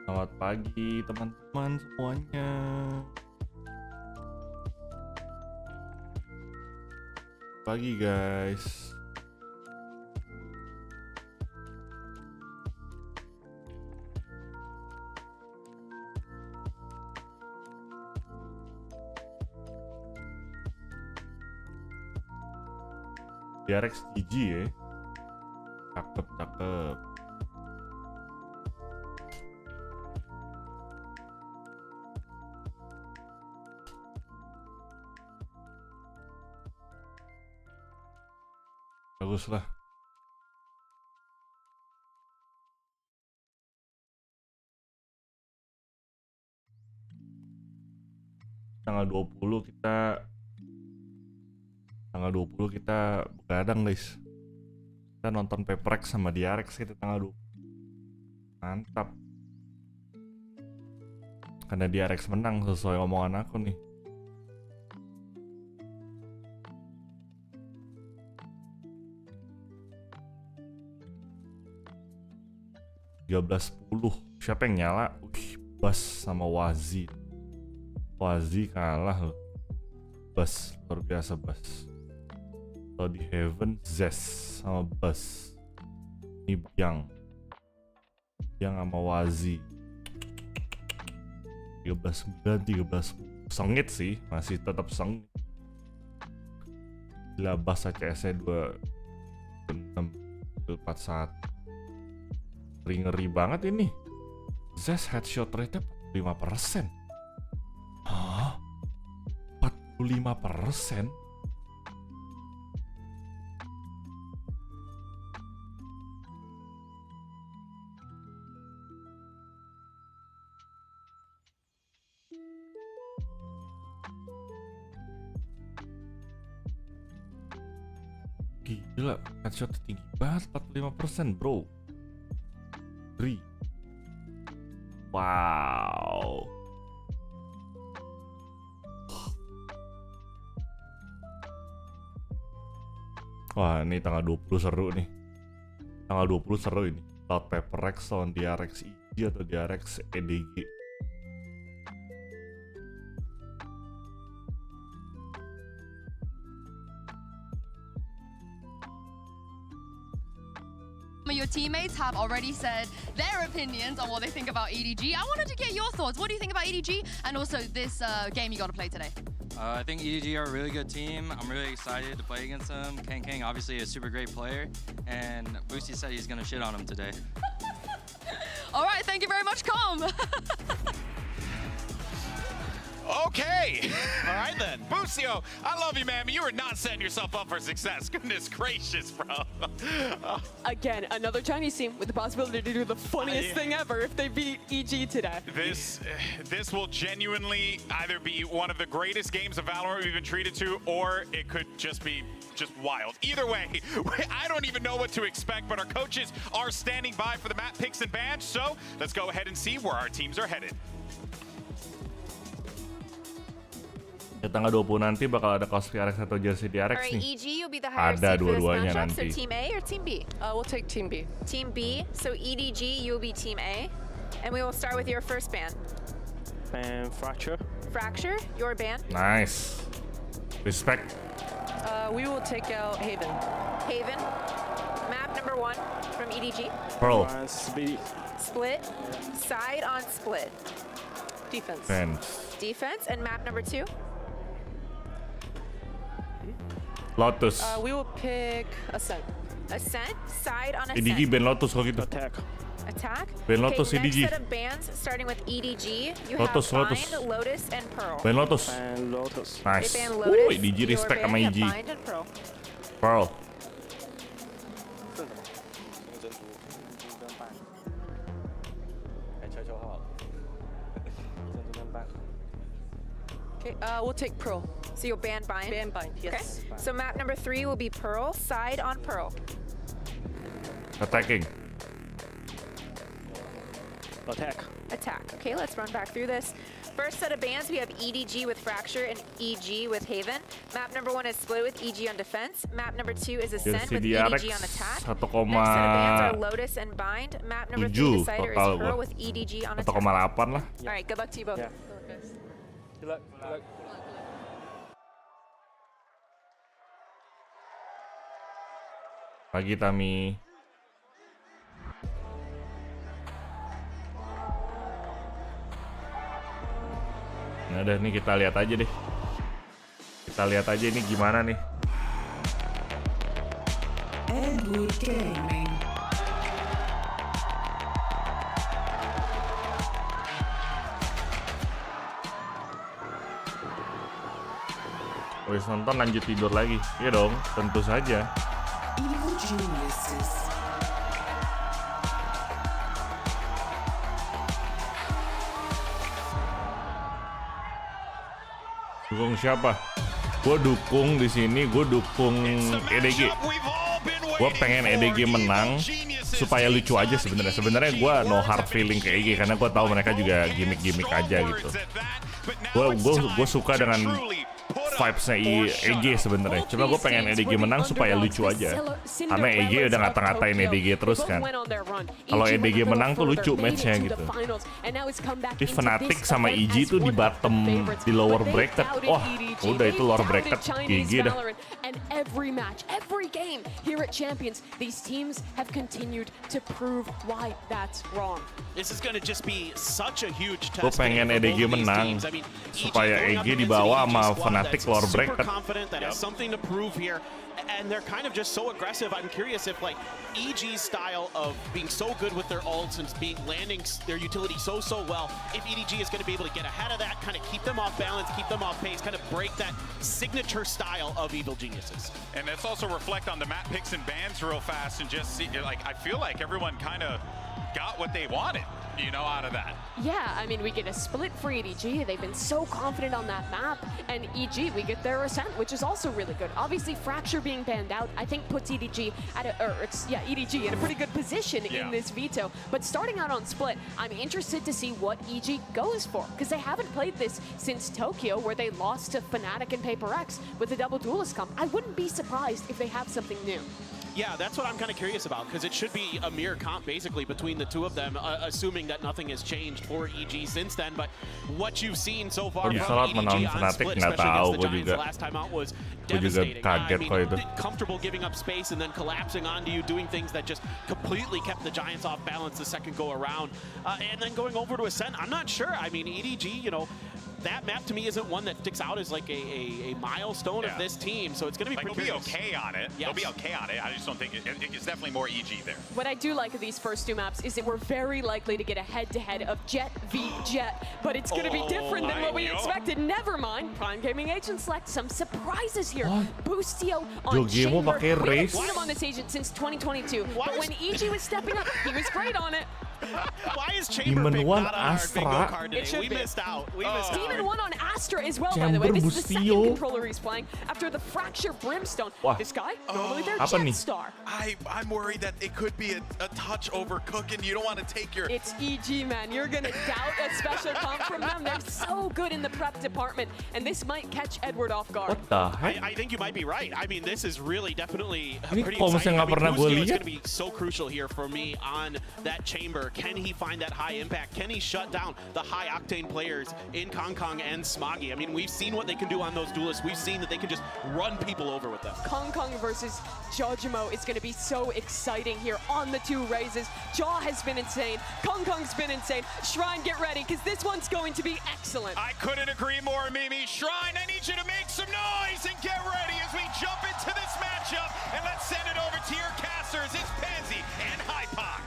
Selamat pagi teman-teman semuanya. Pagi guys. EDG ya. Cakep. Bagus lah. Tanggal 20 kita begadang guys. Kita nonton PepRex sama DRX kita tanggal 20. Mantap. Karena DRX menang sesuai omongan aku nih. Siapa yang nyala? Bas sama Wazi kalah loh. Bas, luar biasa Bas. Kalau di Heaven, Zes sama Bas. Ini Biang sama Wazi. 13-9, 13 sengit sih, masih tetap sengit. Gila Bas ACS-nya 2-6-41. Ngeri banget ini. Zes headshot rate-nya 45%. Hah? 45%? Gila, headshot tinggi banget, 45% bro. Wow. Wah, ini tanggal 20 seru nih. Tanggal 20 seru ini. Laut PepRex lawan DRX EDG atau DRX EDG. Your teammates have already said their opinions on what they think about EDG. I wanted to get your thoughts. What do you think about EDG and also this game you got to play today? I think EDG are a really good team. I'm really excited to play against them. Kang obviously a super great player, and Boosty said he's going to shit on him today. All right, thank you very much, Com. Okay. All right then. Busio, I love you, man, but you are not setting yourself up for success. Goodness gracious, bro. Again, another Chinese team with the possibility to do the funniest thing ever if they beat EG today. This will genuinely either be one of the greatest games of Valorant we've been treated to, or it could just be wild. Either way, I don't even know what to expect, but our coaches are standing by for the map picks and bans, so let's go ahead and see where our teams are headed. Ya, tanggal 20 nanti bakal ada kaos DRX atau jersey DRX nih. EG, you'll be the higher Ada seed for this dua-duanya matchup. nanti. So team A or team B? We'll take team B. Team B. So EDG, you'll be team A. And we will start with your first ban. And Fracture. Fracture, your ban. Nice. Respect. We will take out Haven. Haven. Map number 1 from EDG. Pearl. Split. Side on split. Defense. Defense. And map number 2. Lotus. We will pick Ascent. Ascent. Side on Ascent. EDG ban Lotus kalau gitu. Attack. Ben Lotus okay, EDG. Next set of bans, starting with EDG. You Lotus, have Lotus. Bind, Lotus, and Pearl. Ban Lotus. And Lotus. Nice. They ban Lotus. EDG your respect ban, sama you EG. have Bind and Pearl. Pearl. Okay, we'll take Pearl. So you'll ban Bind? Ban Bind, yes. Okay. So map number 3 will be Pearl, side on Pearl. Attacking. Attack. Attack. Okay, let's run back through this. First set of bands, we have EDG with Fracture and EG with Haven. Map number 1 is Split with EG on defense. Map number 2 is Ascent with EDG on attack. Next set of bands are Lotus and Bind. Map number 3 Decider is Pearl with EDG on attack. 1,8 lah. Alright, good luck to you both. Yeah. Good luck. Good luck. Pagi Tami. Nah udah nih kita lihat aja deh. Kita lihat aja ini gimana nih. Wes nonton lanjut tidur lagi. Iya dong, tentu saja. Dukung siapa? Gue dukung di sini, gue dukung EDG. Gue pengen EDG menang supaya lucu aja sebenarnya. Sebenarnya gue no hard feeling ke EDG karena gue tahu mereka juga gimmick-gimmick aja gitu. Gue suka dengan vibes-nya EG sebenarnya. Cuma gue pengen EDG menang supaya lucu aja. Karena EG udah ngata-ngatain EDG terus kan. Kalau EDG menang tuh lucu match-nya gitu. Tapi Fnatic sama EG tuh di bottom, di lower bracket. Wah, udah itu lower bracket GG dah. And every match, every game here at Champions, these teams have continued to prove why that's wrong. This is going to just be such a huge test. Gue pengen EDG menang supaya EG dibawa sama Fnatic lower bracket. Confident that has something to prove here, and they're kind of just so aggressive. I'm curious if like EG's style of being so good with their ults and landing their utility so well, if EDG is going to be able to get ahead of that, kind of keep them off balance, keep them off pace, kind of break that signature style of Evil Geniuses. And let's also reflect on the map picks and bans real fast and just see, like, I feel like everyone kind of got what they wanted, you know, out of that. Yeah, I mean, we get a split for EDG. They've been so confident on that map. And EG, we get their Ascent, which is also really good. Obviously, Fracture being banned out, I think puts EDG at EDG in a pretty good position in this veto. But starting out on Split, I'm interested to see what EG goes for, because they haven't played this since Tokyo, where they lost to Fnatic and Paper X with the double duelist comp. I wouldn't be surprised if they have something new. Yeah, that's what I'm kind of curious about, because it should be a mirror comp basically between the two of them, assuming that nothing has changed for EG since then. But what you've seen so far from EDG on Split, especially against the Giants last time out, was devastating. I mean, comfortable giving up space and then collapsing onto you, doing things that just completely kept the Giants off balance the second go around. And then going over to Ascent, I'm not sure. I mean, EDG, you know, that map to me isn't one that sticks out as like a milestone of this team, so it's going to be like, pretty they'll be okay on it. Yes. They'll be okay on it. I just don't think it's definitely more EG there. What I do like of these first two maps is that we're very likely to get a head-to-head of Jet v Jet, but it's going to be different than what we expected. Never mind, Prime Gaming Agent Select, some surprises here. Boostio on Chamber. We haven't seen him on this agent since 2022, but when EG was stepping up, he was great on it. Why is Chamber picked not on our bingo card today? We missed out. We missed out. Demon 1 on Astra as well, by the way. This is the second controller he's playing after the Fracture Brimstone. This guy, normally they're Jetstar. I'm worried that it could be a touch overcooking. You don't want to take your... It's EG, man. You're going to doubt a special comp from them. They're so good in the prep department, and this might catch Edward off guard. What the heck? I think you might be right. I mean, this is really definitely Ini pretty kalau exciting. misalnya nggak pernah gue Boostio is lihat, going to be so crucial here for me on that Chamber. Can he find that high impact? Can he shut down the high octane players in Kong and Smoggy? I mean, we've seen what they can do on those duelists. We've seen that they can just run people over with them. Kong versus Jojimo is going to be so exciting here on the two raises. Jaw has been insane. Kong's been insane. Shrine, get ready, because this one's going to be excellent. I couldn't agree more, Mimi. Shrine, I need you to make some noise and get ready as we jump into this matchup. And let's send it over to your casters. It's Pansy and Hypoc.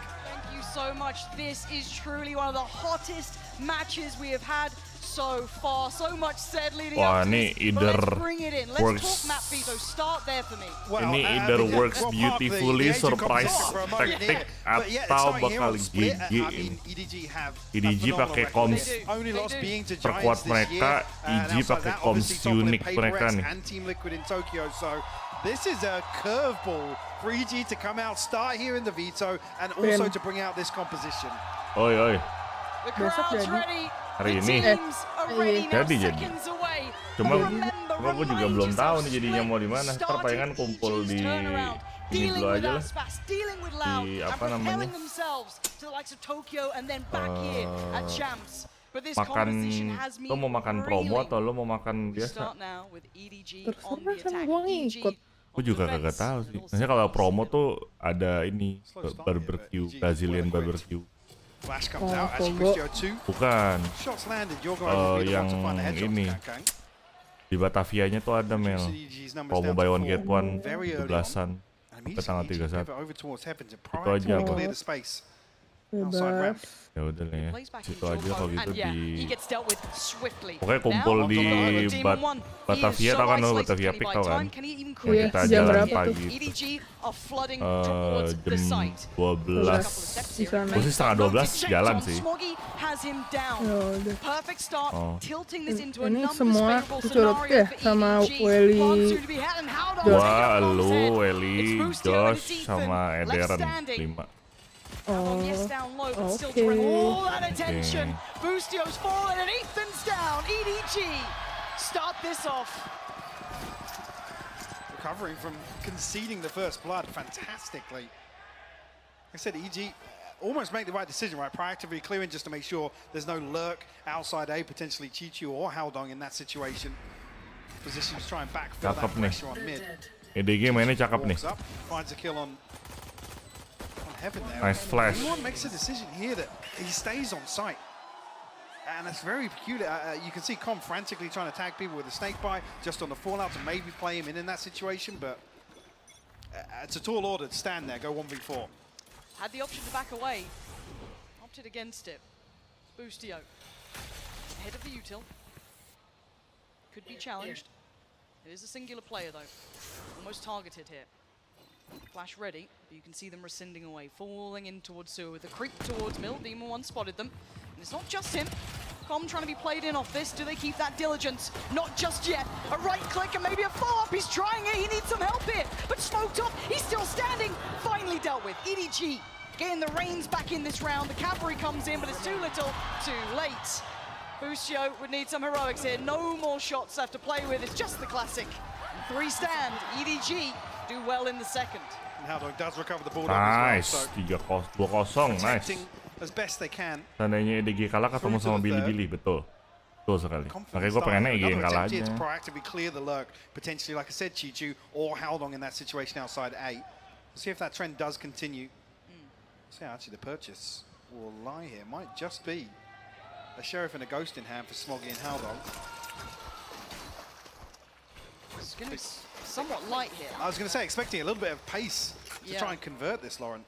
So much. This is truly one of the hottest matches we have had so far. So much said leading up to this. Let's bring it in. Let's talk map veto. Start there for me. Ini either works beautifully, surprise tactic, atau bakal GG ini. EDG pakai comms terkuat mereka, EG pakai comms unik mereka nih. This is a curveball for EG to come out, start here in the veto, and also to bring out this composition. Oi. The crowd's ready. hari ini. Jadi. Cuma gue juga belum tahu nih jadinya mau di mana. Ntar palingan kumpul di ini dulu aja lah. Di apa namanya? Makan, lo mau makan promo atau lo mau makan biasa? Terserah kan gue ngikut. Gue juga kagak tahu sih. Maksudnya kalau promo tuh ada ini barbecue, Brazilian barbecue. Bukan. Yang ini di Batavianya tuh ada Mel. Promo buy one get one 12-an ke tanggal 31. Itu aja apa? Bebas. Ya udah lah ya. Situ aja kalau gitu di. Pokoknya kumpul di Batavia, tau kan lo Batavia Peak tau kan? Iya, Kita jam jalan berapa pagi tuh? itu. Jam 12. Di sana. Gue sih setengah 12 jalan sih. Oh. Ini semua curut ya sama Welly, Gua, lu, Welly, Josh, sama Ederan 5. Oh, oke. Boostio's fallen and Ethan's down. EDG start this off. Recovering from conceding the first blood fantastically. Like I said, EG almost make the right decision, right? Proactively clearing just to make sure there's no lurk outside A, potentially Chichu or Haldong in that situation. Positions try and backfill that pressure on mid. EDG mainnya cakep nih. Up, finds a kill on Heaven there. Nice flash. Everyone makes a decision here that he stays on site. And it's very peculiar. You can see Com frantically trying to tag people with a snake bite just on the fallout to maybe play him in that situation, but it's a tall order to stand there, go 1v4. Had the option to back away, opted against it. Boostio, ahead of the util. Could be challenged. It is a singular player though, almost targeted here. Flash ready, but you can see them rescinding away, falling in towards sewer with a creep towards Mill. Demon 1 spotted them, and it's not just him. Com trying to be played in off this. Do they keep that diligence? Not just yet. A right click and maybe a follow-up. He's trying it. He needs some help here, but smoked off. He's still standing. Finally dealt with. EDG getting the reins back in this round. The cavalry comes in, but it's too little, too late. Boostio would need some heroics here. No more shots left to play with. It's just the classic 3 stand. EDG do well in the second. Haldong does recover the ball. Nice, 2-0, nice. As best they can. Tandanya EDG kalah ketemu sama Billy, betul. Betul sekali. Makanya gue pengennya EDG yang kalah aja. Proactively clear the lurk, potentially, like I said, Chichu or Haldong in that situation outside A. See if that trend does continue. See, actually, the purchase will lie here. Might just be a Sheriff and a Ghost in hand for Smoggy and Haldong. It's going to be somewhat light here. I was going to say, expecting a little bit of pace to try and convert this, Lauren.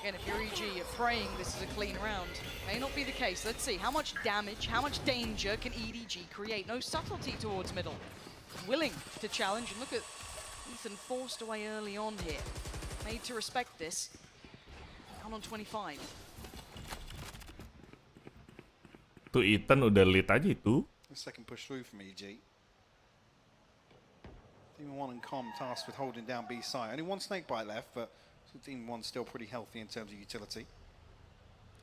Again, if you're EG, you're praying this is a clean round. May not be the case. Let's see, how much damage, how much danger can EDG create? No subtlety towards middle. Willing to challenge, and look at Ethan forced away early on here. Made to respect this. Down on 25. Tuh Ethan udah lead aja itu. The second push through from EG. Demon 1 and Com tasked with holding down B side. Only one snakebite left, but Demon 1's still pretty healthy in terms of utility.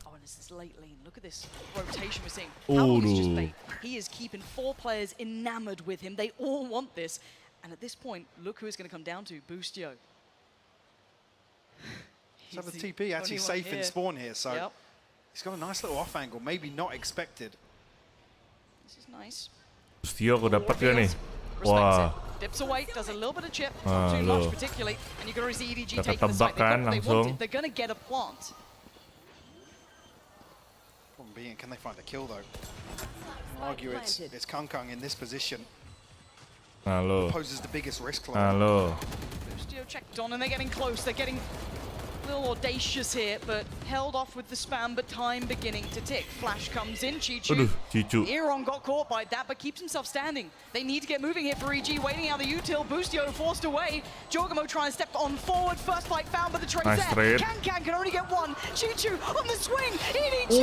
Oh, and it's this late lane. Look at this rotation we're seeing. How is just bait? He is keeping 4 players enamored with him. They all want this. And at this point, look who it's going to come down to. Boostio. So the TP actually safe in spawn here, so he's got a nice little off angle, maybe not expected. This is nice. Boostio aku dapat gak nih? Wah. Dips away, does a little bit of chip, not too much particularly, and you're going to see EDG taking the side. They wanted, they're going to get a plant. Problem being, can they find a kill though? I'll argue it's Kung in this position. Poses the biggest risk. Boostio checked on, and they're getting close. They're getting a little audacious here, but held off with the spam, but time beginning to tick. Flash comes in, Chichu. Eron got caught by that, but keeps himself standing. They need to get moving here for EG, waiting out the util. Boostio forced away. Jorgamo trying to step on forward. First fight found, but the trade's there. Can only get one. Chichu on the swing. EDG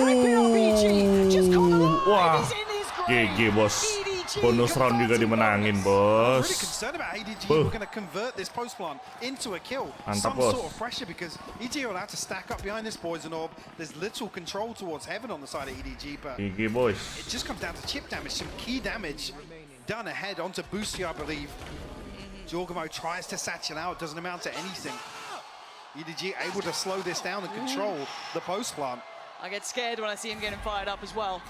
ripping up EG. Just caught alive. He's in his grave. GG, bos. EDG Bonus round juga dimenangin, bos. Really concerned about EDG. We're going to convert this post plant into a kill. Mantap, Some bos. sort of pressure because EDG are allowed to stack up behind this poison orb. There's little control towards heaven on the side of EDG, but GG, boys. it just comes down to chip damage, some key damage done ahead onto Boosty, I believe. Jorgamo tries to satchel out, doesn't amount to anything. EDG able to slow this down and control the post plant. I get scared when I see him getting fired up as well.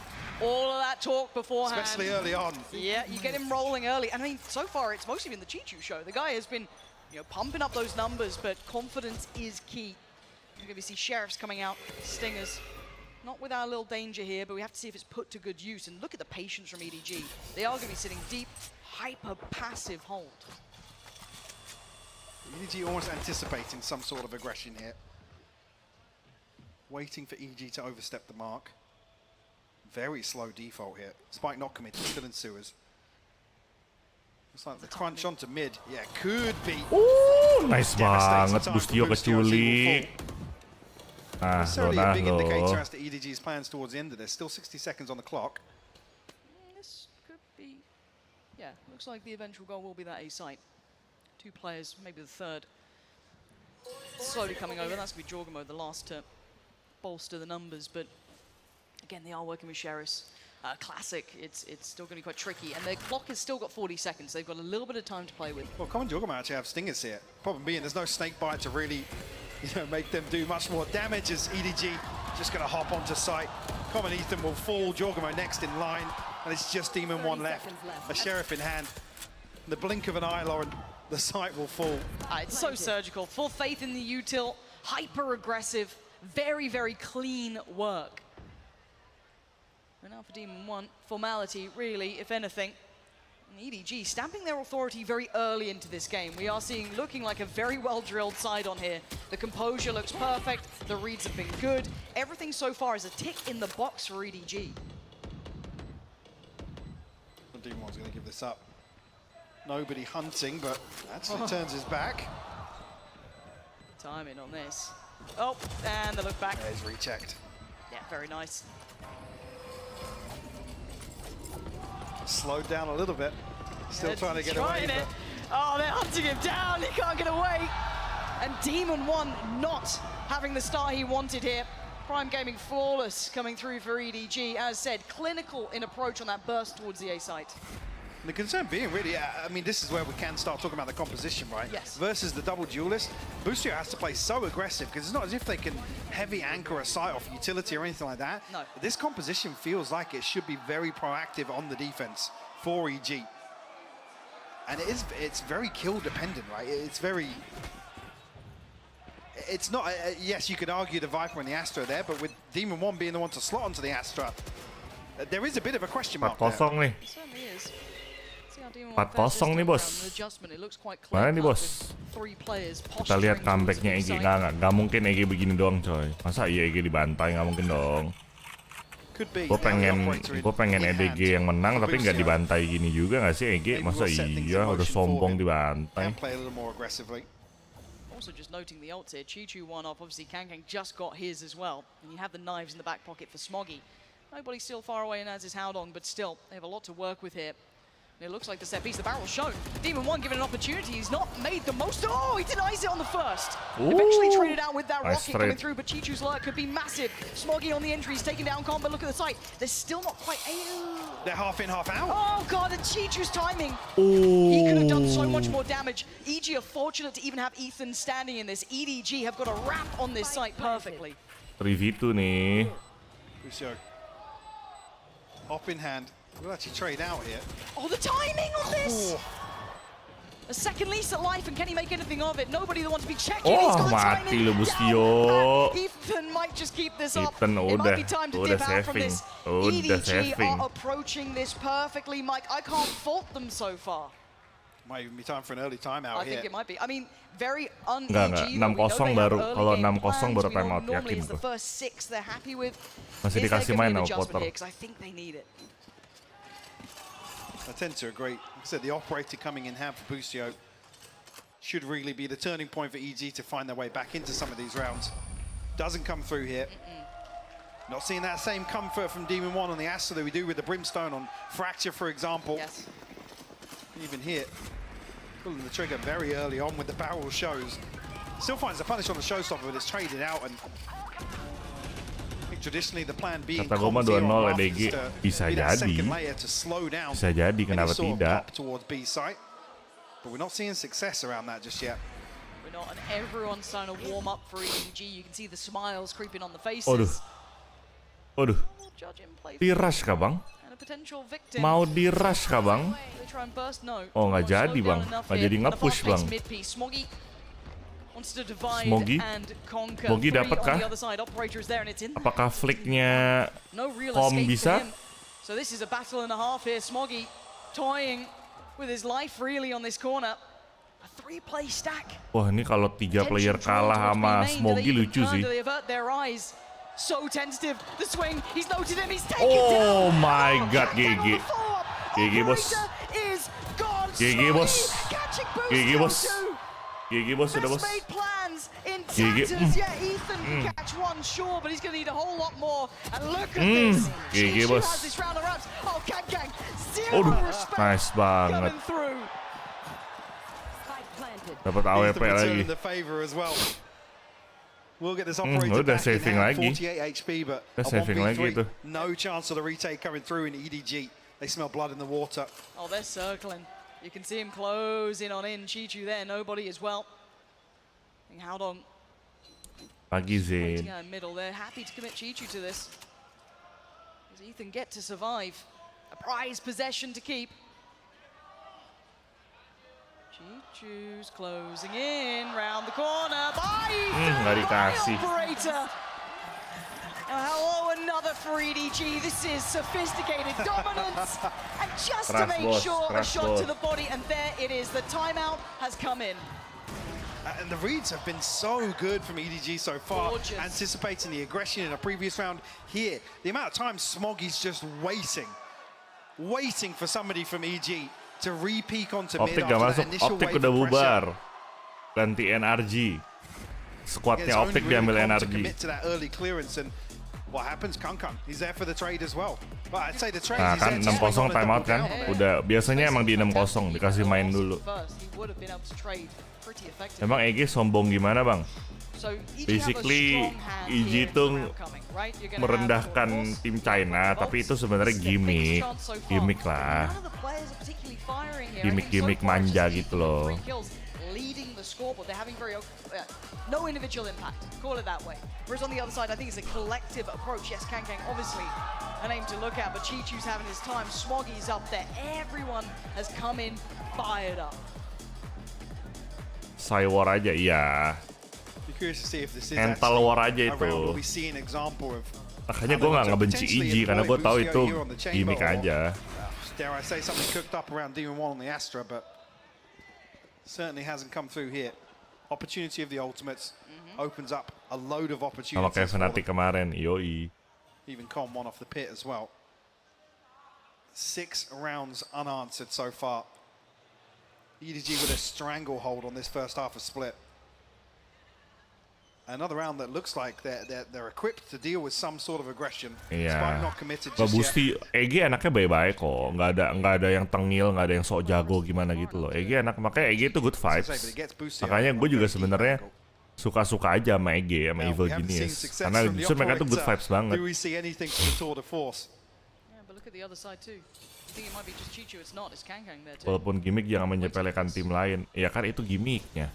All of that talk beforehand. Especially early on. Yeah, you get him rolling early. And I mean, so far it's mostly been the Chichu show. The guy has been, pumping up those numbers, but confidence is key. You're going to see Sheriffs coming out, Stingers. Not without a little danger here, but we have to see if it's put to good use. And look at the patience from EDG. They are going to be sitting deep, hyper-passive hold. EDG almost anticipating some sort of aggression here. Waiting for EDG to overstep the mark. Very slow default here. Spike not committed, still in sewers. Looks like the crunch onto mid. Yeah, could be. Nice banget, Bustio keculik. Nah, Necessarily a big indicator lo. as to EDG's plans towards the end of this. Still 60 seconds on the clock. This could be, yeah, looks like the eventual goal will be that A site. 2 players, maybe the third. Slowly coming over. That's going to be Jorgamo, the last to bolster the numbers, but again, they are working with Sheriffs. Classic, it's still going to be quite tricky, and their clock has still got 40 seconds. They've got a little bit of time to play with. Well, Common Jorgamo actually have stingers here. Problem being, there's no snake bite to really, make them do much more damage as EDG just going to hop onto site. Common Ethan will fall. Jorgamo next in line, and it's just Demon 1 left. A Sheriff in hand. In the blink of an eye, Lauren, the site will fall. It's so surgical. Full faith in the util. Hyper aggressive. Very, very clean work. And now for Demon 1, formality, really, if anything. And EDG stamping their authority very early into this game. We are looking like a very well-drilled side on here. The composure looks perfect. The reads have been good. Everything so far is a tick in the box for EDG. Demon 1's going to give this up. Nobody hunting, but actually turns his back. Timing on this. Oh, and the look back. Yeah, he's rechecked. Yeah, very nice. Slowed down a little bit. Still trying to get away. Oh, they're hunting him down. He can't get away. And Demon 1 not having the start he wanted here. Prime Gaming flawless coming through for EDG. As said, clinical in approach on that burst towards the A site. The concern being really, I mean, this is where we can start talking about the composition, right? Yes. Versus the double duelist, Boostio has to play so aggressive because it's not as if they can heavy anchor a site off utility or anything like that. No. This composition feels like it should be very proactive on the defense for EG. And it's very kill dependent, right? It's not, yes, you could argue the Viper and the Astra there, but with Demon 1 being the one to slot onto the Astra, there is a bit of a question mark there. 4-0 nih. It certainly is. 4-0 nih, bos. Mana nih, bos? Kita lihat comebacknya EG. Nggak mungkin EG begini doang, coy. Masa iya EG dibantai? Nggak mungkin dong. Gue pengen EDG yang menang, tapi nggak dibantai gini juga nggak sih EG? Masa iya udah sombong dibantai? Also just noting the ults here, Chichu one off, obviously Kankang just got his as well. And you have the knives in the back pocket for Smoggy. Nobody's still far away, and as is Howdong, but still, they have a lot to work with here. And it looks like the set piece, the barrel's shown. Demon 1 given an opportunity, he's not made the most. Oh, he denies it on the first. Eventually traded out with that rocket coming through, but Chichu's lurk could be massive. Smoggy on the entry, he's taking down Combo, look at the site. They're still not quite... They're half in, half out. Oh god, and Chichu's timing. He could have done so much more damage. EG are fortunate to even have Ethan standing in this. EDG have got a wrap on this site perfectly. 3v2 nih. Hop in hand. We'll actually trade out here. Oh, the timing on this! A second lease at life, and can he make anything of it? Nobody that wants to be checking. He's got the mati timing. lu Bustio. Ethan might just keep this up. Ethan It might be time to dip out from saving. this. Udah EDG saving. are approaching this perfectly, Mike. I can't fault them so far. Might even be time for an early timeout here. I think it might be. I mean, very un-EG. Enggak, 6-0 baru. Kalau 6-0 baru timeout, yakin Normally it's the gue. first 6 they're happy with. Masih dikasih main sama Potter. Because I think they need it. I tend to agree. Like I said, the operator coming in hand for Boostio should really be the turning point for EG to find their way back into some of these rounds. Doesn't come through here. Not seeing that same comfort from Demon 1 on the Astra that we do with the Brimstone on Fracture, for example. Yes. Even here, pulling the trigger very early on with the barrel shows. Still finds the punish on the showstopper, but it's traded out. And I think traditionally the plan being kata gue mah 2-0 EDG bisa jadi. Bisa jadi, kenapa tidak? Towards B site. But we're not seeing success around that just yet. We're not, and everyone's starting to warm up for EDG. You can see the smiles creeping on the faces. Waduh. Di-rush kah, Bang? Mau di-rush kah, Bang? Oh, nggak jadi, Bang. Nggak jadi nge-push, Bang. Smogi dapat kah? Apakah flicknya Kom bisa? So this is a battle and a half here. Smogi toying with his life really on this corner. A 3-play stack. Wah, ini kalau 3 player kalah sama Smogi lucu sih. So tentative, the swing, he's loaded him, he's taken Oh my god, GG. GG, bos. GG, bos. GG, bos. GG, bos, sudah, bos. GG. Yeah, Ethan can catch one, sure, but he's going to need a whole lot more. And look at this. GG, bos. Oh, Kang, zero respect nice banget. Dapat AWP lagi. We'll get this operator udah back saving in lagi. 48 HP, but Udah saving lagi itu. No chance of the retake coming through in EDG. They smell blood in the water. Oh, they're circling. You can see him close in on in. Chichu there, nobody as well. How on? Pagi Zain. In middle, they're happy to commit Chichu to this. Does Ethan get to survive? A prized possession to keep. Chichu's closing in, round the corner, by nggak dikasih. Operator. Hello, another for EDG. This is sophisticated dominance. And just to make sure, a shot to the body, and there it is. The timeout has come in. And the reads have been so good from EDG so far, Gorgeous. anticipating the aggression in a previous round. Here, the amount of time Smoggy's just waiting for somebody from EG to re-peak onto mid Optik gak masuk, Optik udah bubar. Ganti NRG. Squadnya Optik diambil NRG. What happens? Kang, he's there for the trade as well. But I'd say the trade Nah kan 6-0 timeout kan. Udah biasanya emang di 6-0 dikasih main dulu. Emang EG sombong gimana, Bang? Basically EG itu merendahkan tim China, tapi itu sebenarnya gimmick lah. Gimmick manja gitu loh. Leading the scoreboard, they're having very no individual impact, call it that way. Whereas on the other side, I think it's a collective approach. Yes, Kang obviously a name to look at, but Chichu's having his time. Smoggy's up there. Everyone has come in fired up. War aja, iya. Mental war aja itu. Makanya gue nggak ngebenci EG karena gue tahu itu gimmick aja. Dare I say something cooked up around Demon 1 on the Astra, but certainly hasn't come through here. Opportunity of the ultimates opens up a load of opportunities. Sama kayak Fnatic kemarin, yoi. Even Con one off the pit as well. 6 rounds unanswered so far. EDG with a stranglehold on this first half of split. Another round that looks like they're equipped to deal with some sort of aggression. Iya. Not committed Mbak just Busti, EG anaknya baik-baik kok. Nggak ada yang tengil, nggak ada yang sok jago gimana gitu loh. EG makanya EG itu good vibes. Makanya gue juga sebenarnya suka-suka aja sama EG, sama Evil Genius. Karena justru mereka tuh good vibes banget. Walaupun gimmick jangan menyepelekan tim lain. Ya kan itu gimmicknya.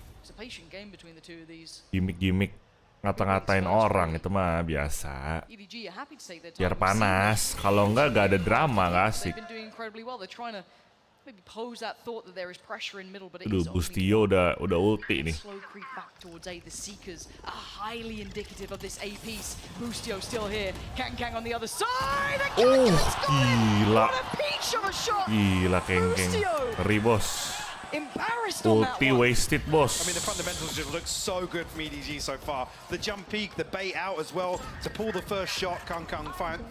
Gimmick ngata-ngatain orang itu mah biasa. Biar panas. Kalau enggak gak ada drama, gak asik. Aduh, Bustio udah ulti nih. Oh, gila Keng. Ngeri bos. Ulti wasted, boss. I mean, the fundamentals just look so good from EDG so far. The jump peak, the bait out as well to pull the first shot. Kang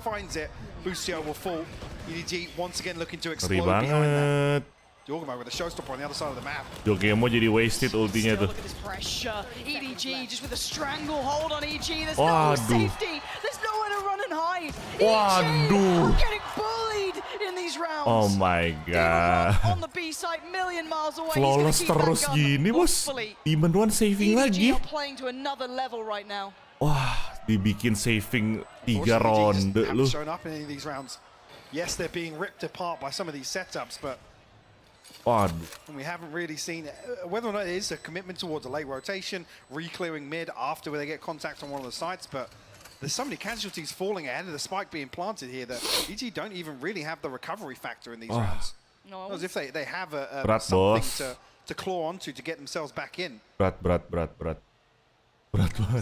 finds it. Bustio will fall. EDG once again looking to explode behind that. Jorgamo with a showstopper on the other side of the map. Jorgamo jadi wasted ultinya tuh. Look at this pressure. EDG just with a stranglehold on EG. There's no safety. There's nowhere to run and hide. Waduh. EG getting bullied in these rounds. Oh my god. On the B side, million miles away. Flawless terus gini bos. Demon One saving lagi. EDG are playing to another level right now. Wah, dibikin saving 3 ronde lu. Shown up in any of these rounds. Yes, they're being ripped apart by some of these setups, but we haven't really seen whether or not it is a commitment towards a late rotation, re-clearing mid after they get contact on one of the sites, but there's so many casualties falling ahead of the spike being planted here that EG don't even really have the recovery factor in these rounds. No. As if they have something to claw onto to get themselves back in. Berat banget.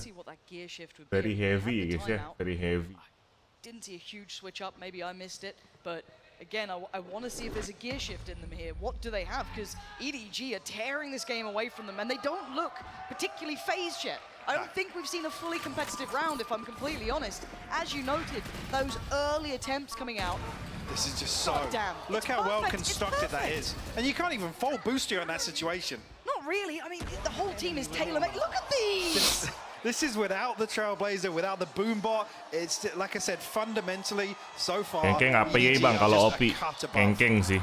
See what that gear shift would Very be. heavy guys ya, very heavy. Didn't see a huge switch up, maybe I missed it, but again, I want to see if there's a gear shift in them here. What do they have? Because EDG are tearing this game away from them, and they don't look particularly phased yet. I don't think we've seen a fully competitive round, if I'm completely honest. As you noted, those early attempts coming out. This is just so... damn. Look how well constructed that is. And you can't even fault Boostio in that situation. Not really. I mean, the whole team is tailor-made. Look at these! This is without the Trailblazer, without the Boombot. It's, like I said, fundamentally, so far... Kengkeng apa ya bang kalau OP? Kengkeng sih.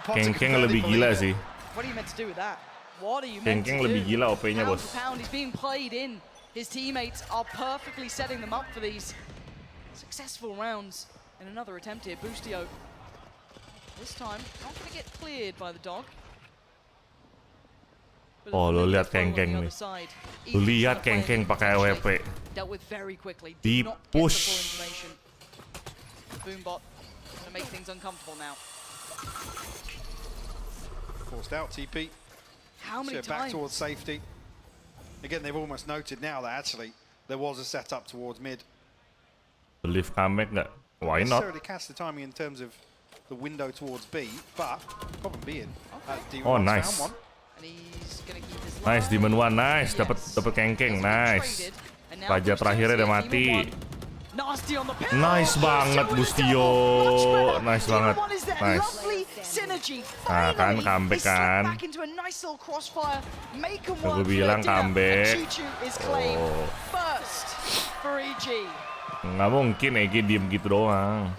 Kengkeng lebih gila sih. What are you meant to do with that? What are you meant to do? Kengkeng lebih gila OP-nya bos. Pound is being played in. His teammates are perfectly setting them up for these successful rounds. And another attempt here, Boostio. This time, not going to get cleared by the dog. Oh, lo lihat Kengkeng nih. Lo lihat Kengkeng pakai AWP. Dealt with very quickly. Di push. Boombot going to make things uncomfortable now. Forced out TP. How many times? Back towards safety. Again, they've almost noted now that actually there was a setup towards mid. Believe comeback nggak? Why not? Necessarily catch the timing in terms of the window towards B, but problem being. Oh, nice. Nice Demon One, nice. Dapat Kengkeng, nice. Raja terakhirnya udah mati. Nice banget Boostio. Nice banget. Nice. Nah kan comeback kan. Aku bilang comeback. Oh. Nggak mungkin EG diem gitu doang.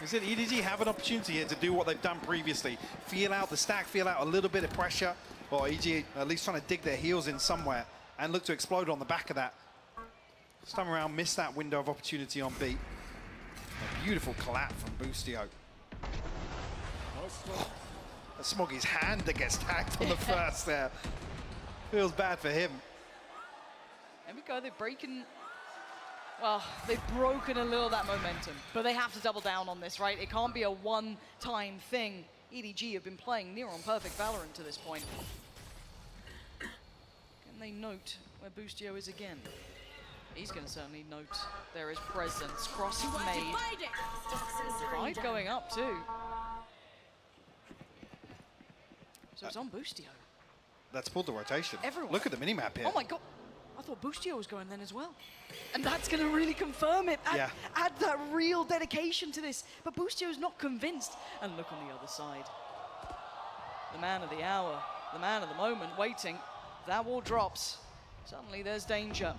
I said EDG have an opportunity here to do what they've done previously. Feel out the stack, feel out a little bit of pressure. Or EG at least trying to dig their heels in somewhere and look to explode on the back of that. This time around, missed that window of opportunity on B. A beautiful collapse from Boostio. Smoggy's hand that gets tagged on the first there. Feels bad for him. There we go, they're breaking... Well, they've broken a little of that momentum, but they have to double down on this, right? It can't be a one-time thing. EDG have been playing near on perfect Valorant to this point. Can they note where Boostio is again? He's going to certainly note there is presence. Cross made. Divide going up too. So it's on Boostio. That's pulled the rotation. Everyone. Look at the minimap here. Oh my god. I thought Boostio was going then as well. And that's going to really confirm it. Add that real dedication to this. But Boostio's not convinced. And look on the other side. The man of the hour, the man of the moment, waiting. That wall drops. Suddenly there's danger.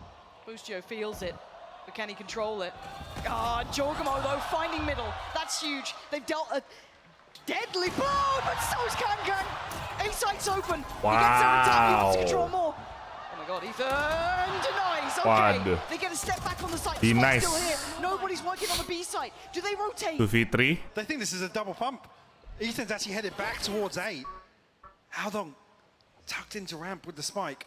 Boostio feels it. But can he control it? Ah, Jorgamo though, finding middle. That's huge. They've dealt a deadly blow, but so's Kangkang. A site's open. Wow. He gets over top. He wants to control more. God, Ethan denies. Okay, they get a step back on the site. Nice. Still here. Nobody's working on the B side. Do they rotate? 2v3. They think this is a double pump. Ethan's actually headed back towards A. Haldong tucked into ramp with the spike.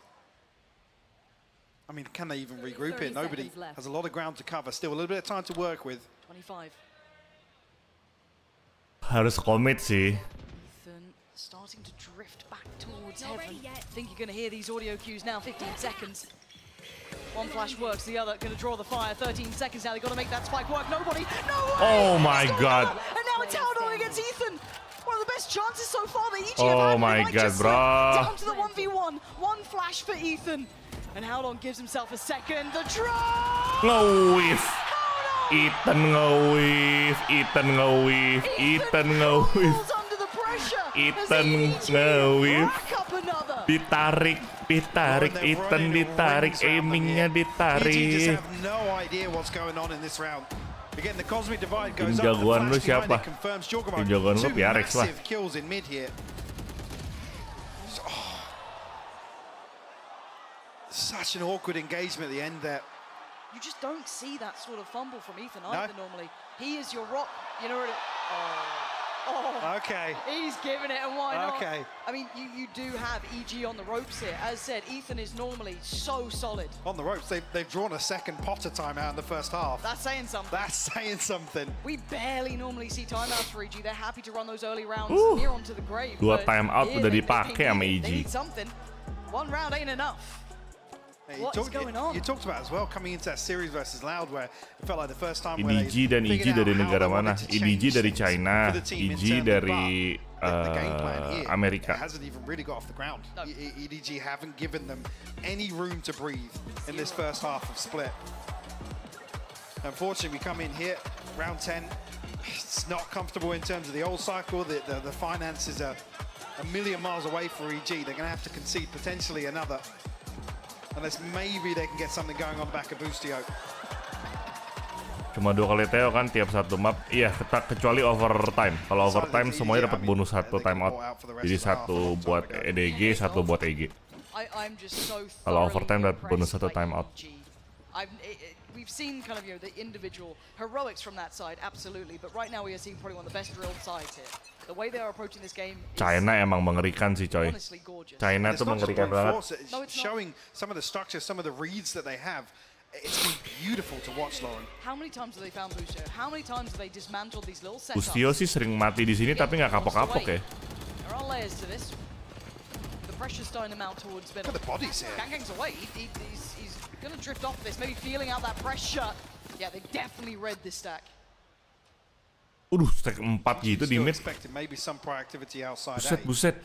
I mean, can they even regroup it? Nobody has a lot of ground to cover. Still a little bit of time to work with. 25. Harus commit sih. Starting to drift back towards heaven. I think you're going to hear these audio cues now. 15 seconds. One flash works, the other going to draw the fire. 13 seconds now. They've got to make that spike work. Nobody. No way. Oh my god. And now it's Haldong against Ethan. One of the best chances so far that EG Oh have had. my god, bro. Down to the 1v1. One flash for Ethan. And Haldong gives himself a second. The draw. Nge-whiff. Ethan nge-whiff. Ethan nge-whiff. Ethan nge-whiff. Under the pressure. Ethan nge-whiff. Rack up another. Ditarik, Ethan ditarik, aimingnya EDG just ditarik. have no idea what's going on in this round. Again, the cosmic divide goes Tim up. The jagoan lu flash behind siapa? it confirms Jorgamo. Tim jagoan lu Two Piarex lah. massive kills in mid here. Such an awkward engagement at the end there. You just don't see that sort of fumble from Ethan either normally. He is your rock. You know what? Okay. He's giving it, and why not? Okay. I mean, you do have EG on the ropes here. As said, Ethan is normally so solid. On the ropes, they've drawn a second Potter timeout in the first half. That's saying something. That's saying something. We barely normally see timeouts for EG. They're happy to run those early rounds near onto the grave. 2 timeout here udah they dipakai sama They EG. need something. One round ain't enough. What is going on? You talked about as well coming into that series versus Loud, where it felt like the first time EDG dan EG dari negara mana? EDG dari China, EG dari Amerika. It hasn't even really got off the ground. EDG haven't given them any room to breathe in this first half of Split. Unfortunately, we come in here, round 10. It's not comfortable in terms of the old cycle. The finances are a million miles away for EG. They're going to have to concede potentially another. Unless maybe they can get something going on the back of Boostio. Cuma 2 kali TO kan tiap satu map. Iya, kecuali overtime. Kalau overtime semuanya dapat bonus 1 timeout. Jadi 1 buat EDG, 1 buat EG. Kalau overtime dapat bonus 1 timeout. We've seen kind of, you know, the individual heroics from that side, absolutely. But right now we are seeing probably one of the best drilled sides here. The way they are approaching this game is China emang mengerikan sih, coy. honestly gorgeous. China tuh mengerikan banget. It's showing some of the structure, some of the reads that they have. It's been beautiful to watch, Lauren. How many times have they found Bustio? How many times have they dismantled these little setups? Bustio sih sering mati di sini tapi nggak kapok-kapok ya. There are layers to this. The pressure's starting to mount towards middle. Look at the bodies here. Gang's away. He's gonna drift off this, maybe feeling out that pressure. Yeah, they definitely read this stack. Stack 4 gitu di mid. Maybe some proactivity outside. Buset.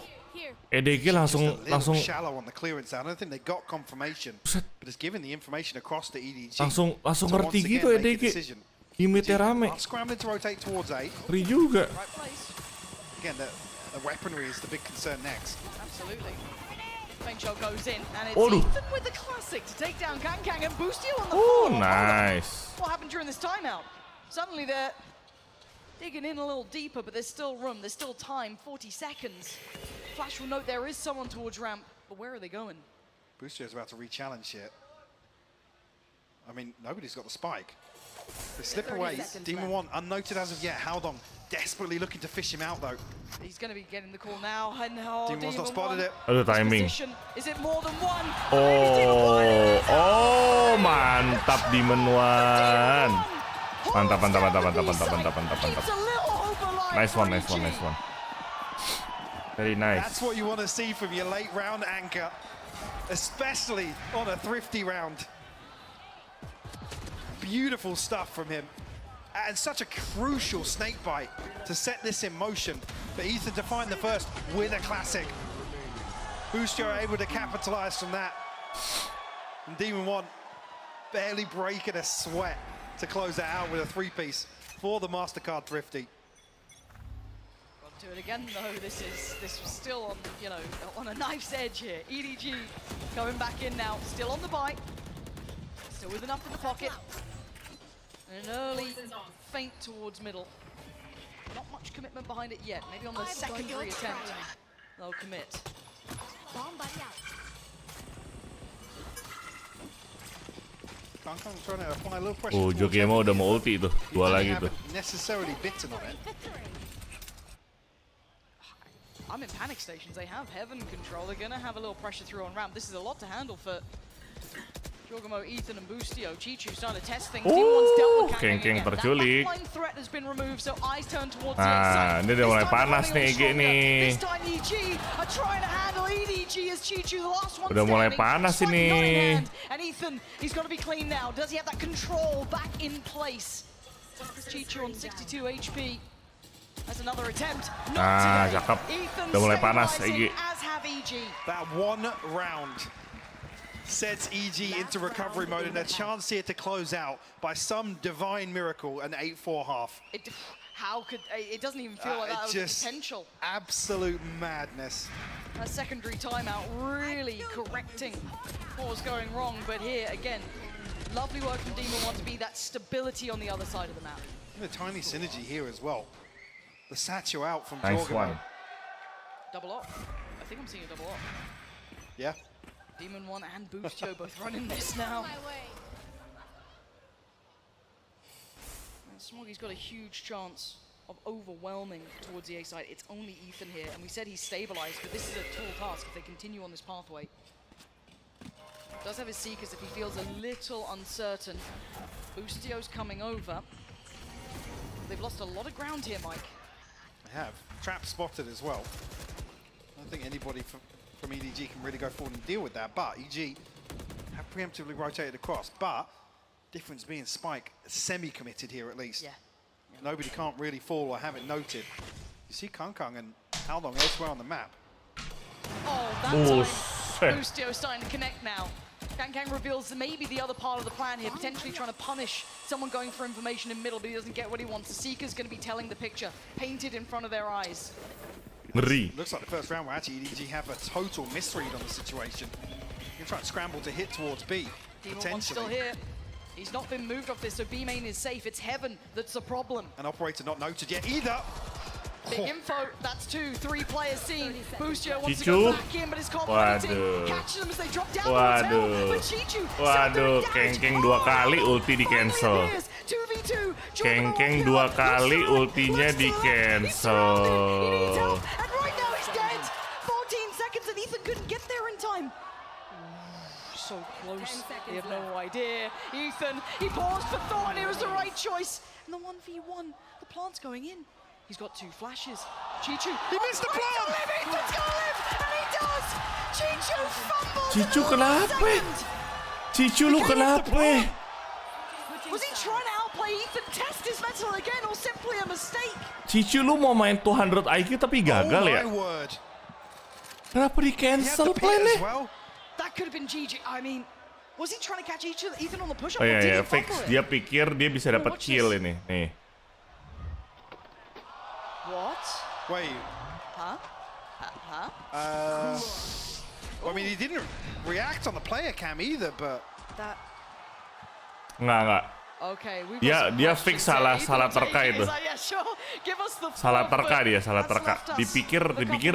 EDG langsung shallow on the clearance. I don't think they got confirmation, but it's given the information across the EDG. Langsung ngerti gitu EDG. Di midnya rame. Scrambling to rotate towards A. Ngeri juga. Again, the weaponry is the big concern next. Absolutely. Main shot goes in, and it's Ethan with the classic to take down Kang and Boostio on the floor. Nice. What happened during this timeout? Suddenly they're digging in a little deeper, but there's still room, there's still time, 40 seconds. Flash will note there is someone towards ramp, but where are they going? Boostio's about to re-challenge here. I mean, nobody's got the spike. They slip away. Demon 1 unnoted as of yet. Howdong desperately looking to fish him out though. He's going to be getting the call now. And Demon 1's not spotted it. Aduh, timing. Is it more than one? Mantap Demon 1. Mantap. Nice one. Very nice. That's what you want to see from your late round anchor, especially on a thrifty round. Beautiful stuff from him. And such a crucial snake bite to set this in motion for Ethan to find the first with a classic. Boostio are able to capitalize from that. And Demon 1 barely breaking a sweat to close that out with a 3-piece for the MasterCard Thrifty. Do it again though. This was still on, you know, on a knife's edge here. EDG going back in now, still on the bite, still with enough in the pocket. And an early feint towards middle. Not much commitment behind it yet. Maybe on the secondary attempt they'll commit. Jokemo udah mau ulti tuh, 2 lagi tuh. Necessarily bitten on it. I'm in panic stations. They have heaven control. They're gonna have a little pressure through on ramp. This is a lot to handle for Jorgamo, Ethan, and Boostio. Chichu starting to test things. Keng terculik. Nah, ini udah mulai panas nih EG nih. Udah mulai panas ini. And Ethan, he's got to be clean now. Does he have that control back in place? Chichu on 62 HP. That's another attempt. Cakep. Udah mulai panas EG. That one round sets EG into recovery mode and a chance here to close out by some divine miracle an 8-4 half. How could it doesn't even feel like that was just potential. Absolute madness. A secondary timeout really correcting what was going wrong, but here again, lovely work from Demon One to be that stability on the other side of the map. And a tiny synergy here as well. The satchel out from Nice Jorgen. one. Double up. I think I'm seeing a double up. Yeah. Demon One and Boostio both running this now. And Smoggy's got a huge chance of overwhelming towards the A side. It's only Ethan here, and we said he's stabilized, but this is a tall task if they continue on this pathway. Does have his Seekers if he feels a little uncertain. Boostio's coming over. They've lost a lot of ground here, Mike. They have. Trap spotted as well. I don't think anybody from EDG can really go forward and deal with that, but EG have preemptively rotated across. But difference being Spike semi-committed here at least. Yeah. Nobody can't really fall or have it noted. You see Kung and How Long elsewhere on the map. Oh, that time Boostio starting to connect now. Kang reveals maybe the other part of the plan here, potentially trying to punish someone going for information in middle, but he doesn't get what he wants. The Seeker's going to be telling the picture, painted in front of their eyes. Looks like the first round where actually EDG have a total misread on the situation. You're trying to scramble to hit towards B, Demon One's still here. He's not been moved off this, so B main is safe. It's Heaven that's the problem. An operator not noted yet either. Big info, that's 2, 3 players seen. Boostio wants to go back in, but his combo team catches them as they drop down the hotel. But Chichu, waduh, Kengkeng 2 kali ulti di cancel. 2v2. Kengkeng 2 kali ultinya di cancel. And right now he's dead. 14 seconds and Ethan couldn't get there in time. So close, they have no idea. Ethan, he paused for thought and it was the right choice. And the 1v1, the plant's going in. He's got 2 flashes. Chichu, he missed the plant! Ethan's gonna live, and he does! Chichu fumbles. Chichu kenapa? Chichu lu kenapa? Was he trying to outplay Ethan, test his metal again, or simply a mistake? Chichu lu mau main 200 IQ tapi gagal ya? Kenapa di cancel plan-nya? Well. That could have been GG. I mean, was he trying to catch Ethan on the push-up? Oh iya, fix. Dia pikir dia bisa dapat kill ini. Nih. What? Wait. Huh? Well, I mean, he didn't react on the player cam either, but that. Enggak. Okay, Dia fix salah terka itu. Salah terka. Dipikir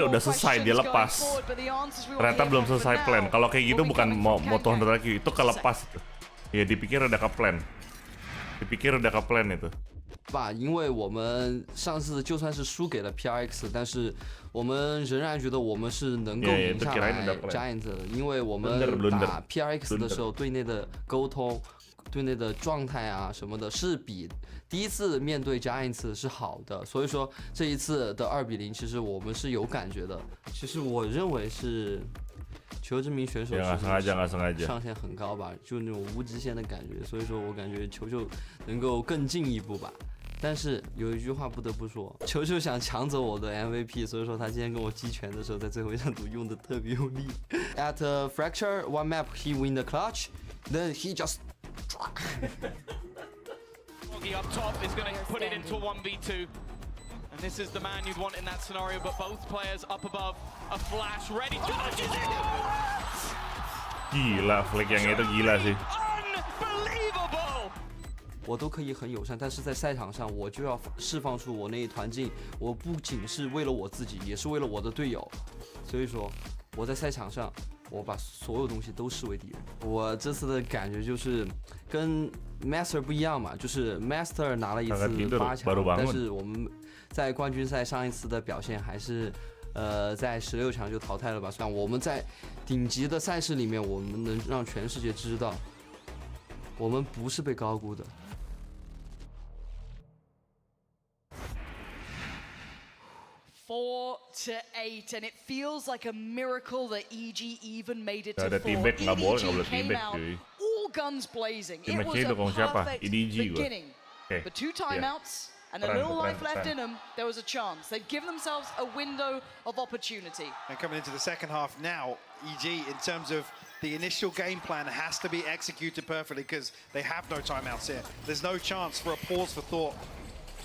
udah selesai, dia lepas. Ternyata belum selesai plan. Kalau kayak gitu bukan mau 200 IQ, itu kelepas itu. Ya dipikir udah ke plan. itu. 因为我们上次就算是输给了 PRX， 但是我们仍然觉得我们是能够赢下来 Giant 的，因为我们打 PRX 的时候，队内的沟通、队内的状态啊什么的，是比第一次面对 Giants 是好的，所以说这一次的2-0，其实我们是有感觉的。其实我认为是。 球这名选手上限很高吧，就那种无极限的感觉，所以说我感觉球球能够更进一步吧。但是有一句话不得不说，球球想抢走我的 MVP， 所以说他今天跟我击拳的时候，在最后一场赌用的特别用力。At Fracture one map, he win the clutch, then he just. Smoggy up top is going to put it into a 1v2. And this is the man you'd want in that scenario, but both players up above, a flash ready to Gila, flick yang itu gila sih. Unbelievable! 我都可以很友善，但是在赛场上我就要释放出我那一团劲，我不仅是为了我自己，也是为了我的队友。所以说，我在赛场上，我把所有东西都视为敌人。我这次的感觉就是跟 Master 不一样嘛，就是 Master 拿了一次8强，但是我们在冠军赛上一次的表现还是，在16强就淘汰了吧。虽然我们在顶级的赛事里面，我们能让全世界知道，我们不是被高估的。 4-8, and it feels like a miracle that EG even made it to 4. EDG came out, all guns blazing. It was a perfect beginning. But 2 timeouts and a little life left in them, there was a chance. They've given themselves a window of opportunity. And coming into the second half now, EG, in terms of the initial game plan, has to be executed perfectly because they have no timeouts here. There's no chance for a pause for thought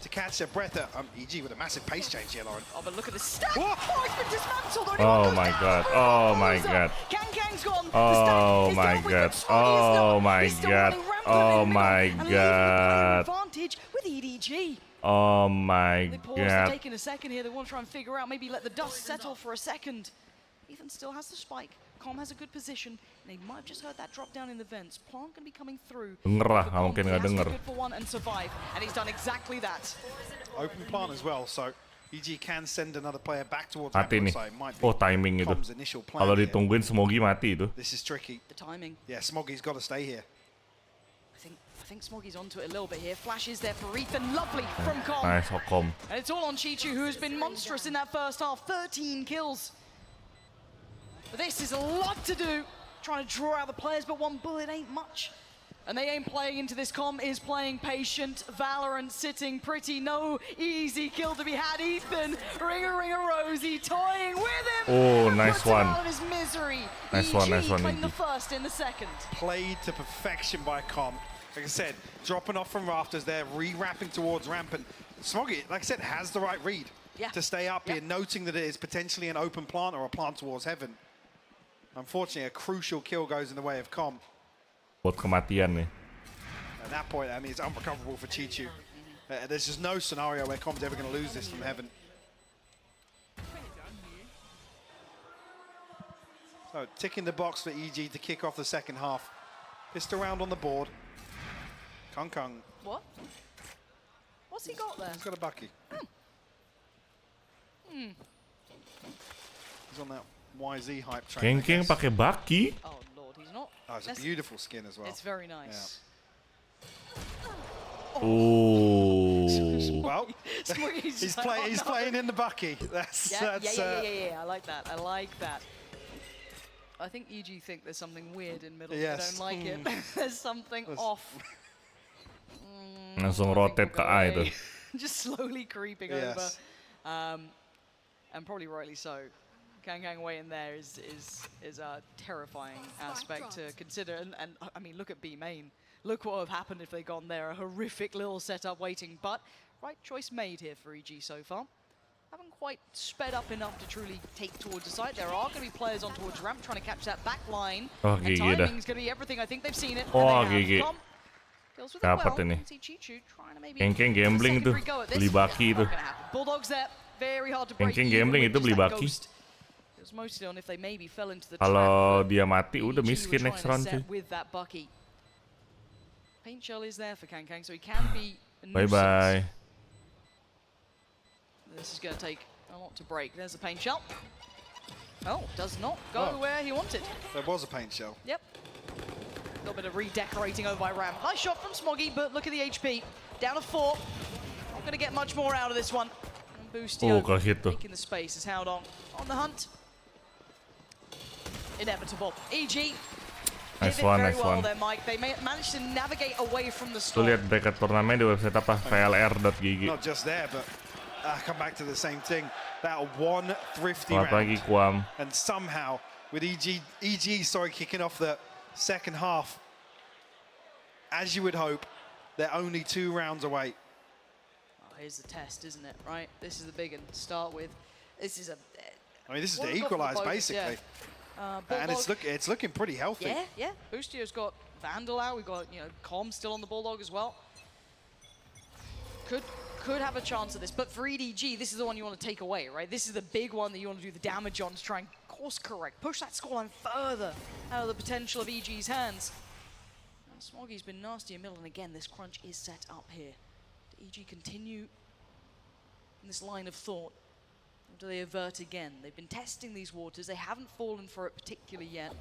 to catch their breath. EG with a massive pace change here, Lauren. Oh, but look at the stack. Whoa. Oh, it's been dismantled. Oh my god. Oh my god. Kang's gone. Oh my god. Oh my god. Oh my god. Advantage with EDG. Oh my They paused, they're god. taking a second here. They want to try and figure out, maybe let the dust settle for a second. Ethan still has the spike. Com has a good position. And he might have just heard that drop down in the vents. Plant going to be coming through. Denger lah, mungkin nggak denger. Good for one and survive. And he's done exactly that. Open plant as well, so EG can send another player back towards Mati nih. Oh, timing itu. Kalau ditungguin Smoggy mati itu. This is tricky. The timing. Yeah, Smoggy's got to stay here. I think Smoggy's onto it a little bit here. Flash is there for Ethan. Lovely from Com. Nice, Com. And it's all on Chichu, who's been monstrous in that first half. 13 kills. But this is a lot to do. Trying to draw out the players, but one bullet ain't much. And they ain't playing into this. Com is playing patient. Valorant sitting pretty. No easy kill to be had. Ethan, ringer, Rosie, toying with him. Oh, nice one. Out of his misery. Nice one, nice one. Playing the first in the second. Played to perfection by Com. Like I said, dropping off from rafters there, re-wrapping towards ramp. And Smoggy, like I said, has the right read to stay up here, noting that it is potentially an open plant or a plant towards heaven. Unfortunately, a crucial kill goes in the way of Com. Buat kematian nih. At that point, I mean, it's unrecoverable for Chichu. There's just no scenario where Com's ever going to lose this from heaven. So, ticking the box for EG to kick off the second half. Pistol round on the board. Kung. What? What's he got there? He's got a bucky. He's on that YZ hype train. Keng pakai bucky. Oh lord, he's not. Oh, it's a beautiful skin as well. It's very nice. Yeah. Oh. Well, he's playing in the bucky. Yeah. I like that. I think EG think there's something weird in middle. Yes. They don't like it. There's something off. Langsung rotate ke A itu. Just slowly creeping over. And probably rightly so. Kang way in there is a terrifying aspect to consider. And I mean, look at B main. Look what would have happened if they gone there. A horrific little setup waiting. But right choice made here for EG so far. Haven't quite sped up enough to truly take towards the site. There are going to be players on towards ramp trying to catch that back line. Oh, and timing's going to be everything. I think they've seen it. Oh, GG. Dapat ini. Keng gambling tuh, beli baki itu. Bulldogs there. Very hard to break. Keng gambling itu beli baki. Kalau dia mati udah miskin next round sih. Paint shell is there for Kang, so he can be a Bye bye. This is going to take a lot to break. There's the paint shell. Oh, does not go where he wanted. There was a paint shell. Yep. A little bit of redecorating over by Ram. Nice shot from Smoggy, but look at the HP. Down to 4. Not going to get much more out of this one. And Boostio taking the space is held on the hunt. Inevitable. EG. Nice one, very nice well one. there, Mike. They managed to navigate away from the Tuh storm. lihat bracket turnamen di website apa? plr.gg. Not just there, but I come back to the same thing. That one thrifty Selamat pagi, round. Kuam. And somehow, with EG kicking off the second half, as you would hope, they're only 2 rounds away. Oh, here's the test, isn't it? Right, this is the big one to start with. This is this is the equalize basically, and it's looking pretty healthy. Yeah. Boostio's got Vandal out. We've got Com still on the Bulldog as well. Could have a chance at this, but for EDG, this is the one you want to take away, right? This is the big one that you want to do the damage on to try and course correct, push that scoreline further out of the potential of EG's hands. And Smoggy's been nasty in middle, and again, this crunch is set up here. Do EG continue in this line of thought, or do they avert again? They've been testing these waters. They haven't fallen for it particularly yet.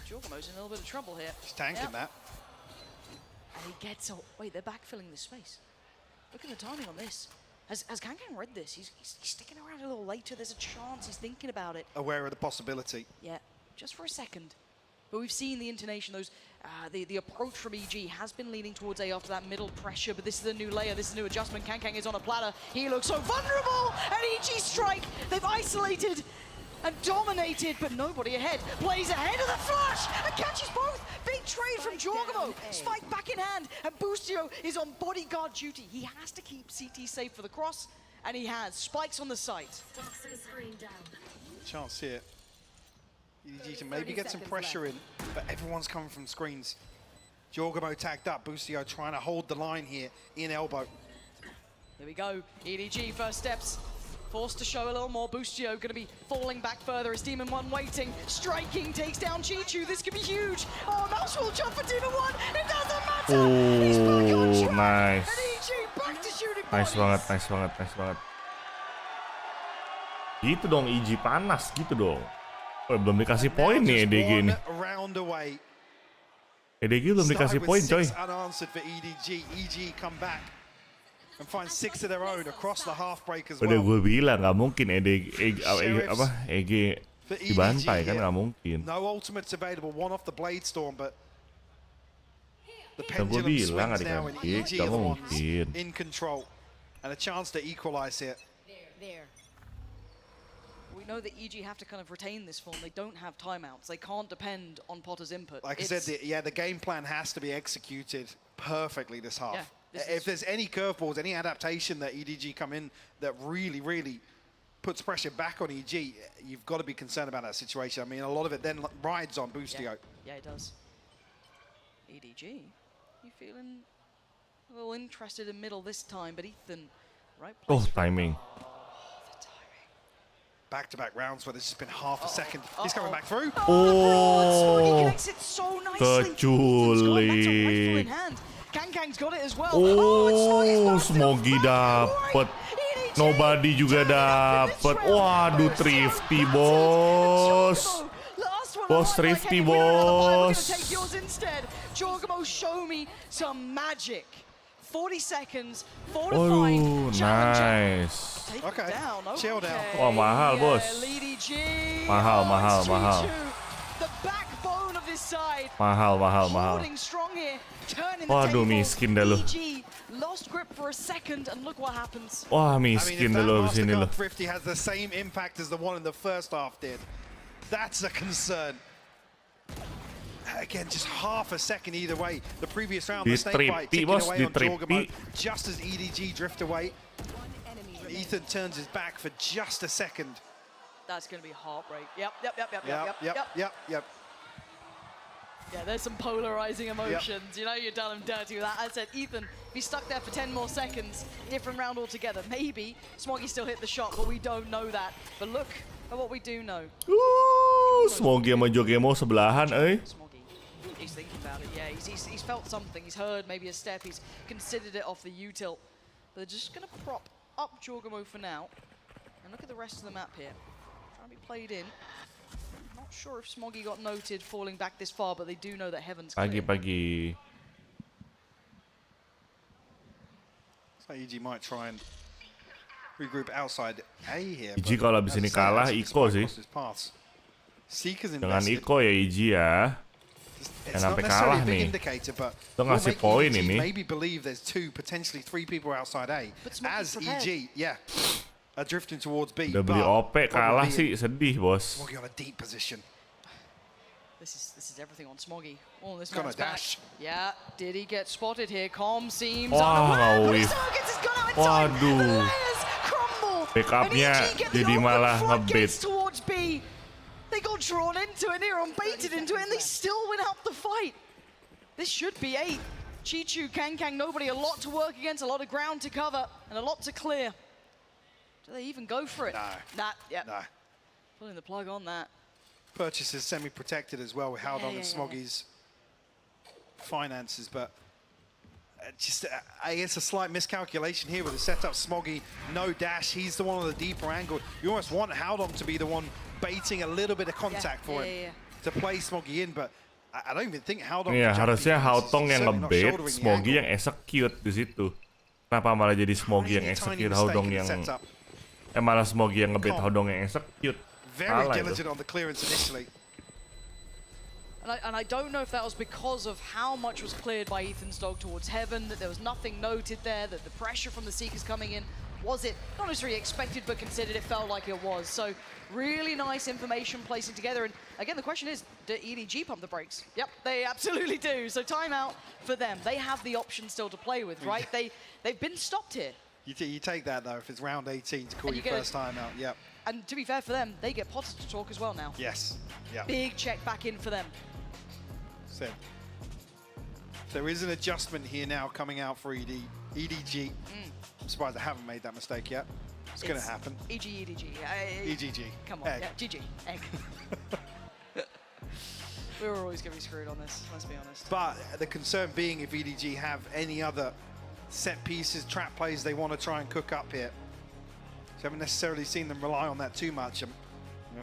Jorgamo's in a little bit of trouble here. He's tanking that. And he gets wait, they're backfilling this space. Look at the timing on this. Has Kang read this? He's sticking around a little later. There's a chance he's thinking about it. Aware of the possibility. Yeah, just for a second. But we've seen the intonation, the approach from EG has been leaning towards A after that middle pressure, but this is a new layer, this is a new adjustment. Kang is on a platter. He looks so vulnerable, and EG strike. They've isolated and dominated, but nobody ahead. Plays ahead of the flash and catches both. Big trade from Jorgamo. Spike back in hand, and Boostio is on bodyguard duty. He has to keep CT safe for the cross, and he has. Spikes on the site. Chance here. EDG to maybe get some pressure in, but everyone's coming from screens. Jorgamo tagged up. Boostio trying to hold the line here in elbow. Here we go. EDG first steps. Forced to show a little more. Boostio going to be falling back further as Demon 1 waiting. Striking takes down Chichu. This could be huge. Oh, Mouse will jump for Demon 1. It doesn't matter. He's back on track. Nice. And EDG back to shooting Nice bodies. banget. Gitu dong, EG panas gitu dong. Oh, belum dikasih poin nih EDG nih. EDG belum dikasih poin, coy. Unanswered for EDG. EG come back and find 6 of their own across the half break as Udah well. gue bilang nggak mungkin EG dibantai kan, nggak mungkin. No ultimates available. One off the Blade Storm, but the Gue pendulum bilang swings now, and adik-adik EG nggak are the ones mungkin. in control and a chance to equalize here. We know that EG have to kind of retain this form. They don't have timeouts. They can't depend on Potter's input. Like I said, the game plan has to be executed perfectly this half. Yeah, If there's any curveballs, any adaptation that EDG come in that really, really puts pressure back on EG, you've got to be concerned about that situation. I mean, a lot of it then rides on Boostio. Yeah, it does. EDG, you feeling a little interested in middle this time, but Ethan, right place. Oh, timing. Back-to-back rounds where there's just been half a second. He's coming back through. He connects it so nicely. Kecuali. Kang's got it as well. Oh, Smoggy dapet. Nobody juga dapet. Waduh, thrifty bos. Bos thrifty bos. Take yours instead. Jorgamo, show me some magic. 40 seconds, fortified. Oh, nice. Okay, chill down. Wah, mahal bos. Mahal. The backbone of this side. Mahal. Holding strong here, turning the Waduh, table. miskin dah lu. EDG lost grip for a second, and look what happens. Wah, miskin dah lu sini lu. Thrifty has the same impact as the one in the first half did. That's a concern. Again, just half a second either way. The previous round, the snake bite taking away on Jorgamo just as EDG drift away. Ethan turns his back for just a second. That's going to be heartbreak. Yep. Yep. Yeah, there's some polarizing emotions. Yep. You know you've done him dirty with that. I said, Ethan, if he stuck there for 10 more seconds, different round altogether. Maybe Smoggy still hit the shot, but we don't know that. But look at what we do know. Smoggy sama Jorgamo sebelahan, He's thinking about it, yeah. He's felt something. He's heard maybe a step. He's considered it off the U-tilt. But they're just going to prop up Jorgamo for now. And look at the rest of the map here. Trying to be played in. Not sure if Smoggy got noted falling back this far, but they do know that Heaven's clear. Pagi. So EG might try and regroup outside A here. EG kalau abis ini kalah, Iko sih. Dengan Iko ya EG ya. It's Yang not sampai necessarily kalah a big nih. indicator, but Itu ngasih poin ini. maybe believe there's 2, potentially 3 people outside A. As EG, are drifting towards B. Udah beli OP kalah sih, sedih bos. Smoggy on a deep position. This is everything on Smoggy. All this Gonna man's back. dash. Yeah, did he get spotted here? Calm seems Wah, unaware, but he wih. still gets his gun out in time. The Waduh. layers crumble. Backupnya And EG get the jadi open malah floodgates ngebait. towards B. They got drawn into it, they're baited into it, and they still win out the fight. This should be 8. Chichu, Kang, nobody, a lot to work against, a lot of ground to cover, and a lot to clear. Do they even go for it? No. No. Pulling the plug on that. Purchases semi-protected as well with Haldon and Smoggy's finances, but I guess a slight miscalculation here with the setup. Smoggy, no dash, he's the one on the deeper angle. You almost want Haldon to be the one baiting a little bit of contact for him to play Smoggy in, but I don't even think Haldon. Iya, harusnya Hautong yang ngebait, Smoggy yang execute di situ. Kenapa malah jadi Smoggy yang execute, Haudong yang malah Smoggy yang ngebait, Haudong yang execute. Very diligent on the clearance initially. And I don't know if that was because of how much was cleared by Ethan's dog towards Heaven, that there was nothing noted there, that the pressure from the Seekers coming in Was it not necessarily expected, but considered? It felt like it was. So really nice information placing together. And again, the question is, do EDG pump the brakes? Yep, they absolutely do. So timeout for them. They have the option still to play with, right? They've been stopped here. You take that, though, if it's round 18 to call your first timeout. Yep. And to be fair for them, they get Potter to talk as well now. Yes. Yeah. Big check back in for them. So there is an adjustment here now coming out for EDG. I'm surprised I haven't made that mistake yet. It's going to happen. EDG. EDG. Come on. Egg. Yeah, GG. Egg. We were always going to be screwed on this, let's be honest. But the concern being if EDG have any other set pieces, trap plays they want to try and cook up here. So I haven't necessarily seen them rely on that too much. I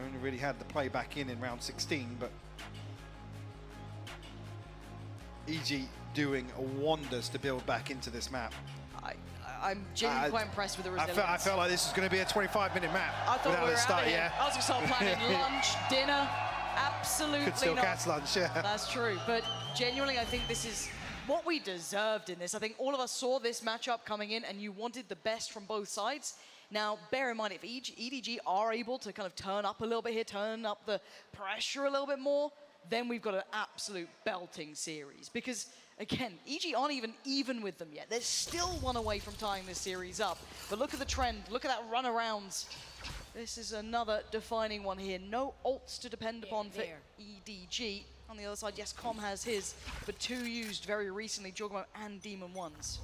only really had the play back in round 16, but EG doing wonders to build back into this map. I'm genuinely quite impressed with the resilience. I felt like this was going to be a 25-minute map. I thought we were out of here. Yeah. I was going to start planning lunch, dinner. Absolutely Could still not. catch lunch, yeah. That's true. But genuinely, I think this is what we deserved in this. I think all of us saw this matchup coming in, and you wanted the best from both sides. Now, bear in mind, if EDG are able to kind of turn up a little bit here, turn up the pressure a little bit more, then we've got an absolute belting series. Because, again, EG aren't even with them yet. They're still one away from tying this series up. But look at the trend. Look at that run-arounds. This is another defining one here. No ults to depend upon for EDG. On the other side, yes, Com has his, but two used very recently, Jorgamo and Demon Ones.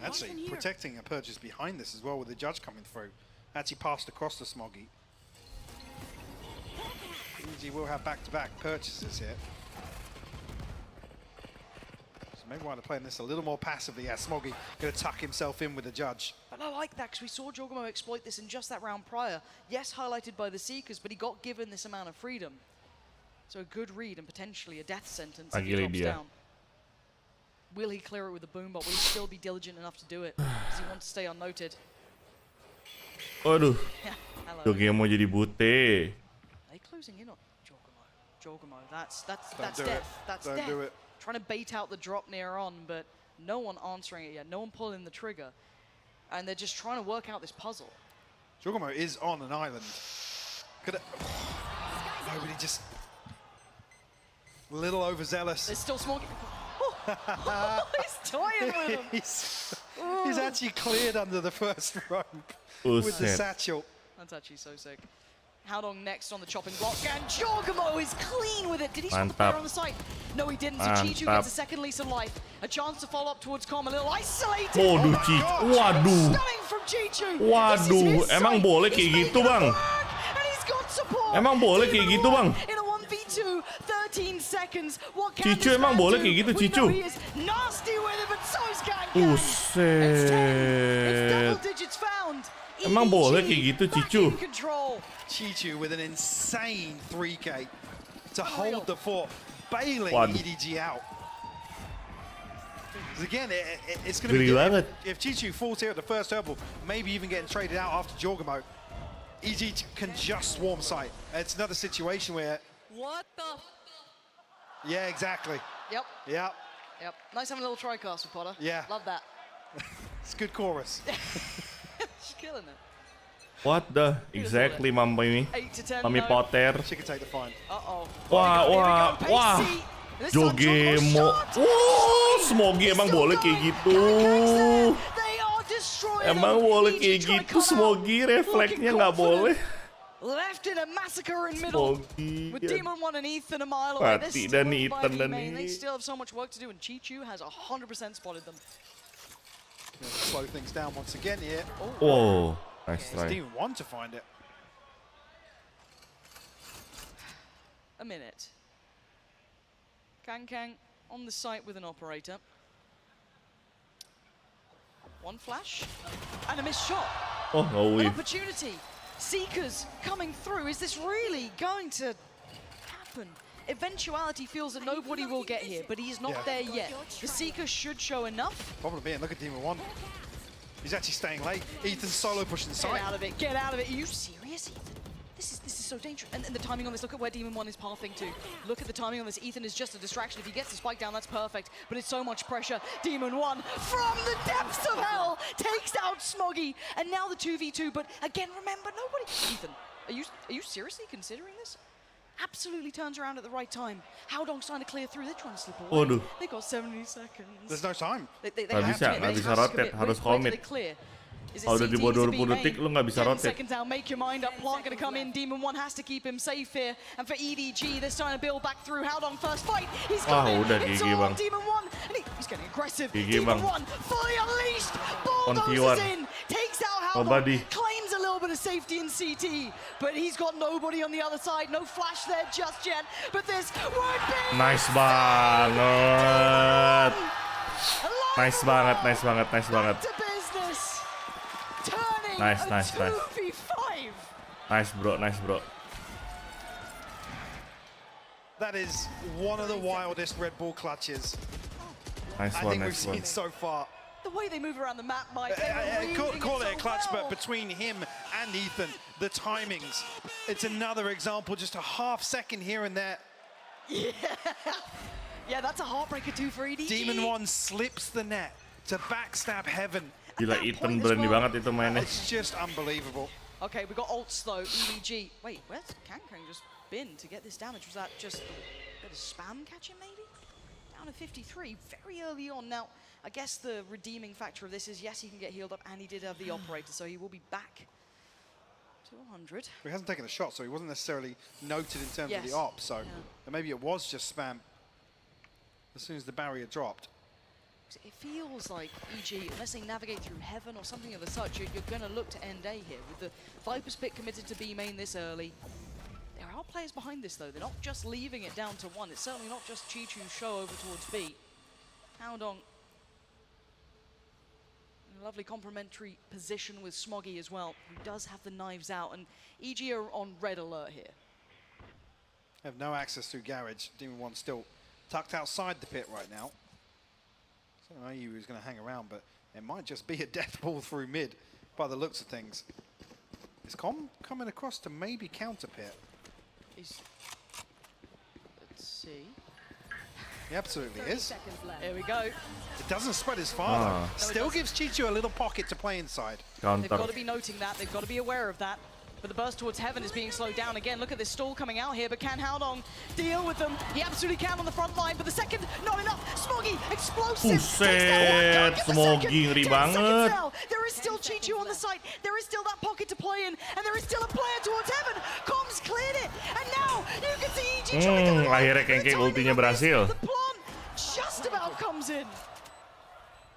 Actually, protecting a purchase behind this as well with the judge coming through. Actually passed across the Smoggy. EG will have back-to-back purchases here. So maybe want to play this a little more passively. Yeah, Smoggy going to tuck himself in with the judge. But I like that because we saw Jorgamo exploit this in just that round prior. Yes, highlighted by the Seekers, but he got given this amount of freedom. So a good read and potentially a death sentence if he drops down. Will he clear it with a boom, but will he still be diligent enough to do it? Does he want to stay unnoted? Aduh. Hello. Jogi mau jadi bute. Are they closing in on Jorgamo? That's death. That's Don't death. do it. Trying to bait out the drop near on, but no one answering it yet. No one pulling the trigger. And they're just trying to work out this puzzle. Jorgamo is on an island. Nobody just a little overzealous. There's still small. He's toying with him. He's actually cleared under the first rope with the satchel. That's actually so sick. Howdong next on the chopping block, and Jorgamo is clean with it. Did he swap the player on the site? No, he didn't. So Chichu gets a second lease of life. A chance to follow up towards Com, a little isolated. Waduh, Chichu. Waduh. Stunning from Chichu. Waduh, emang boleh kayak gitu, Bang? And he's got support. Emang boleh kayak gitu, Bang? In a 1v2, 13 seconds. What can Cicu emang boleh kayak gitu, Cicu? He is nasty with it, but so is Gang. Buset. It's double digits found. Emang boleh kayak gitu, Cicu? Chichu with an insane 3K to hold the fort, bailing EDG out. Because again, it's going to be if Chichu falls here at the first herbal, maybe even getting traded out after Jorgamo, EDG can just swarm site. It's another situation where. What the? Yeah, exactly. Yep. Yep. Yep. Nice having a little tricast with Potter. Yeah. Love that. It's a good chorus. She's killing it. What the? Exactly, Mami. 8 to 10. Mami Potter. She can take the fine. Uh-oh. Wah. Jogemo. Smoggy emang boleh kayak gitu. Emang boleh kayak gitu, Smoggy. Refleksnya nggak boleh. Left in a massacre in middle. With Demon 1 and Ethan a mile away. Pati dan Ethan dan They ini. still have so much work to do, and Chichu has 100% spotted them. Slow things down once again here. Oh, nice try. Didn't even want to find it. A minute. Kang on the site with an operator. One flash and a missed shot. Oh, no An way. opportunity. Seekers coming through. Is this really going to happen? Eventuality feels that nobody will get here, but he's not there yet. The Seekers should show enough. Problem being, look at Demon 1. He's actually staying late. Ethan's solo pushing the side. Get out of it. Get out of it. Are you serious, Ethan? This is so dangerous. And the timing on this, look at where Demon 1 is pathing to. Look at the timing on this. Ethan is just a distraction. If he gets the spike down, that's perfect. But it's so much pressure. Demon 1 from the depths of hell takes out Smoggy. And now the 2v2. But again, remember, nobody... Ethan, are you seriously considering this? Absolutely turns around at the right time. Howdong's trying to clear through. They're trying to slip away. They got 70 seconds. There's no time. They have to commit. Nggak bisa rotate, harus commit. Kalau udah di bawah 20 detik, lu nggak bisa rotate. Seconds now, make your mind up. Plant gonna come in. Demon 1 has to keep him safe here. And for EDG, they're starting to build back through. Howdong first fight. He's got it. udah It's GG, all Bang. Demon 1. And he's getting aggressive. GG, Demon Bang. 1 fully unleashed. On Bulldozes T1. in. Takes out Howdong. Nobody. Claims a little bit of safety in CT. But he's got nobody on the other side. No flash there just yet. But this would be... Nice banget. Nice banget, nice banget, nice banget. To business. Turning Nice, a nice, nice. 2v5. Nice bro, nice bro. That is one of the wildest Red Bull clutches Nice I one, think we've nice one. seen so far. The way they move around the map, Mike. Call it a clutch, but between him and Ethan, the timings, it's another example, just a half second here and there. Yeah, that's a heartbreaker too for EDG. Demon 1 slips the net to backstab Heaven. Gila, Ethan berani banget itu mainnya. It's just unbelievable. Okay, we got ults though, EDG. Wait, where's Kankang just been to get this damage? Was that just a bit of spam catching maybe? Down to 53, very early on. Now, I guess the redeeming factor of this is, yes, he can get healed up, and he did have the operator, so he will be back to 100. He hasn't taken a shot, so he wasn't necessarily noted in terms of the op, so maybe it was just spam as soon as the barrier dropped. It feels like EG, unless they navigate through Heaven or something of the such, you're going to look to end A here. With the Viper's Pit committed to B main this early, there are players behind this though. They're not just leaving it down to one. It's certainly not just Chi-Chu's show over towards B. Howdong, in a lovely complementary position with Smoggy as well, who does have the knives out, and EG are on red alert here. Have no access through garage. Demon 1 still tucked outside the pit right now. I don't know he was going to hang around, but it might just be a death ball through mid by the looks of things. Is Com coming across to maybe counter pit? Let's see. He absolutely is. There we go. It doesn't spread as far though. Still gives Chi-Chu a little pocket to play inside. They've got to be noting that. They've got to be aware of that. But the burst towards Heaven is being slowed down again. Look at this stall coming out here, but can Howdong deal with them? He absolutely can on the front line, but the second, not enough. Smoggy, explosive. Buset, Smoggy ngeri banget. There is still Chi-Chu on the side. There is still that pocket to play in, and there is still a player towards Heaven. Comms cleared it, and now you can see EG trying to go. Akhirnya Kengkeng ultinya berhasil. The plant just about comes in.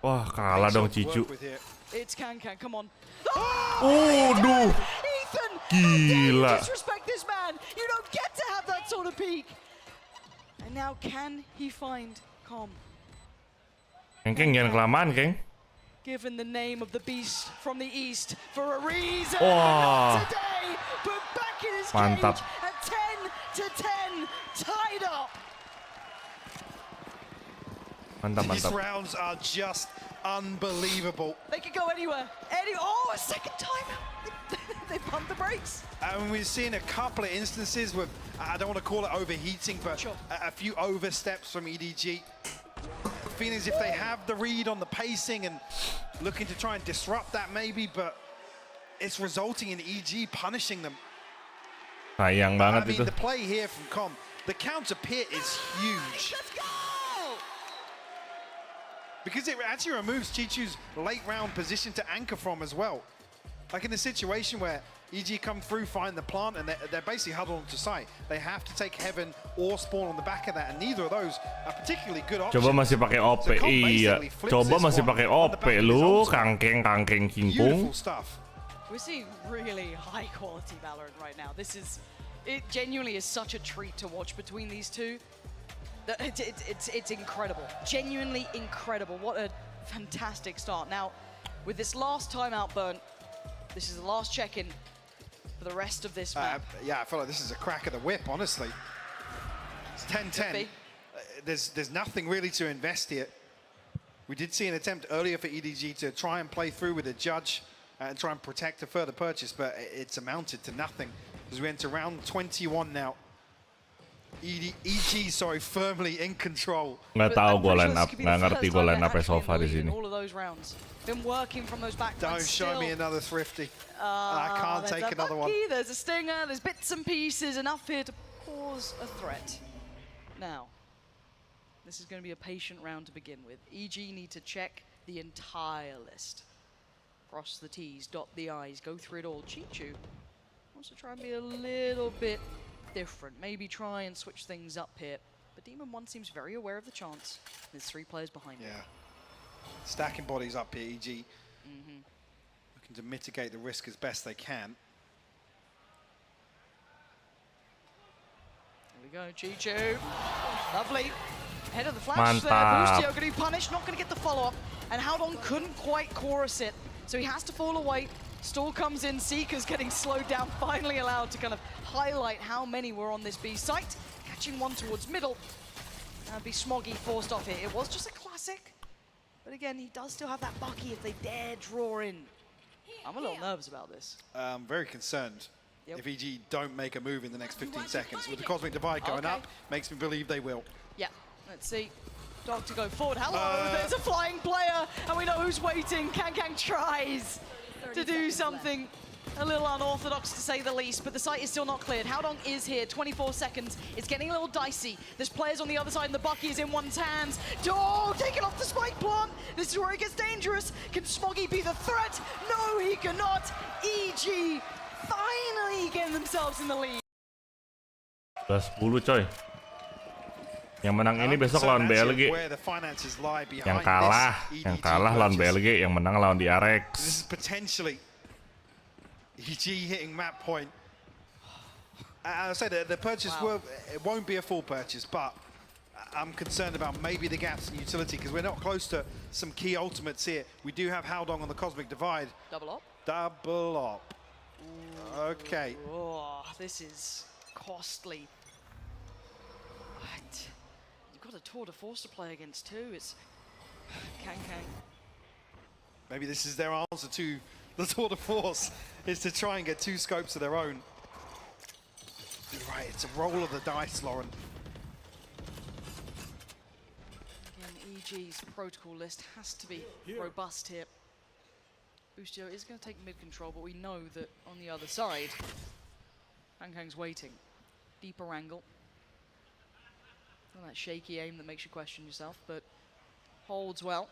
Wah, kalah dong Chi-Chu. It's Kankang, come on. Duh. Ethan, Gila. disrespect this man. You don't get to have that sort of peak. And now can he find Com? Kengkeng jangan kelamaan, Keng. Given the name of the beast from the east for a reason. Wah. Not today, but back in his Mantap. cage at 10-10, tied up. Mantap, These mantap. rounds are just unbelievable. They could go anywhere. Oh, a second time. They pumped the brakes. And we've seen a couple of instances with, I don't want to call it overheating, but a few oversteps from EDG. Feeling as if they have the read on the pacing and looking to try and disrupt that maybe, but it's resulting in EG punishing them. Sayang banget I mean, itu. the play here from Com, the counter pit is huge. Let's go! Because it actually removes Chi-Chu's late round position to anchor from as well. Like in a situation where EG come through, find the plant, and they're basically huddled onto site. They have to take Heaven or spawn on the back of that, and neither of those are particularly good options. Coba masih pakai OP, iya. Coba masih pakai OP lu, Kangkeng Beautiful Kingkung. stuff. We're seeing really high quality Valorant right now. It genuinely is such a treat to watch between these two. It's incredible, genuinely incredible. What a fantastic start. Now, with this last timeout burn, this is the last check-in for the rest of this map. Yeah, I feel like this is a crack of the whip, honestly. It's 10-10. There's nothing really to invest here. We did see an attempt earlier for EDG to try and play through with a judge and try and protect a further purchase, but it's amounted to nothing. as we enter round 21 now. EG, sorry, firmly in control. Nggak tahu gue line up, nggak ngerti gue line up so far di sini. Don't show me another thrifty. I can't take another one. There's a stinger, there's bits and pieces, enough here to cause a threat. Now, this is going to be a patient round to begin with. EG need to check the entire list. Cross the T's, dot the I's, go through it all. Chichu wants to try and be a little bit different. Maybe try and switch things up here. But Demon 1 seems very aware of the chance. There's 3 players behind him. Stacking bodies up here, EG. Looking to mitigate the risk as best they can. Here we go, Chichu. Lovely. Head of the flash there. Boostio going to be punished, not going to get the follow-up. And Howdong couldn't quite chorus it. So he has to fall away. Stall comes in, Seeker's getting slowed down, finally allowed to kind of highlight how many were on this B site. Catching one towards middle. That'd be Smoggy forced off here. It was just a classic. But again, he does still have that Bucky if they dare draw in. I'm a little nervous about this. I'm very concerned if EG don't make a move in the next 15 seconds. With the Cosmic Divide going up, makes me believe they will. Yeah, let's see. Dog to go forward. Hello, there's a flying player, and we know who's waiting. Kang tries to do something a little unorthodox to say the least, but the site is still not cleared. Howdong is here, 24 seconds. It's getting a little dicey. There's players on the other side, and the Bucky is in one's hands. Oh, taking off the spike plant. This is where it gets dangerous. Can Smoggy be the threat? No, he cannot. EG finally getting themselves in the lead. Udah 10 coy. Yang menang ini besok lawan BLG. Yang kalah lawan BLG, yang menang lawan DRX. This is potentially EG hitting map point. I said the purchase it won't be a full purchase, but I'm concerned about maybe the gaps in utility because we're not close to some key ultimates here. We do have Howdong on the Cosmic Divide. Double up. Double up. Okay. Oh, this is costly. What? You've got a Tour de Force to play against too. It's Kang. Maybe this is their answer to the Tour de Force, is to try and get 2 scopes of their own. You're right, it's a roll of the dice, Lauren. Again, EG's protocol list has to be robust here. Boostio is going to take mid control, but we know that on the other side, Kang's waiting. Deeper angle. Not that shaky aim that makes you question yourself, but holds well.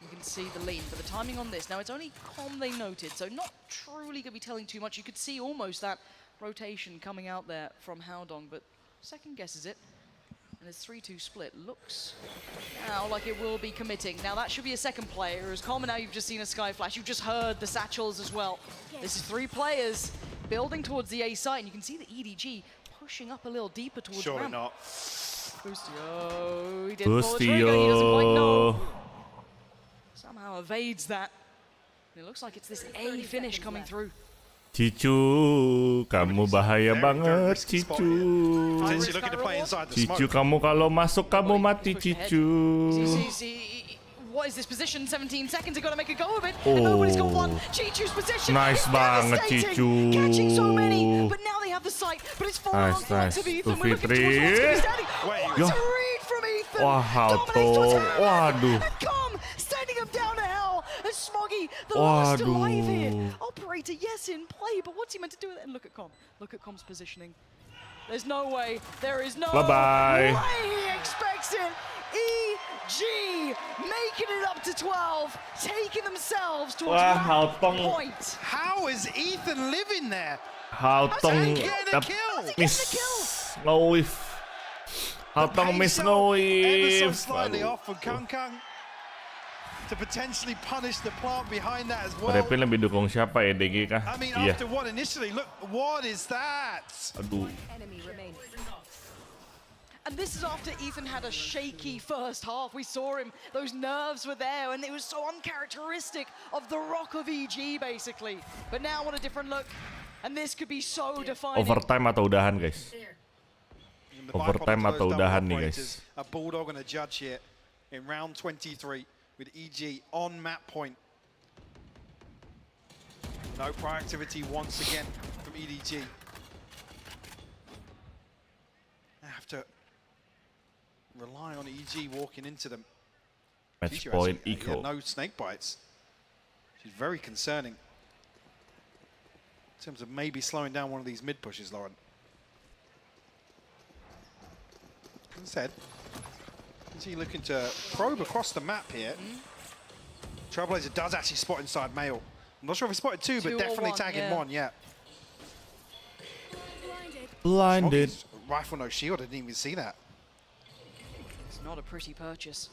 You can see the lean, but the timing on this, now it's only Com they noted, so not truly going to be telling too much. You could see almost that rotation coming out there from Howdong, but second guesses it. And it's 3-2 split. Looks now like it will be committing. Now that should be a second player. As common now you've just seen a Sky Flash. You've just heard the satchels as well. This is 3 players building towards the A site, and you can see the EDG pushing up a little deeper towards the ramp. Not. Boostio, he did pull the trigger, he doesn't quite know. Somehow evades that. It looks like it's this A finish coming through. Cicu, kamu bahaya banget, Cicu. Cicu, kamu kalau masuk kamu mati, Cicu. What is this position? 17 seconds, they've got to make a go of it. And nobody's got one. Chichu's position. Nice banget, Cicu. Catching so many, but now they have the sight. But it's falling on the of Ethan. We're looking towards what's standing. It's a read from Ethan. Waduh. And Com sending him down to hell. And Smoggy, the last alive here. Operator, yes, in play, but what's he meant to do with it? And look at Com. Look at Com's positioning. There's no way. There is no way he expects it. EG making it up to 12, taking themselves towards that point. How is Ethan living there? Howdong miss no whiff. Howdong miss no whiff. Ever so slightly off from Kang to potentially punish the plant behind that as well. Repin lebih dukung siapa, EDG kah? I mean, after what initially, look, what is that? Aduh. And this is after Ethan had a shaky first half. We saw him, those nerves were there, and it was so uncharacteristic of the rock of EG, basically. But now, what a different look. And this could be so defining. Overtime atau udahan, guys? Overtime atau udahan nih, guys? A Bulldog and a Judge here in round 23 with EG on map point. No proactivity once again from EDG. They have to rely on EG walking into them. Match Future point actually, equal. no snake bites. She's very concerning in terms of maybe slowing down one of these mid pushes, Lauren. As I said, EG looking to probe across the map here. Trailblazer does actually spot inside Mail. I'm not sure if he spotted two, but definitely tagging one, yeah. Blinded. Smoggy's rifle, no shield, I didn't even see that. It's not a pretty purchase.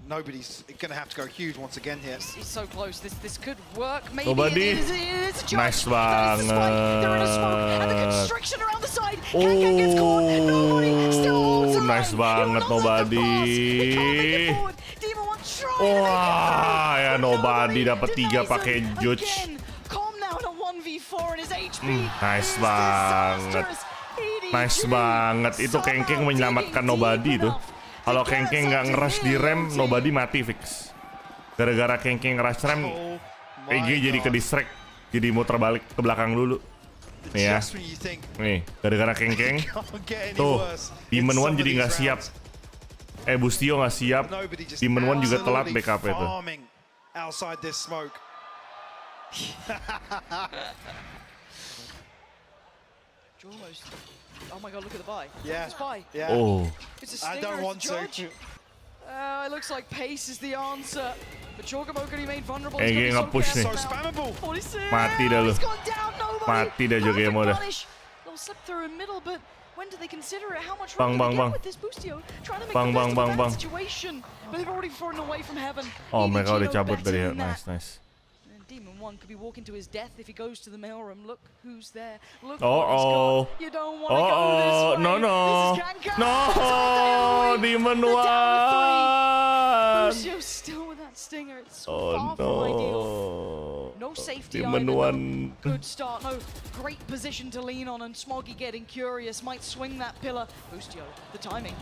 Nobody's going to have to go huge once again here. He's so close. This could work. Maybe Nobody. it is a Nice banget. They're in a smoke, and the constriction around the side. Kankan gets caught. Nobody still holds the line. Nice banget, Nobody. Wah, ya Nobody dapat 3 pakai Judge. Nice banget. Nice banget. Itu Kengkeng menyelamatkan Nobody tuh. Kalau Kengkeng nggak ngerush di rem, Nobody mati fix. Gara-gara Kengkeng ngerush rem, EG jadi ke distract, jadi muter balik ke belakang dulu. Nih ya, nih gara-gara Kengkeng, tuh Demon One jadi nggak siap. Bustio nggak siap, Demon One juga telat backup itu. Oh my god, look at the buy. Yeah. It's buy. Yeah. Oh. It's a stinger, I don't want to. It looks like pace is the answer. But Jorgamo could be made vulnerable. EG nge-push nih. Mati dah lu. Mati dah Jorgamo dah. They'll slip through a middle, but when do they consider it? How much Bang, bang, bang. with this Bustio? Trying to make Bang, the best bang, of bang, that situation. But they've already fallen away from heaven. Oh, EDG mereka udah know cabut better dari than that. nice. Demon One could be walking to his death if he goes to the mailroom. Look who's there. Look Oh, what he's got. You don't want to go this way. No, no. This is Kankan. No, Demon One. Bustio's still with that stinger. It's so Oh far from ideal. no. No safety Demon either. One. No good start. No great position to lean on. And Smoggy getting curious. Might swing that pillar. Bustio, the timing.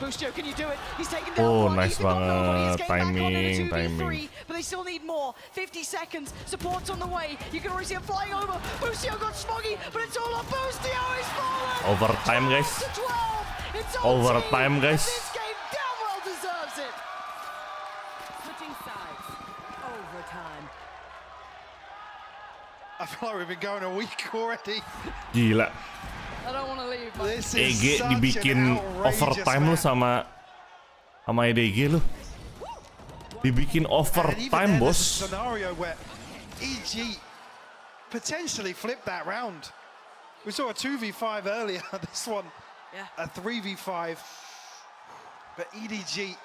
Bustio, can you do it? He's taking down Oh, one. nice He's got nobody. He's banget. getting back on in a 2v3, Timing. but they still need more. 50 seconds. Support's on the way. You can already see him flying over. Bustio got Smoggy, but it's all on Bustio. He's fallen. Overtime, guys. To 12. It's Overtime, guys. This game damn well deserves it. Switching sides. Overtime. I feel like we've been going a week already. Gila. I don't want to leave. EG dibikin overtime lu sama EDG lu. Dibikin overtime, bos. Scenario where EG potentially flipped that round. We saw a 2v5 earlier. This one, a 3v5. But EDG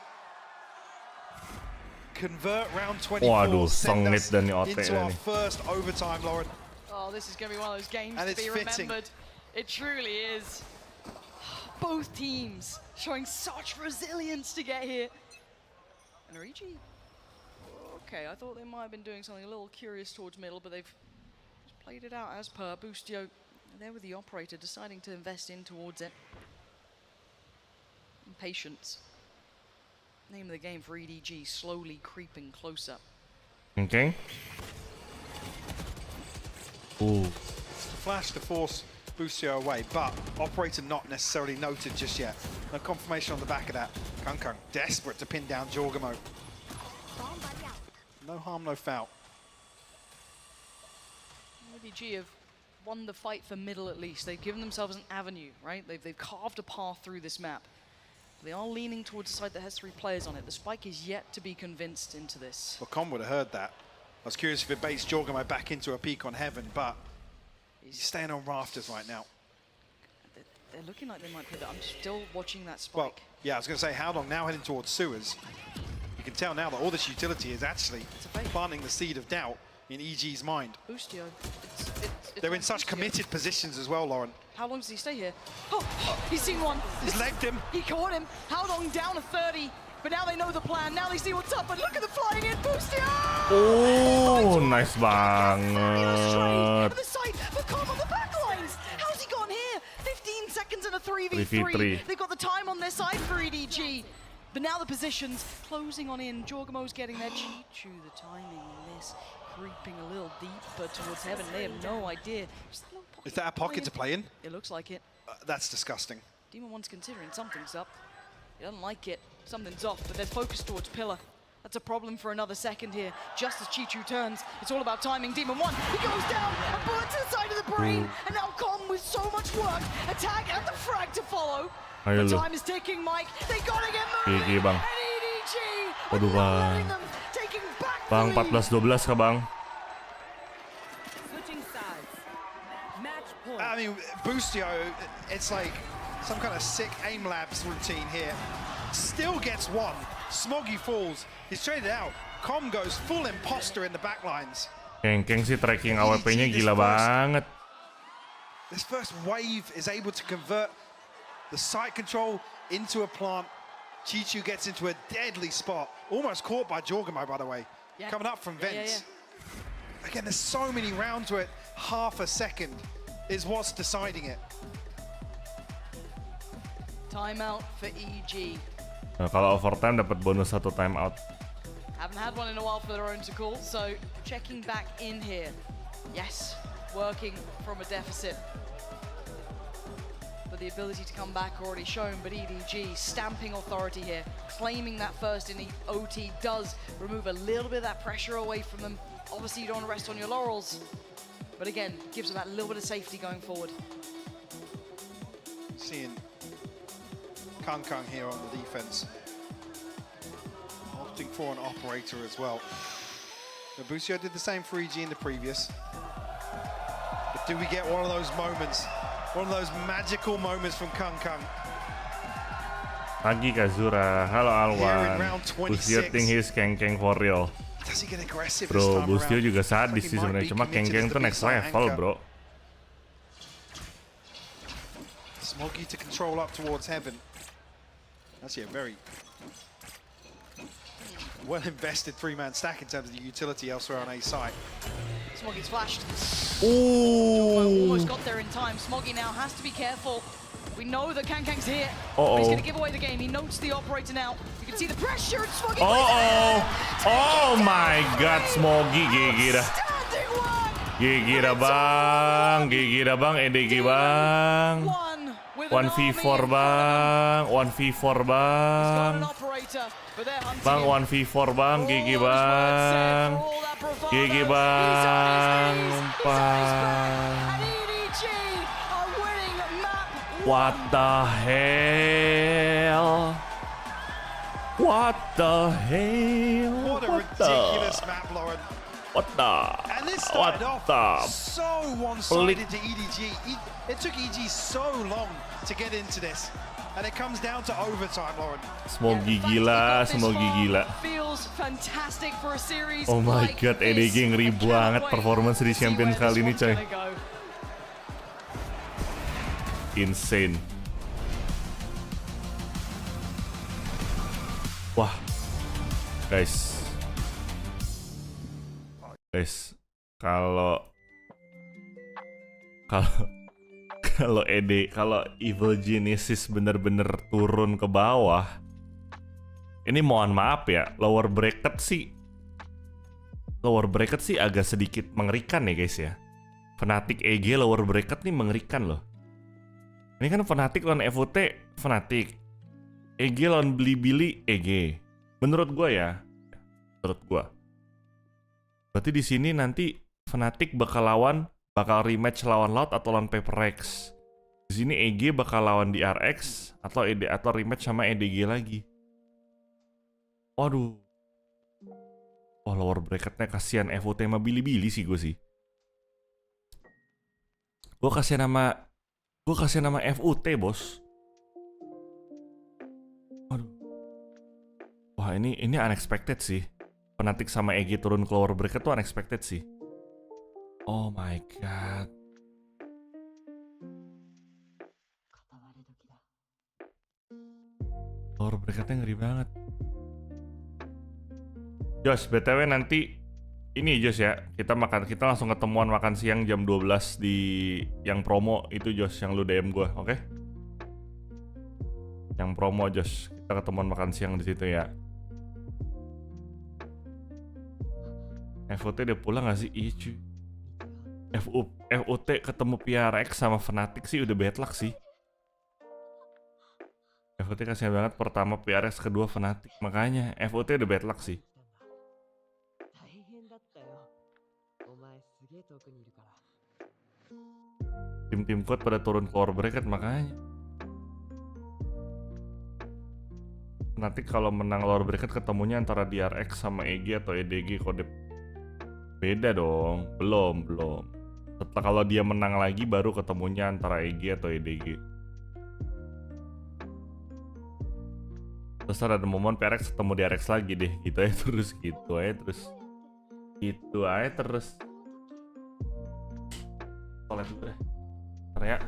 convert round 24. Waduh, send sengit us dan nih OT into our nih. first overtime, Lauren. Oh, this is going to be one of those games And to it's be fitting. remembered. It truly is. Both teams showing such resilience to get here. And Origi, okay, I thought they might have been doing something a little curious towards middle, but they've just played it out as per. Bustio, there with the operator, deciding to invest in towards it. And patience. Name of the game for EDG, slowly creeping closer. Okay. Ooh. Flash to force Bustio away, but operator not necessarily noted just yet. No confirmation on the back of that. Kankan desperate to pin down Jorgamo. No harm, no foul. EDG have won the fight for middle at least. They've given themselves an avenue, right? They've carved a path through this map. They are leaning towards a side that has 3 players on it. The Spike is yet to be convinced into this. Well, Con would have heard that. I was curious if it baits Jorgamo back into a peak on Heaven, but he's staying on rafters right now. They're looking like they might pivot. I'm still watching that Spike. Well, yeah, I was going to say, how long now heading towards sewers. You can tell now that all this utility is actually planting the seed of doubt in EG's mind. Bustio. They're in such committed positions as well, Lauren. How long does he stay here? Oh, he's seen one. He's legged him. He caught him. How long? Down to 30. But now they know the plan. Now they see what's up. And look at the flying in. Bustio! Oh, nice banget. The sight, but calm on the back lines. How's he gone here? 15 seconds and a 3v3. 3v3. They've got the time on their side for EDG. But now the positions closing on in. Jorgamo's getting there. Chichu, the timing on this. Creeping a little deeper towards Heaven. They have no idea. Just a little Is that a pocket to play in? It looks like it. That's disgusting. Demon 1's considering something's up. He doesn't like it. Something's off, but there's focus towards pillar. That's a problem for another second here. Just as Chichu turns, it's all about timing. Demon 1, he goes down, a bullet to the side of the brain, and now Com with so much work. Attack and the frag to follow. Ayo The lu. time is ticking, Mike. They gotta get moving. GG bang. And EDG, Waduh bang. taking back Bang 14-12 kah bang? Switching sides. Match point. I mean, Boostio, it's like some kind of sick aim labs routine here. Still gets one. Smoggy falls. He's traded out. Com goes full imposter in the backlines. Keng sih tracking AWP-nya gila banget. This first wave is able to convert the site control into a plant. Chichu gets into a deadly spot. Almost caught by Jorgamo, by the way. Yeah. Coming up from vents. Yeah. Again, there's so many rounds where half a second is what's deciding it. Timeout for EG. Nah, kalau overtime dapat bonus 1 timeout. Haven't had one in a while for their own to call, so checking back in here. Yes, working from a deficit. But the ability to come back already shown, but EDG stamping authority here, claiming that first in the OT does remove a little bit of that pressure away from them. Obviously you don't want to rest on your laurels, but again, gives them that little bit of safety going forward. Seeing Kung here on the defense. Opting for an operator as well. Busio did the same for EG in the previous. But do we get one of those moments? One of those magical moments from Kung. Pagi Kazura, halo Alwan. Busio think he's Keng for real. Does he get aggressive Bro, Busio juga sadis sih sebenarnya. Cuma Keng tuh next level, bro. Smoggy to control up towards heaven. That's a very well-invested 3-man stack in terms of the utility elsewhere on A side. Smoggy's flashed. Ooh. Almost got there in time. Smoggy now has to be careful. We know that Kang's here. Uh-oh. But he's going to give away the game. He notes the operator now. You can see the pressure. And Smoggy. Oh my God, Smoggy GG dah. GG dah bang, GG dah bang, EDG bang. 1v4 bang, 1v4 bang. Bang 1v4 bang, GG bang. GG bang. What the hell? What the hell? What a ridiculous map, Lauren. What the? And this started off so one-sided to EDG. It took EG so long to get into this. And it comes down to overtime, Lauren. Smoggy gila, Smoggy gila. Oh my God, EDG ngeri banget performance di champion kali ini, coy. Insane. Wah, guys, kalau Evil Genesis bener-bener turun ke bawah, ini mohon maaf ya, lower bracket sih agak sedikit mengerikan ya guys ya. Fnatic EG lower bracket nih mengerikan loh. Ini kan Fnatic lawan FOT Fnatic, EG lawan Bilibili EG. Menurut gua ya, berarti di sini nanti Fnatic bakal rematch lawan Loud atau lawan Paperex. Di sini EG bakal lawan DRX atau rematch sama EDG lagi. Waduh. Oh, lower bracketnya kasihan FOT sama Bilibili sih gue sih. Gue kasih nama FUT, bos. Waduh. Wah, ini unexpected sih. Fnatic sama EG turun ke lower bracket tuh unexpected sih. Oh my God. Lower bracketnya ngeri banget. Josh, BTW nanti ini Josh ya, kita langsung ketemuan makan siang jam 12 di yang promo itu Josh, yang lu DM gue, oke? Yang promo Josh, kita ketemuan makan siang di situ ya. FOT udah pulang gak sih? Iya cuy. FOT ketemu PRX sama Fnatic sih udah bad luck sih. FOT kasihan banget, pertama PRX, kedua Fnatic. Makanya FOT udah bad luck sih. Tim-tim kuat pada turun ke core bracket makanya. Nanti kalau menang lower bracket ketemunya antara DRX sama EG atau EDG kode. Beda dong, belum. Setelah kalau dia menang lagi baru ketemunya antara EG atau EDG. Terus ada momen PRX ketemu DRX lagi deh, gitu aja terus. Toilet dulu deh. Ntar ya.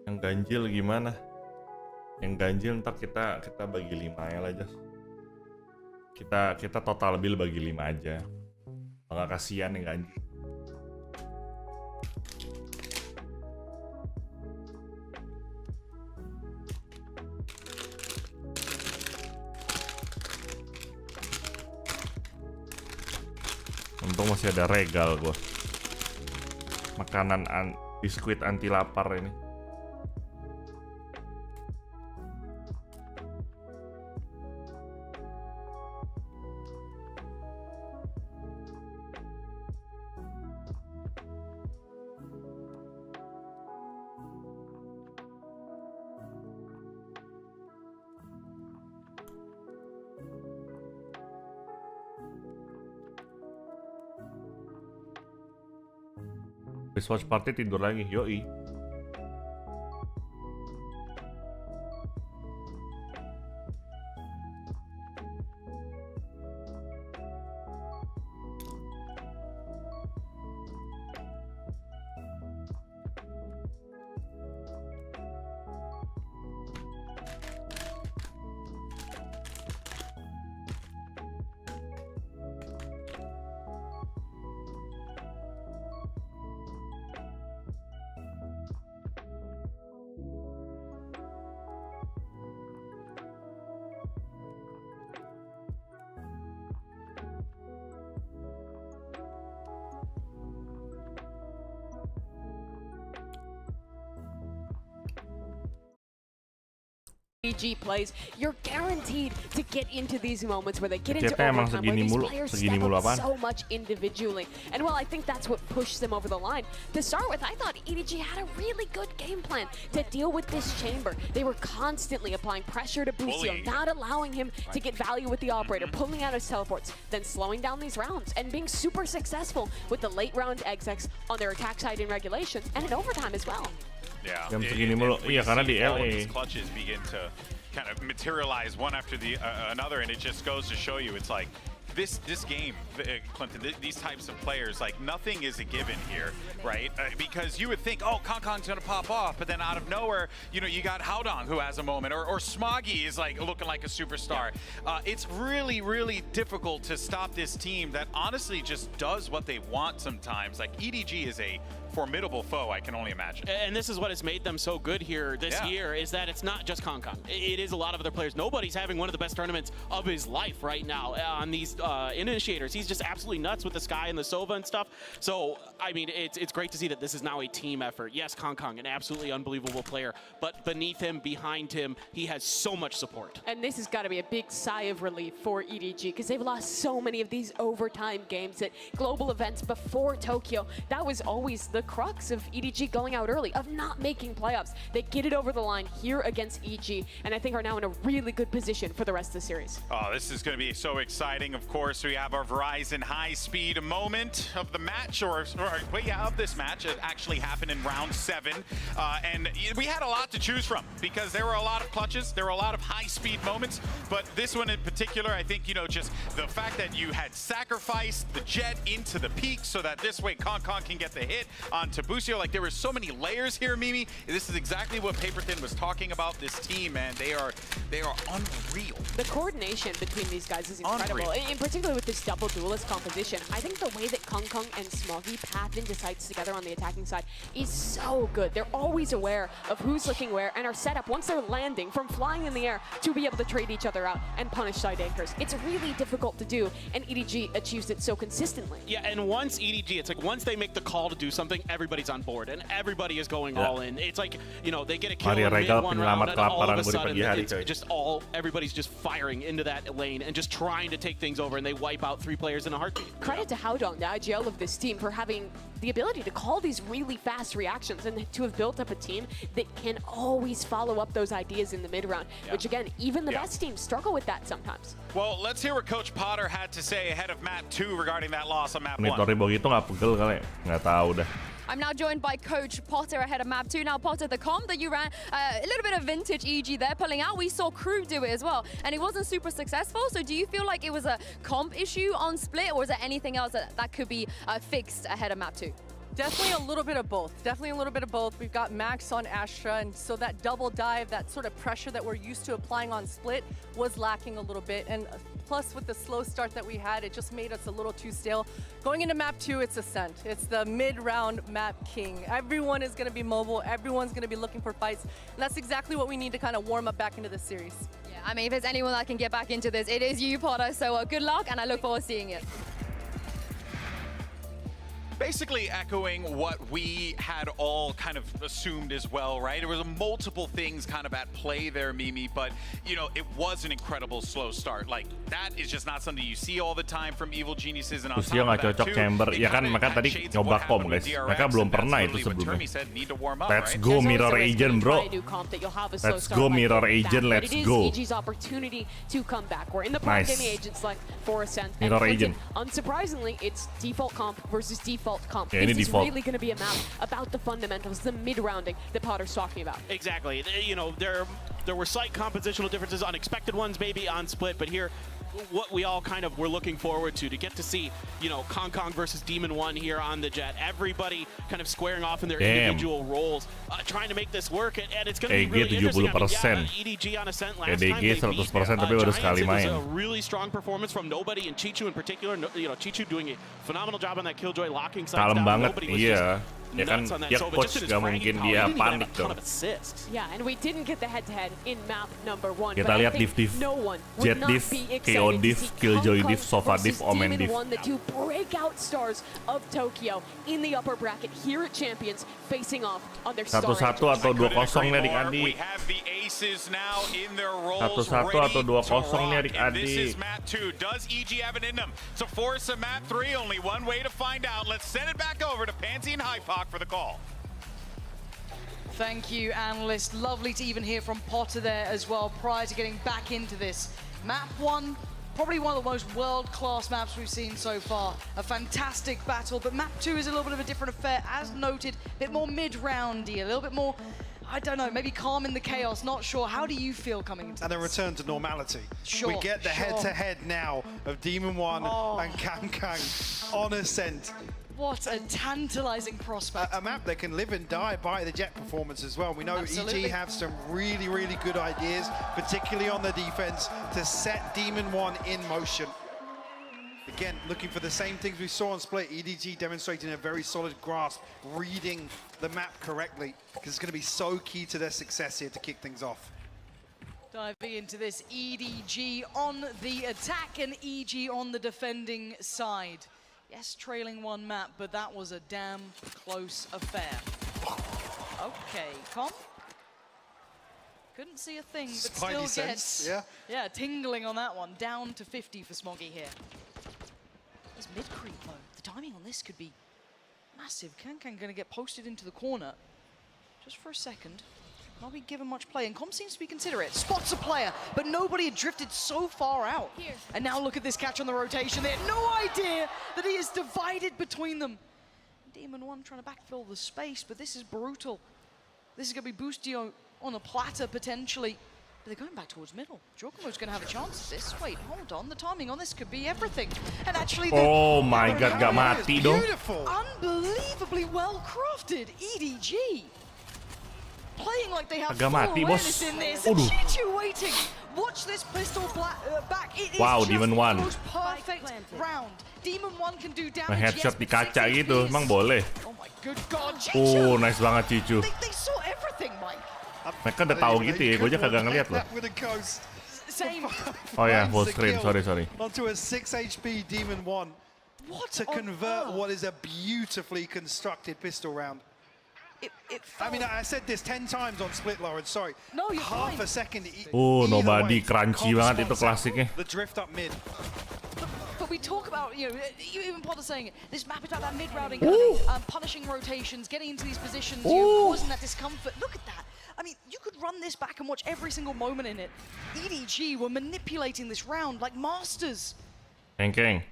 Yang ganjil gimana? Yang ganjil ntar kita bagi 5 ya lah, Jas. Kita total bill bagi 5 aja. Nggak kasihan yang ganjil. Untung masih ada regal gua. Makanan biskuit anti lapar ini. Watch party tidur lagi, yoi. EDG plays, you're guaranteed to get into these moments where they get into emang overtime, where segini these players mulu step up apaan? so much individually. And well, I think that's what pushed them over the line. To start with, I thought EDG had a really good game plan to deal with this chamber. They were constantly applying pressure to Busio, not allowing him to get value with the operator, pulling out his teleports, then slowing down these rounds, and being super successful with the late round execs on their attack side in regulation, and in overtime as well. Yeah, Jam segini mulu. Iya, karena di LA. Clutches begin to kind of materialize one after the another, and it just goes to show you, it's like this game, Clinton, these types of players, like nothing is a given here, right? Because you would think, oh, Kong's gonna pop off, but then out of nowhere, you know, you got Haodong who has a moment, or Smoggy is like looking like a superstar. It's really, really difficult to stop this team that honestly just does what they want sometimes. Like EDG is a formidable foe, I can only imagine. And this is what has made them so good here this year, is that it's not just Kong. It is a lot of other players. Nobody's having one of the best tournaments of his life right now on these initiators. He's just absolutely nuts with the Sky and the Sova and stuff. So, I mean, it's great to see that this is now a team effort. Yes, Kong, an absolutely unbelievable player, but beneath him, behind him, he has so much support. And this has got to be a big sigh of relief for EDG, because they've lost so many of these overtime games at global events before Tokyo. That was always the crux of EDG going out early, of not making playoffs. They get it over the line here against EG, and I think are now in a really good position for the rest of the series. Oh, this is going to be so exciting. Of course, we have our Verizon high-speed moment of the match, or of this match. It actually happened in round 7, and we had a lot to choose from because there were a lot of clutches, there were a lot of high-speed moments, but this one in particular, I think, you know, just the fact that you had sacrificed the Jet into the peak so that this way Kong can get the hit onto Busio. Like, there were so many layers here, Mimi. This is exactly what Paperthin was talking about. This team, man, they are unreal. The coordination between these guys is incredible, in particular with this double duelist composition. I think the way that Kong and Smoggy path into sites together on the attacking side is so good. They're always aware of who's looking where and are set up once they're landing from flying in the air to be able to trade each other out and punish side anchors. It's really difficult to do, and EDG achieves it so consistently. Yeah, and once EDG, it's like once they make the call to do something, everybody's on board and everybody is going all in. It's like, you know, they get a kill in mid-1 round and all of a sudden it's just everybody's just firing into that lane and just trying to take things over, and they wipe out 3 players in a heartbeat. Credit to Haodong, the IGL of this team, for having the ability to call these really fast reactions and to have built up a team that can always follow up those ideas in the mid-round, which again, even the best teams struggle with that sometimes. Well, let's hear what Coach Potter had to say ahead of map 2 regarding that loss on map 1. I'm now joined by Coach Potter ahead of map 2. Now, Potter, the comp that you ran, a little bit of vintage EG there pulling out. We saw Crew do it as well, and it wasn't super successful. So do you feel like it was a comp issue on Split, or is there anything else that could be fixed ahead of map 2? Definitely a little bit of both. Definitely a little bit of both. We've got Max on Astra, and so that double dive, that sort of pressure that we're used to applying on Split was lacking a little bit. And plus with the slow start that we had, it just made us a little too stale. Going into map 2, it's Ascent. It's the mid-round map king. Everyone is going to be mobile. Everyone's going to be looking for fights. And that's exactly what we need to kind of warm up back into this series. Yeah, I mean, if there's anyone that can get back into this, it is you, Potter. So good luck, and I look forward to seeing it. Basically echoing what we had all kind of assumed as well, right? There was multiple things kind of at play there, Mimi, but, you know, it was an incredible slow start. Like, that is just not something you see all the time from Evil Geniuses. And on top of that, too, chamber. Ya kan, maka tadi nyoba kom, guys. Mereka belum pernah itu sebelumnya. Let's go Mirror Agent, bro. Let's go Mirror Agent, let's go. EG's opportunity to come back. We're in the prime gaming agents like for Ascent. Mirror Agent. Unsurprisingly, it's default comp versus default comp. Yeah, this is really going to be a map about the fundamentals, the mid-rounding that Potter's talking about. Exactly. You know, there were slight compositional differences, unexpected ones maybe on Split, but here, what we all kind of were looking forward to get to see, you know, Kong versus Demon 1 here on the Jet. Everybody kind of squaring off in their individual roles, trying to make this work, and it's going to be really interesting. I mean, EDG on Ascent last time they beat Giants. It was a really strong performance from nobody, and Chichu in particular. You know, Chichu doing a phenomenal job on that Killjoy, locking sides down. Nobody was just ya kan, dia coach gak mungkin dia panik dong. Yeah, and we didn't get the head-to-head in map number 1. Kita lihat div, Jet div, KO div, Killjoy div, Sova div, Omen div. The two breakout stars of Tokyo in the upper bracket here at Champions, facing off on their star. 1-1 atau 2-0 nih adik-adik. 1-1 atau 2-0 nih adik-adik. This is map 2. Does EG have it in them to force a map 3? Only one way to find out. Let's send it back over to Pansy and Hypok for the call. Thank you, analyst. Lovely to even hear from Potter there as well prior to getting back into this. Map 1, probably one of the most world-class maps we've seen so far. A fantastic battle, but map 2 is a little bit of a different affair. As noted, a bit more mid-roundy, a little bit more, I don't know, maybe calm in the chaos, not sure. How do you feel coming into And a return to normality. Sure, We get the head-to-head now of Demon One and Kang on Ascent. What a tantalizing prospect. A map that can live and die by the jet performance as well. We know Absolutely. EG have some really, really good ideas, particularly on the defense, to set Demon One in motion. Again, looking for the same things we saw on Split. EDG demonstrating a very solid grasp, reading the map correctly, because it's going to be so key to their success here to kick things off. Diving into this, EDG on the attack and EG on the defending side. Yes, trailing one map, but that was a damn close affair. Okay, Com. Couldn't see a thing, but Spidey still sense, gets yeah, tingling on that one. Down to 50 for Smoggy here. There's mid creep though. The timing on this could be massive. Kang gonna get posted into the corner just for a second. Not be given much play, and Com seems to be considerate. Spots a player, but nobody had drifted so far out. Here. And now look at this catch on the rotation. They had no idea that he is divided between them. Demon One trying to backfill the space, but this is brutal. This is going to be Boostio on a platter potentially. But they're going back towards middle. Giacomo's going to have a chance at this. Wait, hold on. The timing on this could be everything. And actually, oh my god, gak mati dong. Unbelievably well crafted EDG. Playing like they have Agak full mati, awareness bos. in this. Aduh. Chichu waiting. Watch this pistol back. It is Wow, just Demon One. the most perfect round. Demon One can do damage. Nge-headshot yes, di but kaca 6 gitu, FPS. emang boleh. Oh my good god, Chichu. Nice banget Cicu. They saw everything, Mike. Mereka udah tahu gitu ya, gue aja kagak ngeliat loh. Same. Oh ya, full screen, sorry. Onto a 6 HP Demon One to convert what is a beautifully constructed pistol round. I mean, I said this 10 times on Split, Lawrence, sorry. No, you're Half fine. a second. Nobody, crunchy banget itu klasiknya. The drift up mid. But we talk about, you know, even Potter saying it, this map is about that mid-routing, punishing rotations, getting into these positions, you know, causing that discomfort. Look at that. I mean, you could run this back and watch every single moment in it. EDG were manipulating this round like masters. Keng.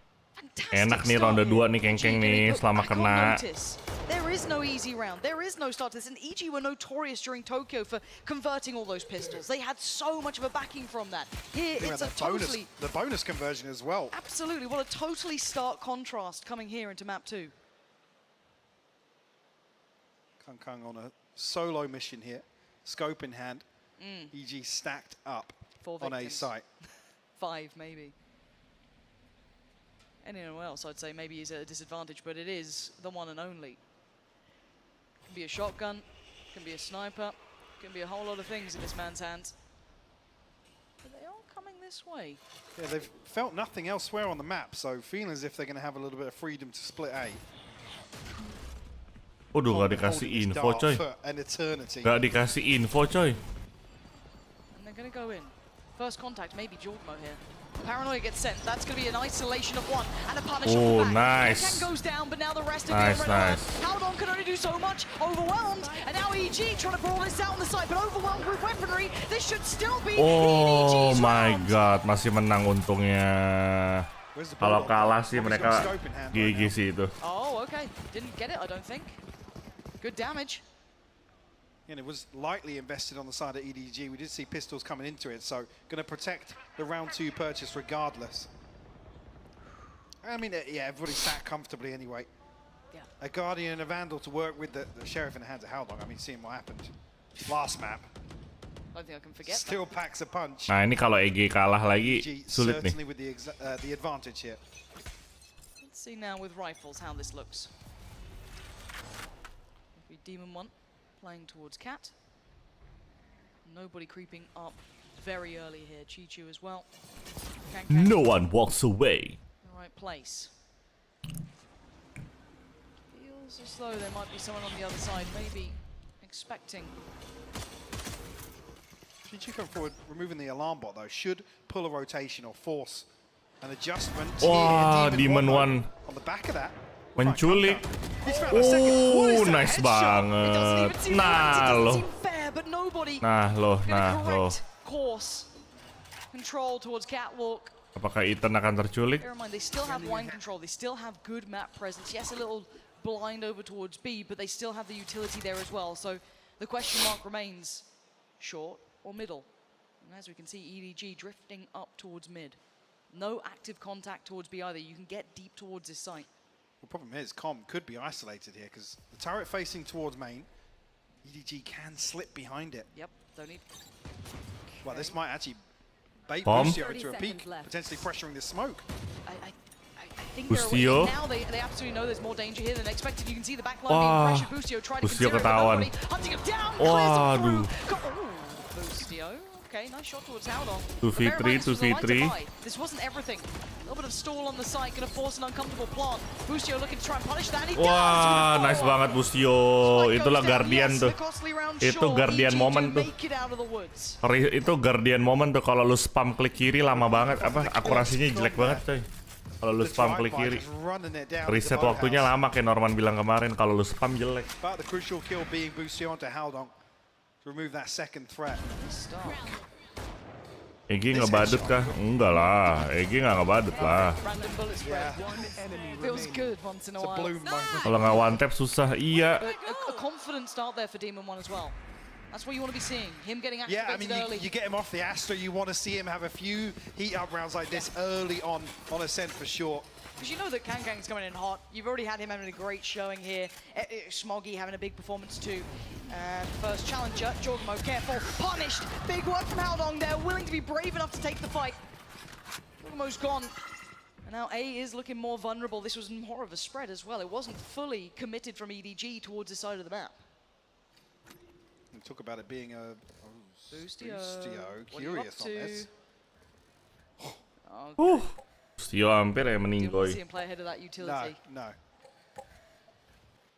Enak nih ronde 2 nih Keng nih selama kena. There is no easy round. There is no start to this. And EG were notorious during Tokyo for converting all those pistols. They had so much of a backing from that. Here, it's a totally... The bonus conversion as well. Absolutely. What a totally stark contrast coming here into map 2. Kang on a solo mission here. Scope in hand. EG stacked up on A site. 5, maybe. Anyone else, I'd say maybe is at a disadvantage, but it is the one and only. Can be a shotgun, can be a sniper, can be a whole lot of things in this man's hands. But they are coming this way. Yeah, they've felt nothing elsewhere on the map, so feeling as if they're going to have a little bit of freedom to split A. Waduh, gak dikasih info coy. Gak dikasih info coy. And they're going to go in. First contact, maybe Giacomo here. Paranoia gets sent. That's going to be an isolation of one and a punish on the back. Nice. Ken goes down, but now the rest of Nice. Howdon can only do so much. Overwhelmed, and now EG trying to brawl this out on the side, but overwhelmed with weaponry. This should still be EDG's my round. god, masih menang untungnya. Kalau kalah sih mereka GG sih itu. Oh, okay. Didn't get it, I don't think. Good damage. And it was lightly invested on the side of EDG. We did see pistols coming into it, so going to protect the round 2 purchase regardless. I mean, yeah, everybody sat comfortably anyway. Yeah. A Guardian and a Vandal to work with the Sheriff in the hands of how long? I mean, seeing what happened last map. I don't think I can forget Still packs a punch. Nah, ini kalau EG kalah lagi sulit nih. Certainly with the advantage here. Let's see now with rifles how this looks. Maybe Demon 1. Playing towards Cat. Nobody creeping up very early here. Chichu as well. No one walks away. The right place. Feels as though there might be someone on the other side, maybe expecting. Chichu come forward, removing the alarm bot though. Should pull a rotation or force an adjustment. Wah, Demon One on the back of that. menculik. Nice banget. Nah lo. Course control towards catwalk. Apakah Ethan akan terculik? Bear in mind, they still have wine control. They still have good map presence. Yes, a little blind over towards B, but they still have the utility there as well. So The question mark remains short or middle. And as we can see, EDG drifting up towards mid. No active contact towards B either. You can get deep towards this site. The problem is, Com could be isolated here because the turret facing towards main, EDG can slip behind it. Yep, don't need. Well, this might actually bait Bomb. Boostio into a peak, potentially pressuring the smoke. I think Boostio. now they absolutely know there's more danger here than expected. You can see the backline Wah. being pressured. Boostio tried to Boostio consider it, but ketahuan. nobody hunting him down. Waduh. Boostio. Okay, nice shot towards Howdong. 2v3, 2v3. This wasn't everything. A little bit of stall on the side, gonna force an uncomfortable plant. Boostio looking to try and punish that. And he Wah, does. nice banget Boostio. Itulah Guardian tuh. Itu Guardian moment tuh. Itu Guardian moment tuh kalau lu spam klik kiri lama banget, apa akurasinya jelek banget coy. Kalau lu spam klik kiri, reset waktunya lama kayak Norman bilang kemarin. Kalau lu spam jelek. But the crucial kill being Boostio onto Howdong to remove that second threat. EG ngebadut kah? Enggak lah, EG nggak ngebadut lah. Kalau nggak one tap susah, iya. A confident start there for Demon 1 as well. That's what you want to be seeing. Him getting activated Yeah, I mean, early. you get him off the Astra, you want to see him have a few heat-up rounds like this early on Ascent for sure. Because you know that Kang's coming in hot. You've already had him having a great showing here. Smoggy having a big performance too. And first challenger, Jorgmo, careful, punished. Big work from Howdong there, willing to be brave enough to take the fight. Jorgmo's gone. And now A is looking more vulnerable. This was more of a spread as well. It wasn't fully committed from EDG towards the side of the map. And talk about it being a Boostio. Curious on this. Okay. Boostio hampir ya meninggoy. No.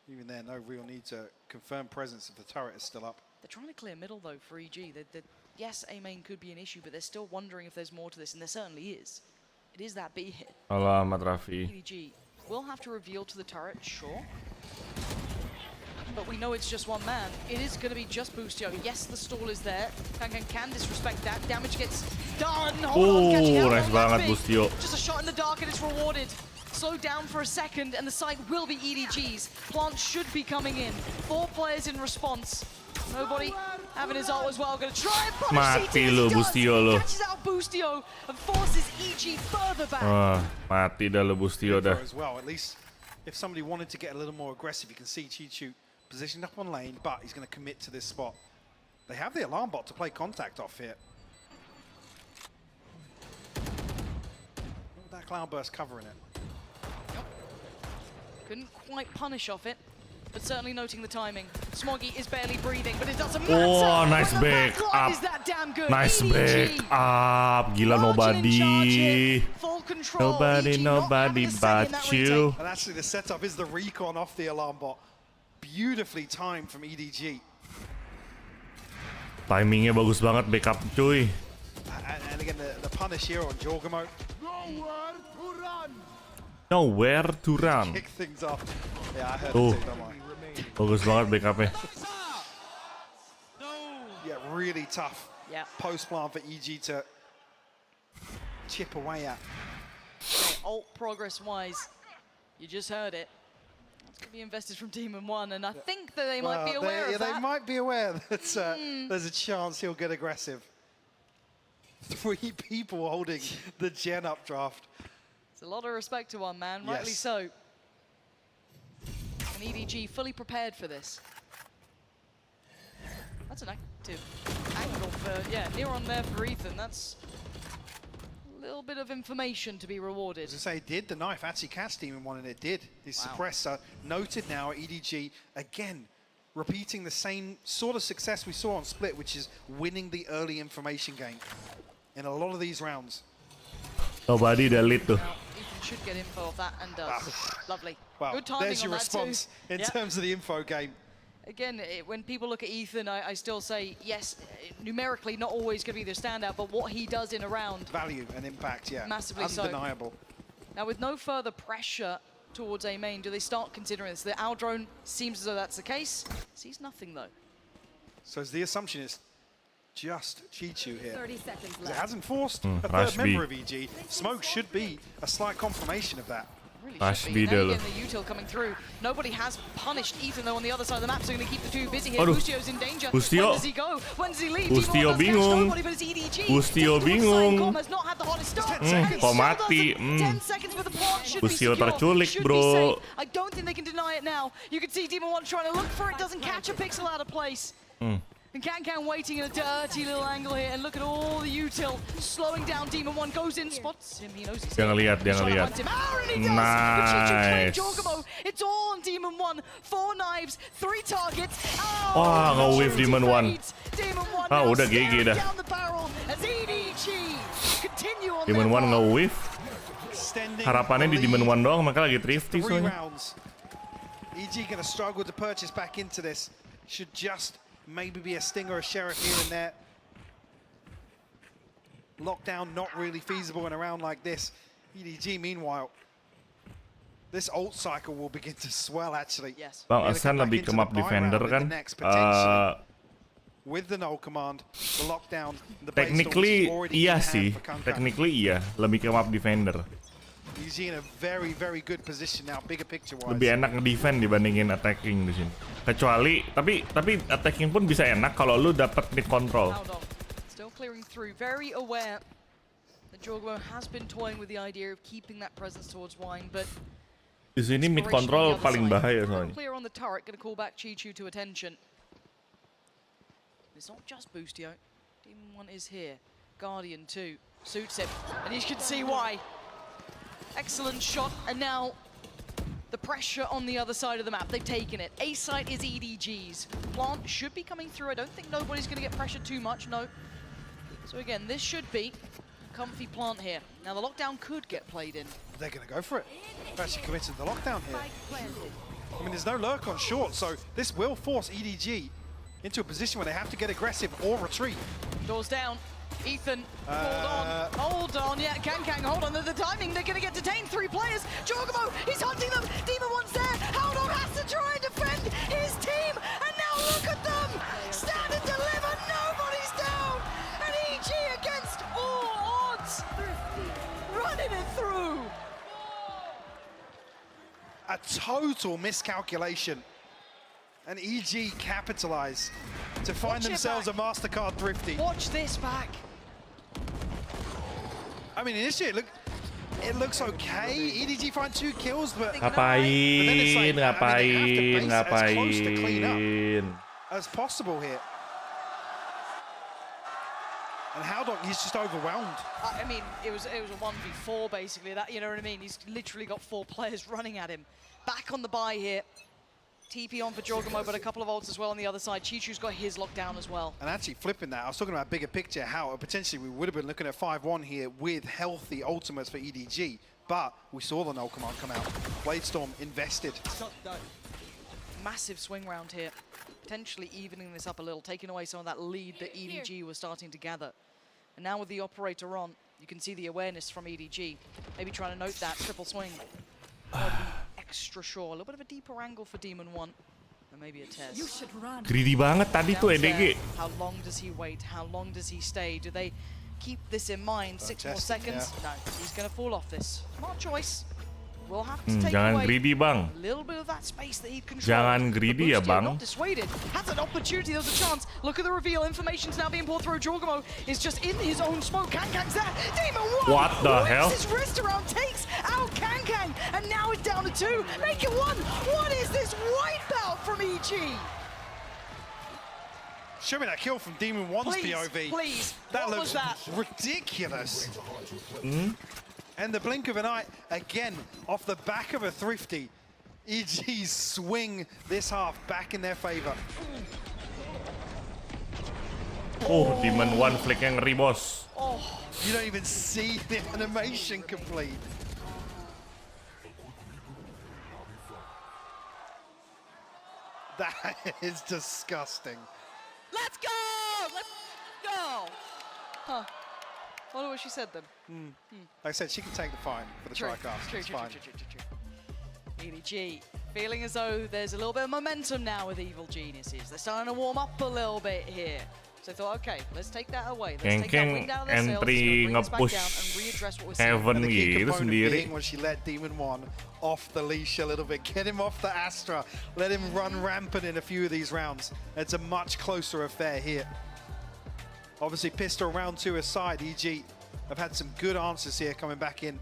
Even there, no real need to confirm presence if the turret is still up. They're trying to clear middle though for EG. Yes, A main could be an issue, but they're still wondering if there's more to this, and there certainly is. It is that B hit. Alamat Raffi. EDG will have to reveal to the turret, sure. But we know it's just one man. It is going to be just Boostio. Yes, the stall is there. Kang can disrespect that. Damage gets done. Hold on, catching out nice on banget that Boostio. Just a shot in the dark and it's rewarded. Slow down for a second and the site will be EDG's. Plant should be coming in. 4 players in response. Nobody having his ult as well. Going to try and punish Mati lu Boostio lu. Catches out Boostio and forces EG further back. Mati dah lu Boostio dah. As well, at least if somebody wanted to get a little more aggressive, you can see Chichu positioned up on lane, but he's going to commit to this spot. They have the alarm bot to play contact off here. That cloudburst covering it. Yep. Couldn't quite punish off it, but certainly noting the timing. Smoggy is barely breathing, but it doesn't matter. Oh, nice back up. Is that damn good? Nice EDG. back up. Gila, nobody. Full control. Nobody but you. And actually the setup is the recon off the alarm bot. Beautifully timed from EDG. Timingnya bagus banget backup cuy. And again the punish here on Jorgmo. Nowhere to run. Kick things off. Yeah, I heard Tuh. it too, don't worry. Bagus banget backupnya. Yeah, really tough post plan for EG to chip away at. Ult progress wise, you just heard it. It's going to be invested from Demon 1, and I think that they might be aware of that. They might be aware that there's a chance he'll get aggressive. 3 people holding the gen updraft. It's a lot of respect to one man, rightly so. And EDG fully prepared for this. That's an active angle for, near on there for Ethan. That's a little bit of information to be rewarded. As I say, did the knife actually catch Demon 1, and it did. The suppressor noted now, EDG, again, repeating the same sort of success we saw on Split, which is winning the early information game in a lot of these rounds. Nobody dah lead tuh. Ethan should get info of that and does. Lovely. Well, good timing there's your on that response too. in terms of the info game. Again, when people look at Ethan, I still say, yes, numerically not always going to be the standout, but what he does in a round. Value and impact, yeah. Massively undeniable. Now, with no further pressure towards A main, do they start considering this? The Owl drone seems as though that's the case. Sees nothing, though. So the assumption is just Chichu here. 30 seconds left. It hasn't forced a third member of EG. Smoke should be a slight confirmation of that. Really should be. Now again, the util coming through. Nobody has punished Ethan though on the other side of the map, so going to keep the two busy here. Bustio's in danger. Bustio. When does he go? When does he leave? Bustio bingung. Nobody, but it's EDG. Bustio bingung. Has not had the hottest start. Kok mati? 10 seconds for the plant should Bustio be secure. terculik, Should bro. be safe. I don't think they can deny it now. You can see Demon 1 trying to look for it, doesn't catch a pixel out of place. And Can waiting in a dirty little angle here, and look at all the util slowing down. Demon 1 goes in, spots him, he knows he's Dia ngeliat. Nice. It's all on Demon 1. 4 knives, 3 targets. Wah, nge-whiff Demon 1. Ah, udah GG dah. Demon 1 nge-whiff. Harapannya di Demon 1 doang, mereka lagi thrifty soalnya. EG gonna struggle to purchase back into this. Should just maybe be a stinger, a sheriff here and there. Lockdown not really feasible in a round like this. EDG, meanwhile, this ult cycle will begin to swell actually. Yes. Bang Asan lebih ke map defender kan. With the null command, the lockdown, the Technically iya sih. Technically iya, lebih ke map defender. EG in a very good position now, bigger picture wise. Lebih enak nge-defend dibandingin attacking di sini. Kecuali tapi attacking pun bisa enak kalau lu dapat mid control. Still clearing through, very aware that Jorgo has been toying with the idea of keeping that presence towards Wine, but di sini mid control paling bahaya soalnya. Clear on the turret, going to call back Chi-Chu to attention. It's not just Bustio. Demon 1 is here. Guardian 2 suits him, and you can see why. Excellent shot, and now the pressure on the other side of the map. They've taken it. A site is EDG's. Plant should be coming through. I don't think nobody's going to get pressured too much, no. So again, this should be a comfy plant here. Now the lockdown could get played in. They're going to go for it. They're actually committed to the lockdown here. I mean, there's no lurk on short, so this will force EDG into a position where they have to get aggressive or retreat. Doors down. Ethan, hold on, yeah, Can hold on to the timing, they're gonna get detained, 3 players, Jorgamo, he's hunting them, Demon 1's there, Haldon has to try and defend his team, and now look at them, stand and deliver, nobody's down, and EG against all odds, running it through. A total miscalculation, and EG capitalize to find themselves a MasterCard thrifty. Watch this back. I mean, initially it looks okay. EDG find 2 kills, but ngapain as possible here. And Haldon, he's just overwhelmed. I mean, it was a 1v4 basically. That, you know what I mean? He's literally got 4 players running at him. Back on the buy here. TP on for Jorgamo, but a couple of ults as well on the other side. Chi-Chu's got his lockdown as well. And actually flipping that, I was talking about bigger picture, how potentially we would have been looking at 5-1 here with healthy ultimates for EDG, but we saw the null command come out. Bladestorm invested. Massive swing round here, potentially evening this up a little, taking away some of that lead that EDG was starting to gather. And now with the operator on, you can see the awareness from EDG. Maybe trying to note that triple swing. Extra sure. A little bit of a deeper angle for Demon 1. And maybe a test. Greedy banget tadi tuh EDG. How long does he wait? How long does he stay? Do they keep this in mind? 6 more seconds? Yeah. No, he's going to fall off this. Smart choice. We'll have to take jangan away greedy, Bang. a little bit of that space that he controls. Jangan greedy ya, Bang. Not dissuaded. Has an opportunity. There's a chance. Look at the reveal. Information's now being poured through. Jorgamo is just in his own smoke. Kang's there. Demon 1. What the hell? His wrist around, takes out Kang, and now it's down to 2. Make it 1. What is this wipeout from EG? Show me that kill from Demon 1's POV. Please. That what looks was that? ridiculous. And the blink of an eye, again, off the back of a thrifty. EG's swing this half back in their favor. Oh, Demon 1 flick-nya ngeri, bos. Oh, you don't even see the animation complete. That is disgusting. Let's go! Let's go! Huh. I wonder what she said then. Like I said, she can take the fine for the TriCast. True. EDG feeling as though there's a little bit of momentum now with Evil Geniuses. They're starting to warm up a little bit here. So I thought, okay, let's take that away. Let's Keng take that wind out of their sails. entry Bring us back nge-push down and readdress what we're seeing. Heaven And the key gitu component sendiri. being when she let Demon 1 off the leash a little bit, get him off the Astra, let him run rampant in a few of these rounds. It's a much closer affair here. Obviously, Pistol round 2 aside, EG have had some good answers here coming back in.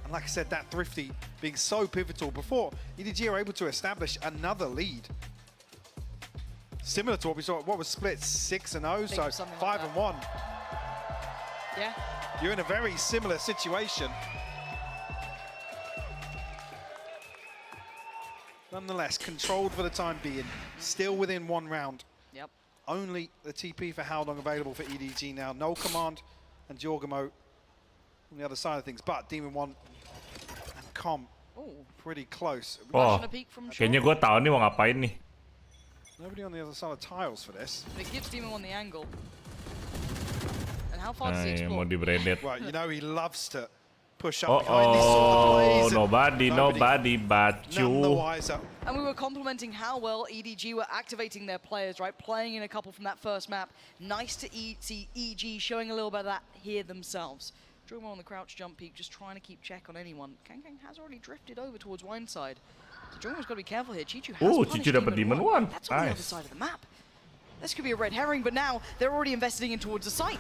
And like I said, that Thrifty being so pivotal before, EDG are able to establish another lead. Similar to what we saw, what was split 6-0, so 5-1. Yeah. You're in a very similar situation. Nonetheless, controlled for the time being, still within 1 round. Yep. Only the TP for Howdong available for EDG now. No Command and Jorgamo on the other side of things, but Demon 1 and Com pretty close. Oh, kayaknya gue tahu nih mau ngapain nih. Nobody on the other side of tiles for this. But it gives Demon 1 the angle. And how far does he Mau explore? di-branded. Well, you know he loves to push up behind these sort of plays. Nobody but you. None the wiser. And we were complimenting how well EDG were activating their players, right? Playing in a couple from that first map. Nice to see EG showing a little bit of that here themselves. Druma on the crouch jump peak, just trying to keep check on anyone. Kang has already drifted over towards wine side. So Druma's got to be careful here. Chichu has punished Chichu dapat Demon 1. That's on the other side of the map. This could be a red herring, but now they're already investing in towards the site.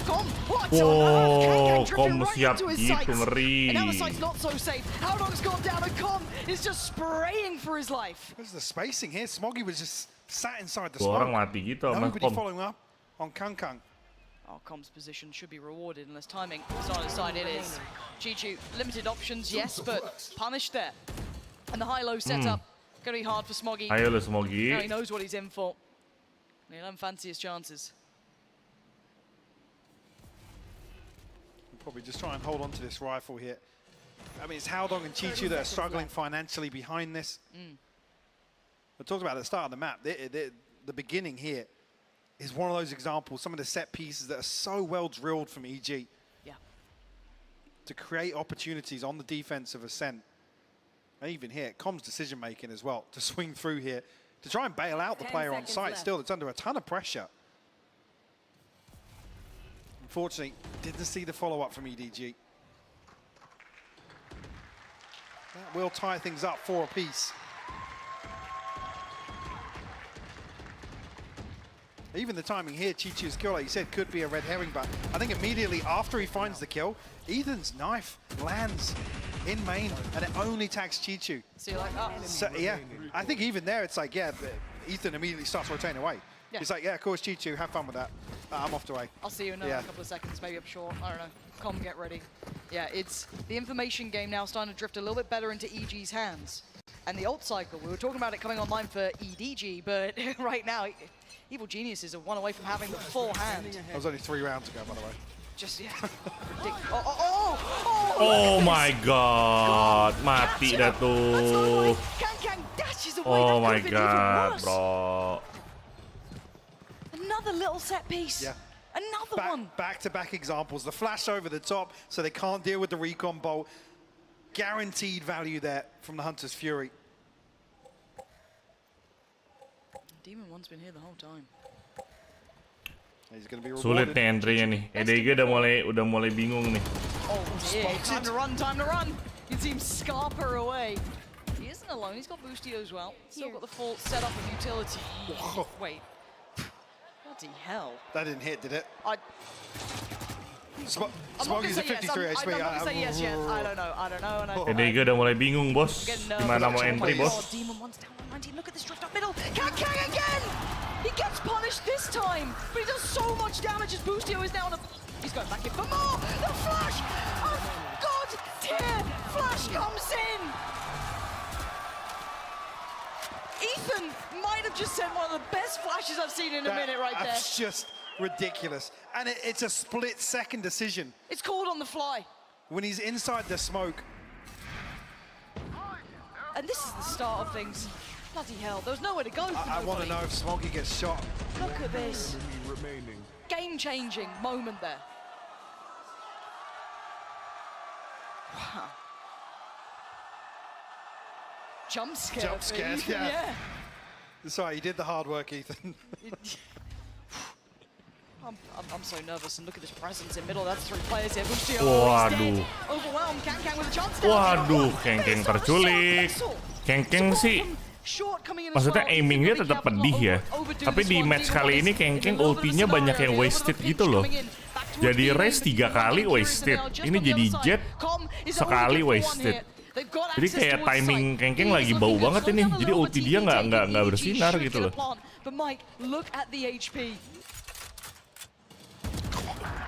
Com, what on earth? Kang drifting right into his sights. And now the site's not so safe. Howdong's gone down, and Com is just spraying for his life. There's the spacing here. Smoggy was just sat inside the Orang smoke. mati gitu sama Nobody Com. following up on Kang. Oh, Com's position should be rewarded unless timing is on his side. It is. Chichu, limited options, yes, but punished there. And the high-low setup, going to be hard for Smoggy. Ayo lo Smoggy. Now he knows what he's in for. He'll have fanciest chances. Probably just try and hold on to this rifle here. I mean, it's Howdong and Chichu that are struggling financially behind this. We talked about at the start of the map. The beginning here is one of those examples, some of the set pieces that are so well drilled from EG. Yeah. To create opportunities on the defense of Ascent. And even here, Com's decision making as well, to swing through here, to try and bail out the player on site. Still, it's under a ton of pressure. Unfortunately, didn't see the follow-up from EDG. That will tie things up 4 apiece. Even the timing here, Chichu's kill, like you said, could be a red herring, but I think immediately after he finds the kill, Ethan's knife lands in main, and it only tags Chichu. So you're like, oh. So, yeah, I think even there, it's like, yeah, Ethan immediately starts rotating away. Yeah. He's like, yeah, of course, Chichu, have fun with that. I'm off to away. I'll see you in a couple of seconds, maybe up short. I don't know. Com, get ready. Yeah, it's the information game now starting to drift a little bit better into EG's hands. And the ult cycle, we were talking about it coming online for EDG, but right now, Evil Geniuses are 1 away from having the full hand. That was only 3 rounds ago, by the way. Just, yeah. Oh my god, mati dah tuh. Kang dashes away. Oh my That could've been even god, worse. bro. Another little set piece. Yeah. Another one. Back-to-back examples. The flash over the top, so they can't deal with the recon bolt. Guaranteed value there from the Hunter's Fury. Demon 1's been here the whole time. He's going to be Sulit rewarded. nih entry-nya nih. EDG udah mulai bingung nih. Oh dear, time to run, time to run. You see him scarper away. He isn't alone, he's got Boostio as well. Still got the full setup of utility. Wait. Bloody hell. That didn't hit, did it? I'm not Smoggy's gonna at say 53 yes. HP. I'm not gonna say yes yet. I don't know. EDG udah mulai bingung, bos. Gimana mau entry, bos? Demon 1's down 119. Look at this drift up middle. Kang again! He gets punished this time, but he does so much damage as Boostio is now on a... He's going back in for more! The flash of God tier flash comes in! Ethan might have just sent one of the best flashes I've seen in a minute right there. That's just ridiculous. And it's a split-second decision. It's called on the fly. When he's inside the smoke. And this is the start of things. Bloody hell, there was nowhere to go for I want to know if Smoggy gets shot. Look at this. Game-changing moment there. Wow. Jump scare. Jump scares, yeah. Sorry, you did the hard work, Ethan. I'm so nervous, and look at this presence in middle. That's 3 players here. Bustio Waduh. overwhelmed. Kang with a chance. Waduh, Keng terculik. Keng sih, maksudnya aimingnya tetap pedih ya. Tapi di match kali ini Keng ultinya banyak yang wasted gitu loh. Jadi race 3 kali wasted. Ini jadi jet sekali wasted. Jadi kayak timing Keng lagi bau banget ini. Jadi ulti dia nggak bersinar gitu loh.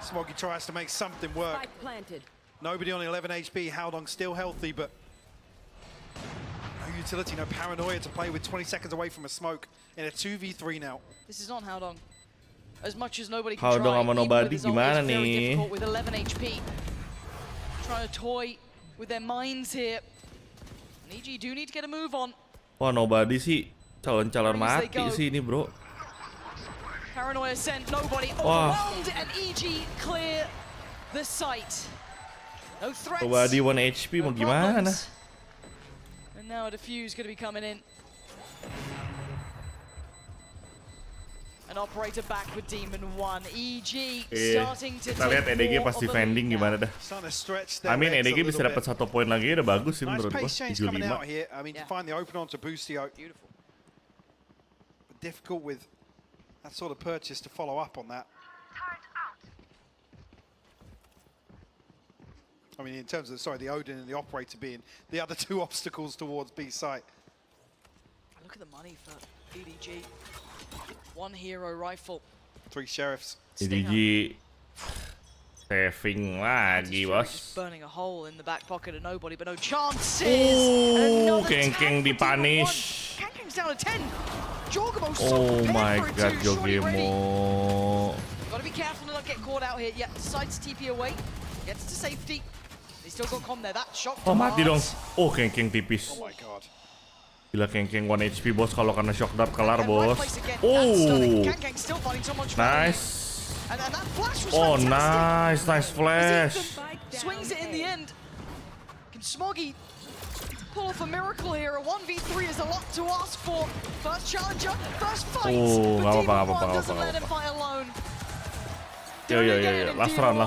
Smoggy tries to make something work. Nobody on 11 HP. Howdong still healthy, but no utility, no paranoia to play with 20 seconds away from a smoke in a 2v3 now. This is not Howdong. As much as nobody can Howdong try, sama Nobody gimana nih? With 11 HP. Trying to toy with their minds here. And EG do need to get a move on. Wah, Nobody sih calon-calon mati sih ini, bro. Paranoia sent, nobody overwhelmed, and EG clear the site. No threats. Nobody 1 HP mau gimana? And now a defuse going to be coming in. An operator back with Demon 1. EG starting to kita lihat EDG pas defending gimana dah. I mean EDG bisa dapat 1 poin lagi udah bagus sih menurut gua. 75. I mean to find the open onto Bustio. Beautiful. But difficult with that sort of purchase to follow up on that. I mean, in terms of, sorry, the Odin and the Operator being the other 2 obstacles towards B site. Look at the money for EDG. 1 hero rifle. 3 sheriffs. EDG saving lagi, bos. Burning a hole in the back pocket of nobody, but no chances. Keng dipunish. Keng's down to 10. Oh my god, Jogemo. Gotta be careful to not get caught out here. Yeah, decides to TP away. Gets to safety. They still got com there. That shot. Oh, mati dong. Oh, Keng tipis. Oh my god. Gila, Keng 1 HP, bos. Kalau kena shock dart kelar, bos. Oh. Nice. Oh, nice flash. Swings it in the end. Can Smoggy pull off a miracle here? A 1v3 is a lot to ask for. First challenger, first fight. Oh, but nggak Demon 1 apa-apa. doesn't let him fight alone. Yo. Last round.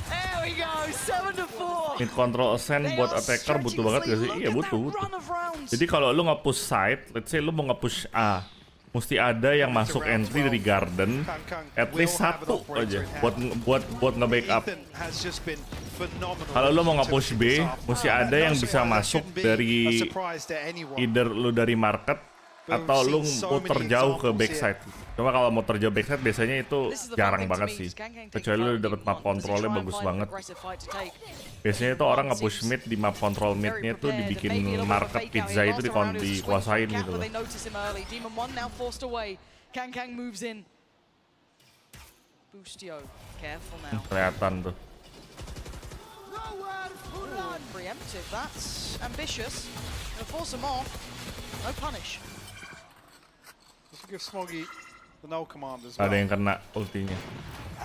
There we go, 7-4. Mid control ascent buat attacker butuh banget gak sih? Iya butuh. Jadi kalau lu nge-push side, let's say lu mau nge-push A, mesti ada yang masuk entry dari garden, at least 1 aja buat nge-backup. Kalau lu mau nge-push B, mesti ada yang bisa masuk dari either lu dari market atau lu muter jauh ke backside. Cuma kalau muter jauh backside biasanya itu jarang banget sih. Kecuali lu dapet map controlnya bagus banget. Biasanya itu orang nge-push mid di map control midnya tuh dibikin market pizza itu dikuasain gitu loh. Kelihatan tuh. Preemptive, that's ambitious. Gonna force him off. No punish. Give Smoggy the null command as well. Ada yang kena ultinya.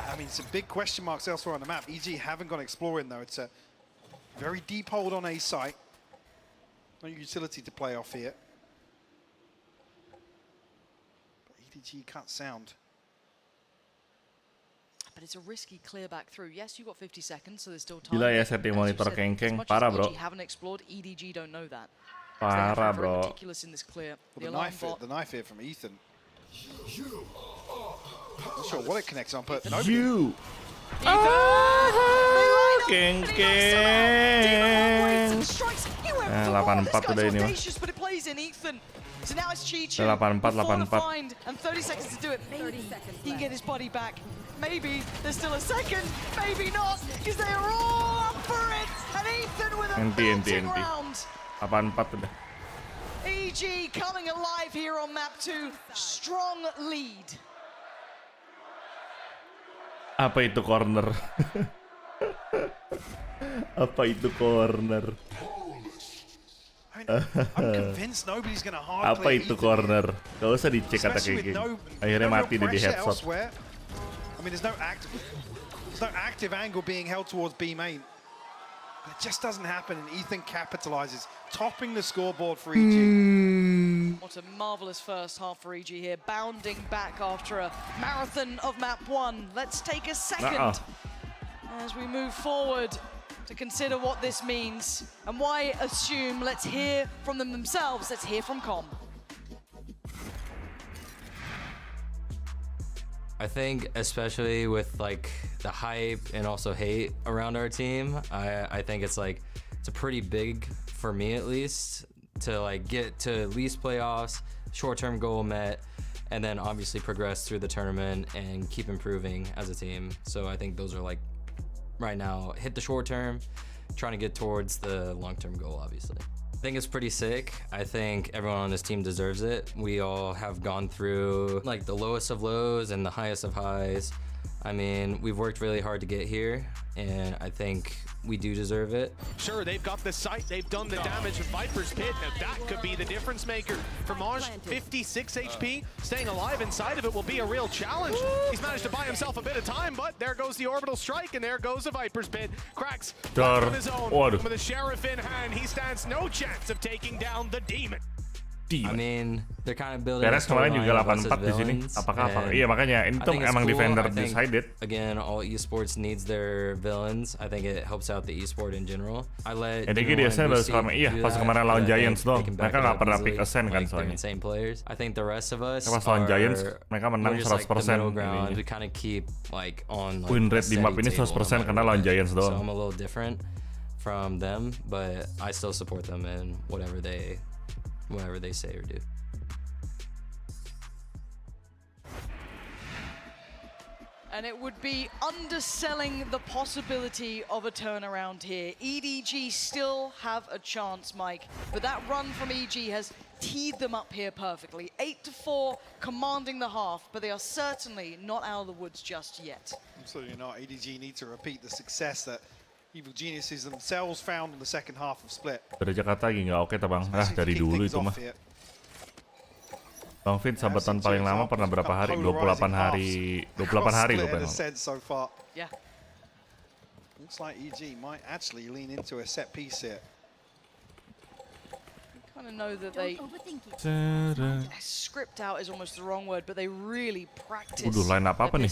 I mean, some big question marks elsewhere on the map. EG haven't gone exploring though. It's a very deep hold on A site. No utility to play off here. But EDG can't sound. But it's a risky clear back through. Yes, you've got 50 seconds, so there's still time. Gila ya setting monitor Keng, parah bro. Haven't explored, EDG don't know that. Parah bro. Well, the knife here from Ethan. Not sure what it connects on, but no. Keng. 84 udah ini mah. So now it's Chi-Chu. 84. And 30 seconds to do it. Maybe he can get his body back. Maybe there's still a second. Maybe not, because they are all up for it. And Ethan with a melting round. 84 udah. EG coming alive here on map 2. Strong lead. Apa itu corner? Apa itu corner? I'm convinced nobody's gonna hard Apa itu corner? Gak usah dicek kata kayak gini. Akhirnya mati deh di headshot. I mean, there's no active angle being held towards B main. But it just doesn't happen, and Ethan capitalizes, topping the scoreboard for EG. What a marvelous first half for EG here, bounding back after a marathon of map 1. Let's take a second as we move forward to consider what this means and why assume. Let's hear from them themselves. Let's hear from Com. I think especially with like the hype and also hate around our team, I think it's a pretty big, for me at least, to like get to at least playoffs, short-term goal met, and then obviously progress through the tournament and keep improving as a team. So I think those are like, right now, hit the short term, trying to get towards the long-term goal, obviously. I think it's pretty sick. I think everyone on this team deserves it. We all have gone through like the lowest of lows and the highest of highs. I mean, we've worked really hard to get here, and I think we do deserve it. Sure, they've got the site, they've done the damage with Viper's Pit. Now that could be the difference maker. For Maj, 56 HP, staying alive inside of it will be a real challenge. He's managed to buy himself a bit of time, but there goes the orbital strike, and there goes the Viper's Pit. Cracks on his own. With a sheriff in hand, he stands no chance of taking down the demon. I mean, they're kind of building. Beres kemarin juga 84 di sini. Apakah apa? Iya makanya ini tuh emang defender decided. Again, all esports needs their villains. I think it helps out the esport in general. I let EDG di Ascent baru sekarang. Iya, pas kemarin lawan Giants dong. Mereka nggak pernah pick Ascent kan soalnya. Same players. I think the rest of us. Pas lawan Giants, mereka menang 100%. We kind of keep like on. Win rate di map ini 100% karena lawan Giants doang. So I'm a little different from them, but I still support them in whatever they say or do. And it would be underselling the possibility of a turnaround here. EDG still have a chance, Mike, but that run from EG has teed them up here perfectly. 8-4, commanding the half, but they are certainly not out of the woods just yet. Absolutely not. EDG need to repeat the success that Evil Geniuses themselves found in the second half of Split. Dari Jakarta lagi nggak oke, Bang. Dari dulu itu mah. Bang Fit, sahabatan paling lama pernah berapa hari? 28 hari. 28 hari gue pengen. So far. Yeah. Looks like EG might actually lean into a set piece here. Kind of know that they script out is almost the wrong word, but they really practice line up apa nih?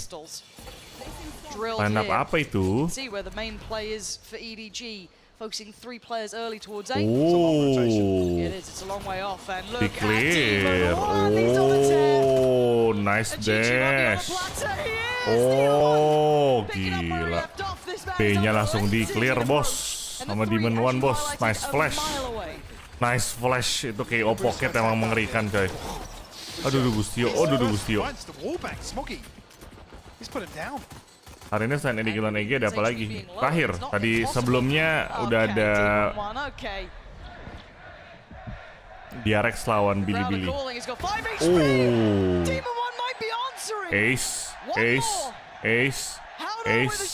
Line up apa itu? See where the main play is for EDG, focusing 3 players early towards A. Oh, it is. It's a long way off, and look at clear. Oh, nice dash. Oh, gila. B-nya langsung di clear, bos. Sama Demon One, bos. Nice flash. Nice flash, itu KO pocket emang mengerikan, coy. Aduh, Gustio. Oh, Gustio. Hari ini selain EDG lawan EG ada apa lagi? Terakhir, tadi sebelumnya udah ada DRX lawan Bilibili. Oh, ace, ace, ace, ace,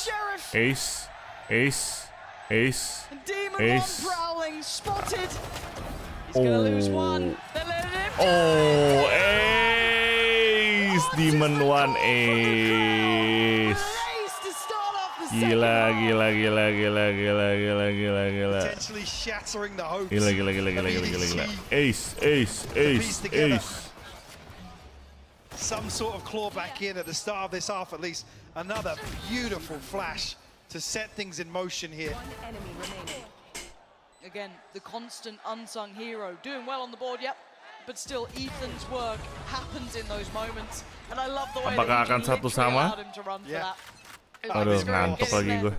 ace, ace, ace, ace. Oh, ace, Demon One ace. Gila. Ace. Some sort of claw back in at the start of this half at least. Another beautiful flash to set things in motion here. Again, the constant unsung hero, doing well on the board, yep. But still, Ethan's work happens in those moments. And I love the way Apakah akan satu sama? allowed him to run for that. Aduh, ngantuk lagi gue.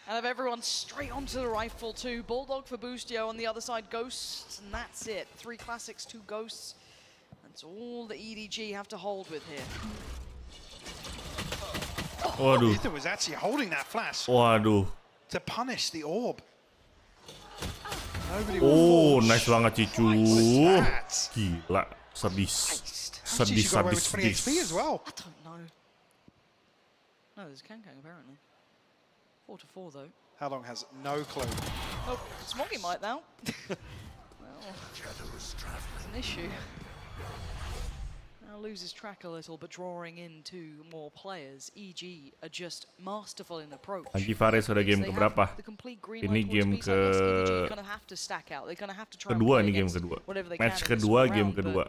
And of everyone straight onto the rifle too. Bulldog for Boostio on the other side, Ghosts, and that's it. 3 classics, 2 Ghosts. That's all the EDG have to hold with here. Waduh. Ethan was actually holding that flash. Waduh. To punish the orb. Oh, nice banget Cicu. Gila, sadis. As well. I don't know. No, there's Kankang apparently. 4-4 though. How long has no clue? Oh, Smoggy might now. Well, it's an issue. Now of loses track a little, but drawing in two more players. EG are just masterful in approach. Lagi Fares udah game keberapa? Ini game kedua nih, game kedua. Match kedua, game kedua.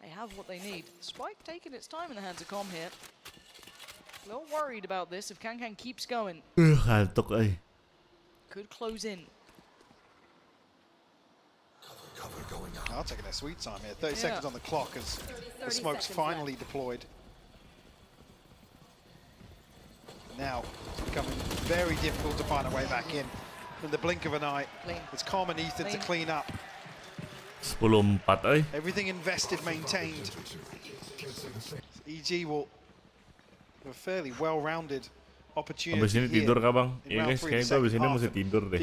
They have what they need. Spike taking its time in the hands of Com here. A little worried about this if Kang keeps going. Ngantuk Could close in. I'll take their sweet time here. 30 seconds on the clock as the smoke's finally deployed. Now it's becoming very difficult to find a way back in. In the blink of an eye, it's Com and Ethan to clean up. 10-4 Everything invested, maintained. EG will have a fairly well-rounded opportunity. Abis ini tidur kah bang? Iya guys, kayaknya gue abis ini mesti tidur deh.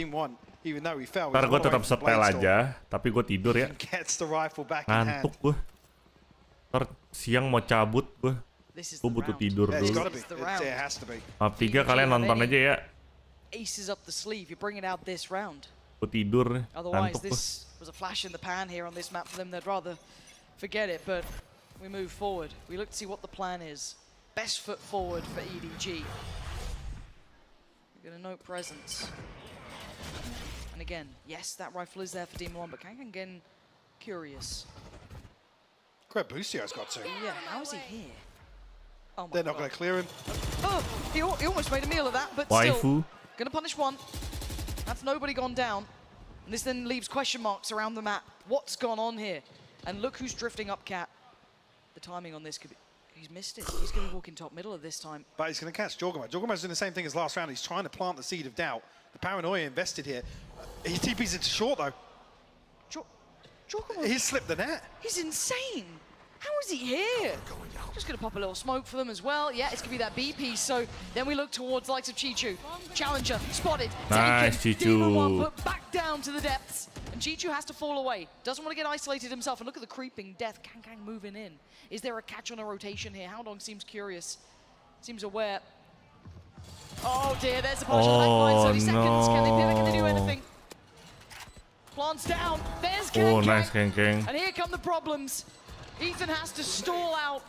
Ntar gue tetap setel aja, tapi gue tidur ya. Ngantuk gue. Ntar siang mau cabut gue. Gue butuh tidur dulu. Maaf 3 kalian nonton aja ya. Aces up the sleeve, you're bringing out this round. Gue tidur, Otherwise, ngantuk gue. this was a flash in the pan here on this map for them. They'd rather forget it, but we move forward. We look to see what the plan is. Best foot forward for EDG. We're gonna note presence. And again, yes, that rifle is there for Demon 1, but Kang again curious. Great Boostio's got to. Yeah, how is he here? Oh my They're not going to clear him. Oh, he almost made a meal of that, but Waifu. still, gonna punish one. That's nobody gone down. And this then leaves question marks around the map. What's gone on here? And look who's drifting up, Cat. The timing on this could be... He's missed it. He's going to walk in top middle of this time. But he's going to catch Jorgamo. Jorgamo's doing the same thing as last round. He's trying to plant the seed of doubt. The paranoia invested here. He TP's into short, though. Jorgamo... He's slipped the net. He's insane. How is he here? Just going to pop a little smoke for them as well. Yeah, it's going to be that B piece. So then we look towards the likes of Chichu. Challenger spotted. Nice, taken. Chichu. Demon 1 put back down to the depths. And Chichu has to fall away. Doesn't want to get isolated himself. And look at the creeping death. Kang moving in. Is there a catch on a rotation here? Howdong seems curious. Seems aware. Oh dear, there's a punish on the back line. 30 seconds. Can they pivot? Can they do anything? Plants down. There's Kang. Oh, nice Kang. And here come the problems. Ethan has to stall out.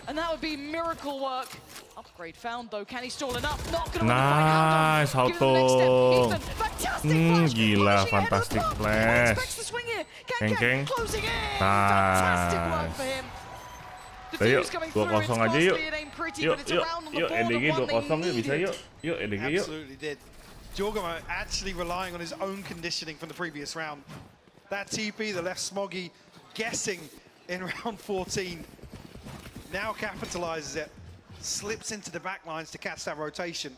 And that would be miracle work. Upgrade found though. Can he stall enough? Not gonna Nice, Hauto. Gila, fantastic flash. Kang. Fantastic work for him. Ayo, 2-0 aja yuk. Yuk, EDG 2-0 yuk, bisa yuk. Yuk, EDG yuk. Absolutely did. Jorgamo actually relying on his own conditioning from the previous round. That TP, the left smoggy, guessing in round 14. Now capitalizes it, slips into the back lines to catch that rotation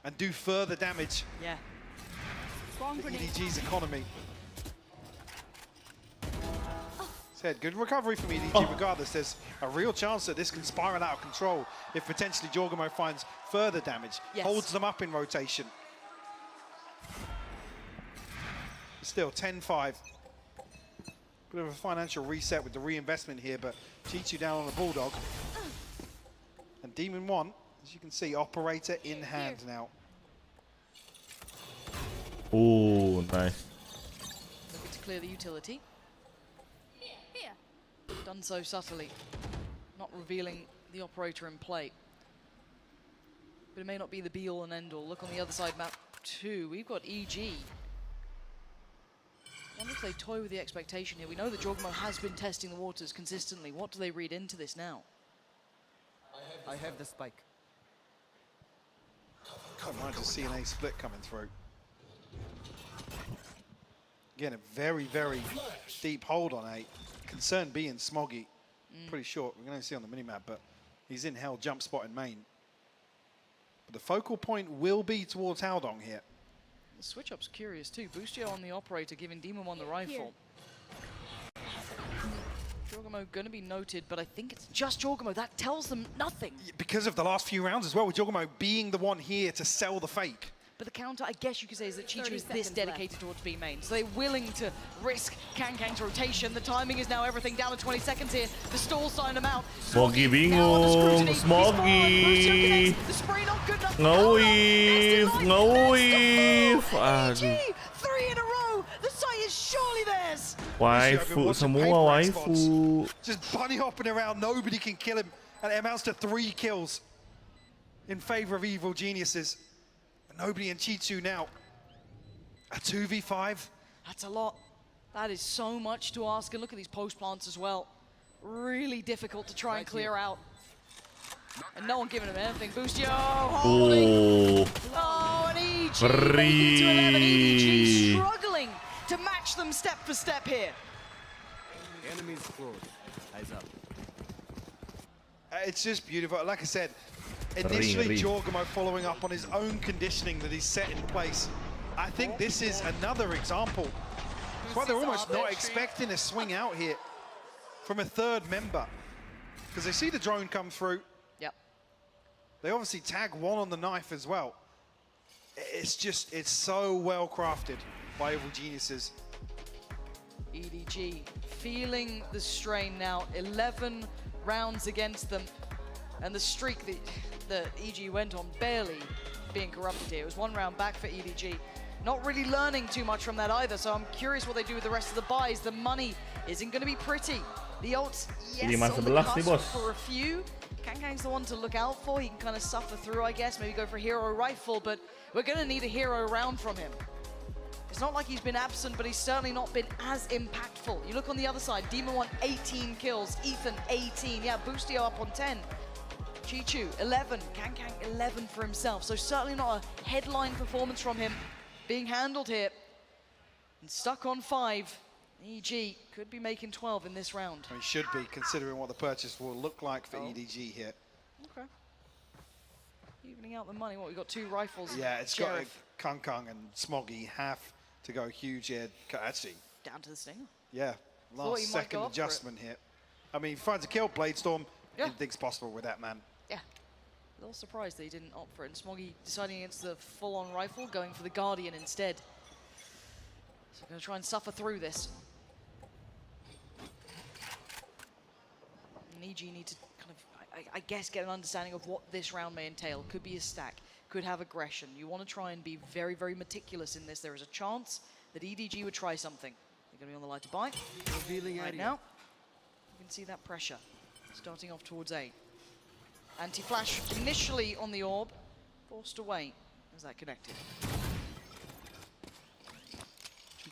and do further damage. Yeah. To EDG's economy. Said good recovery from EDG regardless. There's a real chance that this can spiral out of control if potentially Jorgamo finds further damage, holds them up in rotation. Still 10-5. Bit of a financial reset with the reinvestment here, but Chichu down on the Bulldog. And Demon 1, as you can see, operator in hand now. Oh, nice. Looking to clear the utility. Done so subtly, not revealing the operator in play. But it may not be the be-all and end-all. Look on the other side, map 2. We've got EG. I wonder if they toy with the expectation here. We know that Jorgamo has been testing the waters consistently. What do they read into this now? I have the spike. I might just see an A split coming through. Again, a very, very deep hold on A. Concern being Smoggy. Pretty short. We're going to see on the minimap, but he's in hell jump spot in main. But the focal point will be towards Howdong here. The switch up's curious too. Boostio on the operator, giving Demon 1 the rifle. Jorgamo going to be noted, but I think it's just Jorgamo. That tells them nothing. Because of the last few rounds as well, with Jorgamo being the one here to sell the fake. But the counter, I guess you could say, is that Chichu is this dedicated towards B main. So they're willing to risk Kang's rotation. The timing is now everything down to 20 seconds here. The stall signed him out. Smoggy bingung. Smoggy. The spray not good enough. Nge-weave. Aduh. 3 in a row. The sight is surely theirs. has. Waifu, semua waifu. Just bunny hopping around, nobody can kill him. And it amounts to 3 kills in favor of Evil Geniuses. And nobody in Chichu now. A 2v5. That's a lot. That is so much to ask. And look at these post plants as well. Really difficult to try and clear out. And no one giving him anything. Boostio holding. Oh, and EG making to 11. EDG struggling to match them step for step here. Enemies close. Eyes up. It's just beautiful. Like I said, initially Jorgamo following up on his own conditioning that he's set in place. I think this is another example. That's why they're almost not expecting a swing out here from a third member. Because they see the drone come through. Yep. They obviously tag one on the knife as well. It's so well crafted by Evil Geniuses. EDG feeling the strain now. 11 rounds against them. And the streak that EG went on barely being corrupted here. It was 1 round back for EDG. Not really learning too much from that either, so I'm curious what they do with the rest of the buys. The money isn't going to be pretty. The ults, yes, on the cusp for a few. Kangkang's the one to look out for. He can kind of suffer through, I guess, maybe go for a hero rifle, but we're going to need a hero round from him. It's not like he's been absent, but he's certainly not been as impactful. You look on the other side, Demon 1, 18 kills, Ethan, 18. Yeah, Boostio up on 10. Chichu, 11. Kangkang, 11 for himself. So certainly not a headline performance from him being handled here. And stuck on 5. EG could be making 12 in this round. He should be, considering what the purchase will look like for EDG here. Okay. Evening out the money. What, we got 2 rifles. Yeah, it's got Kangkang and Smoggy have to go huge here. Actually, down to the stinger. Yeah, last second adjustment here. I mean, he finds a kill, Bladestorm. Anything's possible with that man. Yeah. A little surprised that he didn't opt for it. And Smoggy deciding against the full-on rifle, going for the Guardian instead. So going to try and suffer through this. And EG need to kind of, I guess, get an understanding of what this round may entail. Could be a stack, could have aggression. You want to try and be very, very meticulous in this. There is a chance that EDG would try something. They're going to be on the line to buy. Revealing right area. now. You can see that pressure starting off towards A. Anti-flash initially on the orb, forced away as that connected.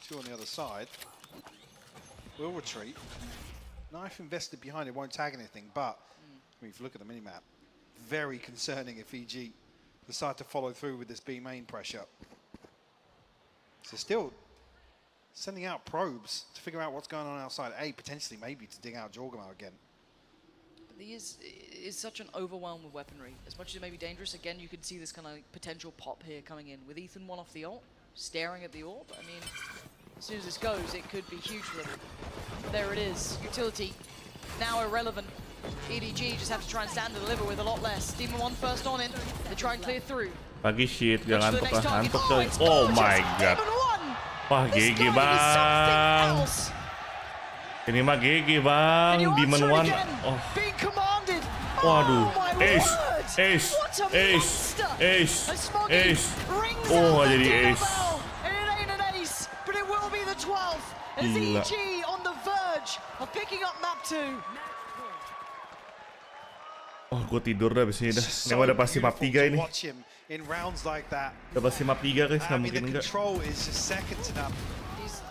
2-2 on the other side. Will retreat. Knife invested behind it won't tag anything, but I mean, if you look at the minimap, very concerning if EG decide to follow through with this B main pressure. So still sending out probes to figure out what's going on outside A, potentially maybe to dig out Jorgamo again. But he is such an overwhelm with weaponry. As much as it may be dangerous, again, you can see this kind of potential pop here coming in. With Ethan 1 off the ult, staring at the orb. I mean, as soon as this goes, it could be huge for them. There it is. Utility now irrelevant. EDG just have to try and stand and deliver with a lot less. Demon 1 first on in. They try and clear through. Lagi shit, gak ngantuk coy. Oh my god. Wah, GG bang. Ini mah GG bang, Demon 1. Oh. Waduh, ace. Oh, nggak jadi ace. Gila. Oh, gue tidur dah abis ini dah. Ini udah pasti map 3 ini. In rounds like that, udah pasti map 3 guys, nggak mungkin enggak. Control is just second to none.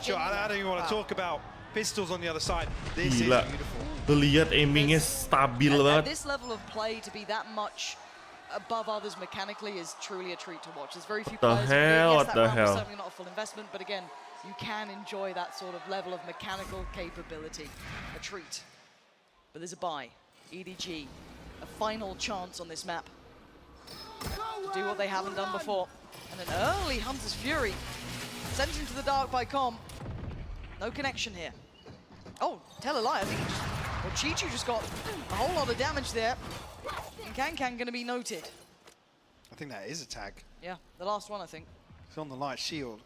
Sure, I don't even want to talk about pistols on the other side. This Gila. is beautiful. Lu lihat aimingnya stabil At banget. this level of play, to be that much above others mechanically is truly a treat to watch. There's very few players. What that the round was hell? certainly not a full investment, but again, you can enjoy that sort of level of mechanical capability. A treat. But there's a buy. EDG, a final chance on this map to do what they haven't done before. And an early Hunter's Fury sent into the dark by Com. No connection here. Oh, tell a lie. I think Chichu just got a whole lot of damage there. And Kangkang going to be noted. I think that is a tag. Yeah, the last one, I think. It's on the light shield.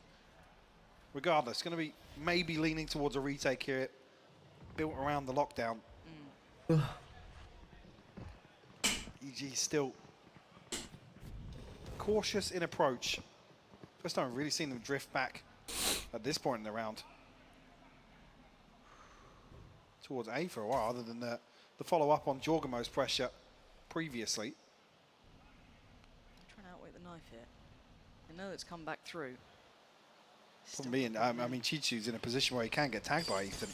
Regardless, going to be maybe leaning towards a retake here. Built around the lockdown. EG still cautious in approach. First time I've really seen them drift back at this point in the round. towards A for a while, other than the follow-up on Jorgamo's pressure previously. Trying to outweigh the knife here. I know it's come back through. Problem being, I mean, Chichu's in a position where he can get tagged by Ethan.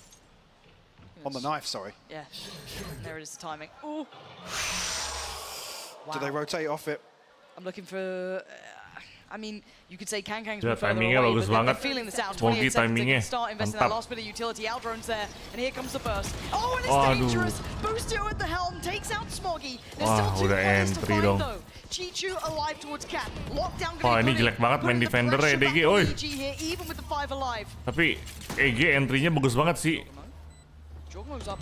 On the knife, sorry. Yeah, and there it is, the timing. Ooh. Wow. Do they rotate off it? I'm looking for... I mean, you could say Kangkang's Ya, been further timingnya away, bagus but they're banget. feeling this out. Wonky 28 seconds, they timingnya. can start investing that Mantap. last bit of utility. Out drones there, and here comes the burst. Oh, and it's Waduh. dangerous. Boostio at the helm takes out Smoggy. There's Wah, still two udah players to entry find, dong. though. Chichu alive towards Cat. Lockdown Wah, gonna ini be jelek banget main defender EDG, oi. here, even with the 5 alive. Tapi EG entry-nya bagus banget sih. Jorgamo's up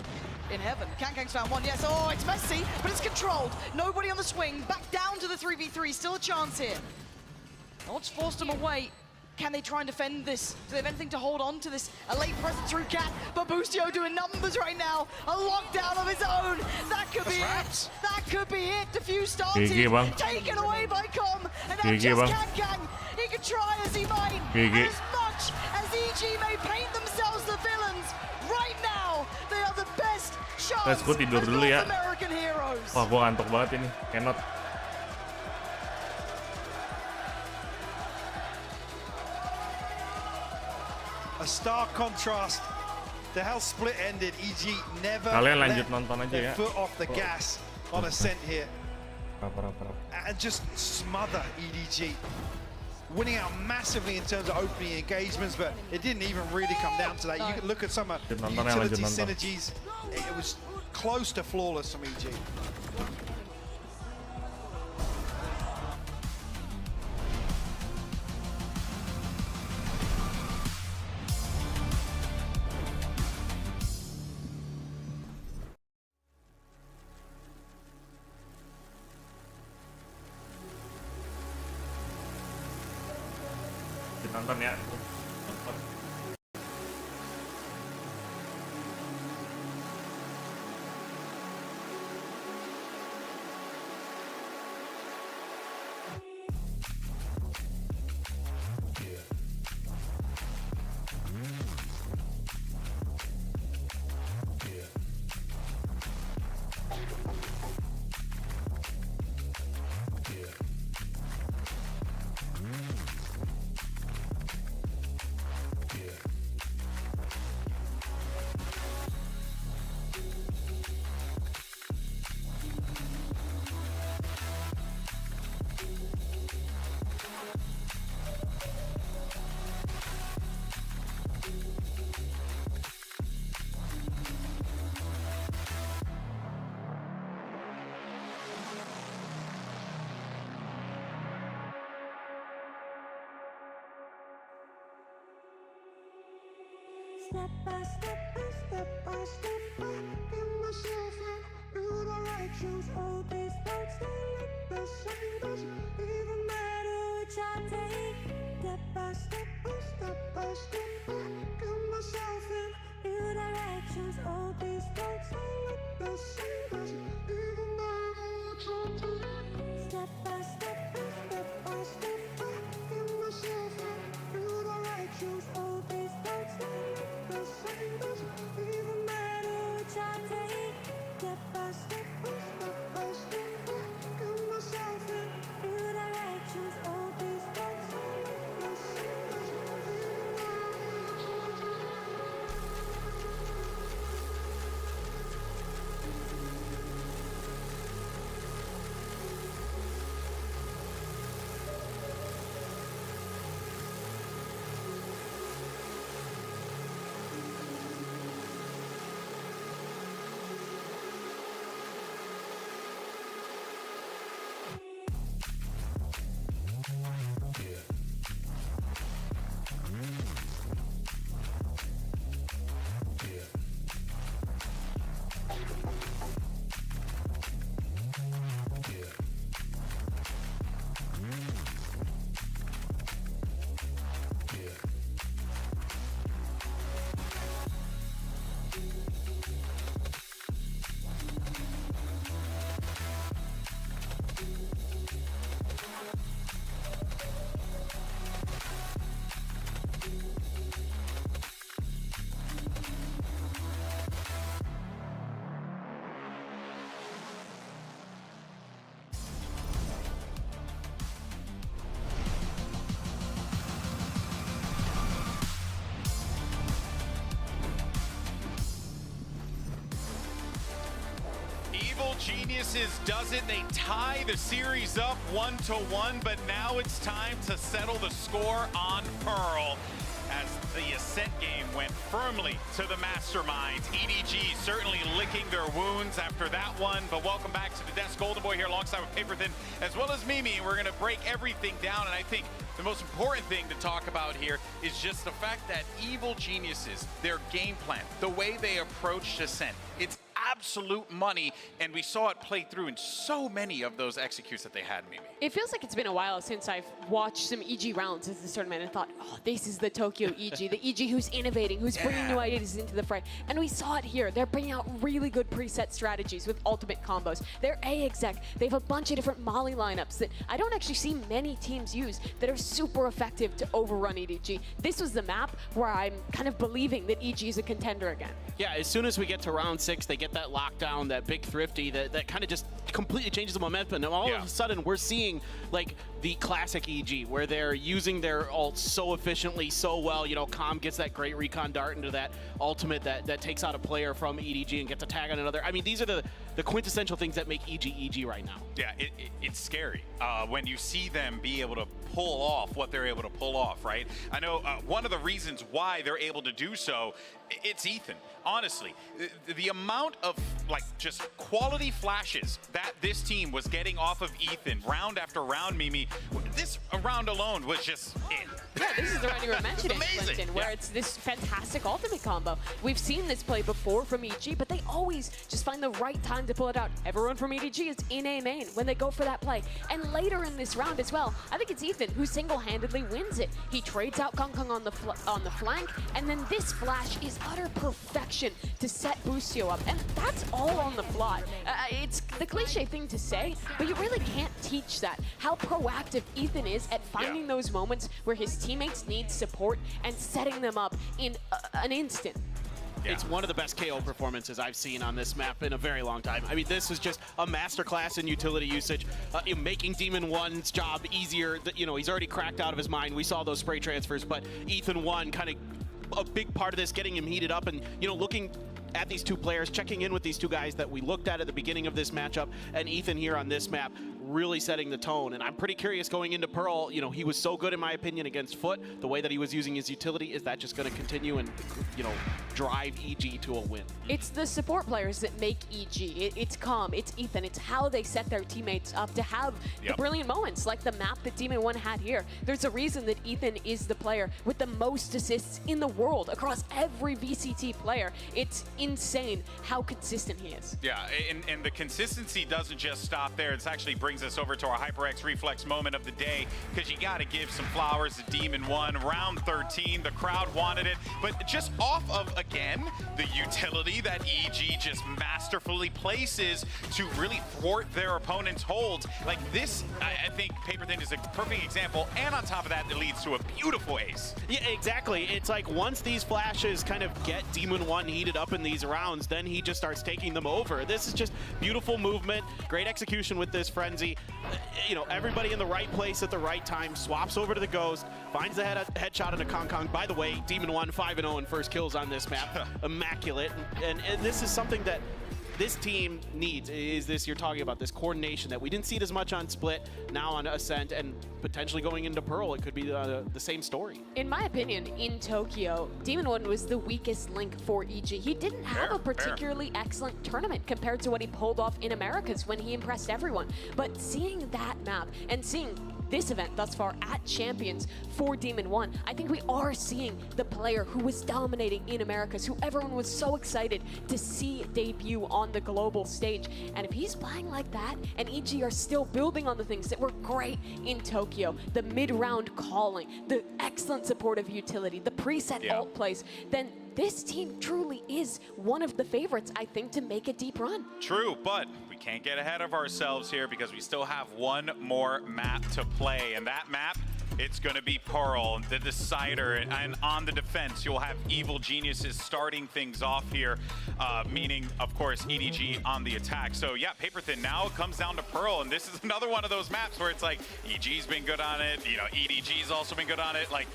in heaven. Kangkang's found one, yes. Oh, it's messy, but it's controlled. Nobody on the swing. Back down to the 3v3. Still a chance here. Odds forced them away. Can they try and defend this? Do they have anything to hold on to this? A late presence through Cat, but Boostio doing numbers right now. A lockdown of his own. That could be it. That could be it. Diffuse started. Taken away by Com. And now just Kangkang. He can try as he might. And as much as EG may paint themselves the villains, right now, they are the best shots Gue tidur as dulu North ya. American heroes. Wah, gue ngantuk banget ini. Cannot. A stark contrast to how Split ended. EG never Kalian let lanjut nonton aja their ya. foot off the gas on Ascent here. And just smother EDG. Winning out massively in terms of opening engagements, but it didn't even really come down to that. You can look at some of the utility synergies. It was close to flawless from EG. Nonton ya. Step by step by step by step by, get myself in, do the right shoes. All these thoughts, they look the same. Doesn't even matter which I take. Step by step by step by step by, get myself in, do the right shoes. All these thoughts, they look the same. Doesn't even matter which I take. Step by step by step by step by, get myself in, do the right shoes. All these thoughts, they look the same. Doesn't Geniuses does it. They tie the series up 1-1, but now it's time to settle the score on Pearl. As the Ascent game went firmly to the masterminds. EDG certainly licking their wounds after that one, but welcome back to the desk. Golden Boy here alongside with Paperthin, as well as Mimi. We're gonna break everything down, and I think the most important thing to talk about here is just the fact that Evil Geniuses, their game plan, the way they approached Ascent, it's absolute money, and we saw it play through in so many of those executes that they had, Mimi. It feels like it's been a while since I've watched some EG rounds of this tournament and thought, oh, this is the Tokyo EG, the EG who's innovating, who's bringing new ideas into the fray. And we saw it here. They're bringing out really good preset strategies with ultimate combos. They're A-exec. They have a bunch of different Molly lineups that I don't actually see many teams use that are super effective to overrun EDG. This was the map where I'm kind of believing that EG is a contender again. Yeah, as soon as we get to round 6, they get that lockdown, that big thrifty, that kind of just completely changes the momentum. And all of a sudden, we're seeing like the classic EG, where they're using their ults so efficiently, so well. You know, Calm gets that great recon dart into that ultimate that takes out a player from EDG and gets a tag on another. I mean, these are the quintessential things that make EG right now. Yeah, it's scary when you see them be able to pull off what they're able to pull off, right? I know one of the reasons why they're able to do so, it's Ethan. Honestly, the amount of like just quality flashes that this team was getting off of Ethan round after round, Mimi, this round alone was just it. Yeah, this is the round you were mentioning, Clinton, where it's this fantastic ultimate combo. We've seen this play before from EG, but they always just find the right time to pull it out. Everyone from EDG is in A main when they go for that play. And later in this round as well, I think it's Ethan who single-handedly wins it. He trades out Kong Kong on the flank, and then this flash is utter perfection to set Boostio up. And that's all on the fly. It's the cliche thing to say, but you really can't teach that. How proactive Ethan is at finding those moments where his teammates need support and setting them up in an instant. It's one of the best KO performances I've seen on this map in a very long time. I mean, this is just a masterclass in utility usage, making Demon 1's job easier. You know, he's already cracked out of his mind. We saw those spray transfers, but Ethan 1 kind of a big part of this, getting him heated up and, you know, looking at these two players, checking in with these two guys that we looked at the beginning of this matchup, and Ethan here on this map really setting the tone. And I'm pretty curious going into Pearl. You know, he was so good in my opinion against Foot. The way that he was using his utility, is that just going to continue and, you know, drive EG to a win? It's the support players that make EG. It's Calm, it's Ethan, it's how they set their teammates up to have the brilliant moments like the map that Demon 1 had here. There's a reason that Ethan is the player with the most assists in the world across every VCT player. It's insane how consistent he is. Yeah, and the consistency doesn't just stop there. It actually brings us over to our HyperX Reflex moment of the day, because you got to give some flowers to Demon 1. Round 13, the crowd wanted it, but just off of, again, the utility that EG just masterfully places to really thwart their opponent's holds. Like this, I think Paperthin is a perfect example, and on top of that, it leads to a beautiful ace. Yeah, exactly. It's like once these flashes kind of get Demon 1 heated up in these rounds, then he just starts taking them over. This is just beautiful movement, great execution with this Frenzy. You know, everybody in the right place at the right time, swaps over to the Ghost, finds the headshot into Kong Kong. By the way, Demon 1 5-0 in first kills on this map. Immaculate. And this is something that this team needs, is this, you're talking about this coordination that we didn't see it as much on Split, now on Ascent, and potentially going into Pearl, it could be the same story. In my opinion, in Tokyo, Demon 1 was the weakest link for EG. He didn't have a particularly excellent tournament compared to what he pulled off in Americas when he impressed everyone. But seeing that map and seeing this event thus far at Champions for Demon 1, I think we are seeing the player who was dominating in Americas, who everyone was so excited to see debut on the global stage. And if he's playing like that, and EG are still building on the things that were great in Tokyo, the mid-round calling, the excellent supportive utility, the preset ult plays, then this team truly is one of the favorites, I think, to make a deep run. True, but we can't get ahead of ourselves here because we still have one more map to play, and that map, it's going to be Pearl, the decider, and on the defense, you'll have Evil Geniuses starting things off here, meaning, of course, EDG on the attack. So, yeah, Paperthin, now it comes down to Pearl, and this is another one of those maps where it's like, EG's been good on it, you know, EDG's also been good on it. Like,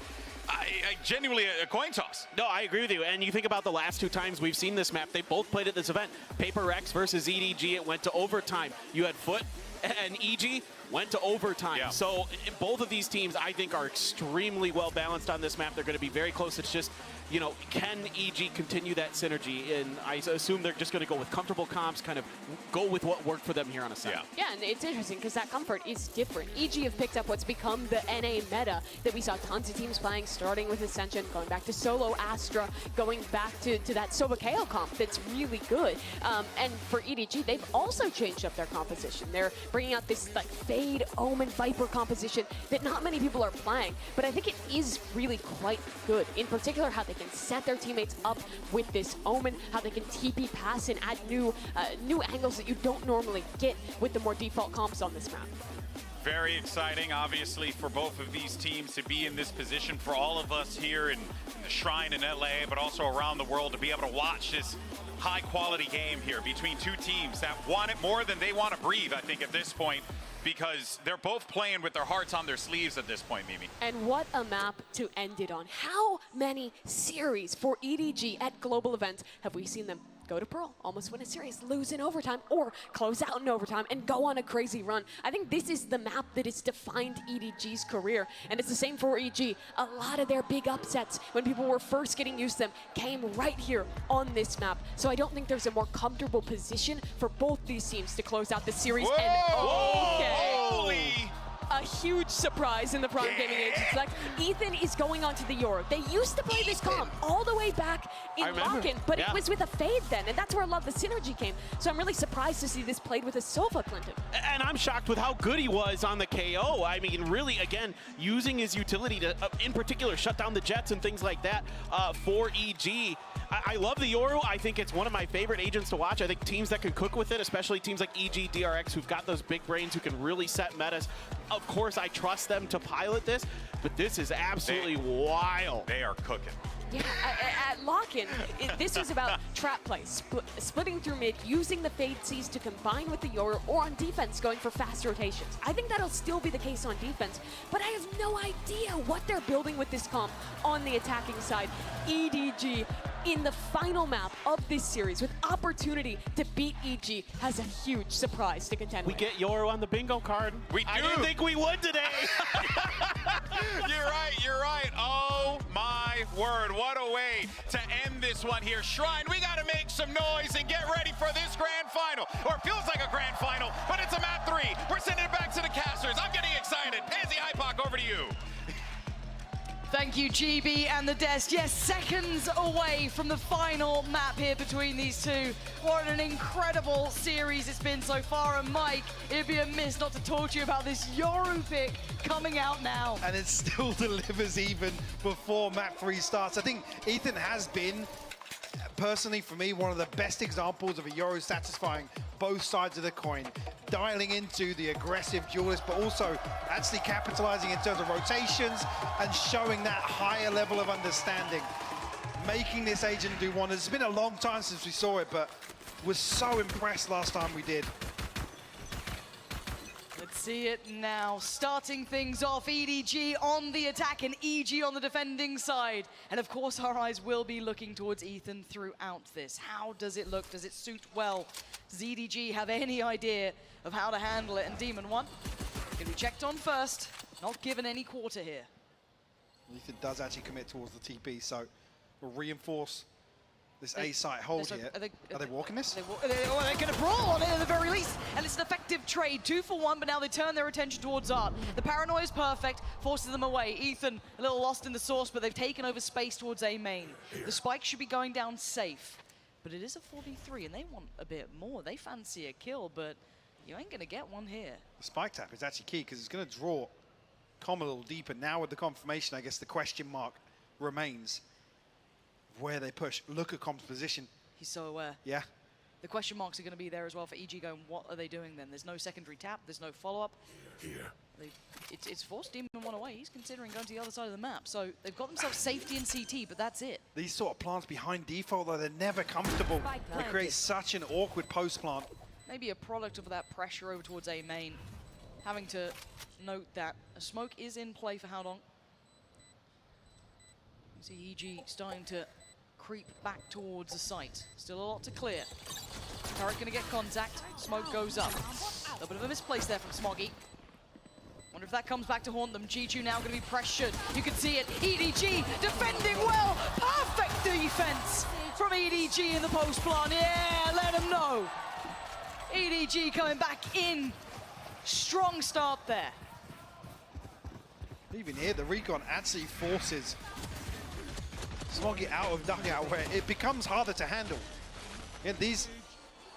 genuinely a coin toss. No, I agree with you. And you think about the last 2 times we've seen this map, they both played at this event. Paper Rex versus EDG, it went to overtime. You had Foot and EG went to overtime. Yeah. So both of these teams, I think, are extremely well balanced on this map. They're going to be very close. It's just, you know, can EG continue that synergy? And I assume they're just going to go with comfortable comps, kind of go with what worked for them here on a set. Yeah, and it's interesting because that comfort is different. EG have picked up what's become the NA meta that we saw tons of teams playing, starting with Ascension, going back to Solo Astra, going back to that SUBATHON comp that's really good. And for EDG, they've also changed up their composition. They're bringing out this like Fade, Omen, Viper composition that not many people are playing, but I think it is really quite good. In particular, how they can set their teammates up with this Omen, how they can TP pass and add new angles that you don't normally get with the more default comps on this map. Very exciting, obviously, for both of these teams to be in this position, for all of us here in the Shrine in LA, but also around the world, to be able to watch this high-quality game here between 2 teams that want it more than they want to breathe, I think, at this point, because they're both playing with their hearts on their sleeves at this point, Mimi. And what a map to end it on. How many series for EDG at global events have we seen them go to Pearl, almost win a series, lose in overtime, or close out in overtime and go on a crazy run? I think this is the map that has defined EDG's career, and it's the same for EG. A lot of their big upsets when people were first getting used to them came right here on this map. So I don't think there's a more comfortable position for both these teams to close out the series. Whoa! And okay. Holy! A huge surprise in the Prime Gaming Agent Select. Ethan is going on to the Euro. They used to play this comp all the way back in lock-in, but it was with a Fade then, and that's where a lot of the synergy came. So I'm really surprised to see this played with a Sova, Clinton. And I'm shocked with how good he was on the KO. I mean, really, again, using his utility to, in particular, shut down the Jets and things like that for EG. I love the Yoru. I think it's one of my favorite agents to watch. I think teams that can cook with it, especially teams like EG, DRX, who've got those big brains who can really set metas. Of course, I trust them to pilot this, but this is absolutely wild. They are cooking. Yeah, at lock-in, this was about trap play, splitting through mid, using the Fade Cs to combine with the Yoru, or on defense, going for fast rotations. I think that'll still be the case on defense, but I have no idea what they're building with this comp on the attacking side. EDG, in the final map of this series, with opportunity to beat EG, has a huge surprise to contend with. We get Yoru on the bingo card. We do. I didn't think we would today. You're right. Oh my word. What a way to end this one here. Shrine, we got to make some noise and get ready for this grand final. Or it feels like a grand final, but it's a map 3. We're sending it back to the casters. I'm getting excited. Pansy Hypoc, over to you. Thank you, GB and the Desk. Yes, seconds away from the final map here between these two. What an incredible series it's been so far. And Mike, it'd be a miss not to talk to you about this Yoru pick coming out now. And it still delivers even before map 3 starts. I think Ethan has been, personally for me, one of the best examples of a Yoru satisfying both sides of the coin, dialing into the aggressive duelist, but also actually capitalizing in terms of rotations and showing that higher level of understanding, making this agent do wonders. It's been a long time since we saw it, but was so impressed last time we did. Let's see it now. Starting things off, EDG on the attack and EG on the defending side. And of course, our eyes will be looking towards Ethan throughout this. How does it look? Does it suit well? Does EDG have any idea of how to handle it? And Demon 1 can be checked on first, not given any quarter here. Ethan does actually commit towards the TP, so we'll reinforce this A-site hold here. Are they walking this? They're going to brawl on it at the very least. And it's an effective trade, 2 for 1, but now they turn their attention towards Art. The paranoia is perfect, forces them away. Ethan a little lost in the source, but they've taken over space towards A main. The spike should be going down safe, but it is a 4v3, and they want a bit more. They fancy a kill, but you ain't going to get one here. The spike tap is actually key because it's going to draw Com a little deeper. Now with the confirmation, I guess the question mark remains where they push. Look at Com's position. He's so aware. Yeah. The question marks are going to be there as well for EG going, what are they doing then? There's no secondary tap, there's no follow-up. It's forced Demon 1 away. He's considering going to the other side of the map. So they've got themselves safety in CT, but that's it. These sort of plants behind default, though, they're never comfortable. They create such an awkward post-plant. Maybe a product of that pressure over towards A main. Having to note that a smoke is in play for how long? See EG starting to creep back towards the site. Still a lot to clear. Turret gonna get contact. Smoke goes up. A little bit of a misplace there from Smoggy. Wonder if that comes back to haunt them. G2 now gonna be pressured. You can see it. EDG defending well. Perfect defense from EDG in the post plant. Yeah, let him know. EDG coming back in. Strong start there. Even here, the recon actually forces Smoggy out of dugout where it becomes harder to handle. Yeah, these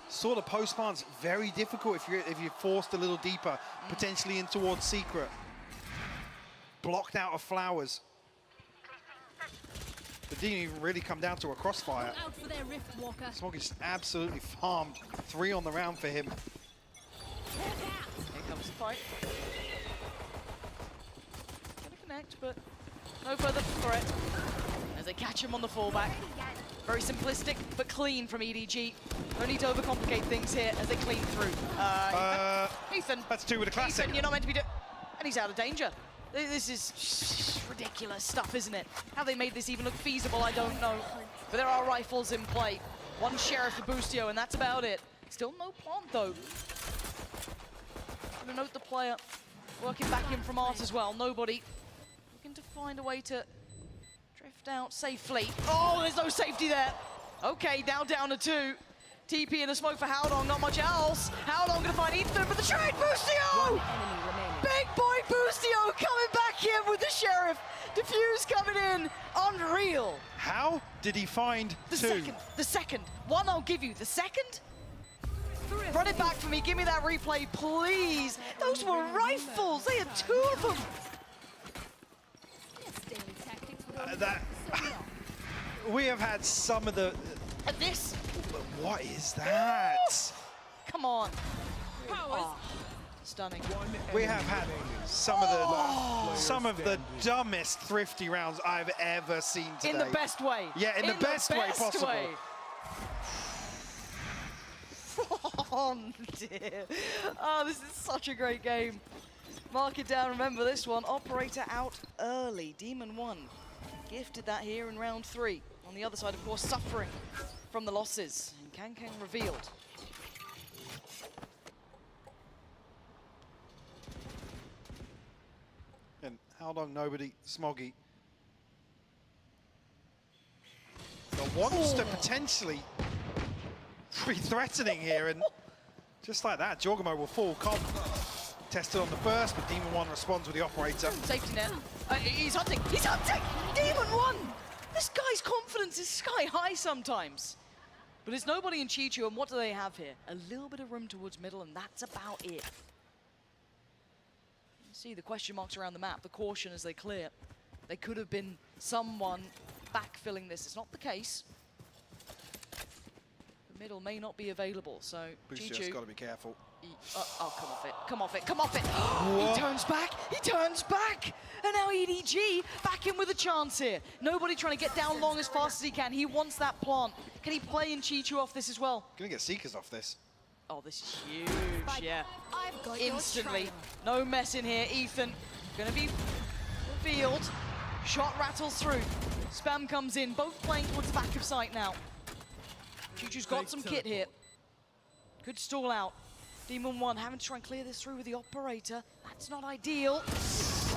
sort of post plants very difficult if you're forced a little deeper, potentially in towards secret. Blocked out of flowers. But didn't even really come down to a crossfire. Smoggy just absolutely farmed 3 on the round for him. Here comes the fight. Gonna connect, but no further threat. As they catch him on the fallback. Very simplistic, but clean from EDG. No need to overcomplicate things here as they clean through. Ethan. That's 2 with a classic. Ethan, you're not meant to be doing... And he's out of danger. This is ridiculous stuff, isn't it? How they made this even look feasible, I don't know. But there are rifles in play. 1 Sheriff for Boostio, and that's about it. Still no plant, though. Gonna note the player working back in from Art as well. Nobody looking to find a way to drift out safely. Oh, there's no safety there. Okay, now down to 2. TP in the smoke for Howdong, not much else. Howdong gonna find Ethan, but the trade, Boostio! Big boy Boostio coming back in with the Sheriff. Diffuse coming in, unreal. How did he find the 2? The second. 1 I'll give you, the second? Run it back for me, give me that replay, please. Those were rifles, they had 2 of them. We have had some of the... This? What is that? Come on. Oh, stunning. We have had some of the dumbest thrifty rounds I've ever seen today. In the best way. Yeah, in the best way possible. Oh dear. Oh, this is such a great game. Mark it down, remember this one. Operator out early. Demon 1 gifted that here in round 3. On the other side, of course, suffering from the losses. And Kang revealed. And how long nobody, Smoggy. Wants to potentially be threatening here, and just like that, Jorgamo will fall. Comp tested on the burst, but Demon 1 responds with the operator. Safety net. He's hunting! He's hunting! Demon 1! This guy's confidence is sky high sometimes. But there's nobody in Chichu, and what do they have here? A little bit of room towards middle, and that's about it. You see the question marks around the map, the caution as they clear. They could have been someone backfilling this. It's not the case. The middle may not be available, so Boostio's got to be careful. Oh, come off it, come off it, come off it. He turns back, he turns back. And now EDG back in with a chance here. Nobody trying to get down long as fast as he can. He wants that plant. Can he play in Chichu off this as well? Gonna get Seekers off this. Oh, this is huge, yeah. Instantly, no mess in here. Ethan gonna be revealed. Shot rattles through. Spam comes in, both playing towards the back of site now. Chichu's got some kit here. Could stall out. Demon 1 having to try and clear this through with the operator. That's not ideal.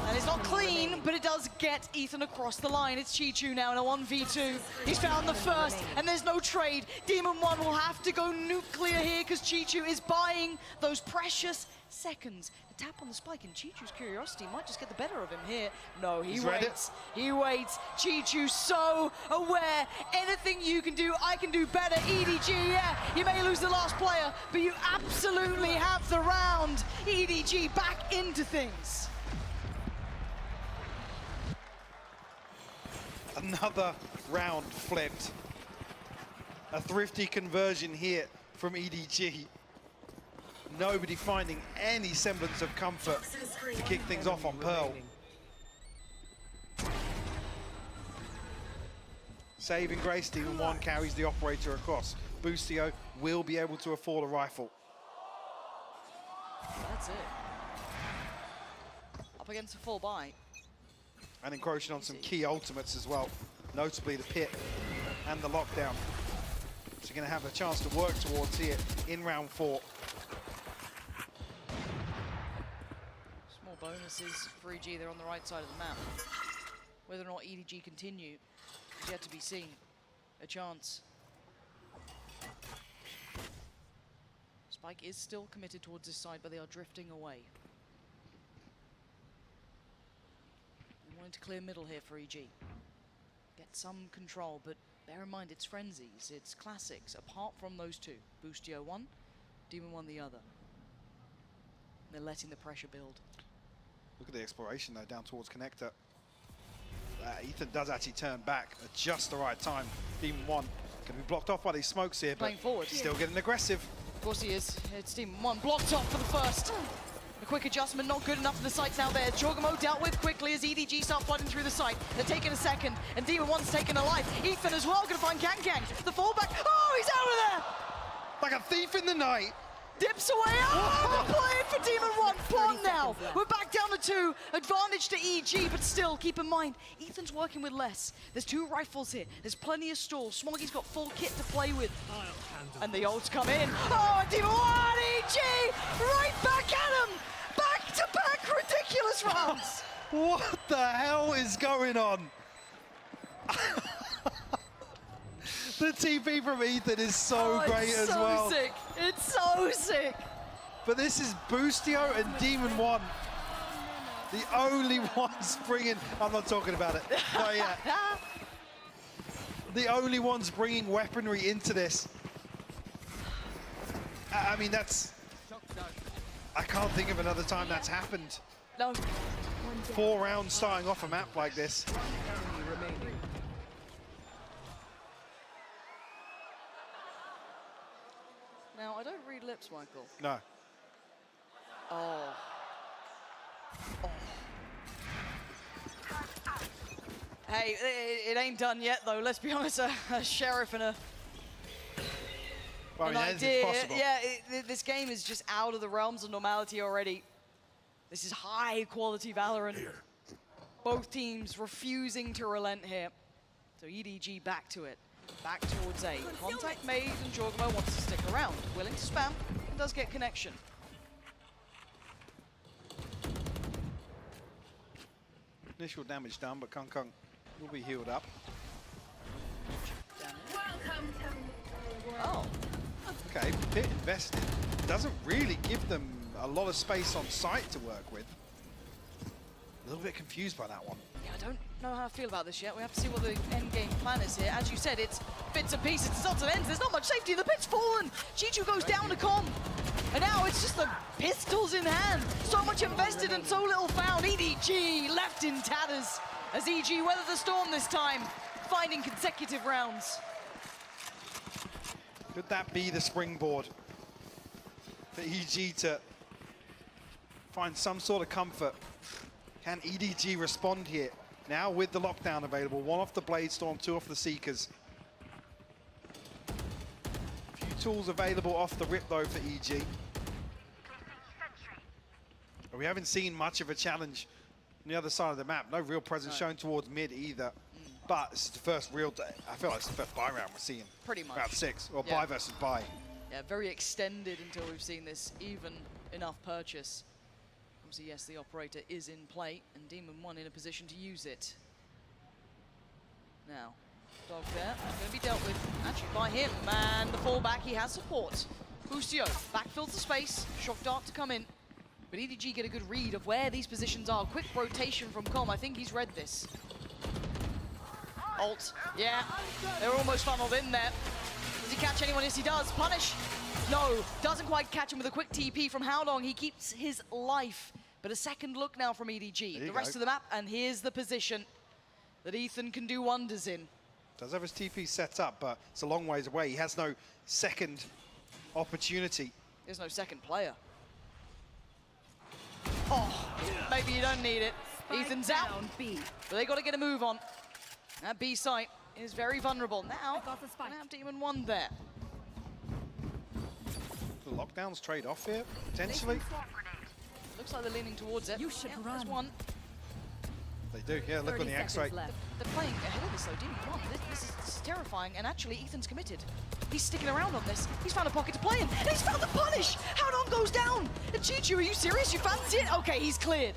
And it's not clean, but it does get Ethan across the line. It's Chichu now in a 1v2. He's found the first, and there's no trade. Demon 1 will have to go nuclear here because Chichu is buying those precious seconds. The tap on the spike, and Chichu's curiosity might just get the better of him here. No, he waits. He waits. Chichu so aware. Anything you can do, I can do better. EDG, yeah, you may lose the last player, but you absolutely have the round. EDG back into things. Another round flipped. A thrifty conversion here from EDG. Nobody finding any semblance of comfort to kick things off on Pearl. Saving grace, Demon 1 carries the operator across. Boostio will be able to afford a rifle. That's it. Up against a full buy. And encroaching on some key ultimates as well. notably the pit and the lockdown. So you're going to have a chance to work towards here in round 4. Small bonuses for EG. They're on the right side of the map. Whether or not EDG continue is yet to be seen. A chance. Spike is still committed towards this side, but they are drifting away. They wanted to clear middle here for EG. Get some control, but bear in mind it's frenzies, it's classics. Apart from those two, Boostio one, Demon one the other. They're letting the pressure build. Look at the exploration though, down towards connector. Ethan does actually turn back at just the right time. Demon 1 going to be blocked off by these smokes here, Playing but forward. Still getting aggressive. Of course he is. It's Demon 1 blocked off for the first. A quick adjustment, not good enough for the sights now there. Jorgamo dealt with quickly as EDG start flooding through the site. They're taking a second, and Demon 1's taken a life. Ethan as well, gonna find Kang. The fallback. Oh, he's out of there! Like a thief in the night. Dips away. Oh, the play for Demon 1. Pawn now. We're back down to 2. Advantage to EG, but still, keep in mind, Ethan's working with less. There's 2 rifles here. There's plenty of stalls. Smoggy's got full kit to play with. And the ults come in. Oh, Demon 1, EG, right back at him. Back-to-back ridiculous rounds. What the hell is going on? The TP from Ethan is so great as well. It's so sick. It's so sick. But this is Boostio and Demon 1. The only ones bringing... I'm not talking about it. But yeah. The only ones bringing weaponry into this. I mean, that's... I can't think of another time that's happened. No. 4 rounds starting off a map like this. Now, I don't read lips, Michael. No. Oh. Hey, it ain't done yet, though. Let's be honest, a sheriff and well, an idea. Yeah, this game is just out of the realms of normality already. This is high-quality Valorant. Both teams refusing to relent here. So EDG back to it. Back towards A. Contact made, and Jorgamo wants to stick around. Willing to spam, and does get connection. Initial damage done, but Kung will be healed up. Oh. Okay, Pit invested. Doesn't really give them a lot of space on site to work with. A little bit confused by that one. Yeah, I don't know how I feel about this yet. We have to see what the end game plan is here. As you said, it's bits and pieces. It starts and ends. There's not much safety. The pit's fallen. Chichu goes down to Com. And now it's just the pistols in hand. So much invested and so little found. EDG left in tatters as EG weather the storm this time, finding consecutive rounds. Could that be the springboard for EG to find some sort of comfort? Can EDG respond here? Now with the lockdown available, 1 off the Blade Storm, 2 off the Seekers. A few tools available off the rip though for EG. We haven't seen much of a challenge on the other side of the map. No real presence shown towards mid either. But this is the first real, I feel like it's the first buy round we're seeing. Pretty much. Round 6, or buy versus buy. Yeah, very extended until we've seen this even enough purchase. Obviously, yes, the operator is in play, and Demon 1 in a position to use it. Now, dog there, going to be dealt with actually by him, and the fallback, he has support. Boostio backfills the space, shock dart to come in, but EDG get a good read of where these positions are. Quick rotation from Com, I think he's read this. Ult, yeah, they're almost funneled in there. Does he catch anyone? Yes, he does. Punish. No, doesn't quite catch him with a quick TP from How Long. He keeps his life. But a second look now from EDG. The rest of the map, and here's the position that Ethan can do wonders in. Does have his TP set up, but it's a long ways away. He has no second opportunity. There's no second player. Oh, maybe you don't need it. Ethan's out, but they got to get a move on. That B site is very vulnerable. Now, gonna have Demon 1 there. The lockdowns trade off here, potentially. Looks like they're leaning towards it. You should run. There's one. They do, yeah, look on the X-ray. They're playing ahead of this though, Demon. Come on, this is terrifying, and actually Ethan's committed. He's sticking around on this. He's found a pocket to play in, and he's found the punish! Howdong goes down! And Chichu, are you serious? You fancy it? Okay, he's cleared.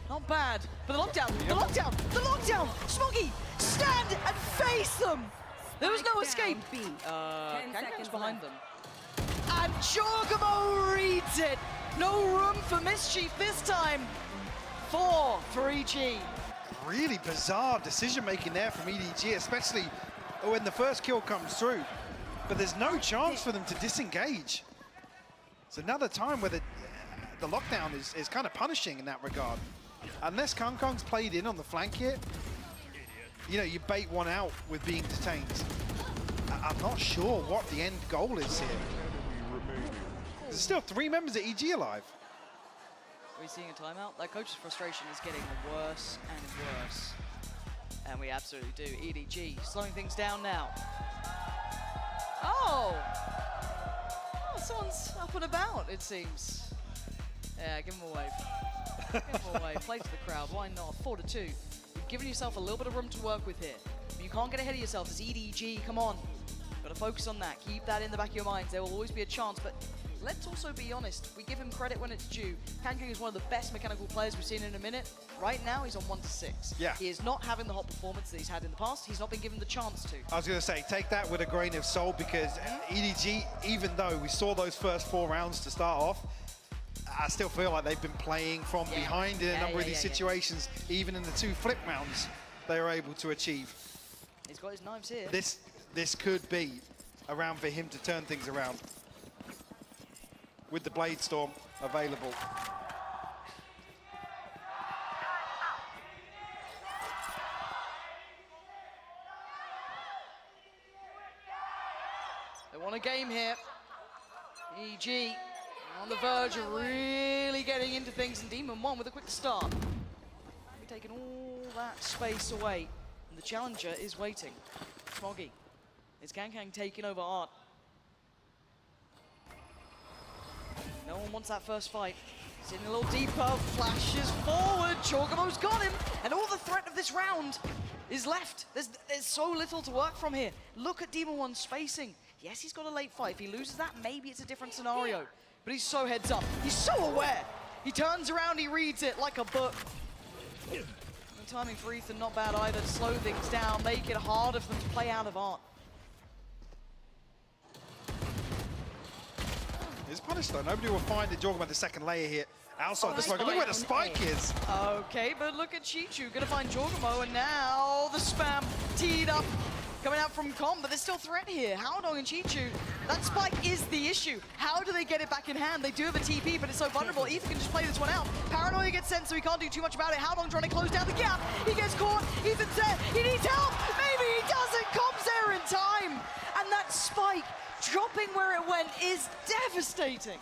Not bad, but the lockdown, the lockdown, the lockdown! Smoggy, stand and face them! There was no escape. Kangkang's behind them. And Jorgamo reads it! No room for mischief this time. 4 for EG. Really bizarre decision-making there from EDG, especially when the first kill comes through. But there's no chance for them to disengage. It's another time where the lockdown is kind of punishing in that regard. Unless Kangkang's played in on the flank here, you know, you bait one out with being detained. I'm not sure what the end goal is here. There's still 3 members of EG alive. Are we seeing a timeout? That coach's frustration is getting worse and worse. And we absolutely do. EDG slowing things down now. Oh! Someone's up and about, it seems. Yeah, give him a wave. Give him a wave. Play to the crowd. Why not? 4-2. You've given yourself a little bit of room to work with here. But you can't get ahead of yourself. It's EDG. Come on. Got to focus on that. Keep that in the back of your minds. There will always be a chance, but let's also be honest. We give him credit when it's due. Kangkang is one of the best mechanical players we've seen in a minute. Right now, he's on 1-6. Yeah. He is not having the hot performance that he's had in the past. He's not been given the chance to. I was going to say, take that with a grain of salt, because EDG, even though we saw those first 4 rounds to start off, I still feel like they've been playing from behind in a number of these situations. Even in the 2 flip rounds, they were able to achieve. He's got his knives here. This could be a round for him to turn things around, with the Blade Storm available. They want a game here. EG on the verge of really getting into things, and Demon 1 with a quick start. We're taking all that space away, and the challenger is waiting. Smoggy. It's Kangkang taking over Art. No one wants that first fight. He's in a little deeper, flashes forward, Jorgamo's got him, and all the threat of this round is left. There's so little to work from here. Look at Demon 1's spacing. Yes, he's got a late fight. If he loses that, maybe it's a different scenario. But he's so heads up. He's so aware. He turns around, he reads it like a book. The timing for Ethan, not bad either, to slow things down, make it harder for them to play out of Art. He's punished though. Nobody will find the Jorgamo the second layer here outside the smoke. Look where the spike is. Okay, but look at Chichu. Gonna find Jorgamo, and now the spam teed up. Coming out from Com, but there's still threat here. Howdong and Chichu, that spike is the issue. How do they get it back in hand? They do have a TP, but it's so vulnerable. Ethan can just play this one out. Paranoia gets sent, so he can't do too much about it. Howdong trying to close down the gap. He gets caught. Ethan's there. He needs help. Maybe he doesn't. Com's there in time. And that spike dropping where it went is devastating.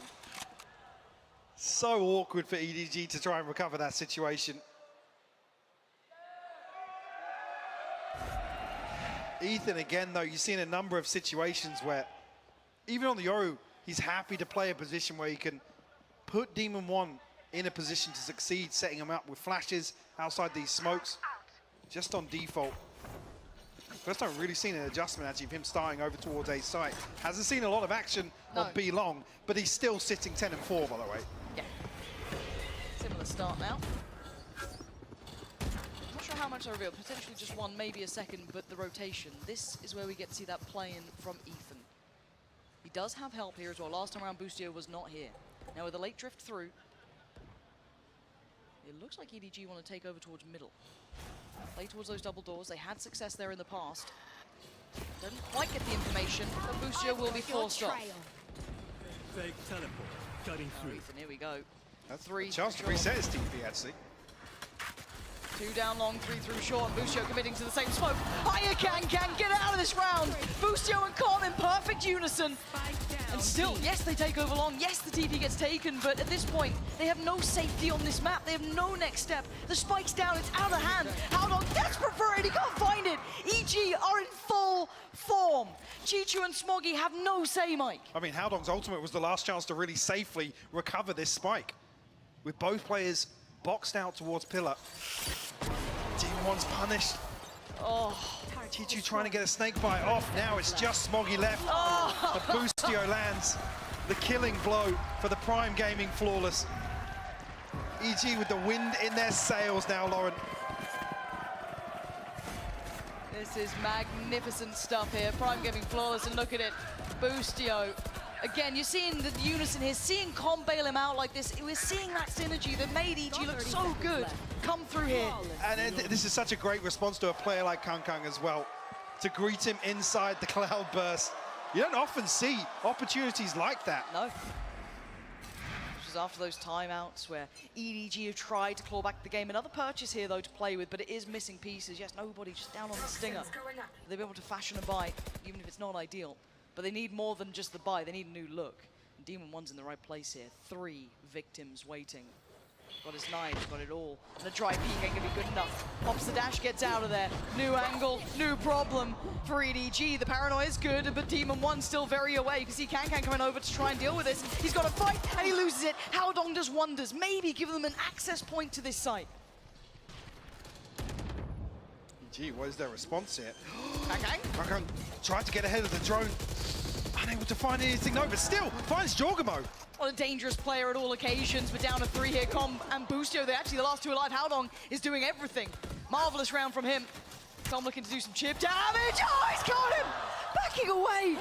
So awkward for EDG to try and recover that situation. Ethan, again, though, you've seen a number of situations where, even on the Yoru, he's happy to play a position where he can put Demon 1 in a position to succeed, setting him up with flashes outside these smokes, just on default. First time really seen an adjustment, actually, of him starting over towards A site. Hasn't seen a lot of action on B long, but he's still sitting 10 and 4, by the way. Yeah. Similar start now. Not sure how much I reveal. Potentially just 1, maybe a second, but the rotation. This is where we get to see that play-in from Ethan. He does have help here as well. Last time around, Boostio was not here. Now with a late drift through, it looks like EDG want to take over towards middle. Play towards those double doors. They had success there in the past. Don't quite get the information, but Boostio will be forced off. Fake teleport, cutting through. Ethan, here we go. That's 3 a chance to reset his TP, actually. 2 down long, 3 through short, and Boostio committing to the same smoke. Hiya, Kangkang, get out of this round! Boostio and Com in perfect unison. And still, yes, they take over long, yes, the TP gets taken, but at this point, they have no safety on this map, they have no next step. The spike's down, it's out of hand. Howdong desperate for it, he can't find it. EG are in full form. Chichu and Smoggy have no say, Mike. I mean, Howdong's ultimate was the last chance to really safely recover this spike, with both players boxed out towards pillar. Demon One's punished. Oh, Chichu trying to get a snake bite off. Now it's just Smoggy left. Oh. The Boostio lands the killing blow for the Prime Gaming Flawless. EG with the wind in their sails now, Lauren. This is magnificent stuff here. Prime Gaming Flawless, and look at it. Boostio. Again, you're seeing the unison here, seeing Com bail him out like this. We're seeing that synergy that made EG look so good come through here. And this is such a great response to a player like Kang Kang as well, to greet him inside the cloud burst. You don't often see opportunities like that. No. This was after those timeouts where EDG have tried to claw back the game. Another purchase here, though, to play with, but it is missing pieces. Yes, nobody just down on the stinger. They'll be able to fashion a buy, even if it's not ideal. But they need more than just the buy. They need a new look. And Demon One's in the right place here. 3 victims waiting. Got his knives, got it all. And a dry peek ain't gonna be good enough. Pops the dash, gets out of there. New angle, new problem for EDG. The paranoia is good, but Demon One still very away. You can see Kang Kang coming over to try and deal with this. He's got a fight, and he loses it. Howdong does wonders. Maybe give them an access point to this site. EG, what is their response here? Kang Kang? Kang Kang tried to get ahead of the drone. Unable to find anything, no, but still finds Jorgamo. Well, a dangerous player at all occasions, but down to 3 here. Com and Boostio, they're actually the last 2 alive. Howdong is doing everything. Marvelous round from him. Com looking to do some chip damage. Oh, he's got him! Backing away.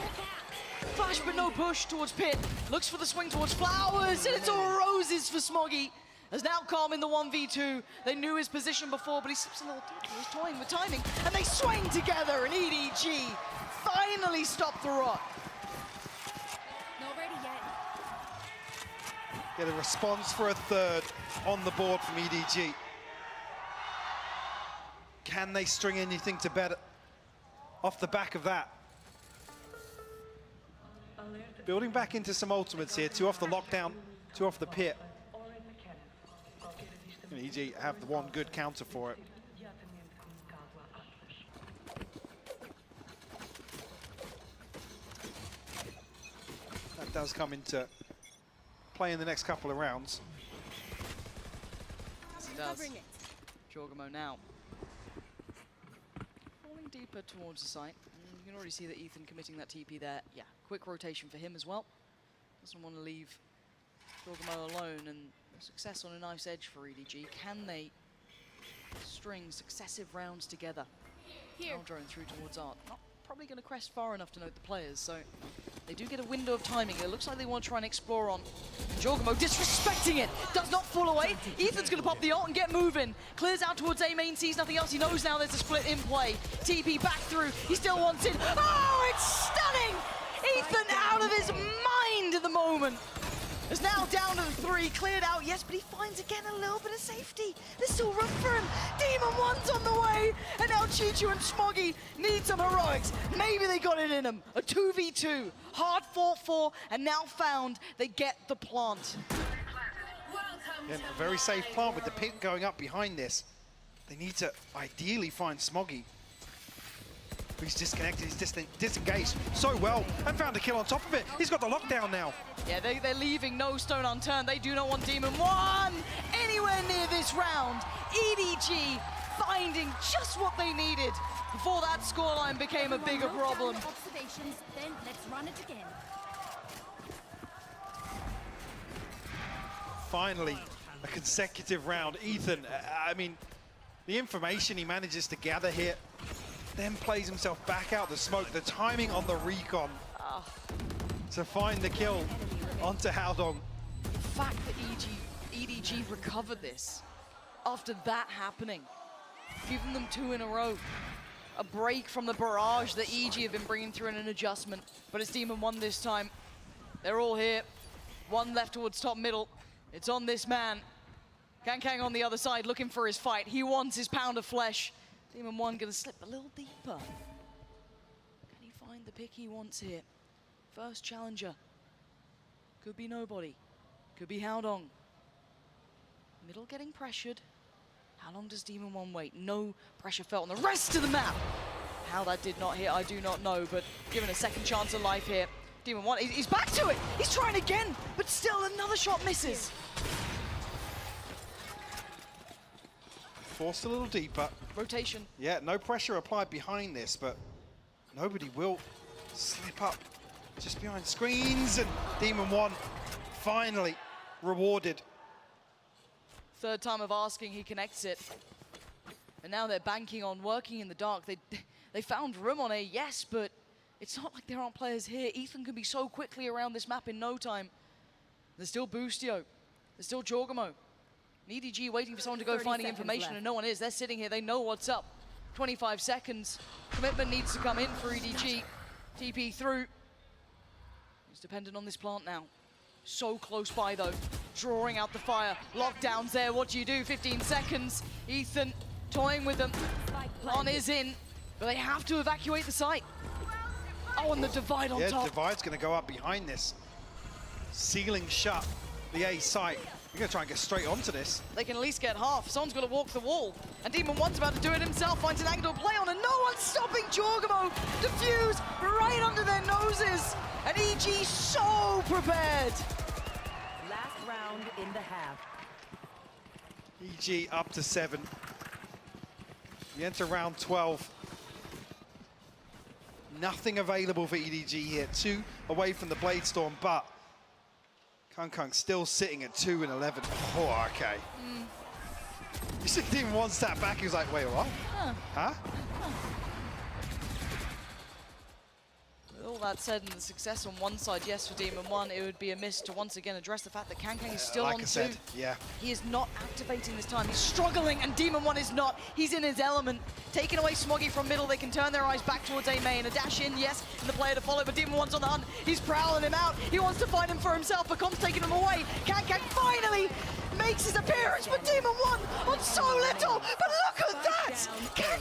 Flash, but no push towards Pit. Looks for the swing towards Flowers, and it's all roses for Smoggy. As now Com in the 1v2. They knew his position before, but he slips a little deeper. He's toying with timing, and they swing together, and EDG finally stopped the rot. Not ready yet. Get a response for a third on the board from EDG. Can they string anything to bed off the back of that? Building back into some ultimates here. 2 off the lockdown, 2 off the pit. And EG have the one good counter for it. That does come into play in the next couple of rounds. Yes, it does. Jorgamo now. Falling deeper towards the site. And you can already see that Ethan committing that TP there. Yeah, quick rotation for him as well. Doesn't want to leave Jorgamo alone, and success on a knife's edge for EDG. Can they string successive rounds together? Now drone through towards Art. Not probably going to crest far enough to note the players, so they do get a window of timing. It looks like they want to try and explore on. And Jorgamo disrespecting it. Does not fall away. Ethan's going to pop the ult and get moving. Clears out towards A main, sees nothing else. He knows now there's a split in play. TP back through. He still wants it. Oh, it's stunning! Ethan out of his mind at the moment. Is now down to the 3, cleared out, yes, but he finds again a little bit of safety. There's still room for him. Demon One's on the way, and now Chichu and Smoggy need some heroics. Maybe they got it in them. A 2v2, hard fought for, and now found they get the plant. Yeah, a very safe plant with the pit going up behind this. They need to ideally find Smoggy. He's disconnected, he's disengaged so well, and found a kill on top of it. He's got the lockdown now. Yeah, they're leaving no stone unturned. They do not want Demon One anywhere near this round. EDG finding just what they needed before that scoreline became a bigger problem. Observations, then let's run it again. Finally, a consecutive round. Ethan, I mean, the information he manages to gather here, then plays himself back out the smoke. The timing on the recon to find the kill onto Howdong. The fact that EDG recovered this after that happening, giving them 2 in a row. A break from the barrage that EG have been bringing through in an adjustment, but it's Demon One this time. They're all here. 1 left towards top middle. It's on this man. Kang Kang on the other side looking for his fight. He wants his pound of flesh. Demon One gonna slip a little deeper. Can he find the pick he wants here? First challenger. Could be nobody. Could be Howdong. Middle getting pressured. How long does Demon One wait? No pressure felt on the rest of the map. How that did not hit, I do not know, but given a second chance of life here. Demon One, he's back to it. He's trying again, but still another shot misses. forced a little deeper. Rotation. Yeah, no pressure applied behind this, but nobody will slip up just behind screens, and Demon 1 finally rewarded. Third time of asking, he connects it. And now they're banking on working in the dark. They found room on A, yes, but it's not like there aren't players here. Ethan can be so quickly around this map in no time. There's still Boostio. There's still Jorgamo. EDG waiting for someone to go finding information, and no one is. They're sitting here. They know what's up. 25 seconds. Commitment needs to come in for EDG. TP through. He's dependent on this plant now. So close by, though. Drawing out the fire. Lockdowns there. What do you do? 15 seconds. Ethan toying with them. Plant is in, but they have to evacuate the site. Oh, and the divide on top. Yeah, divide's going to go up behind this. Sealing shut the A site. You're going to try and get straight onto this. They can at least get half. Someone's got to walk the wall. And Demon 1's about to do it himself. Finds an angle to play on, and no one's stopping Jorgamo. Defuse right under their noses. And EG so prepared. Last round in the half. EG up to 7. We enter round 12. Nothing available for EDG here. 2 away from the Blade Storm, but Kung still sitting at 2 and 11. Oh, okay. You see Demon 1 step back, he was like, wait, what? Huh? With all that said, and the success on one side, yes, for Demon 1, it would be a miss to once again address the fact that Kang is still like on I said, 2. yeah. He is not activating this time. He's struggling, and Demon 1 is not. He's in his element. Taking away Smoggy from middle, they can turn their eyes back towards A main. A dash in, yes, and the player to follow, but Demon 1's on the hunt. He's prowling him out. He wants to find him for himself, but Com's taking him away. Kang finally makes his appearance, but Demon 1 on so little. But look at that! Kang!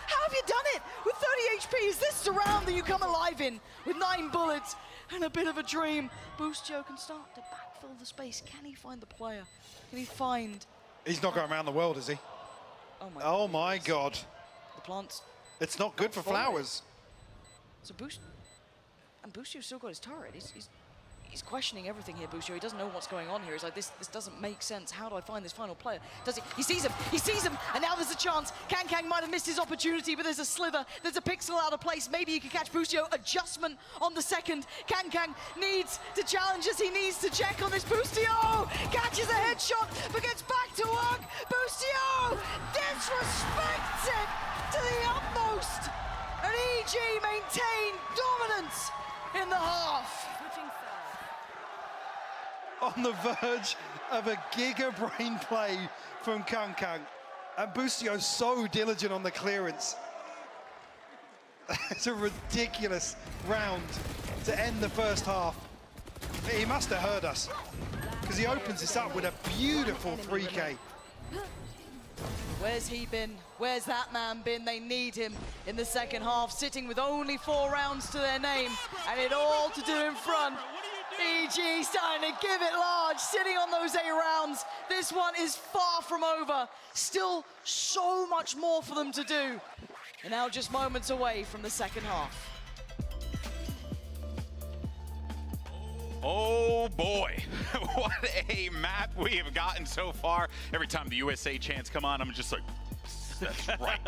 How have you done it? With 30 HP, is this the round that you come alive in? With 9 bullets and a bit of a dream. Boostio can start to backfill the space. Can he find the player? Can he find... He's not going around the world, is he? Oh my God. The plants. It's not good for flowers. So Boostio's still got his turret. He's questioning everything here, Boostio. He doesn't know what's going on here. He's like, this doesn't make sense. How do I find this final player? Does he? He sees him, and now there's a chance. Kang might have missed his opportunity, but there's a slither. There's a pixel out of place. Maybe he can catch Boostio. Adjustment on the second. Kang needs to challenge us. He needs to check on this. Boostio catches a headshot, but gets back to work. Boostio disrespects it to the utmost. And EG maintain dominance in the half. On the verge of a giga brain play from Kang. And Boostio so diligent on the clearance. It's a ridiculous round to end the first half. He must have heard us, because he opens this up with a beautiful 3K. Where's he been? Where's that man been? They need him in the second half, sitting with only 4 rounds to their name, and it all to do in front. EG starting to give it large, sitting on those 8 rounds. This one is far from over. Still so much more for them to do. And now just moments away from the second half. Oh boy, what a map we have gotten so far. Every time the USA chants come on, I'm just like, that's right.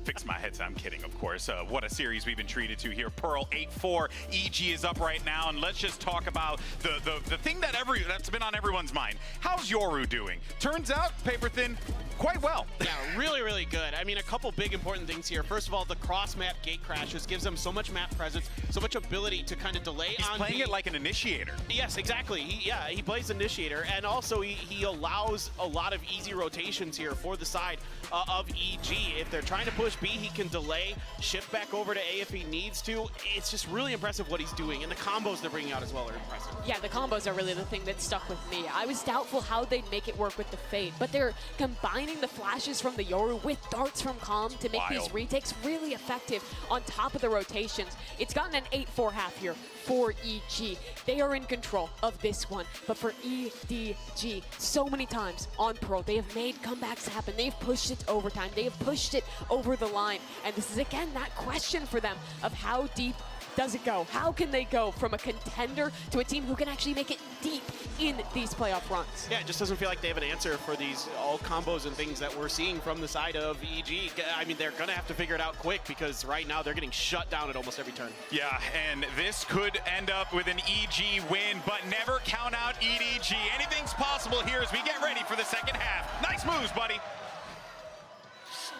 Fix my headset. I'm kidding, of course. What a series we've been treated to here. Pearl 8-4. EG is up right now, and let's just talk about the thing that's been on everyone's mind. How's Yoru doing? Turns out, paper thin, quite well. Yeah, really good. I mean, a couple big important things here. First of all, the cross-map gate crashes gives them so much map presence, so much ability to kind of delay. He's playing it like an initiator. Yes, exactly. He plays initiator, and also he allows a lot of easy rotations here for the side of EG. If they're trying to push B, he can delay, shift back over to A if he needs to. It's just really impressive what he's doing, and the combos they're bringing out as well are impressive. Yeah, the combos are really the thing that stuck with me. I was doubtful how they'd make it work with the Fade, but they're combining the flashes from the Yoru with darts from Calm to make these retakes really effective on top of the rotations. It's gotten an 8-4 half here for EG. They are in control of this one, but for EDG, so many times on Pearl, they have made comebacks happen. They've pushed it overtime. They have pushed it over the line. And this is, again, that question for them of how deep does it go? How can they go from a contender to a team who can actually make it deep in these playoff runs? Yeah, it just doesn't feel like they have an answer for these all combos and things that we're seeing from the side of EG. I mean, they're going to have to figure it out quick because right now they're getting shut down at almost every turn. Yeah, and this could end up with an EG win, but never count out EDG. Anything's possible here as we get ready for the second half. Nice moves, buddy.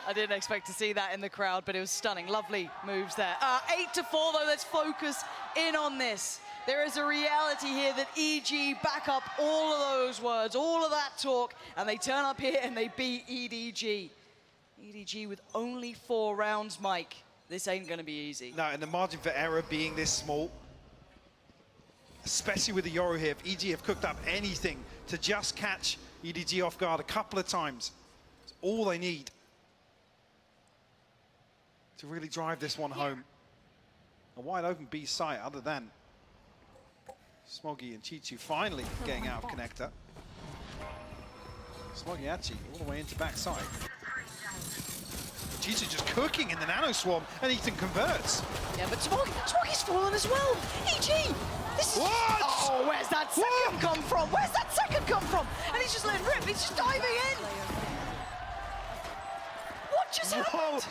I didn't expect to see that in the crowd, but it was stunning. Lovely moves there. 8-4 though, let's focus in on this. There is a reality here that EG back up all of those words, all of that talk, and they turn up here and they beat EDG. EDG with only 4 rounds, Mike. This ain't gonna be easy. No, and the margin for error being this small, especially with the Yoru here, if EG have cooked up anything to just catch EDG off guard a couple of times, it's all they need to really drive this one home. A wide open B site other than Smoggy and Chichu finally getting out of connector. Smoggy actually all the way into backside. Chichu just cooking in the nano swarm and Ethan converts. Yeah, but Smoggy's fallen as well. EG! This is what? Oh, where's that second come from? Where's that second come from? And he's just letting rip, he's just diving in. What just happened?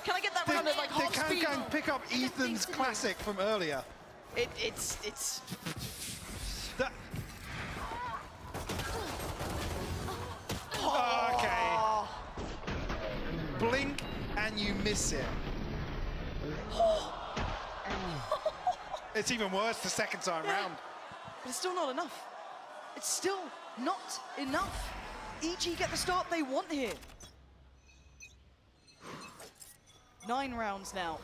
Can I get that round at like half speed? Can pick up Ethan's classic from earlier. It's that. Okay. Blink and you miss it. It's even worse the second time round. But it's still not enough. It's still not enough. EG get the start they want here. 9 rounds now.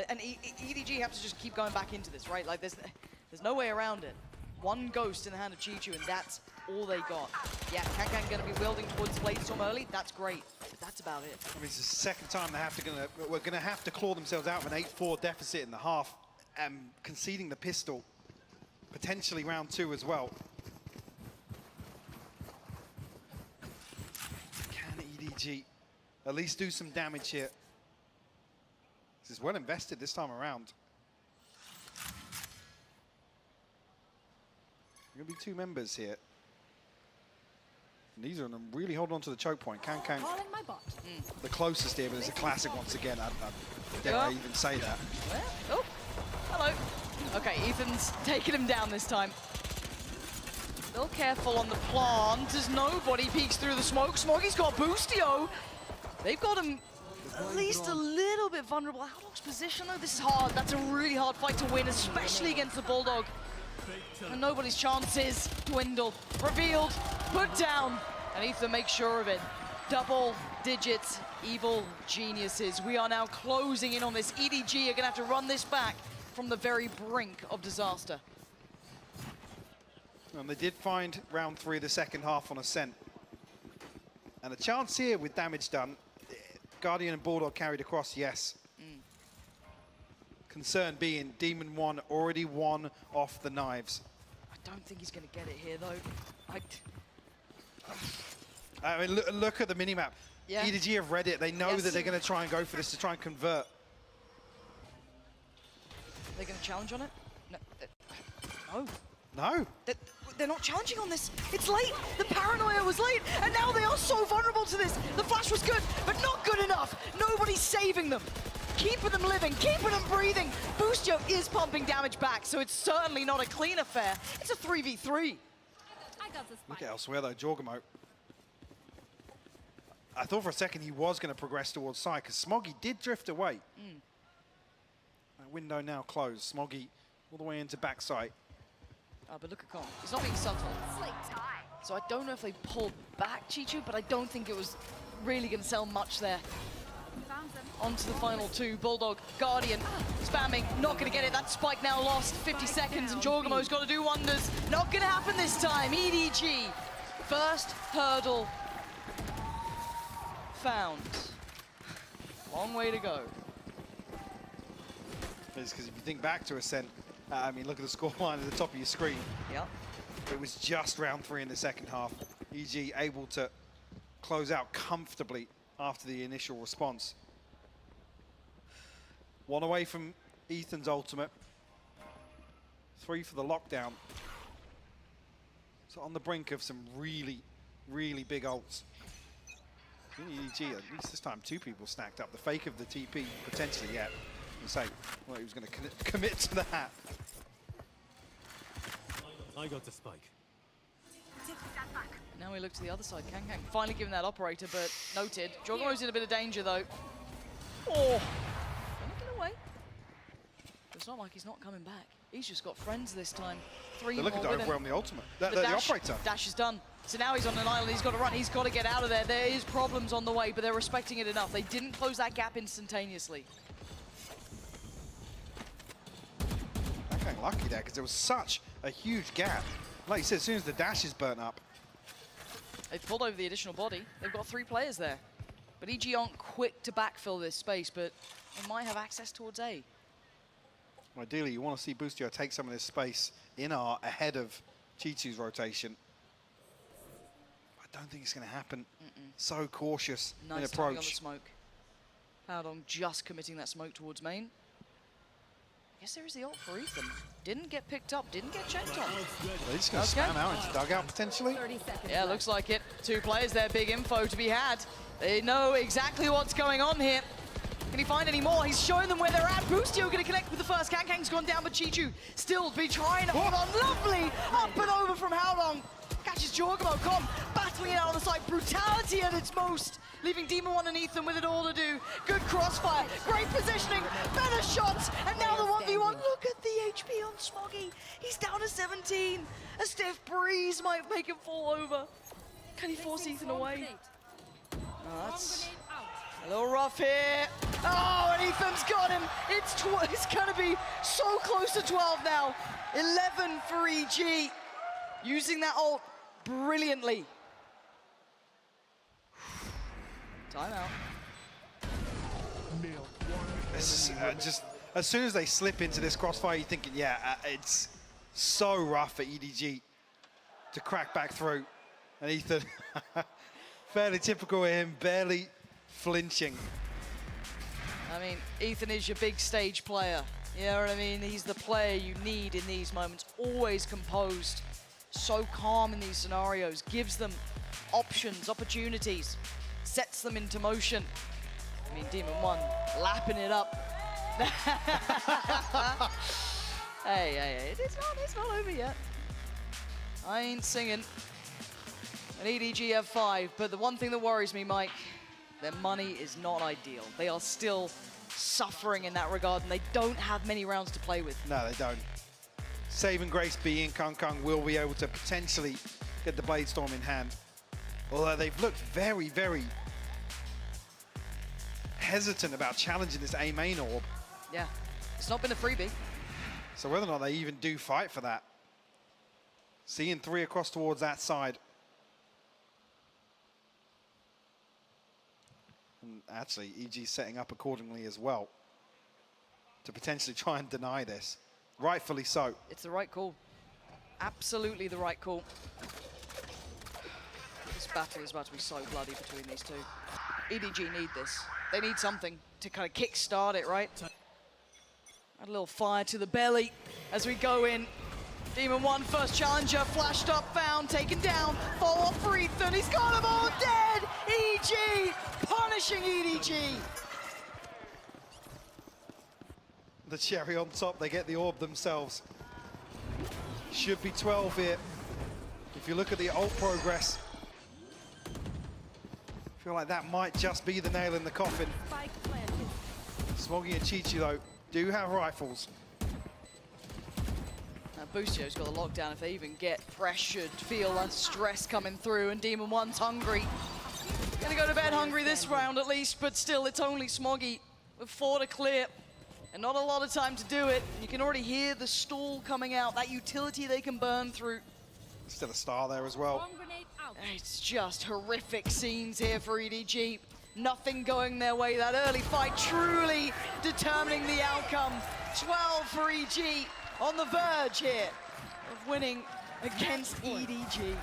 And EDG have to just keep going back into this, right? Like there's no way around it. 1 ghost in the hand of Chichu and that's all they got. Yeah, Kankan gonna be wielding towards Blade Storm early, that's great. But that's about it. I mean, it's the second time we're gonna have to claw themselves out with an 8-4 deficit in the half and conceding the pistol. Potentially round 2 as well. Can EDG at least do some damage here? This is well invested this time around. Going to be 2 members here. And these are them really holding on to the choke point. Kankan, the closest here, but it's a classic once again. I dare I even say that. Oh, hello. Okay, Ethan's taking him down this time. Still careful on the plant as nobody peeks through the smoke. Smoggy's got Boostio. They've got him at least a little bit vulnerable. Outlook's position though, this is hard. That's a really hard fight to win, especially against the Bulldog. And nobody's chances dwindle. Revealed, put down, and Ethan makes sure of it. Double digits, evil geniuses. We are now closing in on this. EDG are gonna have to run this back from the very brink of disaster. And they did find round 3 of the second half on Ascent. And a chance here with damage done. Guardian and Bulldog carried across, yes. Concern being Demon 1 already won off the knives. I don't think he's going to get it here, though. I mean, look at the minimap. Yeah. EDG have read it. They know that they're going to try and go for this to try and convert. They're going to challenge on it? No. No. They're not challenging on this. It's late. The paranoia was late, and now they are so vulnerable to this. The flash was good, but not good enough. Nobody's saving them. Keeping them living, keeping them breathing. Boostio is pumping damage back, so it's certainly not a clean affair. It's a 3v3. Look at elsewhere, though, Jorgamo. I thought for a second he was going to progress towards side, because Smoggy did drift away. That window now closed. Smoggy all the way into backside. But look at Con. He's not being subtle. So I don't know if they pulled back Chichu, but I don't think it was really going to sell much there. On to the final 2. Bulldog, Guardian, spamming, not going to get it. That spike now lost. 50 seconds, and Jorgamo's got to do wonders. Not going to happen this time. EDG, first hurdle found. Long way to go. It's because if you think back to Ascent, I mean, look at the scoreline at the top of your screen. Yep. It was just round 3 in the second half. EG able to close out comfortably after the initial response. 1 away from Ethan's ultimate. 3 for the lockdown. So on the brink of some really, really big ults. EDG, at least this time 2 people stacked up. The fake of the TP potentially yet. And say, well, he was going to commit to that. I got the spike. Now we look to the other side. Kang finally giving that operator, but noted. Jogomo's in a bit of danger though. Oh, don't get away. It's not like he's not coming back. He's just got friends this time. 3 They're more looking to with overwhelm him. the ultimate. The dash, operator. Dash is done. So now he's on an island. He's got to run. He's got to get out of there. There is problems on the way, but they're respecting it enough. They didn't close that gap instantaneously. Okay, lucky there because there was such a huge gap. Like you said, as soon as the dash is burnt up. They've pulled over the additional body. They've got 3 players there. But EG aren't quick to backfill this space, but they might have access towards A. Ideally, you want to see Boostio take some of this space in R ahead of Chichu's rotation. I don't think it's going to happen. So cautious in Nice timing on the approach. smoke. Powdong just committing that smoke towards main. I guess there is the ult for Ethan. Didn't get picked up, didn't get checked on. They're just going to spam out into dugout potentially. Yeah, looks like it. 2 players there, big info to be had. They know exactly what's going on here. Can he find any more? He's showing them where they're at. Boostio going to connect with the first. Kang's gone down, but Chichu still be trying to hold on. Lovely! Up and over from Howdong. Catches Jorgamo. Con battling it out on the side. Brutality at its most. Leaving Demon 1 and Ethan with it all to do. Good crossfire. Great positioning. Better shots. And now the 1v1. Look at the HP on Smoggy. He's down to 17. A stiff breeze might make him fall over. Can he force Ethan away? Oh, that's a little rough here. Oh, and Ethan's got him. It's going to be so close to 12 now. 11 for EG. Using that ult brilliantly. Timeout. This is just as soon as they slip into this crossfire, you're thinking, yeah, it's so rough for EDG to crack back through. And Ethan, fairly typical of him, barely flinching. I mean, Ethan is your big stage player. You know what I mean? He's the player you need in these moments. Always composed, so calm in these scenarios, gives them options, opportunities, sets them into motion. I mean, Demon 1 lapping it up. Hey, it's not over yet. I ain't singing. An EDG have 5, but the one thing that worries me, Mike, their money is not ideal. They are still suffering in that regard, and they don't have many rounds to play with. No, they don't. Saving Grace B and Kung will be able to potentially get the Blade Storm in hand. Although they've looked very, very hesitant about challenging this A main orb. Yeah, it's not been a freebie. So whether or not they even do fight for that. Seeing 3 across towards that side. And actually, EG setting up accordingly as well to potentially try and deny this. Rightfully so. It's the right call. Absolutely the right call. This battle is about to be so bloody between these two. EDG need this. They need something to kind of kick-start it, right? Add a little fire to the belly as we go in. Demon 1, first challenger, flashed up, found, taken down. Follow-up for Ethan, he's got them all dead! EG, punishing EDG. The cherry on top, they get the orb themselves. Should be 12 here. If you look at the ult progress, I feel like that might just be the nail in the coffin. Smoggy and Chichi, though, do have rifles. Now Boostio's got the lockdown. If they even get pressured, feel that stress coming through, and Demon 1's hungry. Gonna go to bed hungry this round at least, but still, it's only Smoggy with 4 to clear. And not a lot of time to do it. You can already hear the stall coming out, that utility they can burn through. Still a star there as well. It's just horrific scenes here for EDG. Nothing going their way. That early fight truly determining the outcome. 12 for EG on the verge here of winning against EDG.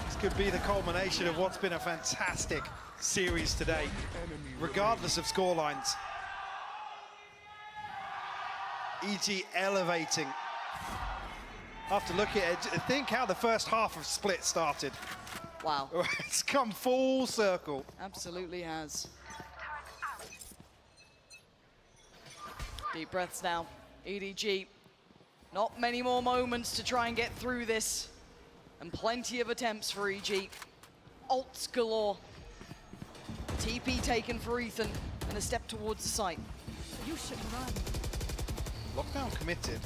It's could be the culmination of what's been a fantastic series today, regardless of scorelines. EG elevating. After looking at it, think how the first half of Split started. Wow. It's come full circle. Absolutely has. Deep breaths now. EDG. Not many more moments to try and get through this. And plenty of attempts for EG. Ults galore. TP taken for Ethan. And a step towards the site. You should run. Lockdown committed.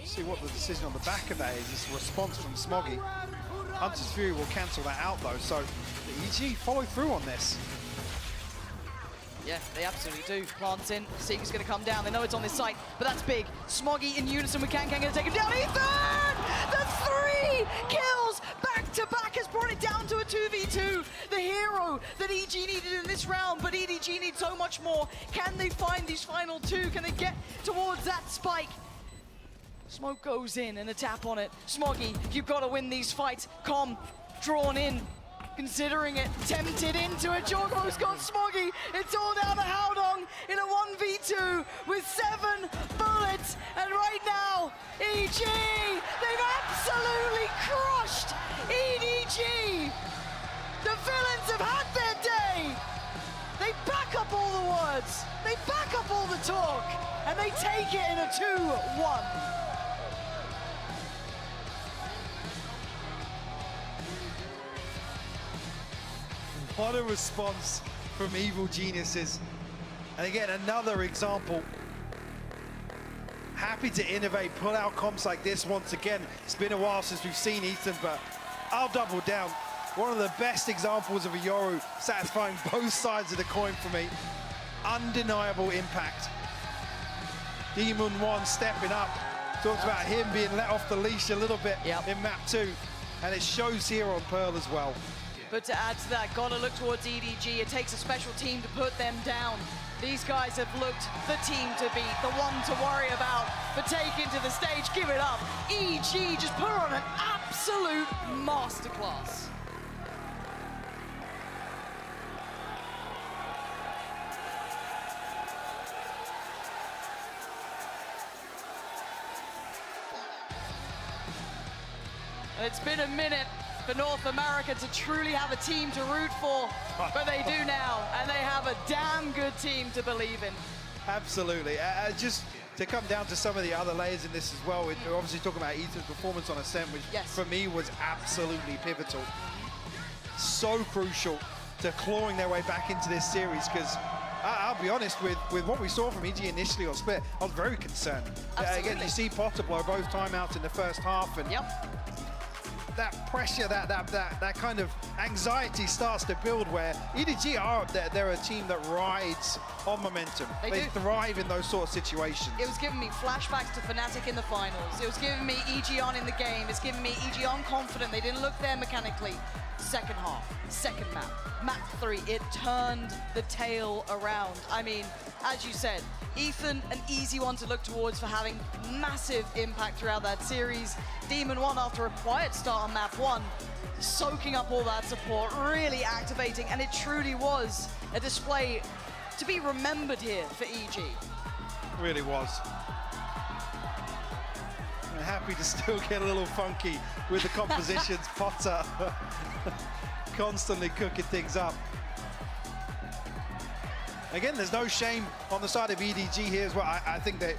See what the decision on the back of that is. It's a response from Smoggy. Hunter's Fury will cancel that out though, so the EG follow through on this. Yeah, they absolutely do. Plants in. Seeker's going to come down. They know it's on this site, but that's big. Smoggy in unison with Can going to take him down. Ethan! The 3 kills back to back has brought it down to a 2v2. The hero that EG needed in this round, but EDG needs so much more. Can they find these final 2? Can they get towards that spike? Smoke goes in and a tap on it. Smoggy, you've got to win these fights. Com, drawn in, considering it, tempted into it. Jorgo's got Smoggy. It's all down to Howdong in a 1v2 with 7 bullets. And right now, EG, they've absolutely crushed EDG. The villains have had their day. They back up all the words. They back up all the talk. And they take it in a 2-1. What a response from Evil Geniuses. And again, another example. Happy to innovate, pull out comps like this once again. It's been a while since we've seen Ethan, but I'll double down. One of the best examples of a Yoru satisfying both sides of the coin for me. Undeniable impact. Demon 1 stepping up. Talked about him being let off the leash a little bit in map 2. And it shows here on Pearl as well. But to add to that, gotta look towards EDG. It takes a special team to put them down. These guys have looked the team to beat, the one to worry about. But taken to the stage, give it up. EG just put on an absolute masterclass. And it's been a minute for North America to truly have a team to root for, but they do now, and they have a damn good team to believe in. Absolutely. Just to come down to some of the other layers in this as well, we're obviously talking about Ethan's performance on Ascent, which for me was absolutely pivotal. So crucial to clawing their way back into this series, because I'll be honest, with what we saw from EG initially on Split, I was very concerned. Again, you see Potter blow both timeouts in the first half, and that pressure, that kind of anxiety starts to build, where EDG they're a team that rides on momentum. They thrive in those sort of situations. It was giving me flashbacks to Fnatic in the finals. It was giving me EG on in the game. It's giving me EG on confident. They didn't look there mechanically. Second half, second map, map 3, it turned the tail around. I mean, as you said, Ethan, an easy one to look towards for having massive impact throughout that series. Demon 1, after a quiet start on map 1, soaking up all that support, really activating, and it truly was a display to be remembered here for EG. It really was. I'm happy to still get a little funky with the compositions. Potter constantly cooking things up. Again, there's no shame on the side of EDG here as well. I think that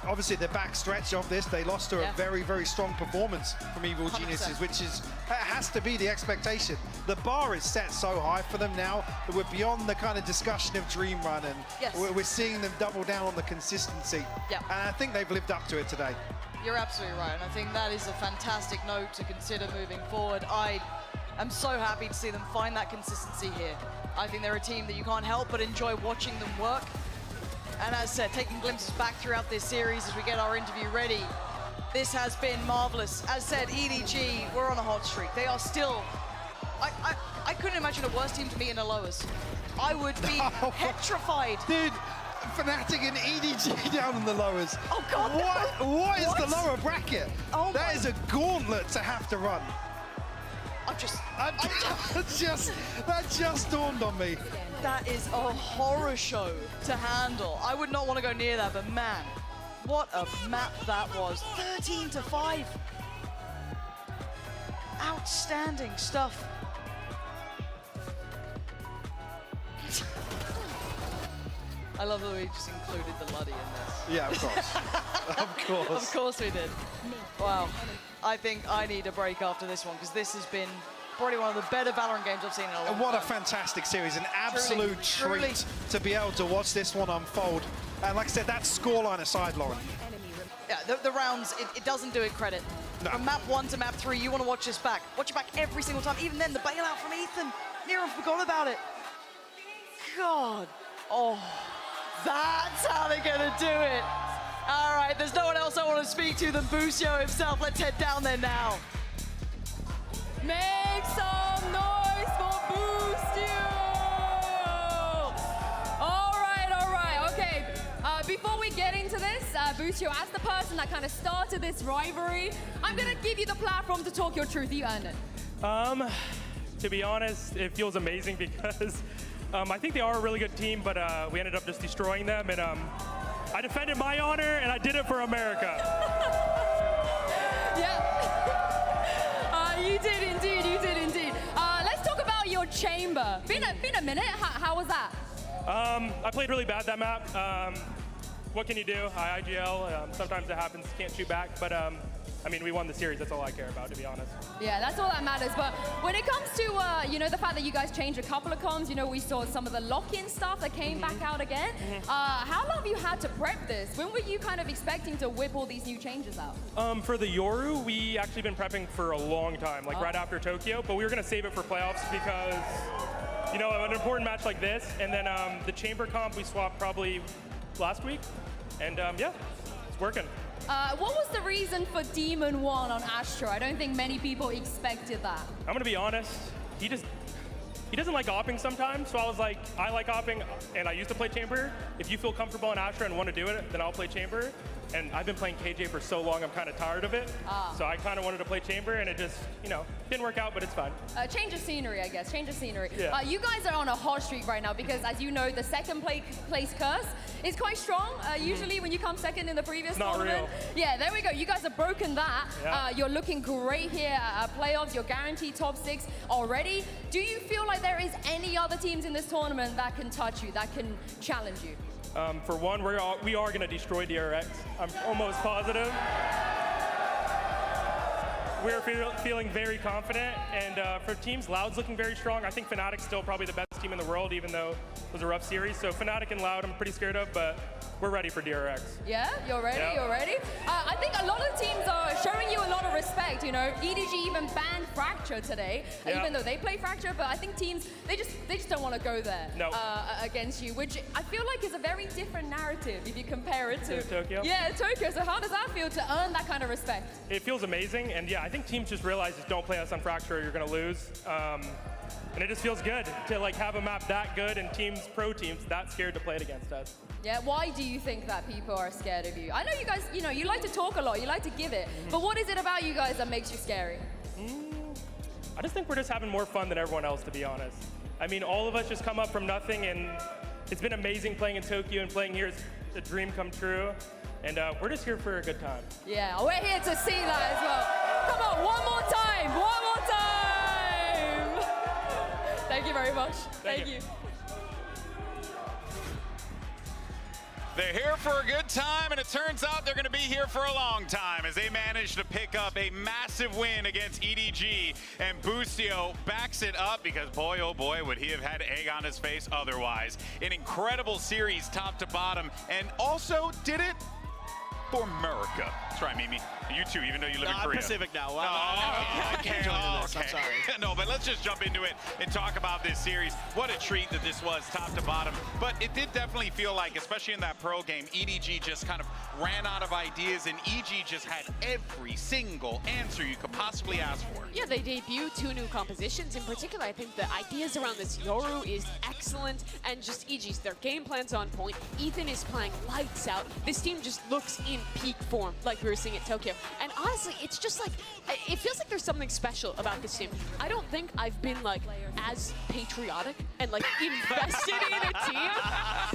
obviously the back stretch of this, they lost to a very, very strong performance from Evil Geniuses, which has to be the expectation. The bar is set so high for them now that we're beyond the kind of discussion of Dream Run, and we're seeing them double down on the consistency. And I think they've lived up to it today. You're absolutely right, and I think that is a fantastic note to consider moving forward. I'm so happy to see them find that consistency here. I think they're a team that you can't help but enjoy watching them work. And as I said, taking glimpses back throughout this series as we get our interview ready, this has been marvelous. As said, EDG, we're on a hot streak. They are still, I couldn't imagine a worse team to meet in the lowers. I would be petrified. Dude, Fnatic and EDG down in the lowers. Oh God! What is the lower bracket? Oh that is a gauntlet to have to run. That just dawned on me. That is a horror show to handle. I would not want to go near that, but man, what a map that was. 13-5. Outstanding stuff. I love that we just included the Luddy in this. Yeah, of course. Of course. Of course we did. Wow. I think I need a break after this one, because this has been probably one of the better Valorant games I've seen in a long time. And what a fantastic series. An absolute treat to be able to watch this one unfold. And like I said, that scoreline aside, Lauren. Yeah, the rounds, it doesn't do it credit. No. From map 1 to map 3, you want to watch this back. Watch it back every single time. Even then, the bailout from Ethan. Nero forgot about it. God. Oh, that's how they're going to do it. All right, there's no one else I want to speak to than Busio himself. Let's head down there now. Make some noise for Busio! All right, okay. Before we get into this, Busio, as the person that kind of started this rivalry, I'm gonna give you the platform to talk your truth. You earned it. To be honest, it feels amazing because I think they are a really good team, but we ended up just destroying them, and I defended my honor, and I did it for America. Yeah. You did indeed, you did indeed. Let's talk about your chamber. Been a minute, how was that? I played really bad that map. What can you do? IGL, sometimes it happens, can't shoot back, but I mean, we won the series, that's all I care about, to be honest. Yeah, that's all that matters. But when it comes to, you know, the fact that you guys changed a couple of comms, you know, we saw some of the lock-in stuff that came back out again. How long have you had to prep this? When were you kind of expecting to whip all these new changes out? For the Yoru, we actually been prepping for a long time, like right after Tokyo, but we were gonna save it for playoffs because, you know, an important match like this, and then the chamber comp we swapped probably last week, and yeah, it's working. What was the reason for Demon 1 on Astra? I don't think many people expected that. I'm gonna be honest, he doesn't like opping sometimes, so I was like, I like opping, and I used to play chamber. If you feel comfortable in Astra and want to do it, then I'll play chamber. And I've been playing KJ for so long, I'm kind of tired of it. So I kind of wanted to play chamber, and it just, you know, didn't work out, but it's fine. Change of scenery, I guess. Change of scenery. Yeah. You guys are on a hot streak right now because, as you know, the second place curse is quite strong. Usually when you come second in the previous tournament. Real. Yeah, there we go. You guys have broken that. Yeah. You're looking great here at playoffs. You're guaranteed top 6 already. Do you feel like there is any other teams in this tournament that can touch you, that can challenge you? For one, we are going to destroy DRX. I'm almost positive. We're feeling very confident, and for teams, Loud's looking very strong. I think Fnatic's still probably the best team in the world, even though it was a rough series. So Fnatic and Loud I'm pretty scared of, but we're ready for DRX. Yeah, you're ready, Yeah. you're ready? I think a lot of teams are showing you a lot of respect, you know. EDG even banned Fracture today, even though they play Fracture, but I think teams, they just don't want to go there against you, which I feel like is a very different narrative if you compare it to Tokyo? Yeah, Tokyo. So how does that feel to earn that kind of respect? It feels amazing, and yeah, I think teams just realize just don't play us on Fracture or you're going to lose. And it just feels good to like have a map that good and pro teams that scared to play it against us. Yeah, why do you think that people are scared of you? I know you guys, you know, you like to talk a lot, you like to give it, but what is it about you guys that makes you scary? I just think we're just having more fun than everyone else, to be honest. I mean, all of us just come up from nothing, and it's been amazing playing in Tokyo, and playing here is a dream come true. And we're just here for a good time. Yeah, we're here to see that as well. Come on, one more time, one more time! Thank you very much. Thank you. They're here for a good time, and it turns out they're going to be here for a long time as they manage to pick up a massive win against EDG. And Busio backs it up because, boy, oh boy, would he have had egg on his face otherwise. An incredible series top to bottom, and also did it for America. That's right, Mimi. You too, even though you live in Korea. Pacific now. I can't join in this, I'm sorry. No, but let's just jump into it and talk about this series. What a treat that this was, top to bottom. But it did definitely feel like, especially in that pro game, EDG just kind of ran out of ideas, and EG just had every single answer you could possibly ask for. Yeah, they debuted 2 new compositions. In particular, I think the ideas around this Yoru is excellent, and just EG's, their game plan's on point. Ethan is playing lights out. This team just looks in in peak form like we were seeing at Tokyo. And honestly, it's just like, it feels like there's something special about this team. I don't think I've been like as patriotic and like invested in a team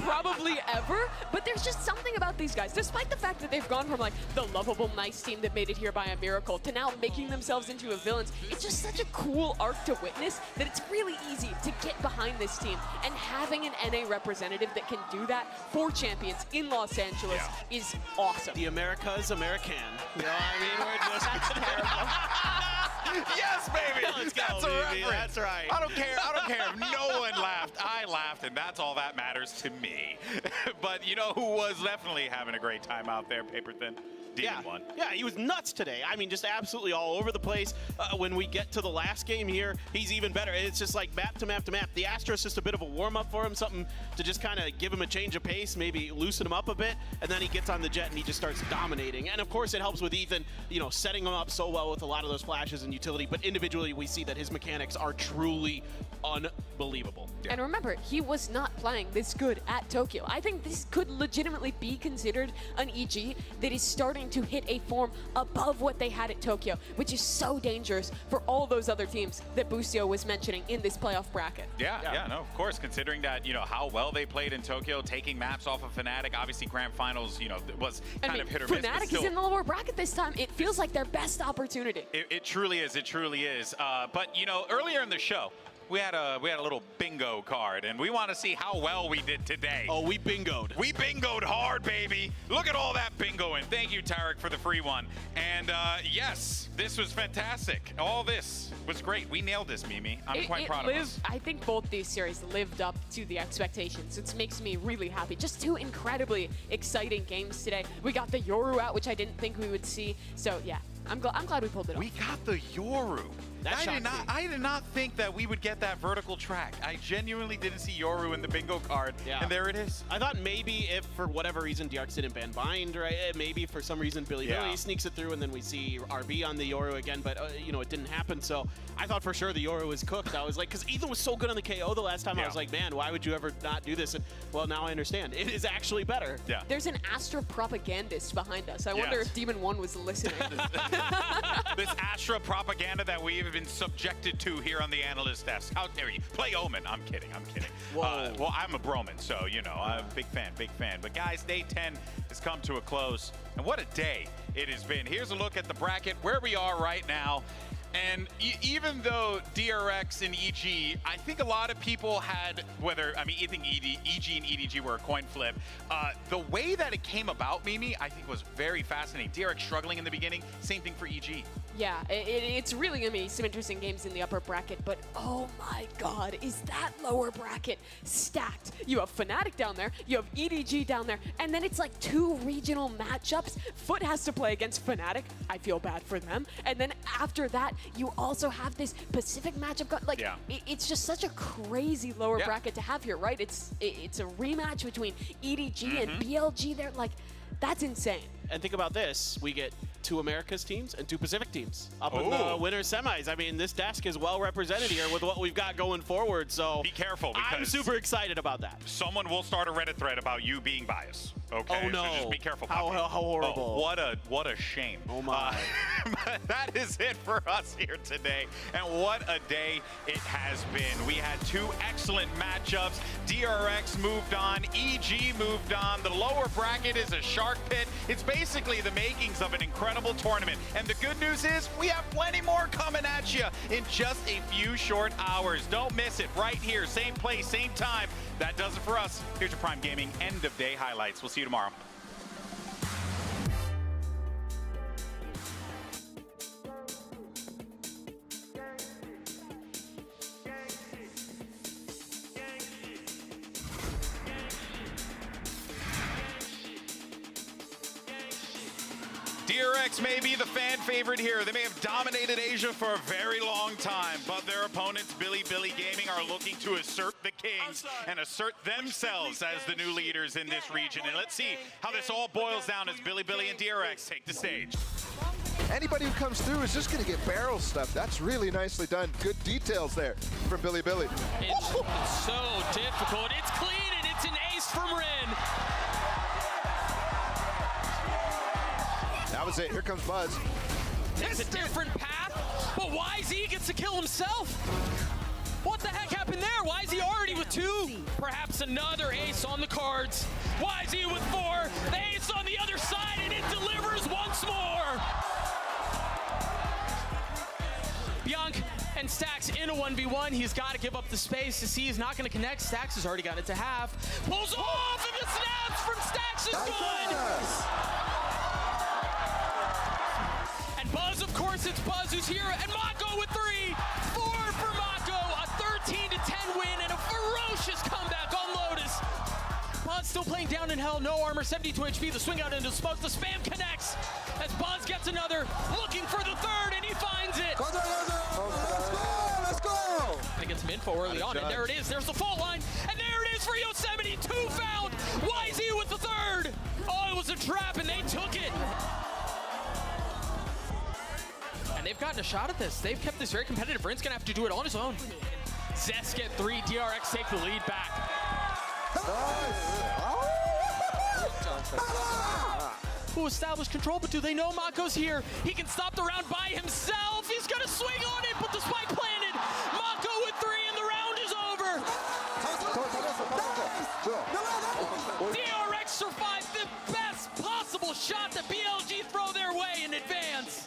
probably ever, but there's just something about these guys, despite the fact that they've gone from like the lovable, nice team that made it here by a miracle to now making themselves into a villains. It's just such a cool arc to witness that it's really easy to get behind this team, and having an NA representative that can do that for champions in Los Angeles is awesome. The America's American. You know what I mean? We're just That's terrible. Yes, baby. Let's go, That's a baby. reference. That's right. I don't care. I don't care if no one laughed. I laughed, and that's all that matters to me. But you know who was definitely having a great time out there, Paper Thin? Demon won. Yeah, he was nuts today. I mean, just absolutely all over the place. When we get to the last game here, he's even better. It's just like map to map to map. The Astra's just a bit of a warm-up for him, something to just kind of give him a change of pace, maybe loosen him up a bit, and then he gets on the jet and he just starts dominating. And of course, it helps with Ethan, you know, setting him up so well with a lot of those flashes and utility, but individually we see that his mechanics are truly unbelievable. And remember, he was not playing this good at Tokyo. I think this could legitimately be considered an EG that is starting to hit a form above what they had at Tokyo, which is so dangerous for all those other teams that Boostio was mentioning in this playoff bracket. Yeah, no, of course, considering that, you know, how well they played in Tokyo, taking maps off of Fnatic, obviously Grand Finals, you know, was kind of hit or miss. Fnatic is in the lower bracket this time. It feels like their best opportunity. It truly is. It truly is. But, you know, earlier in the show, we had a little bingo card, and we want to see how well we did today. Oh, we bingoed. We bingoed hard, baby. Look at all that bingoing. Thank you, Tarek, for the free one. And yes, this was fantastic. All this was great. We nailed this, Mimi. I'm quite proud of us. I think both these series lived up to the expectations. It makes me really happy. Just two incredibly exciting games today. We got the Yoru out, which I didn't think we would see. So yeah, I'm glad we pulled it off. We got the Yoru. I did not think that we would get that vertical track. I genuinely didn't see Yoru in the bingo card, and there it is. I thought maybe if for whatever reason DRX didn't ban Bind, right? Maybe for some reason Billy sneaks it through, and then we see RB on the Yoru again, but you know, it didn't happen. So I thought for sure the Yoru was cooked. I was like, because Ethan was so good on the KO the last time, I was like, man, why would you ever not do this? And well, now I understand. It is actually better. Yeah. There's an Astra propagandist behind us. I wonder if Demon 1 was listening. This Astra propaganda that we've been subjected to here on the analyst desk. How dare you? Play Omen. I'm kidding. Well, I'm a Broman, so, you know, I'm a big fan. But guys, day 10 has come to a close, and what a day it has been. Here's a look at the bracket, where we are right now. And even though DRX and EG, I think a lot of people had, I think EG and EDG were a coin flip. The way that it came about, Mimi, I think was very fascinating. DRX struggling in the beginning, same thing for EG. Yeah, it's really going to be some interesting games in the upper bracket, but oh my god, is that lower bracket stacked. You have Fnatic down there, you have EDG down there, and then it's like two regional matchups. Foot has to play against Fnatic. I feel bad for them. And then after that, you also have this Pacific matchup. Like, it's just such a crazy lower bracket to have here, right? It's a rematch between EDG and BLG there. Like, that's insane. And think about this. We get 2 Americas teams and 2 Pacific teams up in the winners semis. I mean, this desk is well represented here with what we've got going forward. So be careful, because I'm super excited about that. Someone will start a Reddit thread about you being biased. Okay, oh no! So just be careful. How horrible! Oh, what a shame. Oh my! That is it for us here today, and what a day it has been. We had 2 excellent matchups. DRX moved on, EG moved on. The lower bracket is a shark pit. It's basically the makings of an incredible tournament. And the good news is we have plenty more coming at you in just a few short hours. Don't miss it right here, same place, same time. That does it for us. Here's your Prime Gaming end of day highlights. We'll see you tomorrow. DRX may be the fan favorite here. They may have dominated Asia for a very long time, but their opponents, Billy Gaming, are looking to assert the Kings and assert themselves as the new leaders in this region. And let's see how this all boils down as Billy and DRX take the stage. Anybody who comes through is just going to get barrel stuff. That's really nicely done. Good details there from Billy. It's so difficult. It's clean, and it's an ace from Rin. That was it. Here comes Buzz. Takes a different path, but YZ gets to kill himself. What the heck happened there? YZ already with 2. Perhaps another ace on the cards. YZ with 4. The ace on the other side, and it delivers once more. Bianc and Stax in a 1v1. He's got to give up the space to see he's not going to connect. Stax has already got it to half. Pulls off, and the snaps from Stax is good. And Buzz, of course, it's Buzz who's here, and Mako with 3. 4 for Mako, a 13-10 win, and a ferocious comeback on Lotus. Buzz still playing down in hell, no armor, 72 HP. The swing out into smoke, the spam connects as Buzz gets another, looking for the 3rd, and he finds it. Let's go! I get some info early on, and there it is. There's the fault line, and there it is for Yosemite. 2 found. YZ with the 3rd. Oh, it was a trap, and they took it. And they've gotten a shot at this. They've kept this very competitive. Bryn's gonna have to do it on his own. Zest get 3. DRX take the lead back. Who established control, but do they know Mako's here? He can stop the round by himself. He's gonna swing on it, but the spike planted. Mako with 3, and the round is over. DRX survived the best possible shot that BLG throw their way in advance.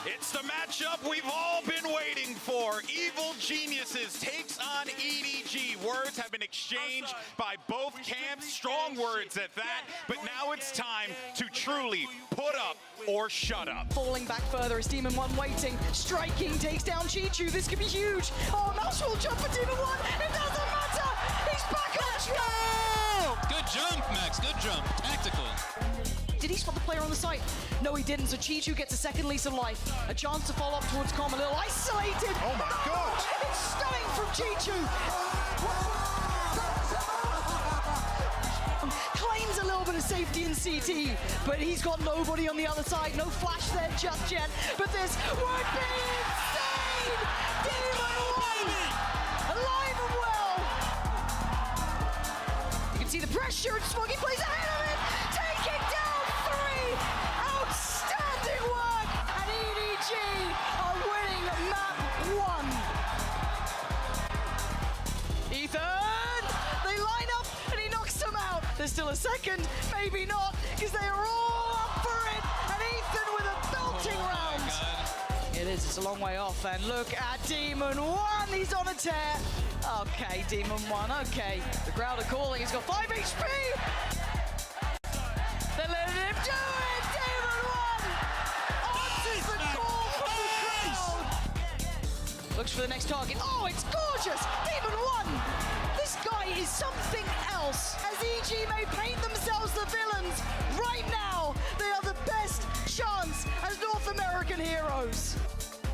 It's the matchup we've all been waiting for. Evil Geniuses takes on EDG. Words have been exchanged by both camps, strong words at that, but now it's time to truly put up or shut up. Falling back further is Demon 1 waiting. Striking takes down Chichu. This could be huge. Oh, Mouse will jump for Demon 1. It doesn't matter. He's back on track. Good jump, Max. Good jump. Tactical. Did he spot the player on the site? No, he didn't. So Chichu gets a second lease of life. A chance to follow up towards Com. A little isolated. Oh my God! It's stunning from Chichu. Claims a little bit of safety in CT, but he's got nobody on the other side. No flash there just yet. But this would be insane! Demon 1! Alive and well! You can see the pressure, and Smoggy plays ahead of it! Taking down 3! Outstanding work! And EDG are winning map 1. Ethan! They line up, and he knocks them out. There's still a second, maybe not, because they are all up for it. And Ethan with a belting round. It is, it's a long way off, and look at Demon 1, he's on a tear. Okay, Demon 1, okay. The crowd are calling, he's got 5 HP. They're letting him do it, Demon 1. Answers the call from the crowd. Looks for the next target. Oh, it's gorgeous, Demon 1. This guy is something else. As EG may paint themselves the villains, right now, they are the best chance as North American heroes.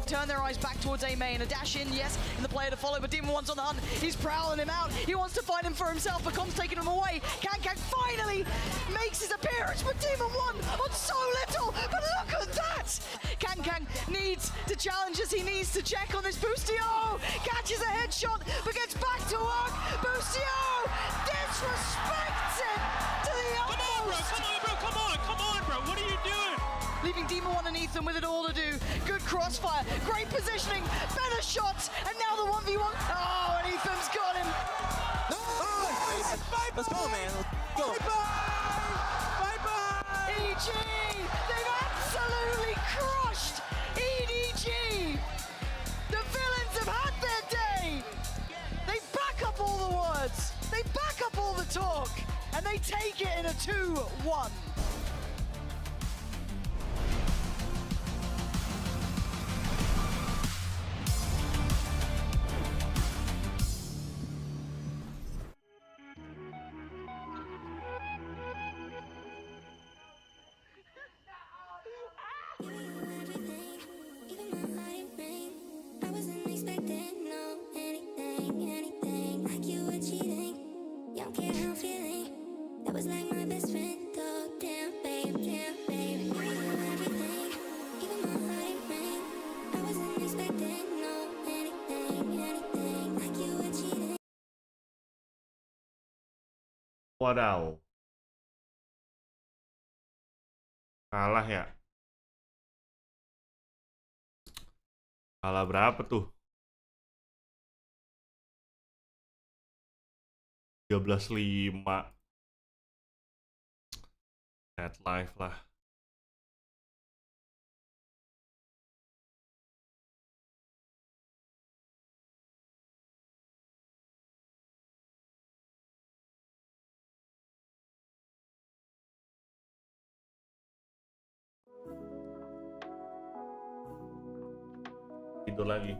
Turn their eyes back towards A main. A dash in, yes, and the player to follow, but Demon 1's on the hunt. He's prowling him out. He wants to find him for himself, but Com's taking him away. Kankan finally makes his appearance, but Demon 1 on so little. But look at that! Kankan needs to challenge us. He needs to check on this Boostio. Catches a headshot, but gets back to work. Boostio disrespects it to the utmost. Come on, bro. What are you doing? Leaving Demon 1 and Ethan with it all to do. Good crossfire, great positioning, better shots, and now the 1v1. Oh, and Ethan's got him. Let's go, man. Let's go. Bye-bye. EG, they've absolutely crushed EDG. The villains have had their day. They back up all the words. They back up all the talk. And they take it in a 2-1. Wadaw. Kalah ya. Kalah berapa tuh? 13-5. Dead life lah. Tidur lagi.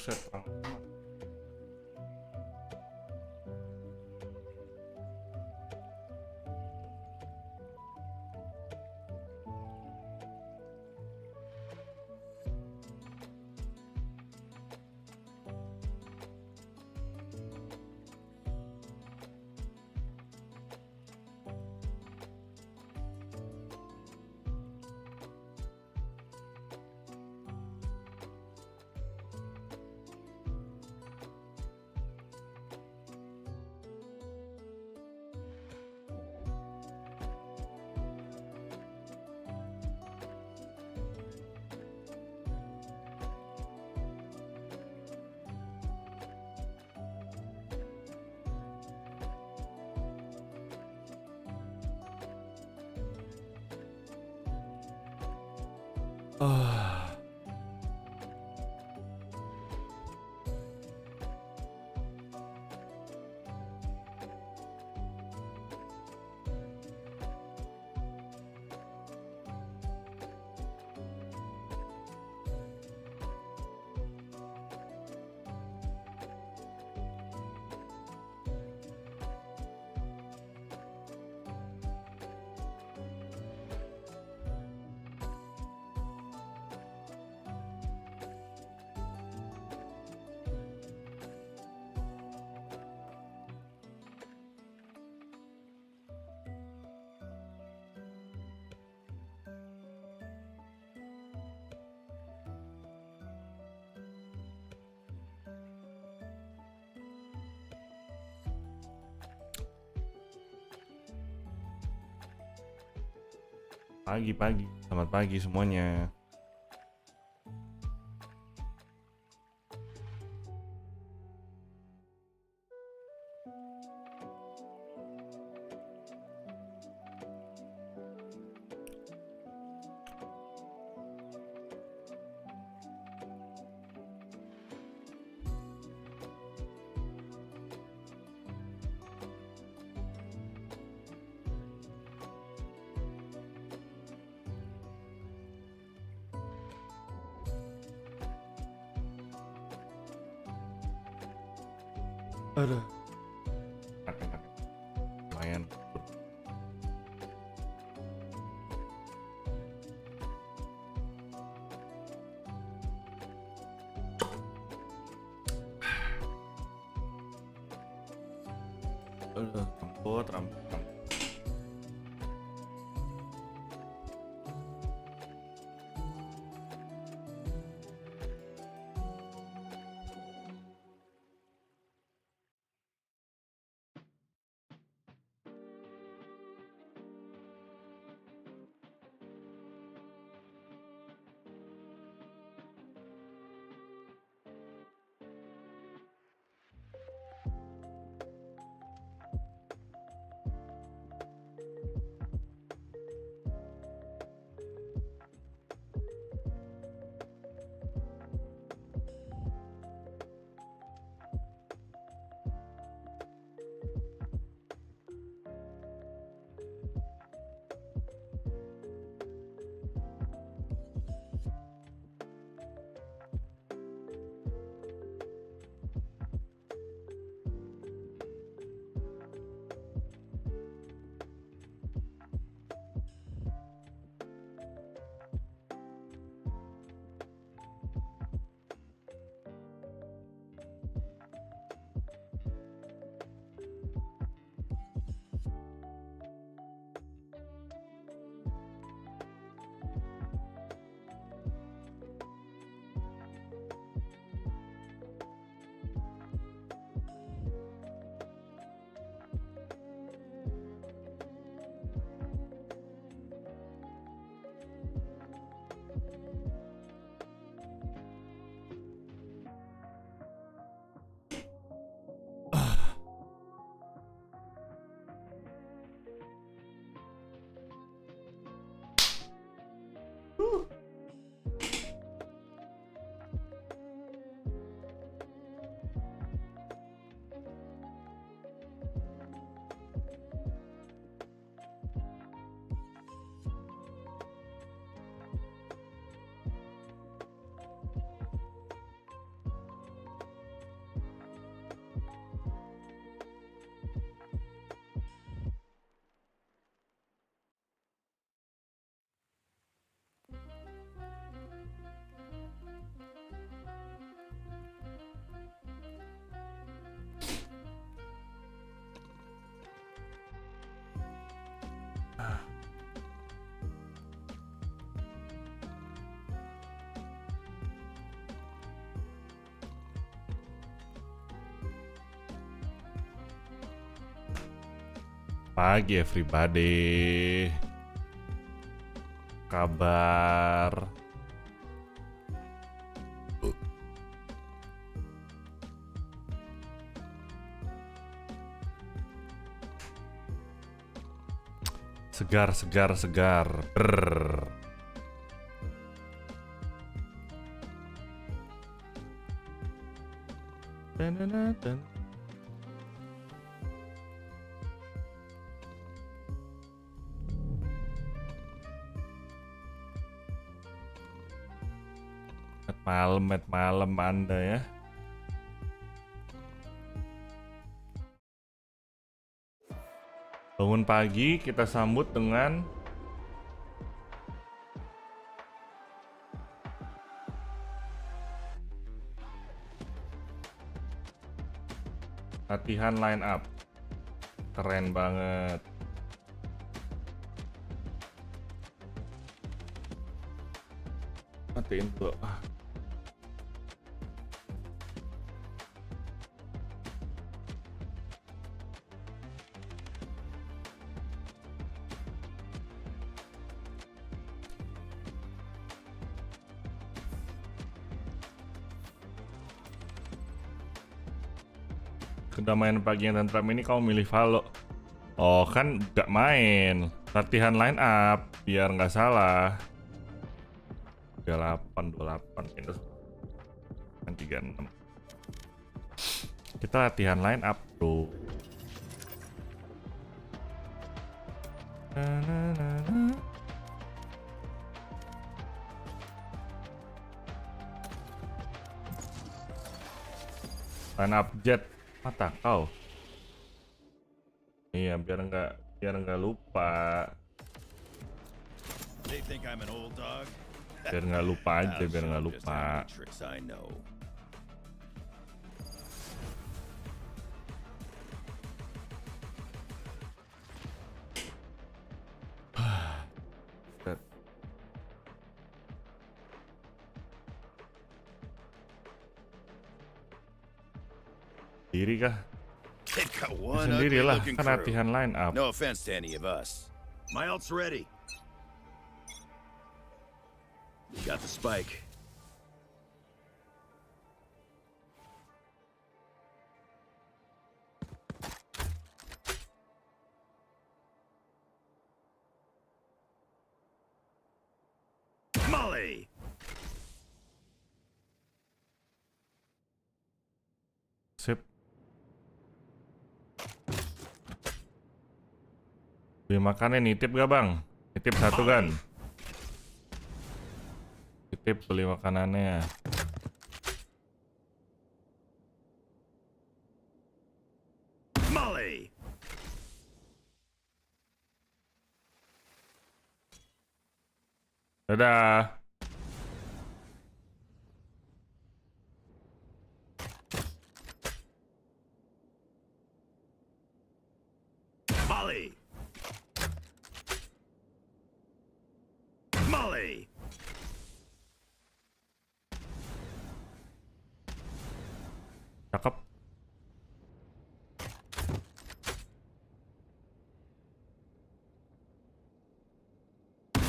Buset, terang. Pagi, selamat pagi semuanya. Aduh. Lumayan. Rambut. Pagi everybody. Kabar. Segar. Brrr. Malam Anda ya. Bangun pagi kita sambut dengan latihan line up. Keren banget. Matiin tuh. Udah main pagi yang tentram ini kamu milih Valo. Oh kan gak main. Latihan line up biar nggak salah. 38 28 minus 36. Kita latihan line up bro. Line up jet. Mata kau. Iya, biar nggak lupa. Biar nggak lupa aja, biar nggak lupa. Diri kah? Sendirilah, kan latihan line up. No offense to any of us. My ult's ready. Got the spike. Molly. Sip. Beli makannya nitip gak bang? Nitip satu kan? Nitip beli makanannya. Molly. Dadah. Molly. Molly. Cakep.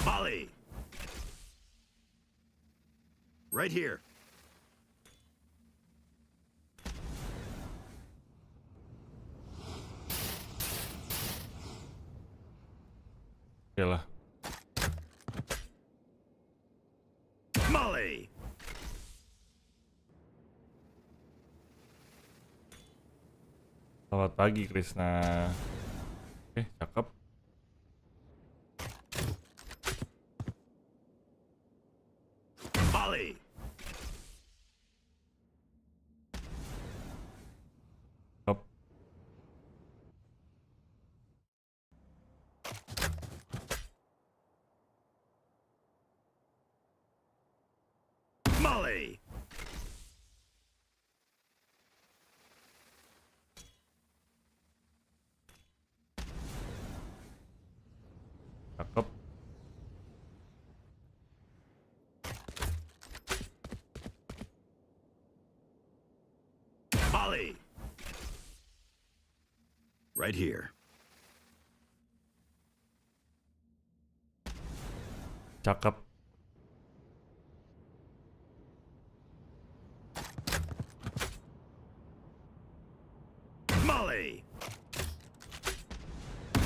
Molly. Right here. Yalah. Molly. Selamat pagi Krisna. Cakep. Molly. Cakep. Molly. Cakep. Molly. Right here. cakep. Molly.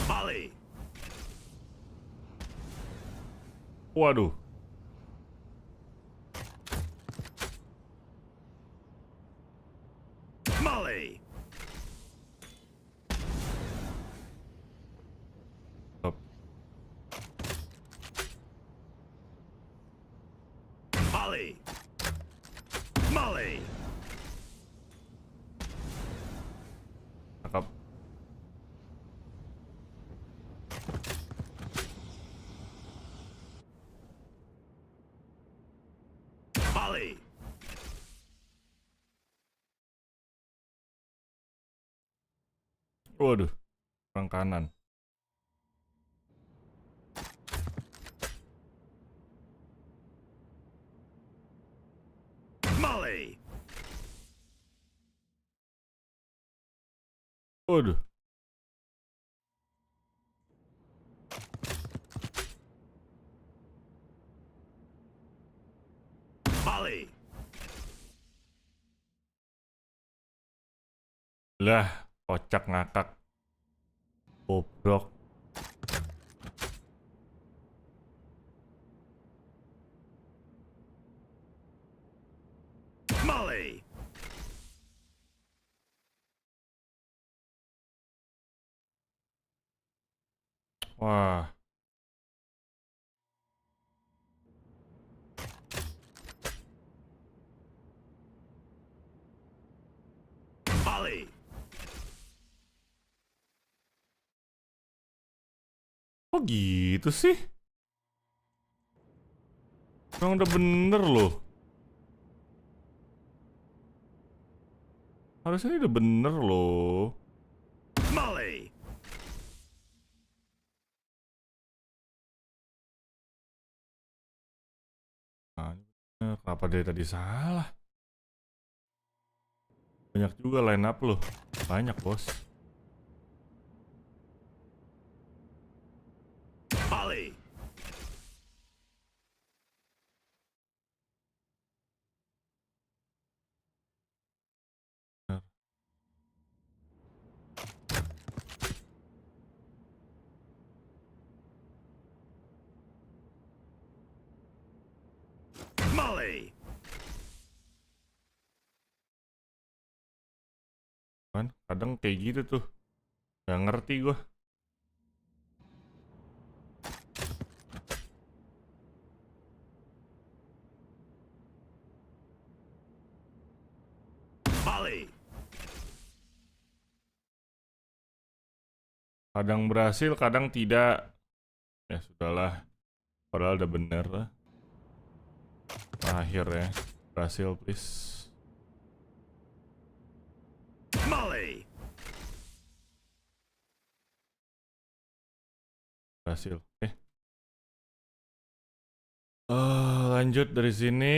Molly. Waduh. Molly. Molly. Molly. Cakep. Molly. Waduh. Orang kanan. Molly. Waduh. Molly. Lah, kocak ngakak. Bobrok. Molly. Wah. Molly. Kok gitu sih? Emang udah bener loh. Harusnya ini udah bener loh. Molly. Nah, kenapa dari tadi salah? Banyak juga line up loh. Banyak, bos. Molly. Molly. Kan kadang kayak gitu tuh. Gak ngerti gua. Molly. Kadang berhasil, kadang tidak. Ya sudahlah. Padahal udah bener lah. Akhir ya. Berhasil, please. Molly. Berhasil. Oke. Lanjut dari sini.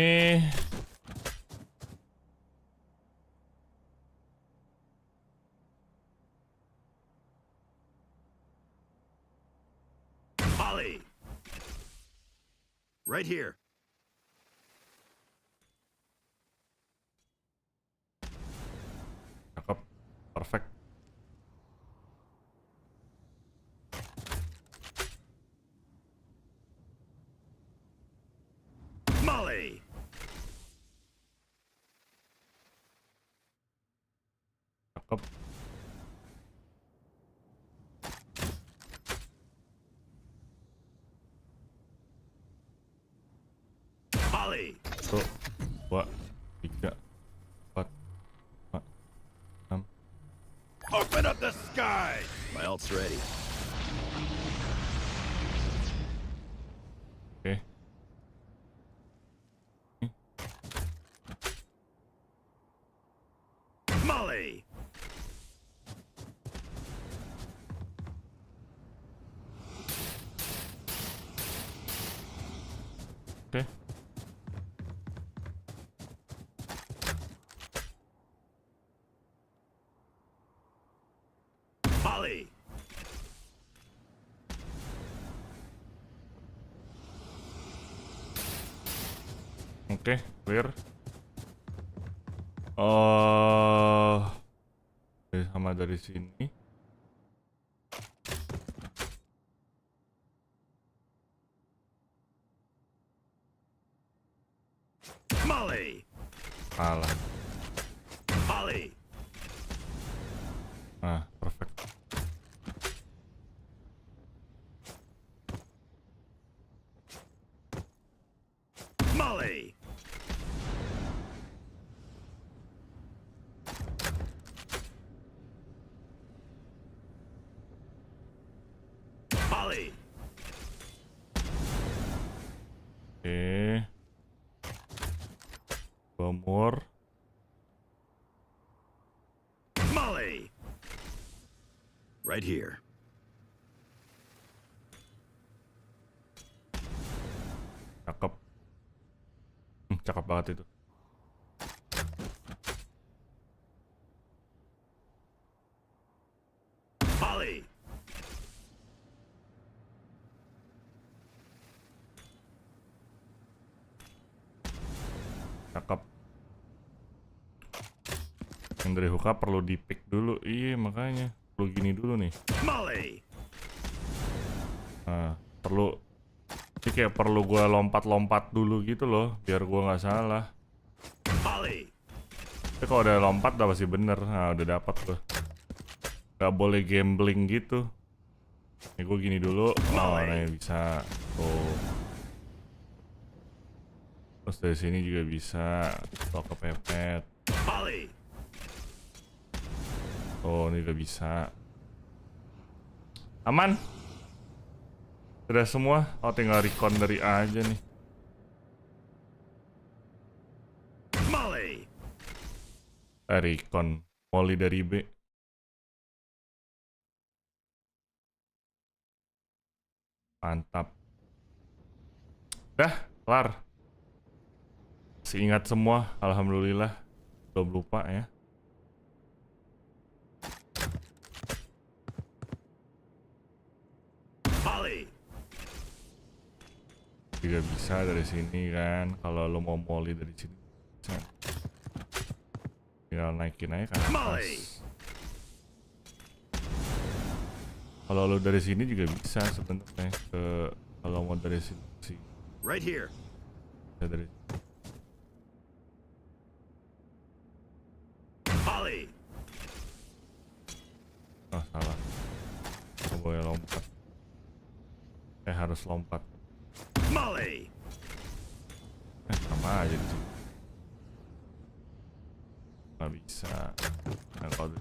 Molly. Right here. Cakep. Perfect. Molly. Cakep. Molly. 1, 2, 3, 4, 5, 6. Open up the sky. My ult's ready. Oke. Molly. Oke. Molly. Oke, clear. Sama dari sini. Molly. Salah. Molly. Nah, perfect. Molly. Molly. Oke. Bomor. Molly. Right here. Cakep. Cakep banget itu. Molly. Cakep. Yang dari hookah perlu di pick dulu. Iya, makanya perlu gini dulu nih. Molly. Nah, perlu. Ini kayak perlu gua lompat-lompat dulu gitu loh, biar gua nggak salah. Molly. Tapi kalau udah lompat udah pasti bener. Nah, udah dapat tuh. Gak boleh gambling gitu. Ini gue gini dulu. Oh, nah bisa. Tuh. Terus dari sini juga bisa. Tuh kepepet. Oh, ini juga bisa. Aman. Sudah semua. Oh, tinggal recon dari A aja nih. Recon. Molly dari B. Mantap. Dah, kelar. Masih ingat semua, alhamdulillah. Belum lupa ya. Juga bisa dari sini kan. Kalau lo mau molly dari sini bisa. Tinggal naikin aja kan. Kalau lo dari sini juga bisa sebenarnya. Kalau mau dari sini sih. Right here. Bisa dari. Oh, salah. Gak boleh lompat. Harus lompat. Sama aja di sini. Gak bisa. Nah, kalau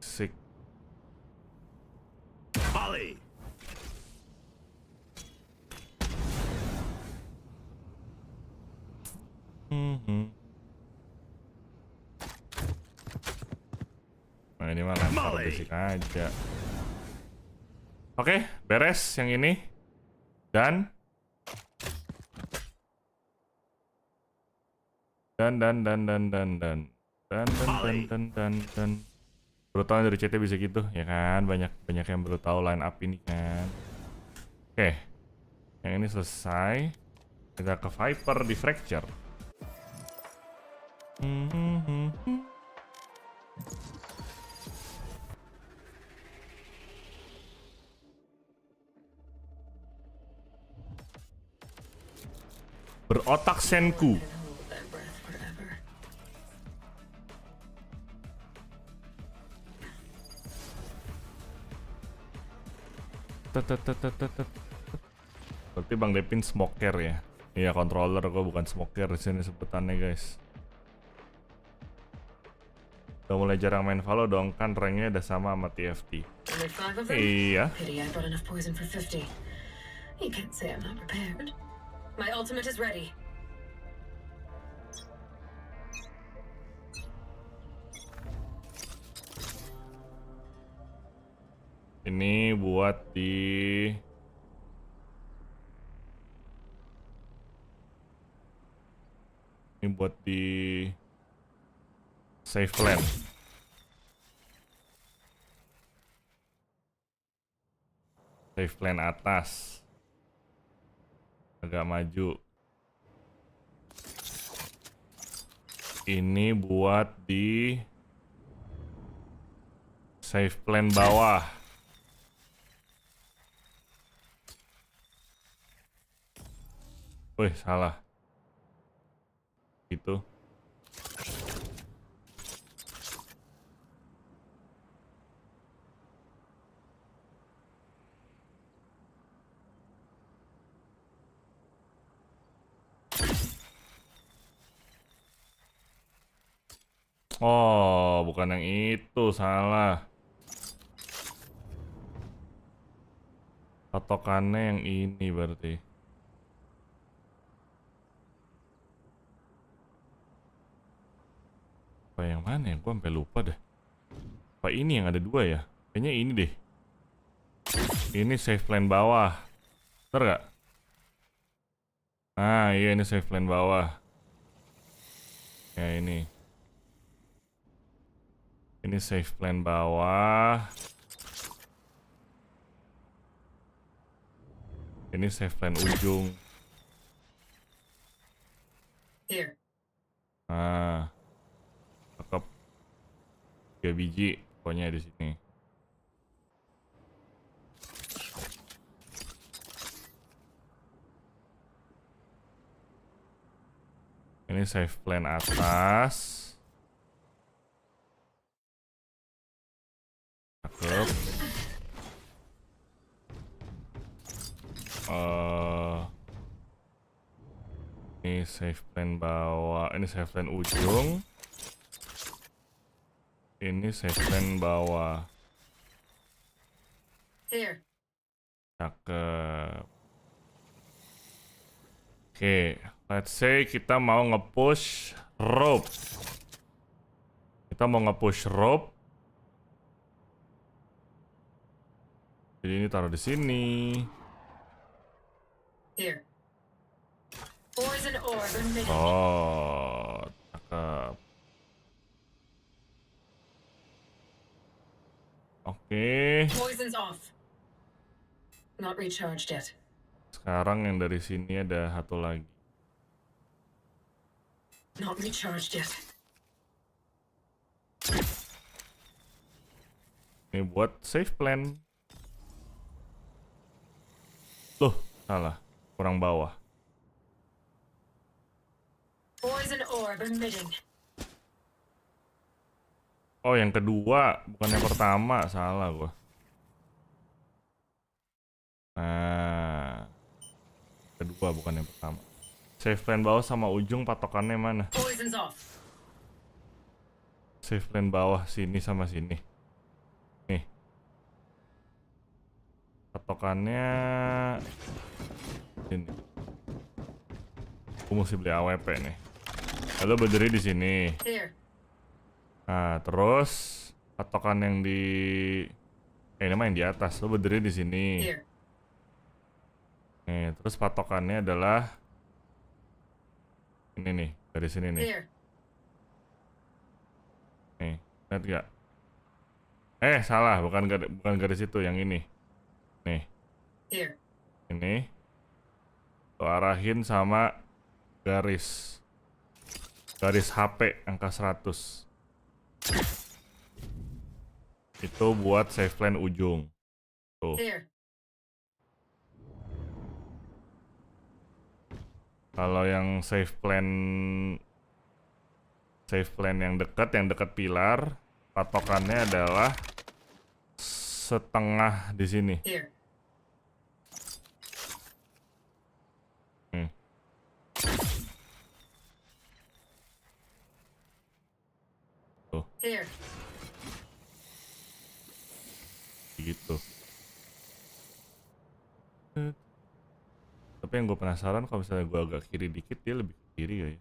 sick. Nah, ini mah lempar basic aja. Oke, beres yang ini. Dan baru tahu dari chatnya bisa gitu ya kan, banyak yang baru tahu line up ini kan. Oke, yang ini selesai, kita ke Viper di Fracture. Berotak Senku. Berarti Bang Devin smoker ya? Iya, controller gue bukan smoker di sini sebutannya guys. Udah mulai jarang main Valo dong, kan ranknya udah sama sama TFT. Iya. My ultimate is ready. Ini buat di save plan. Save plan atas. Agak maju. Ini buat di safe plan bawah. Wih, salah. Gitu. Oh, bukan yang itu, salah. Patokannya yang ini berarti. Apa yang mana ya? Gua sampai lupa deh. Apa ini yang ada dua ya? Kayaknya ini deh. Ini safe plan bawah. Bener gak? Ah, iya ini safe plan bawah. Ya ini. Ini safe plan bawah. Ini safe plan ujung. Here. Nah, cakep. 3 biji pokoknya di sini. Ini safe plan atas. Cakep. Ini safe plan bawah. Ini safe plan ujung. Ini safe plan bawah. Here. Cakep. Oke, let's say kita mau nge-push rope. Kita mau nge-push rope. Jadi ini taruh di sini. Here. Poison orb emitted. Oh, cakep. Oke. Poison's off. Not recharged yet. Sekarang yang dari sini ada satu lagi. Not recharged yet. Ini buat safe plan. Loh, salah. Kurang bawah. Poison orb emitting. Oh, yang kedua, bukan yang pertama. Salah gua. Nah, kedua bukan yang pertama. Safe plan bawah sama ujung patokannya mana? Poison's off. Safe plan bawah sini sama sini. Nih. Patokannya sini. Aku mesti beli AWP nih. Lalu berdiri di sini. Here. Nah, terus patokan yang di ini mah yang di atas. Lo berdiri di sini. Here. Nih, terus patokannya adalah ini nih, dari sini nih. Here. Nih, lihat gak? Salah, bukan garis itu, yang ini. Nih. Here. Ini. Lo arahin sama garis HP angka 100. Itu buat safe plan ujung. Tuh. Here. Kalau yang safe plan yang dekat pilar, patokannya adalah setengah di sini. Here. Tuh. Here. Gitu. Tapi yang gue penasaran kalau misalnya gue agak kiri dikit, dia lebih ke kiri ya.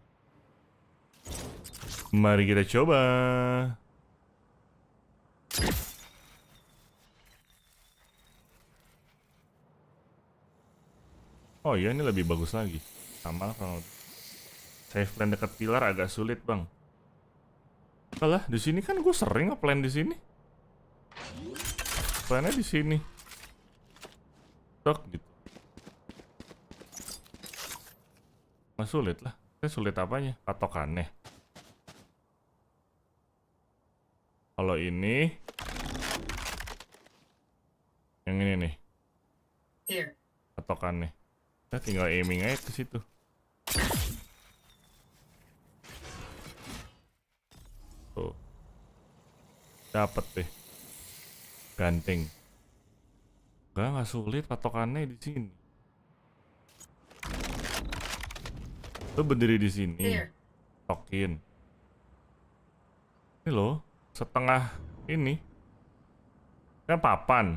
Mari kita coba. Oh iya, ini lebih bagus lagi. Sama kalau safe plan dekat pilar agak sulit bang. Alah, di sini kan gue sering nge-plan di sini. Plannya di sini. Tok gitu. Nggak sulit lah. Sulit apanya? Patokannya. Kalau ini, yang ini nih, patokannya. Kita tinggal aiming aja ke situ. Tuh, dapat deh, ganteng. Nggak sulit patokannya di sini. Lo berdiri di sini, tokin. Ini loh, setengah ini. Kan papan,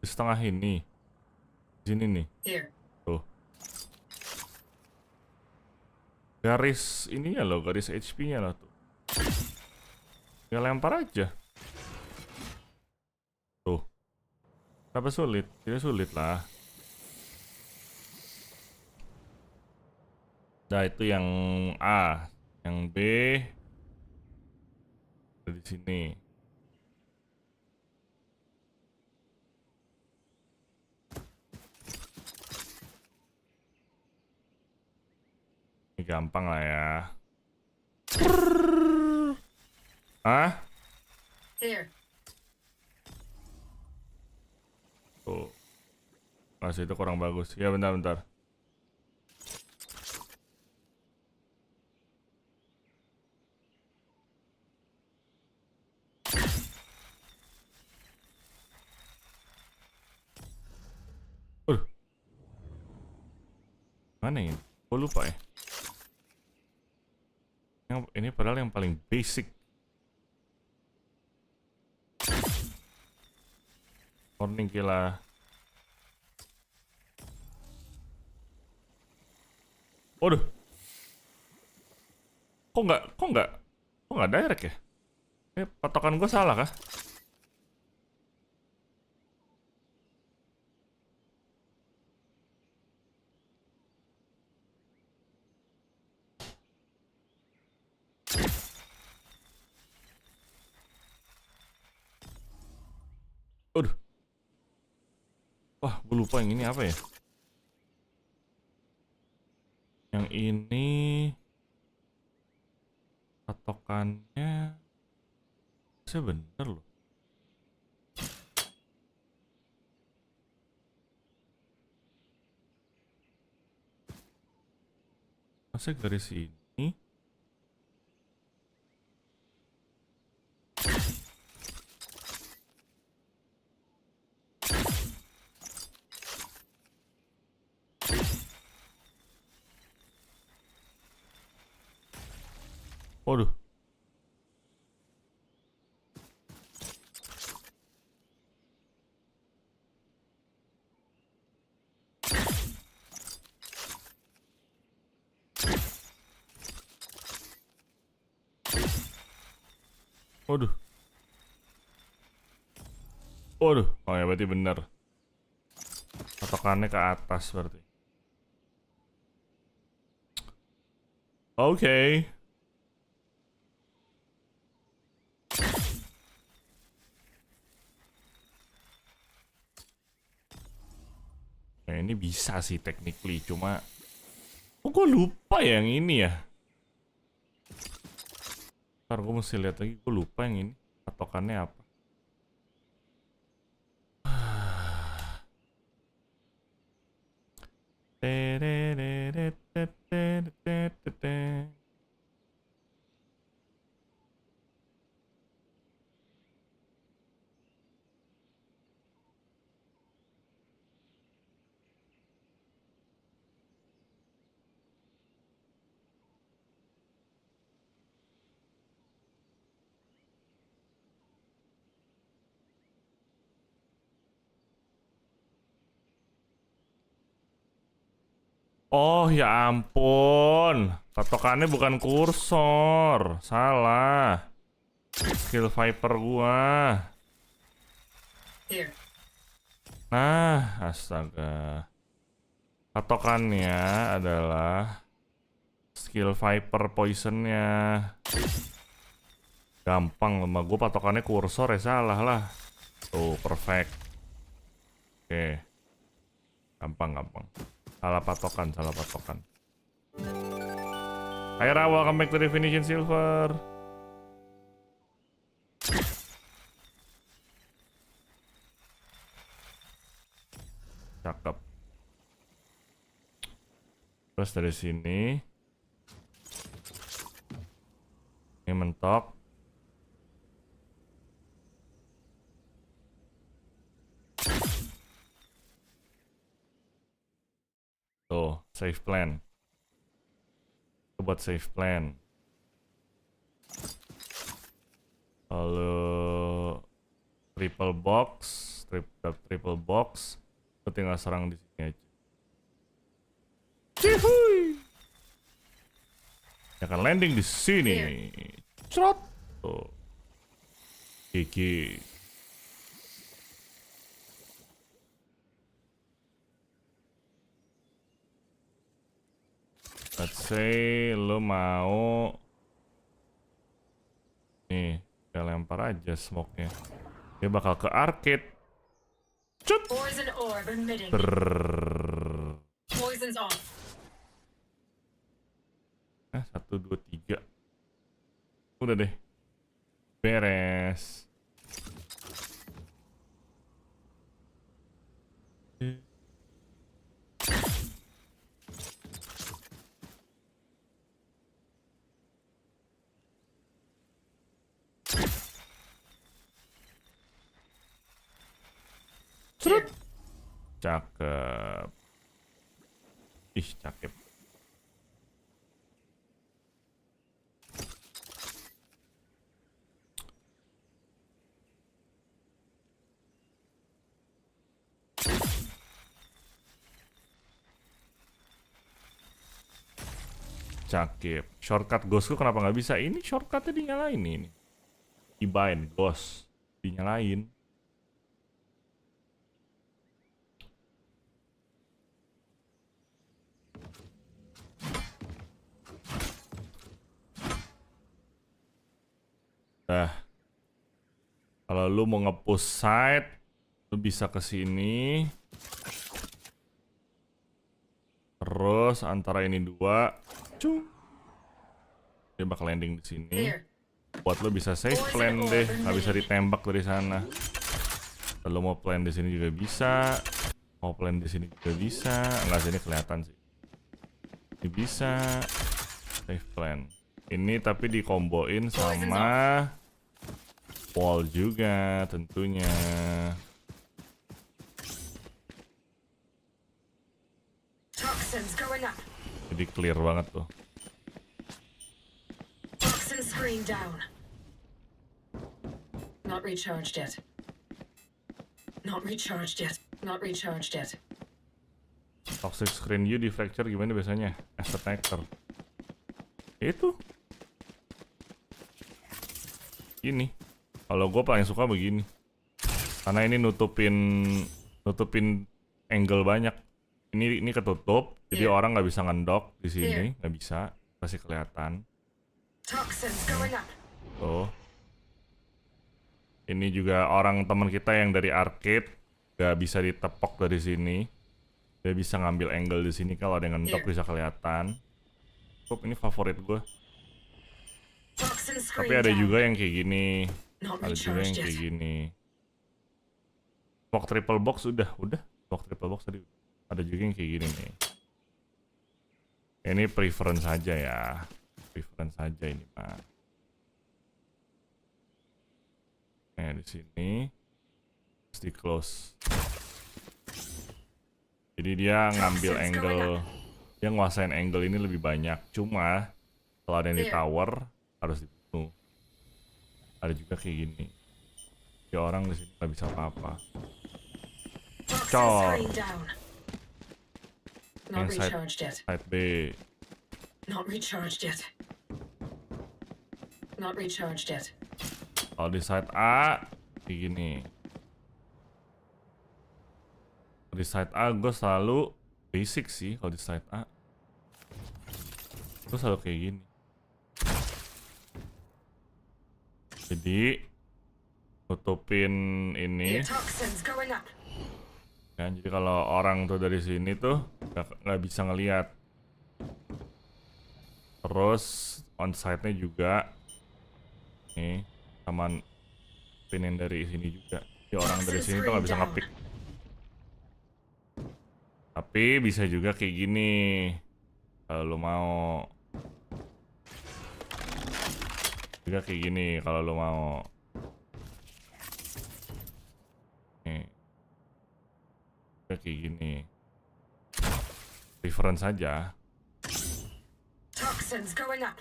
di setengah ini. Di sini nih. Tuh. Garis ininya loh, garis HP-nya loh tuh. Tinggal lempar aja. Tuh. Kenapa sulit? Tidak sulit lah. Nah itu yang A, yang B ada di sini. Ini gampang lah ya. Hah? Tuh. Masih itu kurang bagus. Ya bentar-bentar. Mana ini? Gue lupa ya. Ini padahal yang paling basic. Warning gila. Waduh. Kok nggak direct ya? Patokan gue salah kah? Aduh. Wah, gue lupa yang ini apa ya? Yang ini patokannya saya bener loh. Masa garis ini? Waduh. Waduh. Waduh. Oh ya berarti bener. Patokannya ke atas berarti. Oke. Nah, ini bisa sih technically, cuma gue lupa yang ini ya. Ntar gue mesti lihat lagi, gue lupa yang ini patokannya apa. Oh ya ampun, patokannya bukan kursor, salah. Skill Viper gua. Nah, astaga. Patokannya adalah skill Viper poisonnya. Gampang lemah, gua patokannya kursor ya salah lah. Tuh, perfect. Oke. Gampang. Salah patokan. Hai Ra, welcome back to Definition Silver. Terus dari sini ini mentok. Tuh, save plan. Itu buat save plan. Kalau triple box, triple box, itu tinggal serang di sini aja. Cihuy. Ya kan landing di sini. Cerot. Tuh. Gigi. Let's say lo mau nih, kita lempar aja smoke-nya. Dia bakal ke arcade. Cut. Nah, 1, 2, 3. Udah deh. Beres. Cerut. Cakep. Ih, cakep. Cakep. Shortcut ghostku kenapa nggak bisa? Ini shortcutnya dinyalain ini. Dibain ghost. Dinyalain. Kalau lu mau nge-push side, lu bisa ke sini. Terus antara ini dua, cung. Dia bakal landing di sini. Buat lu bisa save plan deh, nggak bisa ditembak dari sana. Kalau mau plan di sini juga bisa. Mau plan di sini juga bisa. Enggak, sini kelihatan sih. Ini bisa save plan. Ini tapi dikomboin sama wall juga tentunya. Jadi clear banget tuh. Not recharged yet. Not recharged yet. Not recharged yet. Toxic screen you di fracture gimana biasanya? As attacker. Itu. Ini. Kalau gue paling suka begini. Karena ini nutupin angle banyak. Ini ketutup, jadi orang nggak bisa ngendok di sini, nggak bisa, pasti kelihatan. Tuh. Ini juga orang teman kita yang dari arcade nggak bisa ditepok dari sini. Dia bisa ngambil angle di sini, kalau ada yang ngendok bisa kelihatan. Ini favorit gue. Tapi ada juga yang kayak gini. Ada juga yang kayak gini. Smoke triple box udah. Smoke triple box tadi. Ada juga yang kayak gini nih. Ini preference saja ya. Preference saja ini Pak. Nah di sini di close. Jadi dia ngambil angle. Dia nguasain angle ini lebih banyak. Cuma kalau ada yang di tower harus dibunuh. Ada juga kayak gini. Ya orang di sini nggak bisa apa-apa. Cor. Yang side B. Not recharged yet. Not recharged yet. Kalau di side A kayak gini. Di side A gue selalu basic sih kalau di side A. Gue selalu kayak gini. Jadi nutupin ini. Ya, jadi kalau orang tuh dari sini tuh nggak bisa ngelihat. Terus onside-nya juga nih sama pinin dari sini juga. Jadi orang dari sini tuh nggak bisa ngepick. Tapi bisa juga kayak gini. Kalau lu mau juga kayak gini kalau lu mau. Nih. Juga kayak gini. Reference aja. Toxins going up.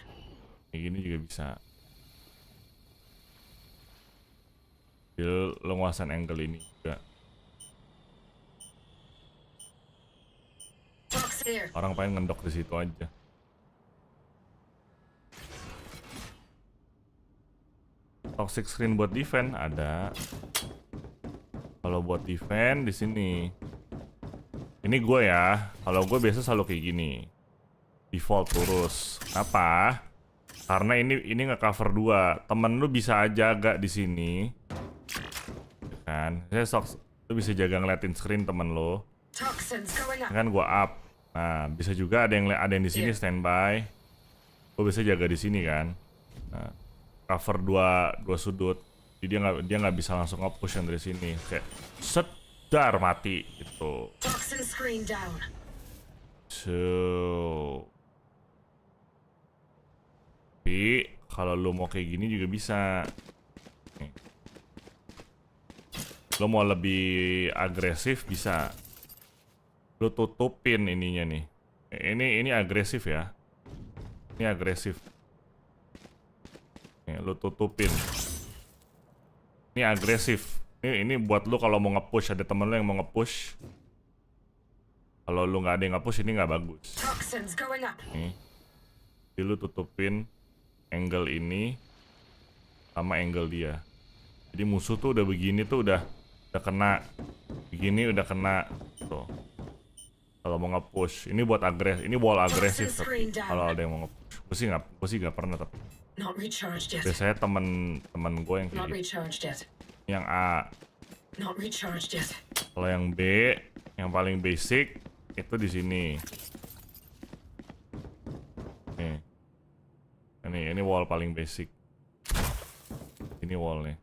Kayak gini juga bisa. Jadi lo nguasain angle ini juga. Orang pengen ngendok di situ aja. Toxic screen buat defense ada. Kalau buat defense di sini. Ini gue ya. Kalau gue biasa selalu kayak gini. Default lurus. Kenapa? Karena ini nggak cover 2. Temen lu bisa aja agak di sini. Kan? Lu bisa jaga ngeliatin screen temen lu. Kan gua up. Nah, bisa juga ada yang di sini standby. Gua bisa jaga di sini kan. Nah, cover dua sudut. Jadi dia nggak bisa langsung nge-push yang dari sini. Kayak sedar mati gitu. So, tapi kalau lu mau kayak gini juga bisa. Nih. Lu mau lebih agresif bisa. Lu tutupin ininya nih. Ini agresif ya. Ini agresif. Nih, lu tutupin. Ini agresif. Ini buat lu kalau mau nge-push, ada temen lu yang mau nge-push. Kalau lu nggak ada yang nge-push ini nggak bagus. Nih. Jadi lu tutupin angle ini sama angle dia. Jadi musuh tuh udah begini tuh udah kena. Begini udah kena. Tuh. Kalau mau nge-push, ini buat ini wall agresif tapi kalau ada yang mau nge-push. Gue sih nggak pernah tapi. Biasanya temen gue yang kayak gitu. Yang A. Kalau yang B, yang paling basic itu di sini. Nih. Ini wall paling basic. Ini wall nih.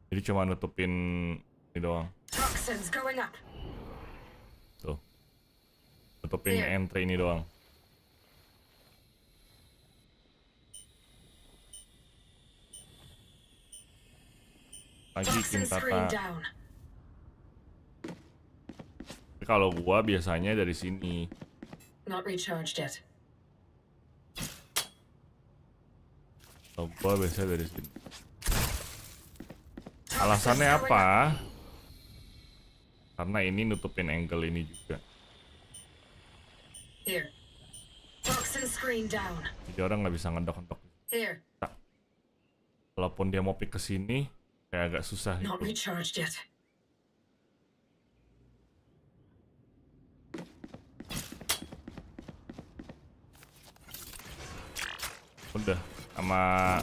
Jadi cuma nutupin ini doang. Tuh. Nutupin entry ini doang. Lagi Kintata. Kalau gua biasanya dari sini. Kalau gua biasanya dari sini. Alasannya apa? Karena ini nutupin angle ini juga. Jadi orang nggak bisa ngedok-ngedok. Nah, walaupun dia mau pick ke sini, kayak agak susah gitu. Udah, sama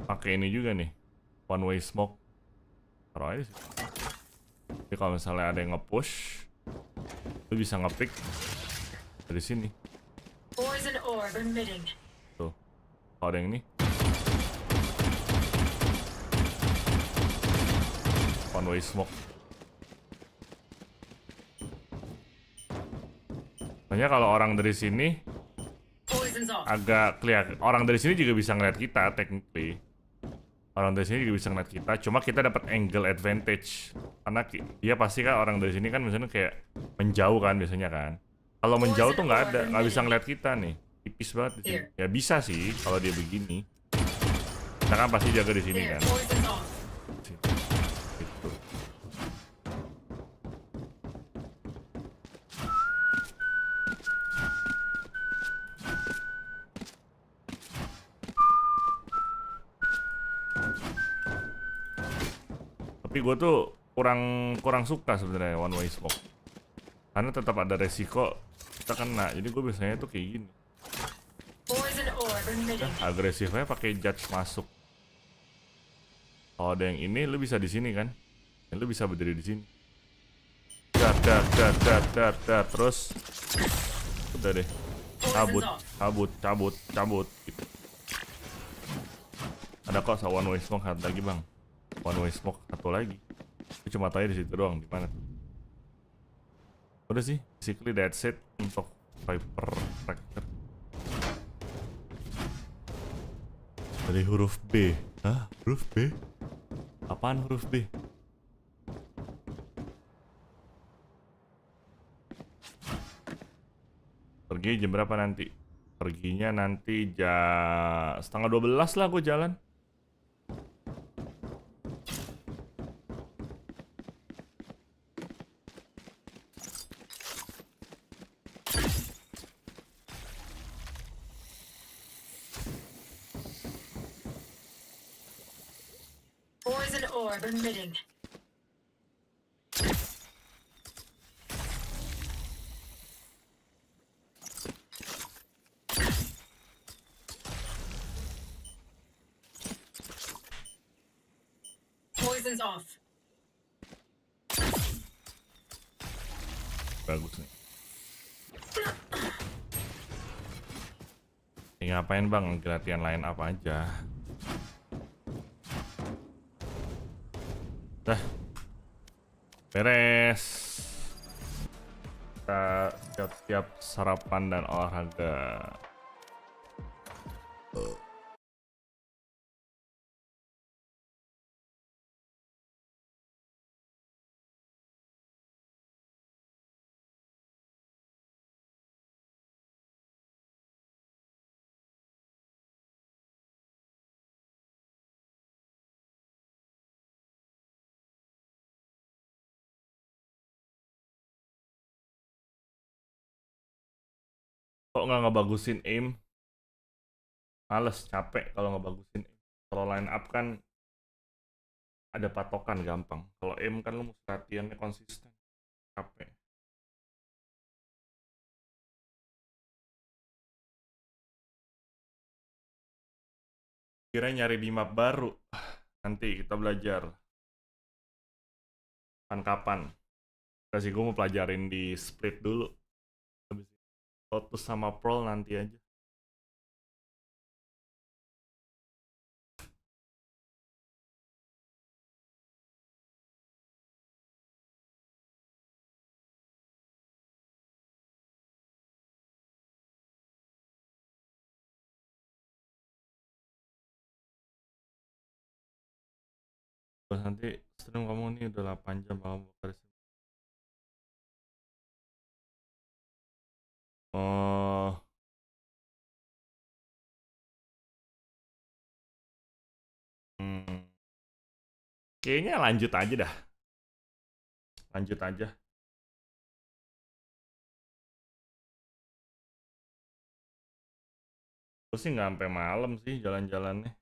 pakai ini juga nih, one way smoke. Taruh aja sih. Jadi kalau misalnya ada yang nge-push, lu bisa nge-pick dari sini. Tuh, kalau ada yang ini. One way smoke. Makanya kalau orang dari sini agak kelihatan. Orang dari sini juga bisa ngeliat kita, technically. Orang dari sini juga bisa ngeliat kita. Cuma kita dapat angle advantage. Karena dia pasti kan orang dari sini kan misalnya kayak menjauh kan biasanya kan. Kalau menjauh tuh nggak bisa ngeliat kita nih. Tipis banget di sini. Ya bisa sih kalau dia begini. Kita kan pasti jaga di sini kan. Tapi gue tuh kurang suka sebenarnya one way smoke. Karena tetap ada resiko kita kena. Jadi gue biasanya tuh kayak gini. Agresifnya pakai judge masuk. Kalau ada yang ini, lu bisa di sini kan? Lu bisa berdiri di sini. Dar. Terus udah deh. Cabut. Gitu. Ada kok one way smoke satu lagi bang. One way smoke satu lagi. Gue cuma tanya di situ doang. Di mana tuh? Udah sih, basically that's it untuk Viper Tracker. Dari huruf B. Hah? Huruf B? Apaan huruf B? Pergi jam berapa nanti? Perginya nanti jam setengah 12 lah gue jalan. Poison orb emitting. Poison's off. Bagus nih. Ngapain bang? Latihan lain apa aja? Dah. Beres. Kita siap-siap sarapan dan olahraga. Kok nggak ngebagusin aim? Males, capek kalau ngebagusin aim. Kalau line up kan ada patokan gampang. Kalau aim kan lu mesti latihannya konsisten. Capek. Kira nyari di map baru. Nanti kita belajar. Kapan-kapan. Kasih gue mau pelajarin di split dulu. Habis Lotus sama Pearl nanti aja. Terus nanti stream kamu nih udah 8 jam kamu beres. Oh. Kayaknya lanjut aja dah. Lanjut aja. Gue sih nggak sampai malam sih jalan-jalannya.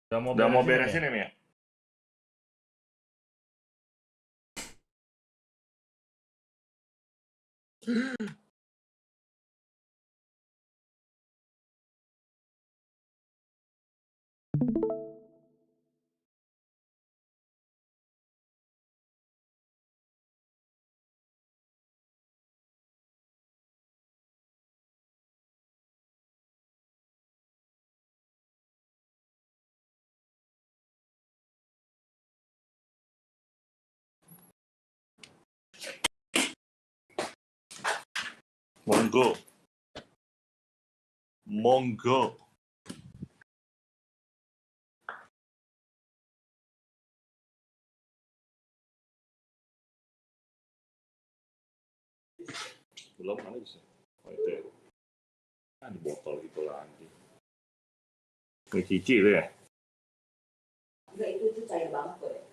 Udah mau beresin ini ya? Monggo. Monggo. Belum mana bisa? Oh itu ya. Ada botol gitu lagi. Ini cici itu ya? Enggak, itu cair banget kok ya.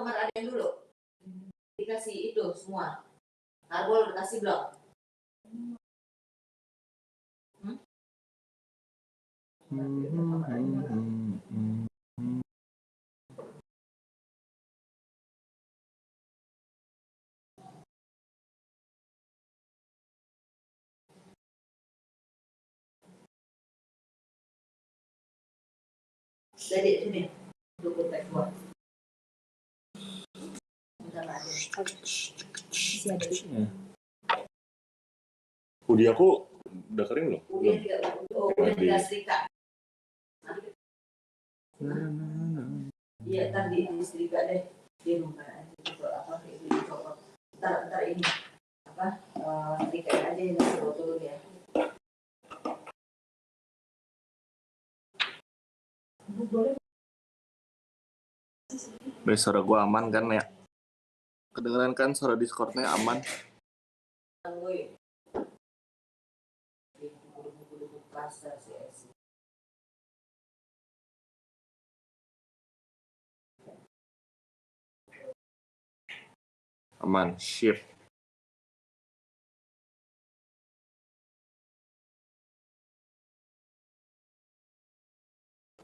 kamar Aden dulu. Dikasih itu semua. Karbol kasih blok. Jadi sini. Dukun tek buat. Hoodie aku udah kering belum? Udah disetrika. Iya, ntar disetrika deh. Dia bukan apa kayak gini copot. Ntar ini apa? Setrikain aja yang suruh turun ya. Suara gua aman kan ya? Kedengeran kan suara Discord-nya aman? Aman, shit.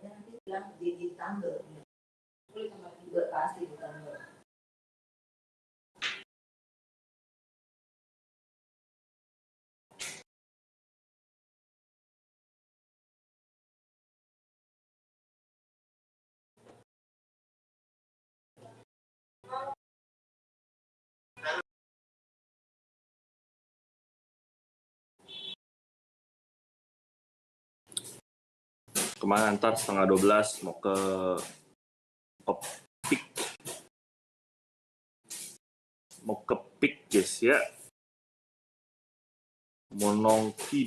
Nanti bilang di tangga. Boleh kamar juga pasti di tangga. Kemana ntar setengah 12 mau ke Pik. Mau ke Pik guys ya. Mau nongki.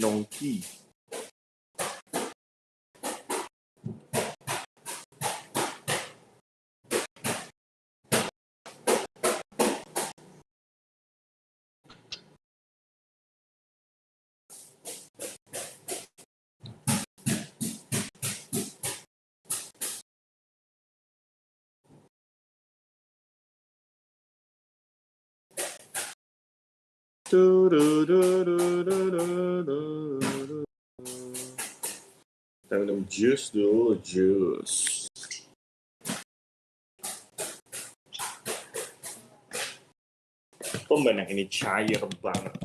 Kita minum jus dulu, jus. Pembanyak ini cair banget.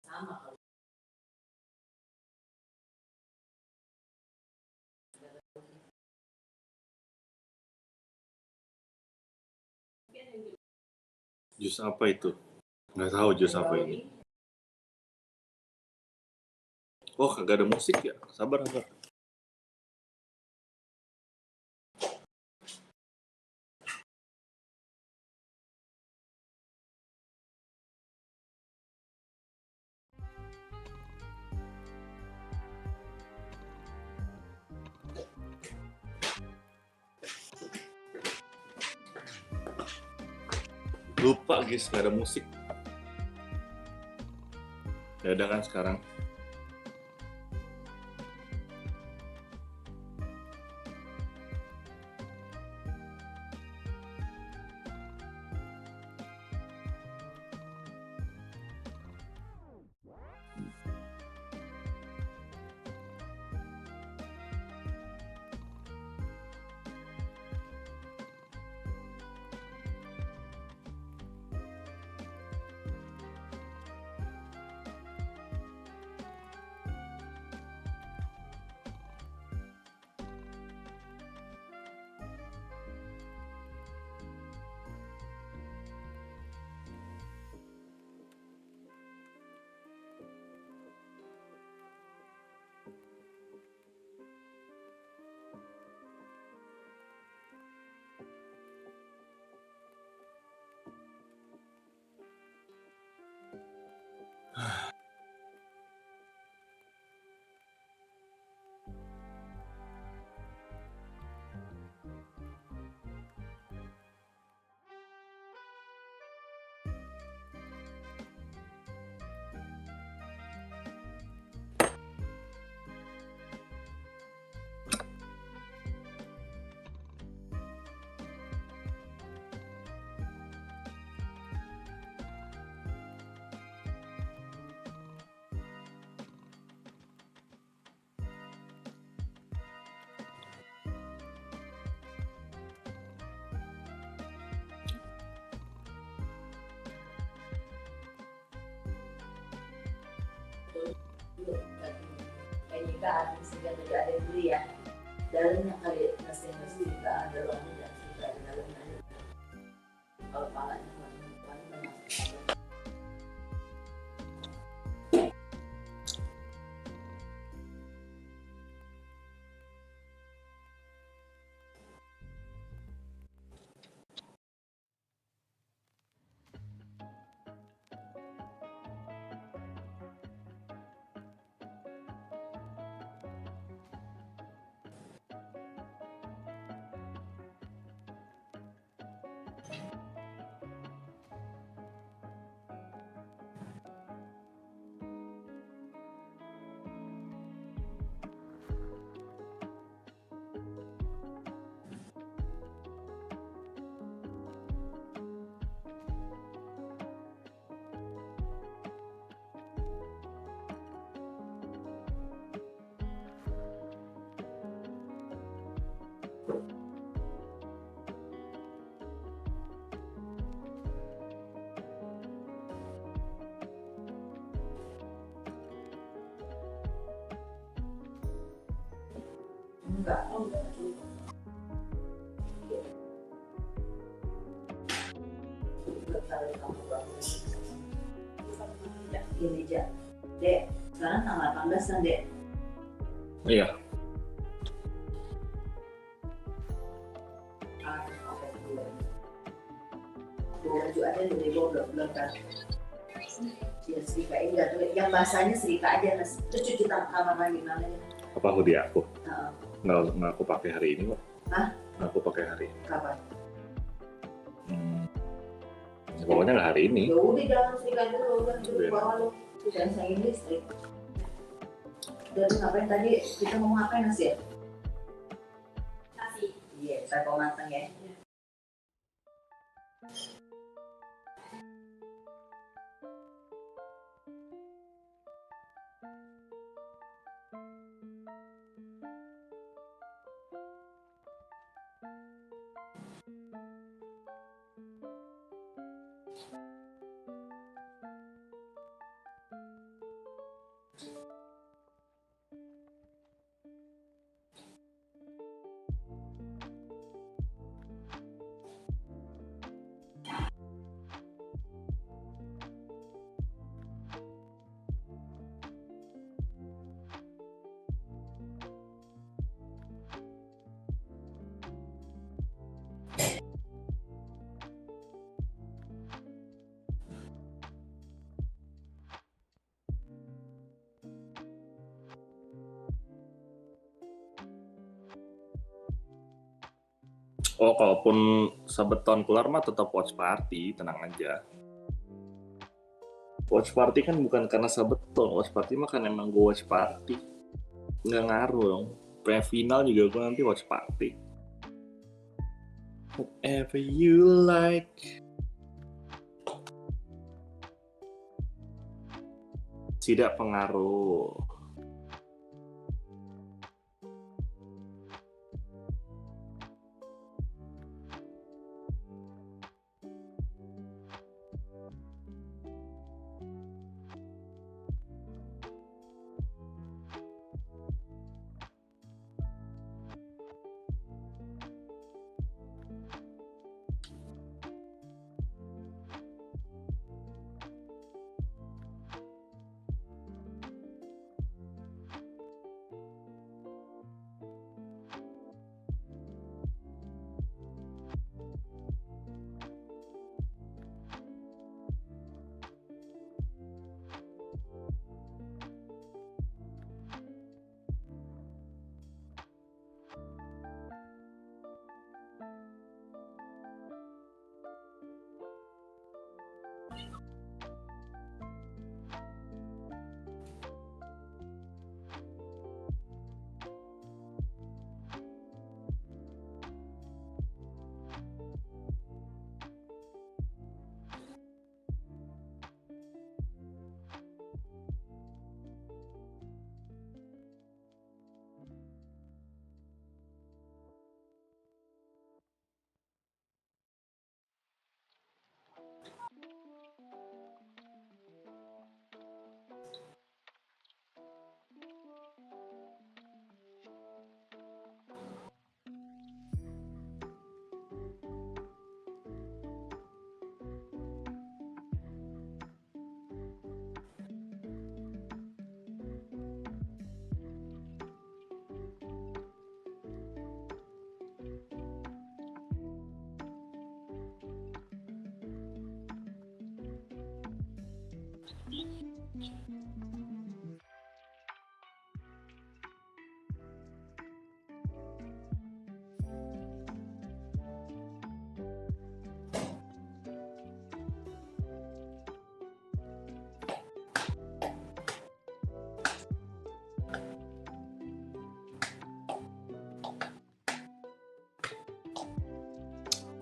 Sama. Jus apa itu? Nggak tahu jus apa ini. Oh, kagak ada musik ya? Sabar. Lupa guys, nggak ada musik. Ya ada kan sekarang. Kayaknya sehingga tidak ada yang beli ya. Dalamnya kali masing-masing tidak ada ruangnya dan tidak ada dalamnya. Kalau palanya banyak. Enggak, enggak. Ini aja. Dek, sekarang tanggal 18 kan, Dek? Iya. Baju aja dari bawah belum kan? Ya serika ini nggak tuh, yang basahnya serika aja, Mas. Terus cuci kamar lagi mana ya? Apa hoodie aku? Nggak aku pakai hari ini kok. Hah? Nggak aku pakai hari ini. Kapan? Ya, pokoknya nggak hari ini. Ya udah jangan serika dulu, kan dulu bawa lu. Jangan sayang listrik. Dan ngapain tadi? Kita mau ngapain nasi ya? Nasi. Iya, saya mau matang ya. Oh, kalaupun SUBATHON keluar mah tetap watch party, tenang aja. Watch party kan bukan karena SUBATHON, watch party mah kan emang gue watch party. Nggak ngaruh dong. Pre-final juga gue nanti watch party. Whatever you like. Tidak pengaruh.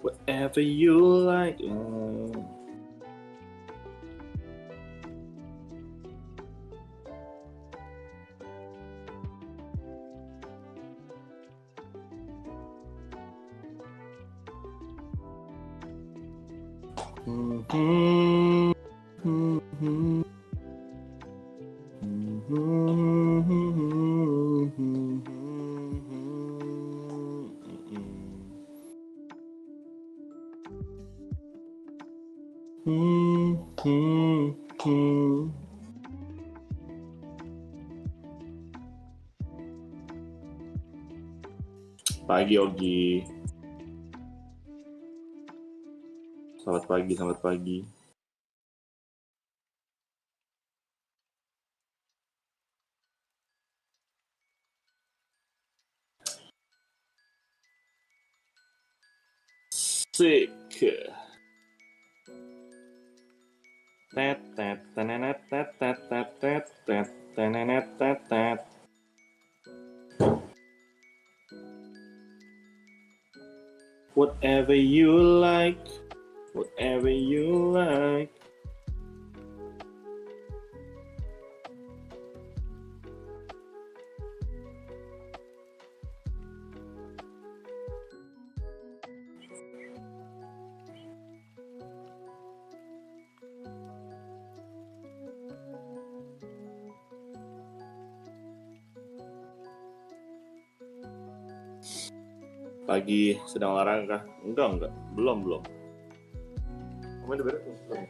Whatever you like. Pagi Ogi. Selamat pagi, selamat pagi. Sick. Tet tet tenenet tet tet tet tet tet tenenet tet tet. Whatever you like, whatever you like. Pagi sedang olahraga? Enggak, belum. Kamu udah beres belum?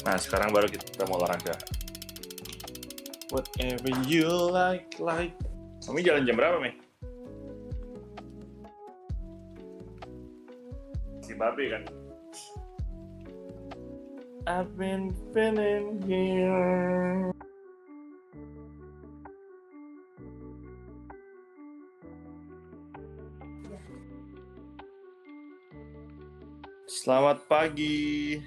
Nah, sekarang baru kita mau olahraga. Whatever you like. Kamu jalan jam berapa, Mei? Si babe kan? I've been feeling here. Selamat pagi.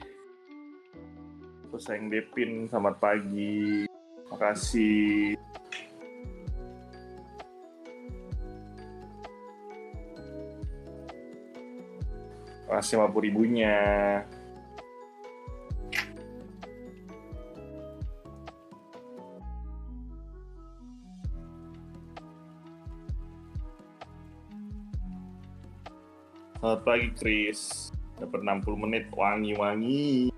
Sayang Devin, selamat pagi. Makasih. Makasih 50.000-nya. Selamat pagi Chris. Dapat 60 menit, wangi-wangi.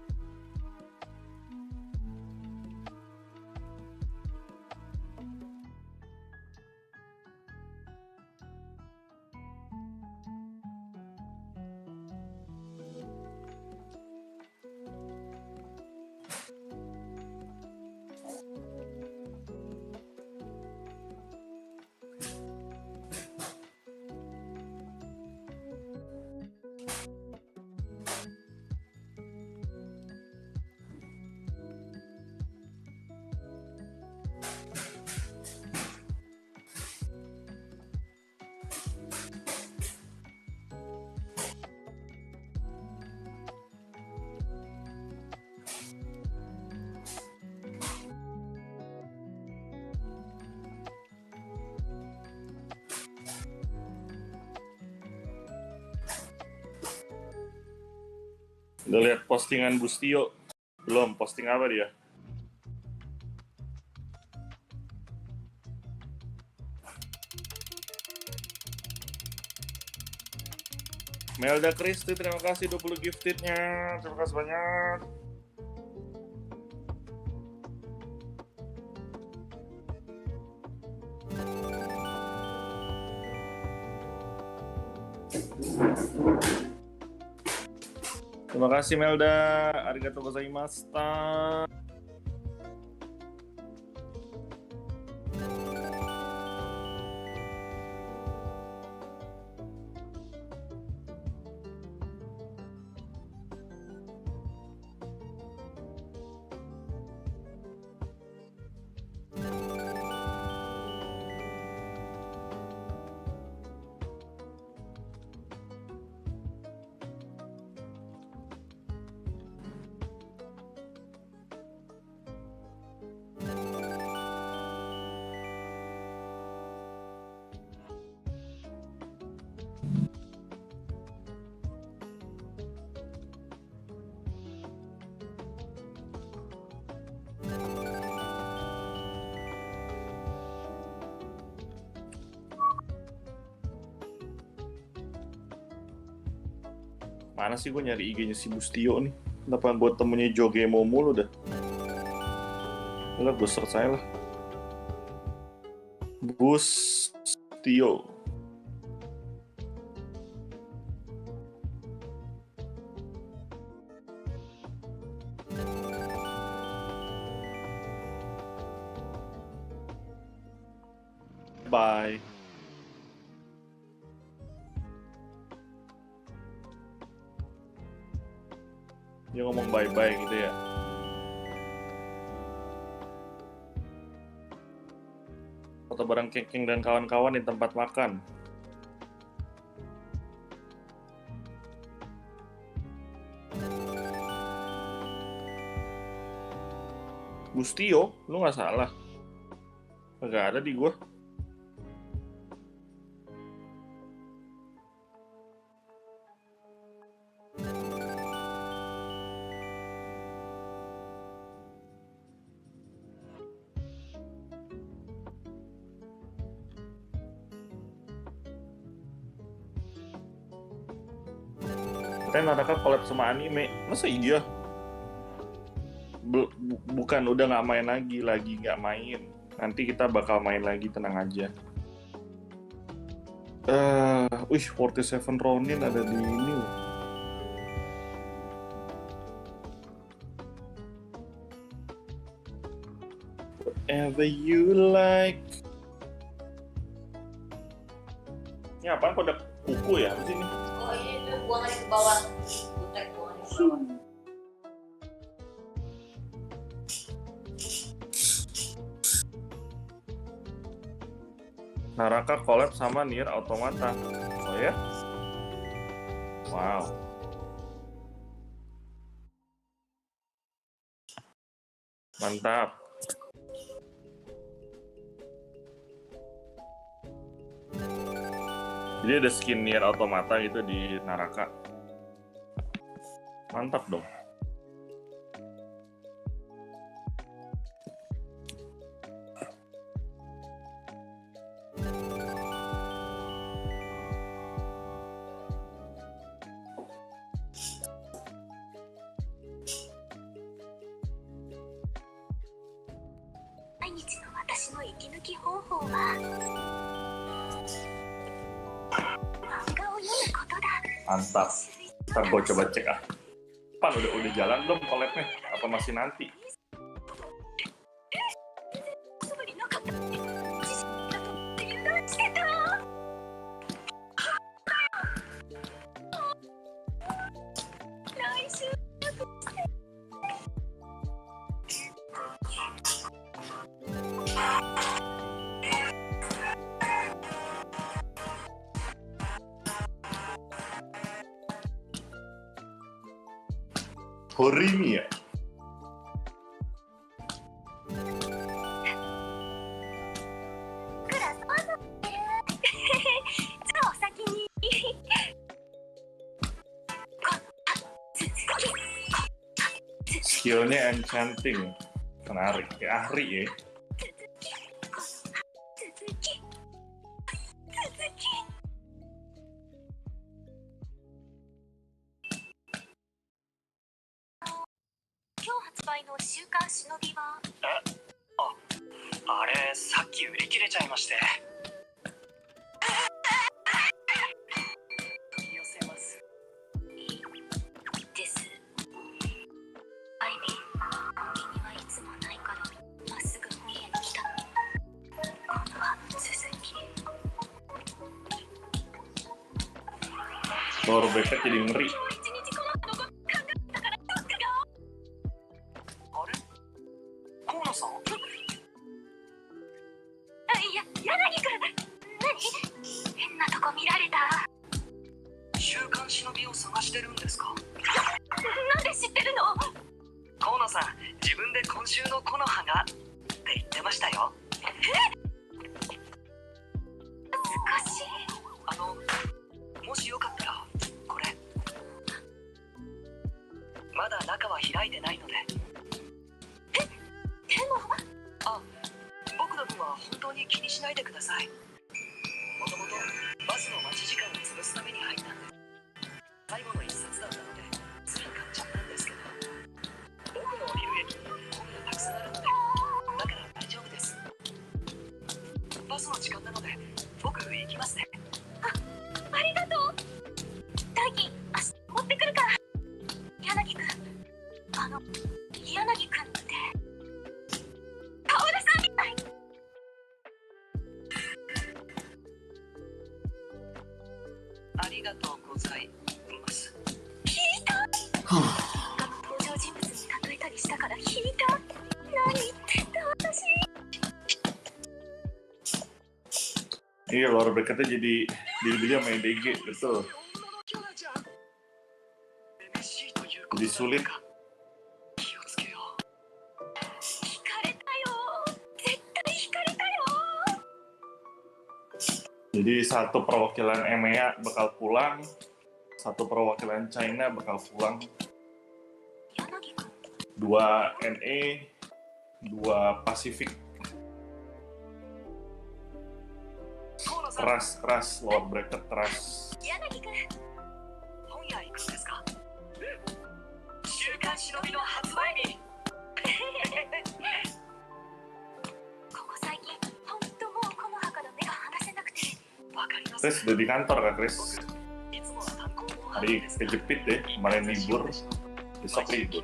Udah lihat postingan Bustio? Belum, posting apa dia? Melda Kristi, terima kasih 20 giftednya. Terima kasih banyak. Terima kasih Melda, arigatou gozaimashita. Mana sih gue nyari IG-nya si Bustio nih? Kenapa gue temennya Jogemo mulu dah? Udah gue search aja lah. Bustio. Bye. Dia ngomong bye-bye gitu ya. Foto bareng Kengking dan kawan-kawan di tempat makan. Bustio, lu nggak salah. Nggak ada di gua. Naraka collab sama anime, masa iya? Bukan, udah nggak main lagi nggak main. Nanti kita bakal main lagi, tenang aja. 47 Ronin ada di ini loh. Whatever you like. Ini apaan, kode kuku ya? Apa sih ini? Oh ini tuh buangan ke bawah. Butek buangan ke bawah. Naraka collab sama Nier Automata. Oh ya? Wow. Mantap. Jadi ada skin Nier Automata gitu di Naraka. Mantap dong. Mantap. Ntar gue coba cek ah. Pan udah jalan belum collab-nya? Apa masih nanti? Horimi ya? Skillnya enchanting, menarik, kayak ahri ya. Power back-nya jadi ngeri. Iya, power back-nya jadi dia sama EDG, betul. Jadi sulit. Jadi satu perwakilan EMEA bakal pulang, satu perwakilan China bakal pulang. 2 NA, 2 Pasifik. Keras, lower bracket keras. Chris udah di kantor kak Chris? Hari kejepit deh, kemarin libur, besok libur.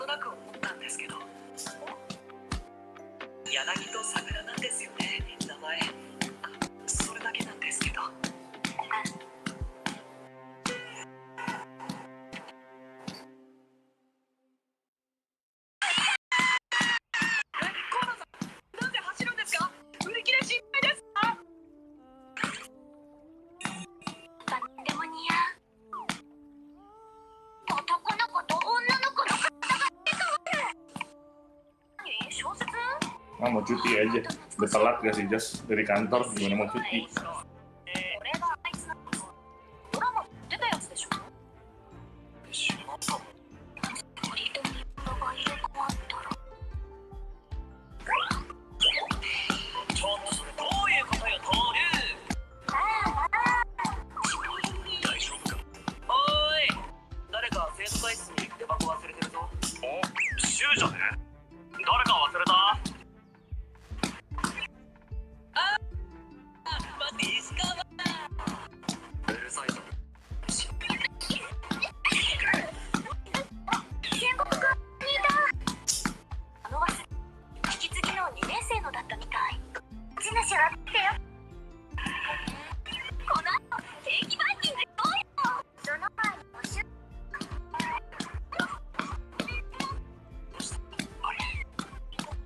となく思ったんですけど、柳と桜なんですよね、名前。それだけなんですけど。なぜ走るんですか？売り切れ心配ですか？なんでも似合う。男の子と女の子の体が変わる。何？小説？Ah, mau cuti aja. Udah telat gak sih, Jas? Dari kantor, gimana mau cuti? これがあいつなの。ドラマ出たやつでしょ？知らなかった。鳥と人が入れ替わったら。ちょっとそれどういうことよ、トール。大丈夫か？おーい、誰か生徒会室に筆箱忘れてるぞ。お、シュウじゃね？誰か忘れた？待って、石川。うるさいぞ。全国がにいた。あのバス、引き継ぎの2年生のだったみたい。地主はってよ。この後、定期バイキングどうよ。その前に募集。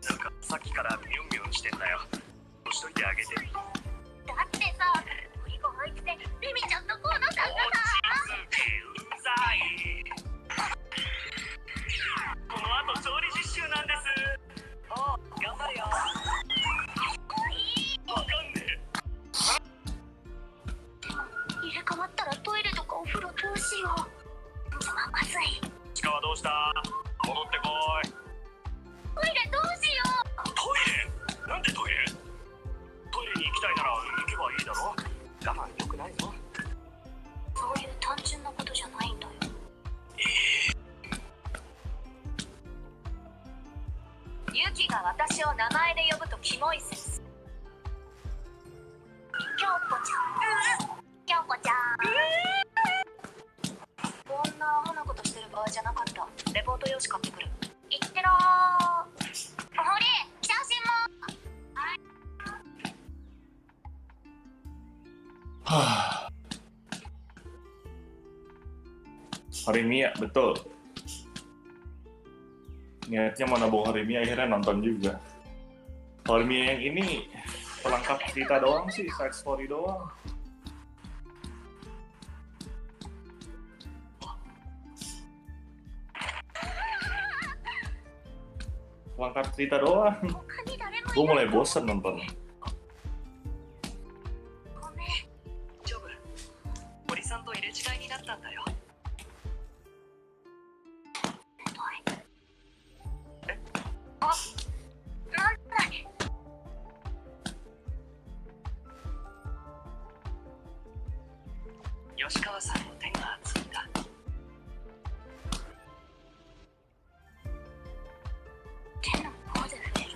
なんかさっきからミュンミュンしてんだよ。押しといてあげて。だってさ、鳥が入ってリミちゃんと河野さんがさ。うざい。この後調理実習なんです。おう、頑張るよ。わかんねえ。入れ替わったらトイレとかお風呂どうしよう。まずい。石川どうした？戻ってこい。トイレどうしよう。トイレ？なんでトイレ？トイレに行きたいなら行けばいいだろ。我慢よくないぞ。そういう単純なことじゃないんだよ。ユキが私を名前で呼ぶとキモい説。京子ちゃん。京子ちゃん。こんなアホなことしてる場合じゃなかった。レポート用紙買ってくる。いってらー。ほれ、写真も。Hari Mia, betul. Niatnya mau nabung Hari Mia, akhirnya nonton juga. Hari Mia yang ini pelengkap cerita doang sih, side story doang. Pelengkap cerita doang. Gue mulai bosen nontonnya. ジョブ、森さんと入れ違いになったんだよ。あ、なんだい。吉川さんの手が熱いんだ。手の甲で触れる。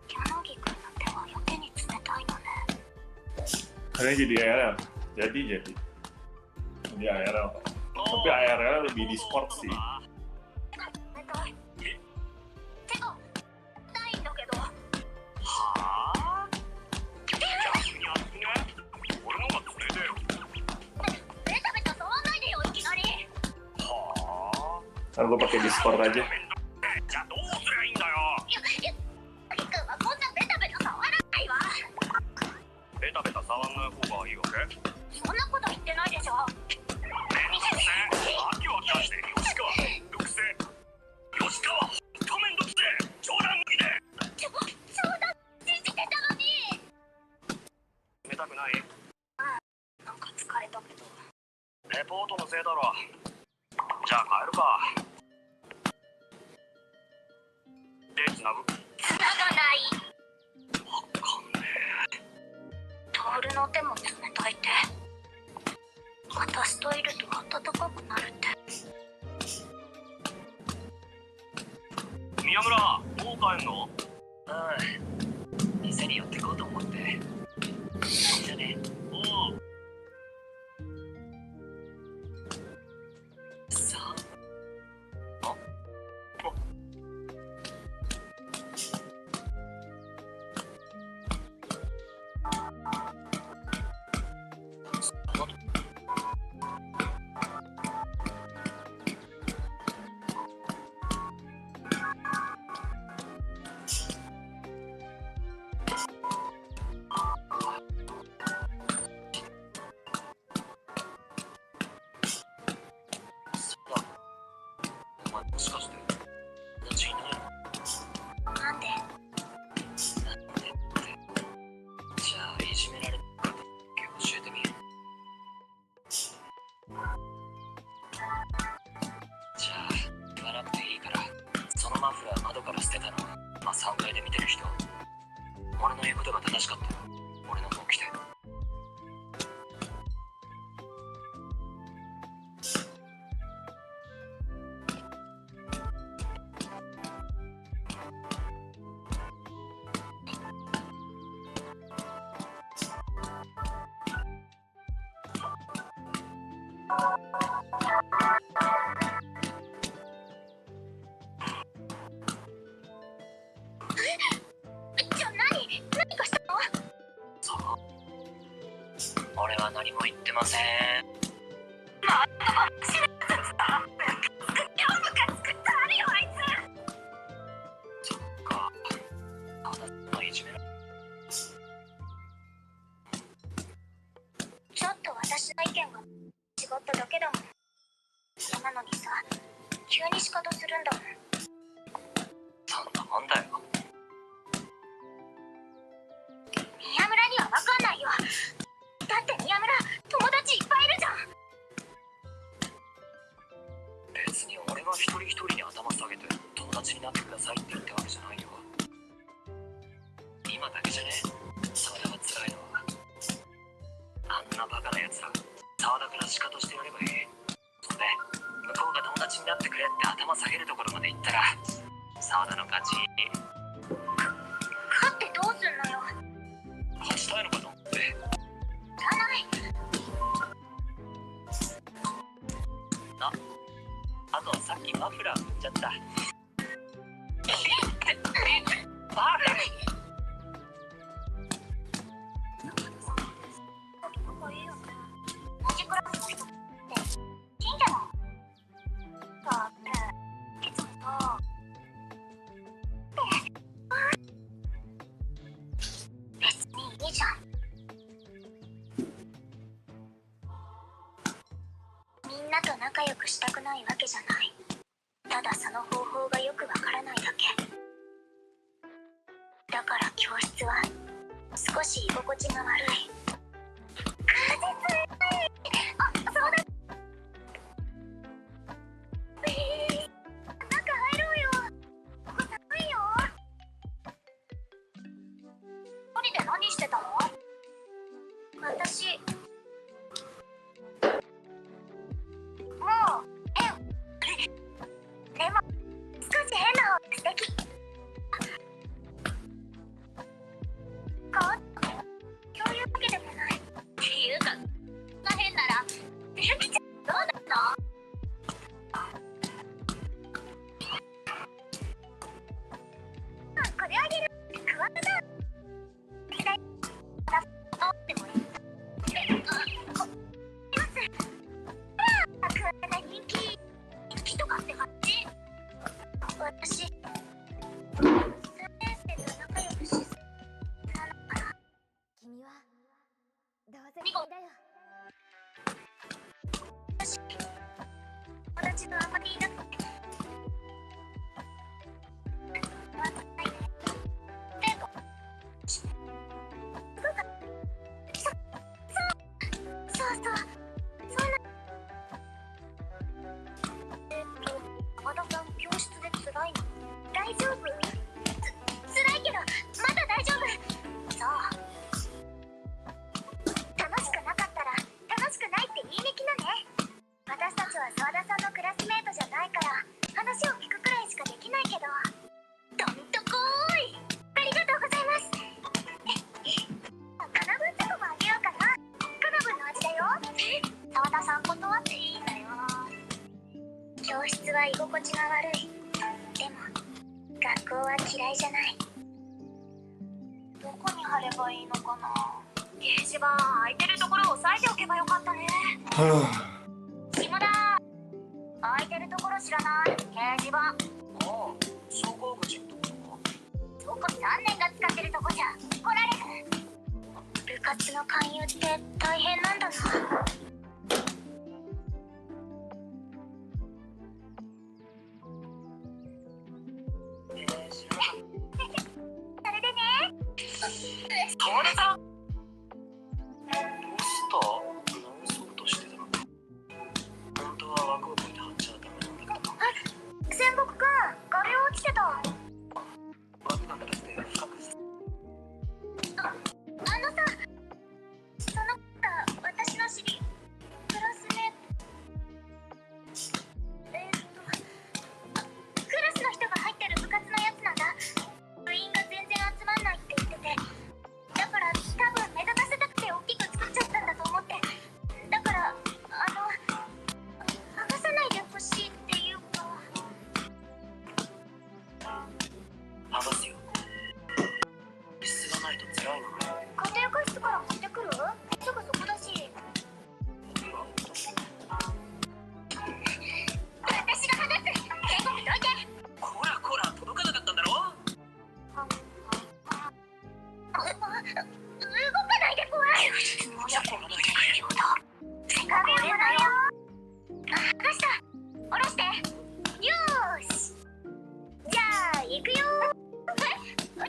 柳君の手はやけに冷たいのね。Karena jadi ARL, jadi ARL. Tapi ARL lebih di sport sih. 手が痛いんだけど。はあ？逆に熱くね？俺のがこれだよ。ベタベタ触んないでよ、いきなり。はあNtar gue pakai Discord aja. じゃあどうすりゃいいんだよ。柳君はこんなベタベタ触らないわ。ベタベタ触んない方がいいわけ？そんなこと言ってないでしょ。秋は出して吉川独占。吉川ほんとめんどくせえ。冗談抜きで。冗談信じてたのに。冷たくない？なんか疲れたけど。レポートのせいだろ。じゃあ帰るか。手つなぐ？つながない。わかんねえ。トールの手も冷たいって。私といると暖かくなるって。宮村、もう帰んの？店に寄ってこうと思って。じゃね。おう。さあ。はもしかして友達いないの？なんで？じゃあいじめられたこと教えてみよう。じゃあ言わなくていいから、そのマフラー窓から捨てたのまあ3階で見てる人、俺の言うことが正しかったら俺の方来て。何かしたの？そう、俺は何も言ってません。まあ、死ぬやつだ。今日ムカつくったあるよあいつ。そっか、あいじめら。ちょっと私の意見が違っただけだもん。なのにさ、急に仕方するんだもん。そんなもんだよ。宮村には分かんないよ。だって宮村、友達いっぱいいるじゃん。別に俺が一人一人に頭下げて友達になってくださいって言ったわけじゃないよ。今だけじゃね、それは辛いのは。あんなバカなやつら、沢田から仕方してやればいい。それで向こうが友達になってくれって頭下げるところまで行ったら沢田の勝ち。勝ってどうすんのよ。勝ちたいのかと思って。いらない。あとさっきマフラー振っちゃった。バカ。同じクラスの人っていいんじゃない？いつもさ、別にいいじゃん。みんなと仲良くしたくないわけじゃない。ただその方法がよくわからないだけ。だから教室は少し居心地が悪い。あ、そうだ。中入ろうよ。ここ寒いよ。一人で何してたの？私、もう、でも、少し変な方が素敵。そういうわけでもない。っていうか、そんな変なら、ゆきちゃんどうなの？これあげる。クワッだ。でもいい。人気とかって感じ？私、3年生と仲良くしそうなのかな。君はどうせだよ。私、友達とあんまりいなくて。山田さん、教室で辛いの？大丈夫？辛いけど、まだ大丈夫。そう。楽しくなかったら、楽しくないって言いに来なね。私たちは沢田さんのクラスメートじゃないから、話を聞くくらいしかできないけど。どんとこーい。ありがとうございます。カナブンチョコもあげようかな。カナブンの味だよ。沢田さん断っていいんだよ。教室は居心地が悪い。でも、学校は嫌いじゃない。どこに貼ればいいのかな。掲示板、空いてるところを押さえておけばよかったね。下田、空いてるところ知らない？掲示板。ああ、昇降口のところ。そこ3年が使ってるとこじゃ来られる？部活の勧誘って大変なんだな。戦国くん、壁落ちてた。あのさ、その方、私の知り、クラスメート。クラスの人が入ってる部活のやつなんだ。部員が全然集まんないって言ってて。だから多分目立たせたくて大きく作っちゃったんだと思って。だから剥がさないでほしいっていうか。剥がすよ。必要ないと辛いの。家庭科室から持ってくる？すぐそこだし。私が剥がす。全国どいて。こらこら、届かなかったんだろ。動かないで怖い。じゃあ、こらないでくれよ。せっかくやるなよ。剥がした。下ろして。よーし。じゃあ行くよ。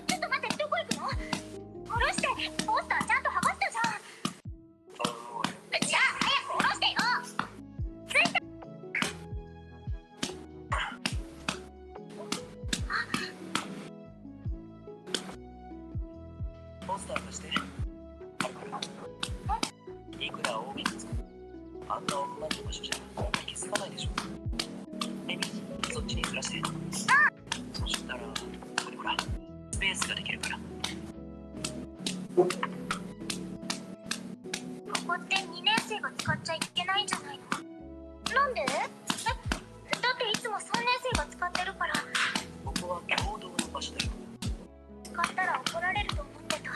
ちょっと待って、どこ行くの？下ろして。ポスターちゃんと剥がしたじゃん。じゃあ早く下ろしてよ。ついた。ポスター貸して。いくら大きく作る。あんな奥まった場所じゃ気づかないでしょ。エミ、そっちにずらして。そしたら、ここにほら、スペースができるから。ここって2年生が使っちゃいけないんじゃないの？なんで？だっていつも3年生が使ってるから。ここは共同の場所だよ。使ったら怒られると思ってた。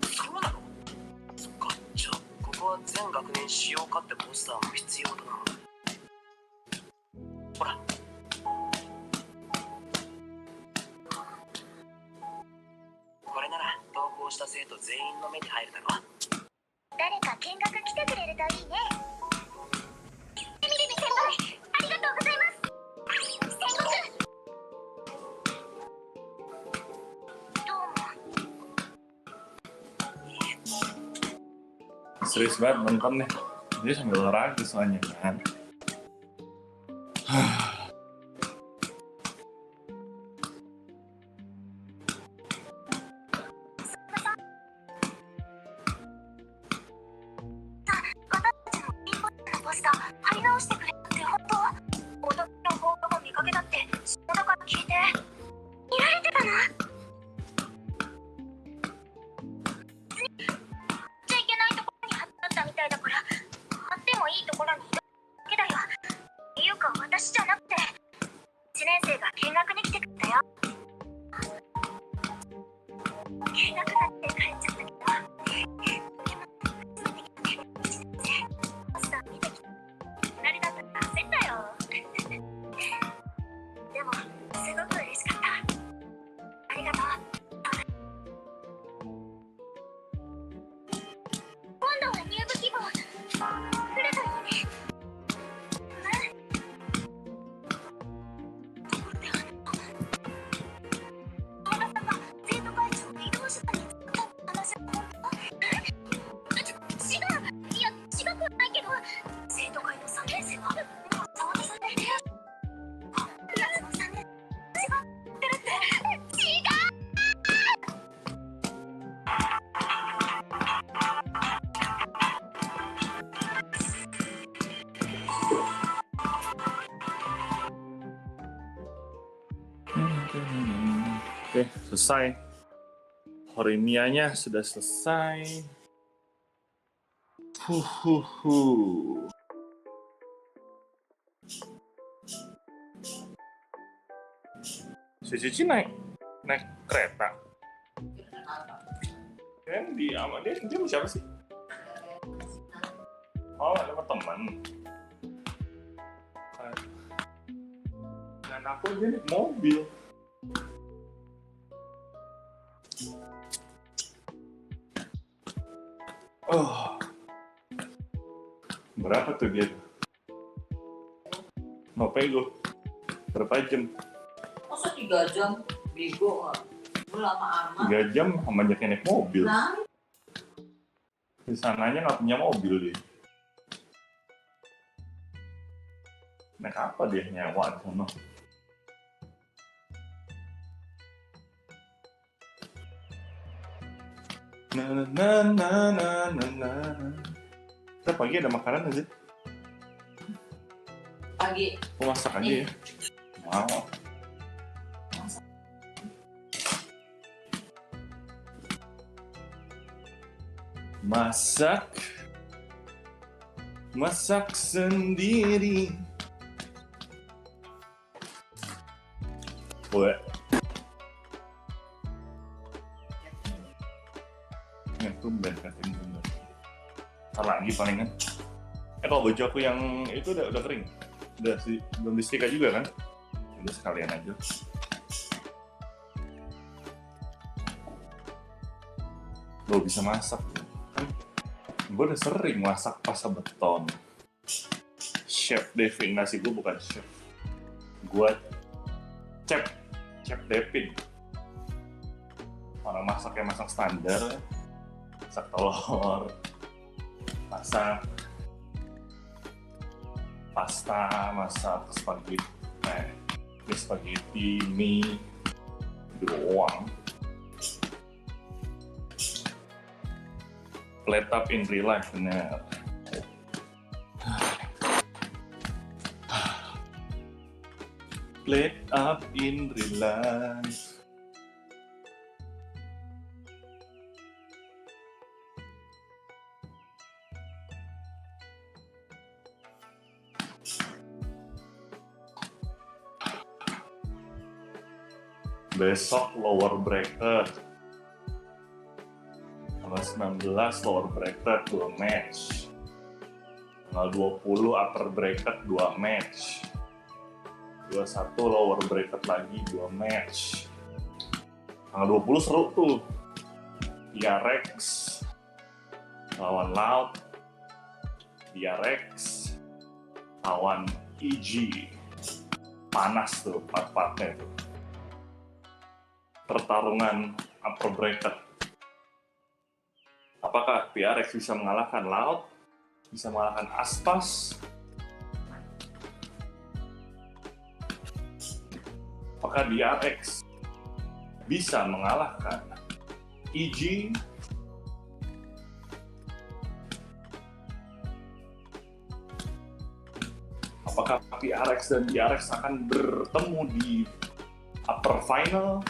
そうなの？そっか、じゃあここは全学年使用かってポスターも必要だな。ほら。これなら登校した生徒全員の目に入るだろ。誰か見学来てくれるといいね。エミリミ先輩、ありがとうございます。戦国。Serius banget nonton nih. Dia sambil olahraga soalnya kan. Oke, selesai. Horimianya sudah selesai. Si Cici naik kereta. Kan dia sama dia sama siapa sih? Oh, sama teman. Dan aku aja naik mobil. Oh, berapa tuh dia? Mau pego? Berapa jam? Masa 3 jam? Bego nggak? 3 jam sama ajaknya naik mobil. Di sananya nggak punya mobil dia. Naik apa dia nyewa di sana? Na. Kita pagi ada makanan nggak sih? Pagi. Masak aja ya. Mau. Masak sendiri. Boleh. Ya, tumben katanya tumben. Ntar lagi palingan. Kalau baju aku yang itu udah kering. Belum disetrika juga kan? Udah sekalian aja. Lo bisa masak kan? Gue udah sering masak pas SUBATHON. Chef Devin, nasi gue bukan chef. Gue Chef Devin. Orang masaknya masak standar, masak telur, masak pasta, masak spaghetti, mie, doang. Plate up in real life, bener. Plate up in real life. Besok lower bracket. Tanggal 19 lower bracket 2 match. Tanggal 20 upper bracket 2 match. 21 lower bracket lagi 2 match. Tanggal 20 seru tuh. PRX lawan Loud. PRX lawan EDG. Panas tuh part-partnya tuh. Pertarungan upper bracket. Apakah PRX bisa mengalahkan Loud? Bisa mengalahkan Aspas? Apakah DRX bisa mengalahkan EG? Apakah PRX dan DRX akan bertemu di upper final?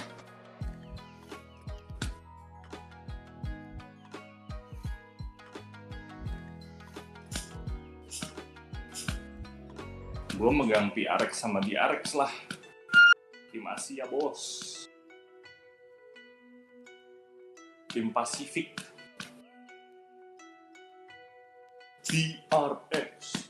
Gue megang PRX sama DRX lah. Tim Asia, bos. Tim Pasifik. DRX.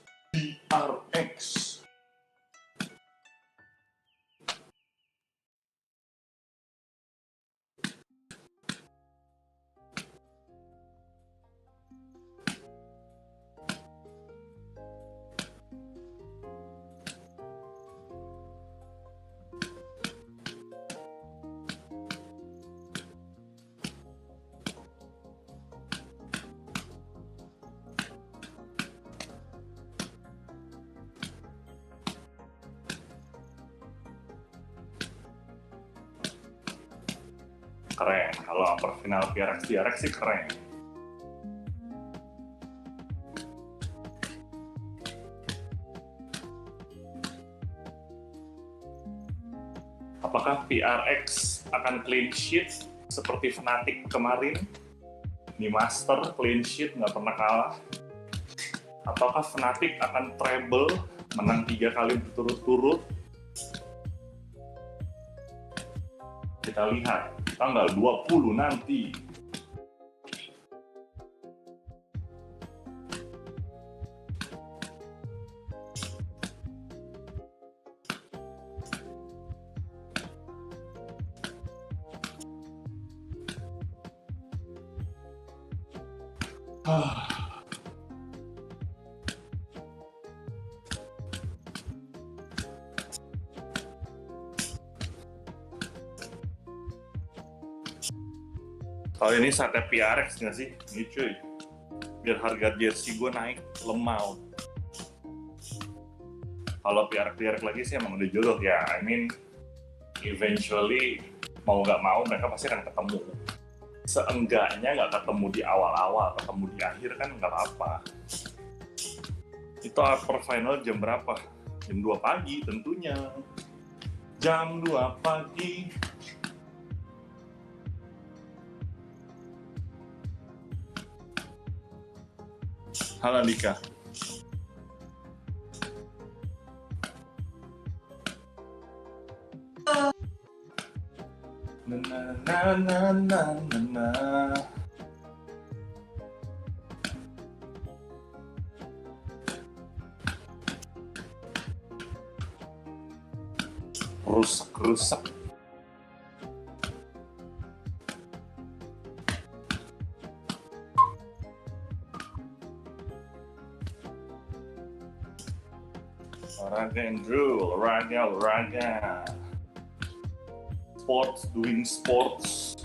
Keren, kalau upper final PRX DRX sih keren. Apakah PRX akan clean sheet seperti Fnatic kemarin? Di Master clean sheet nggak pernah kalah. Ataukah Fnatic akan treble, menang 3 kali berturut-turut? Kita lihat tanggal 20 nanti. Kalau ini saatnya PRX nggak sih? Ini cuy, biar harga jersey gue naik lemau. Kalau PRX lagi sih emang udah jodoh ya. I mean, eventually mau nggak mau mereka pasti akan ketemu. Seenggaknya nggak ketemu di awal-awal, ketemu di akhir kan nggak apa-apa. Itu upper final jam berapa? Jam 2 pagi tentunya. Jam 2 pagi. Halo Dika. Na na na na na na. Rusak. Olahraga Andrew, olahraga. Sports, doing sports.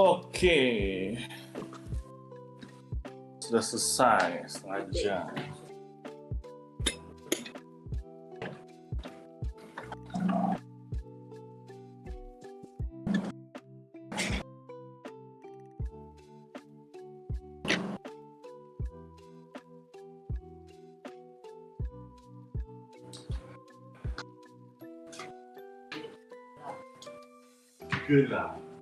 Oke, sudah selesai setengah jam. Gila.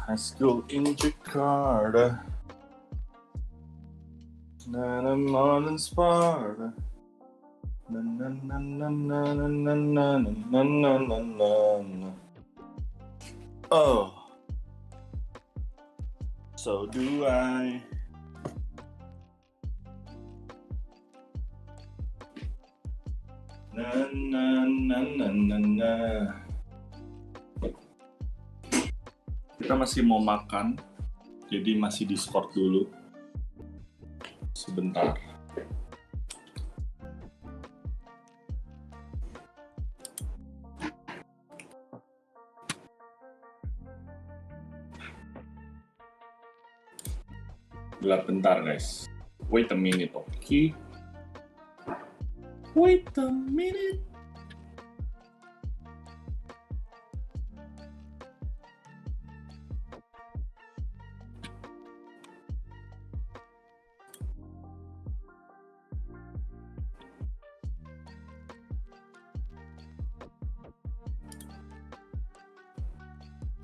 High school in Jakarta, and I'm on Sparta. Na na na na na na na na na na na na. Oh, so do I. Na na na na na na. Kita masih mau makan, jadi masih Discord dulu. Sebentar. Bentar guys. Wait a minute, okay? Wait a minute.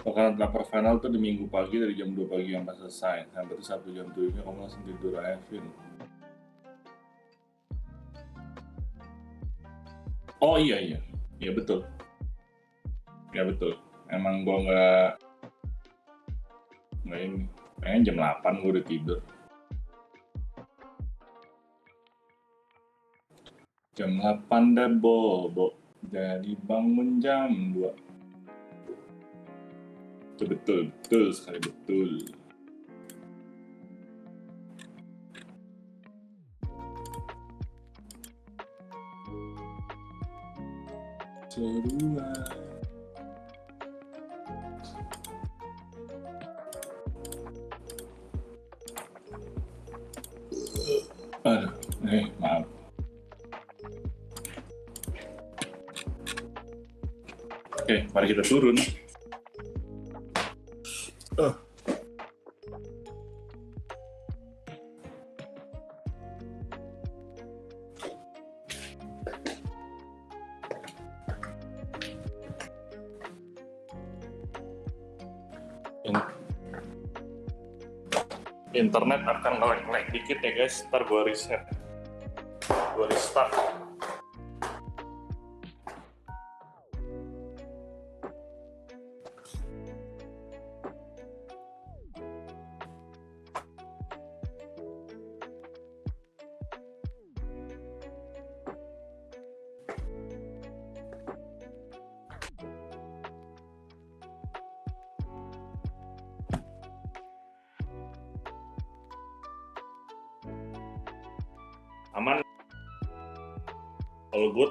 Bakalan drakor final tuh di minggu pagi dari jam 2 pagi sampai selesai. Sampai itu 1 jam turunnya kamu langsung tidur aja, Vin. Oh iya betul. Ya betul. Emang gua nggak ini. Kayaknya jam 8 gua udah tidur. Jam 8 dah bobo. Jadi bangun jam 2. Betul sekali, betul. Seruan. Aduh, maaf. Oke, mari kita turun. Internet akan nge-lag dikit ya guys, ntar gua reset, gua restart. Aman, all good.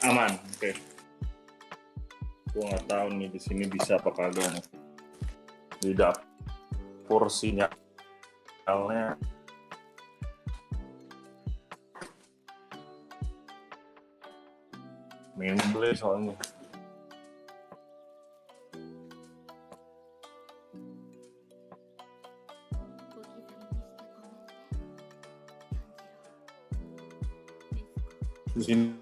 Aman, oke. Gua nggak tahu nih di sini bisa apa kagak nih. Di dapur sinyalnya memble soalnya. Di sini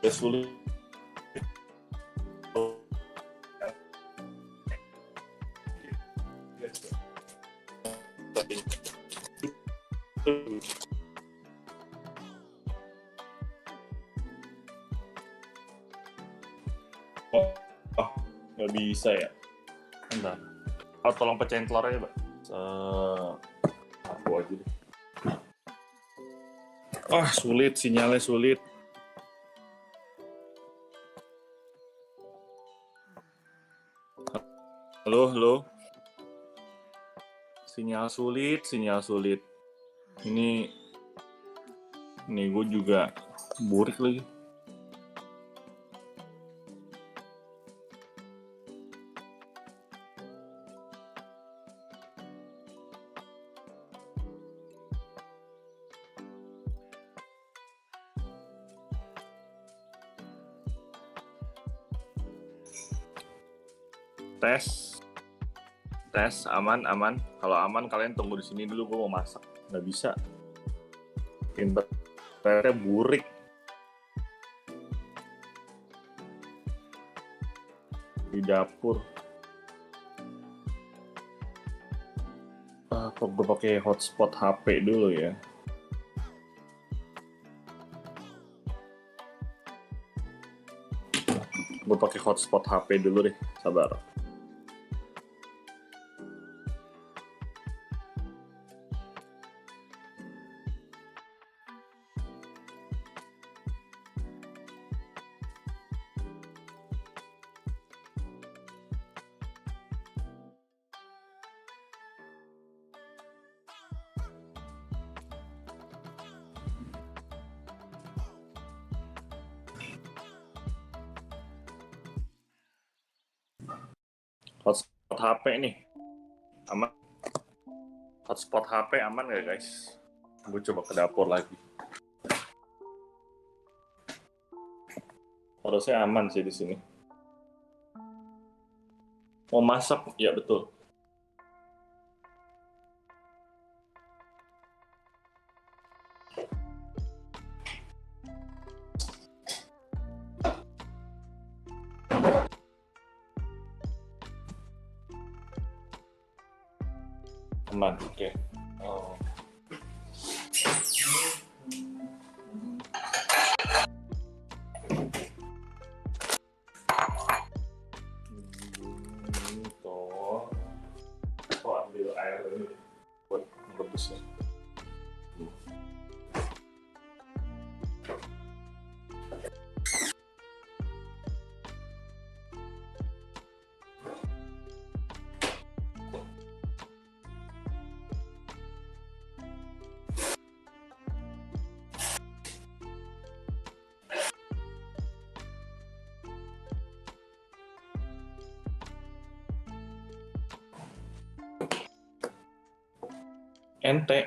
ya sulit. Nggak bisa ya. Bentar. Oh, tolong pecahin telurnya, Pak. Aku aja deh. Sulit, sinyalnya sulit. Halo. Sinyal sulit. Ini gue juga burik lagi. Tes aman. Kalau aman kalian tunggu di sini dulu, gue mau masak. Nggak bisa. Internetnya burik. Di dapur. Kok gue pakai hotspot HP dulu ya? Gue pakai hotspot HP dulu deh, sabar. Hotspot HP nih, aman? Hotspot HP aman nggak guys? Gue coba ke dapur lagi. Harusnya aman sih di sini. Mau masak? Ya betul. Aman, oke. Oh. Ambil air ini buat merebusnya.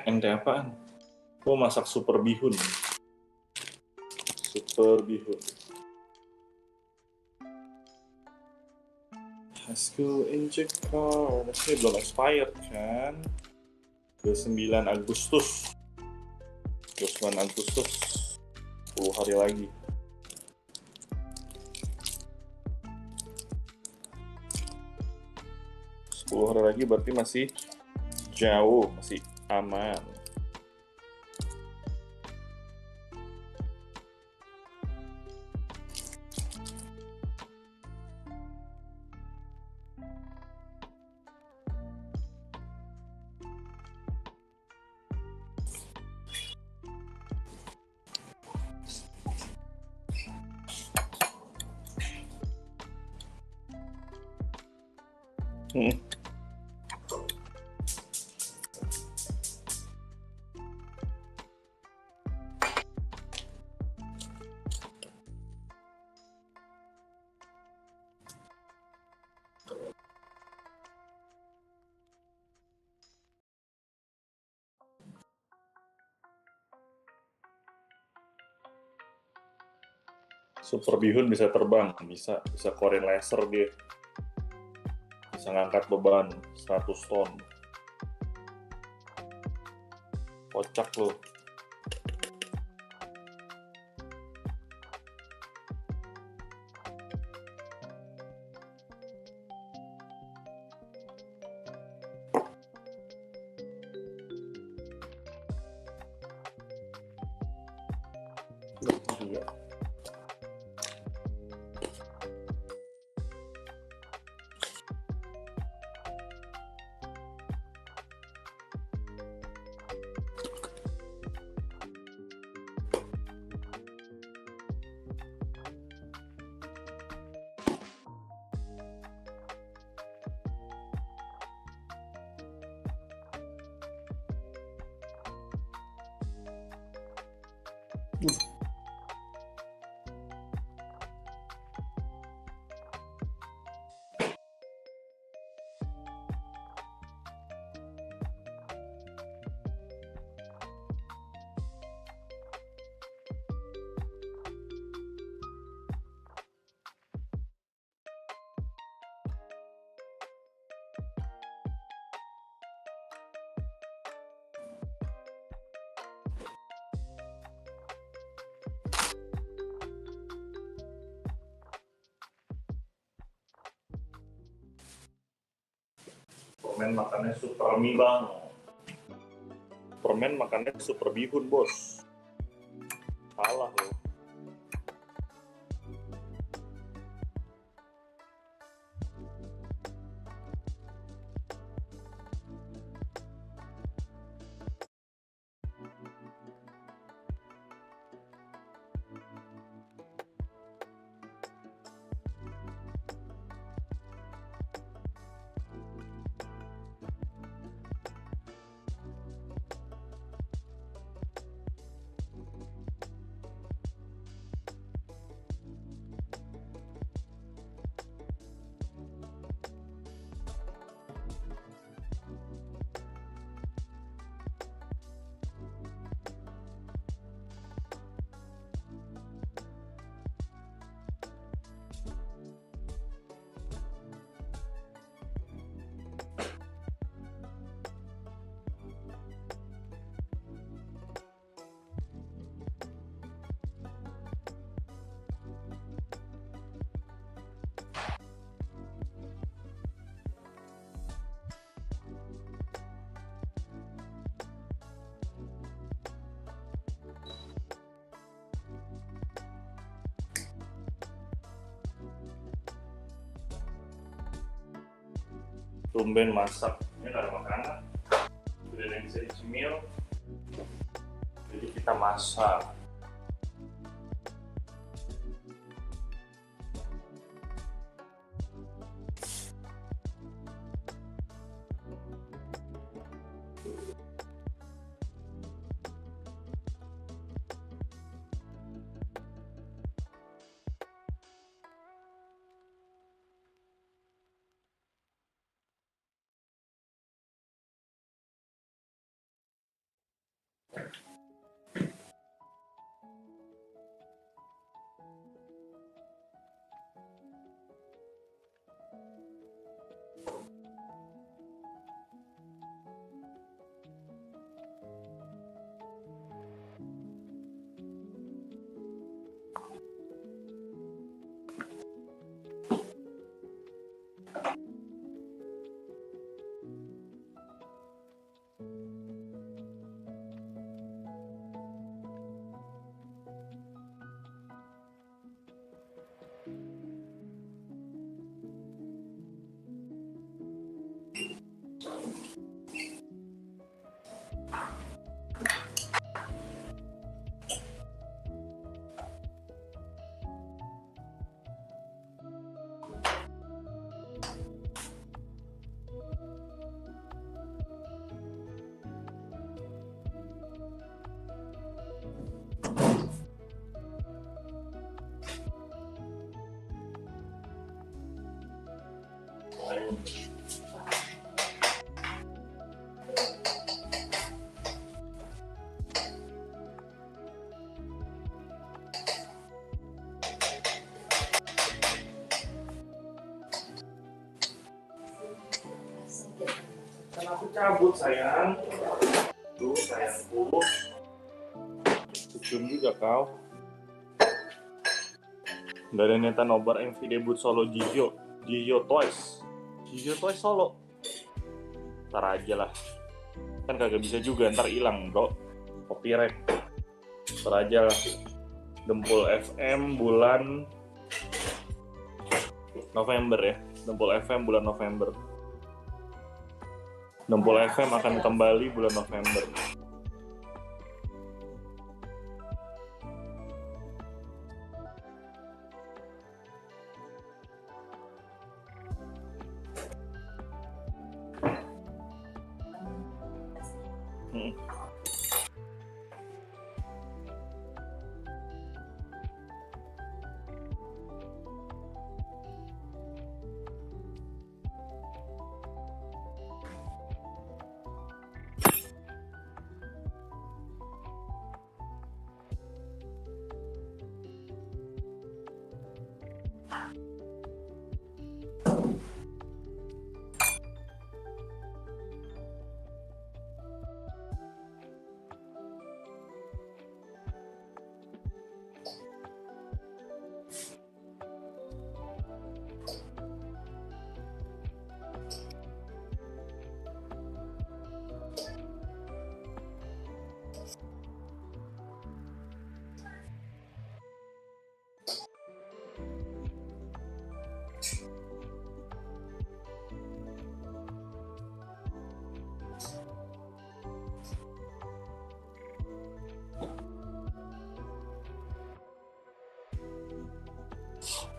Ente apaan? Gue masak super bihun. High school in Jakarta. Ini belum expired kan? 29 Agustus. 10 hari lagi. Hari lagi berarti masih jauh, masih aman. Super bihun bisa terbang, bisa Korean laser dia. Bisa ngangkat beban 100 ton. Kocak loh. Permen makannya super mie bang. Permen makannya super bihun bos. Salah loh. Tumben masak, ini nggak ada makanan, udah ada yang bisa dicemil, jadi kita masak. Kan aku cabut sayang. Tuh sayangku. Suprim juga kau. Nggak ada niatan nobar MV debut solo Gigio Toys solo. Ntar aja lah. Kan kagak bisa juga, ntar hilang bro. Copyright. Ntar aja lah. Dempul FM bulan November ya. Dempul FM bulan November. Dempul FM akan kembali bulan November.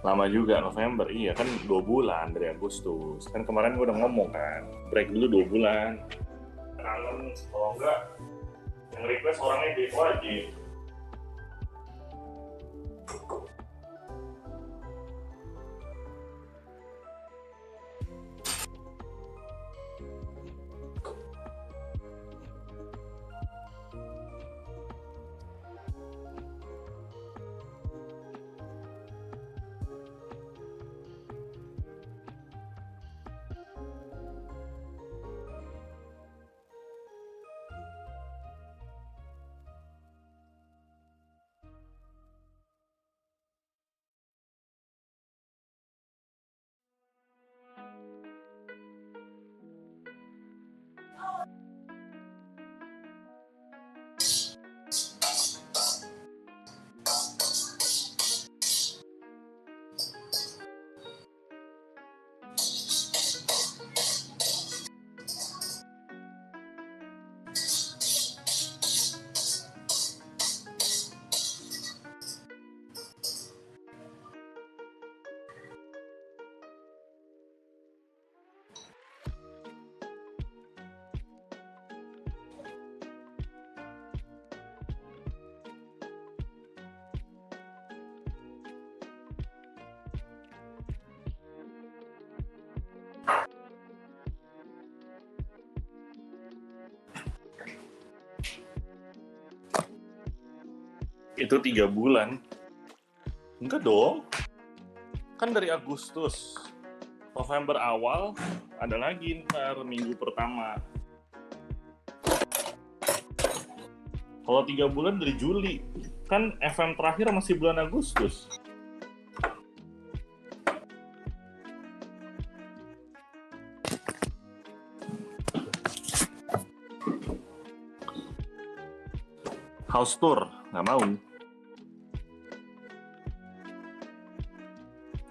Lama juga November, iya kan 2 bulan dari Agustus. Kan kemarin gue udah ngomong kan, break dulu 2 bulan. Kangen, kalau enggak yang request orangnya gitu aja. Itu 3 bulan. Enggak dong. Kan dari Agustus. November awal ada lagi ntar minggu pertama. Kalau 3 bulan dari Juli. Kan FM terakhir masih bulan Agustus. House tour, nggak mau.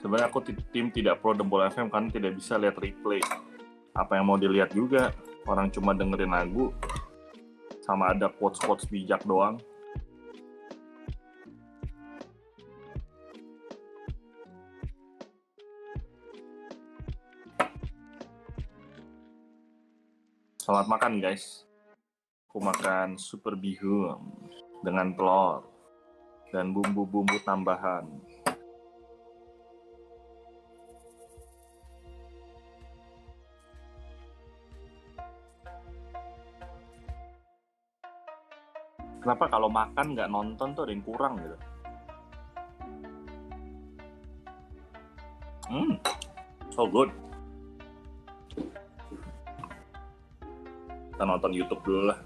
Sebenarnya aku tim tidak pro Dempul FM karena tidak bisa lihat replay. Apa yang mau dilihat juga, orang cuma dengerin lagu, sama ada quotes-quotes bijak doang. Selamat makan guys. Aku makan super bihun dengan telur dan bumbu-bumbu tambahan. Kenapa kalau makan nggak nonton tuh ada yang kurang gitu? So good. Kita nonton YouTube dulu lah.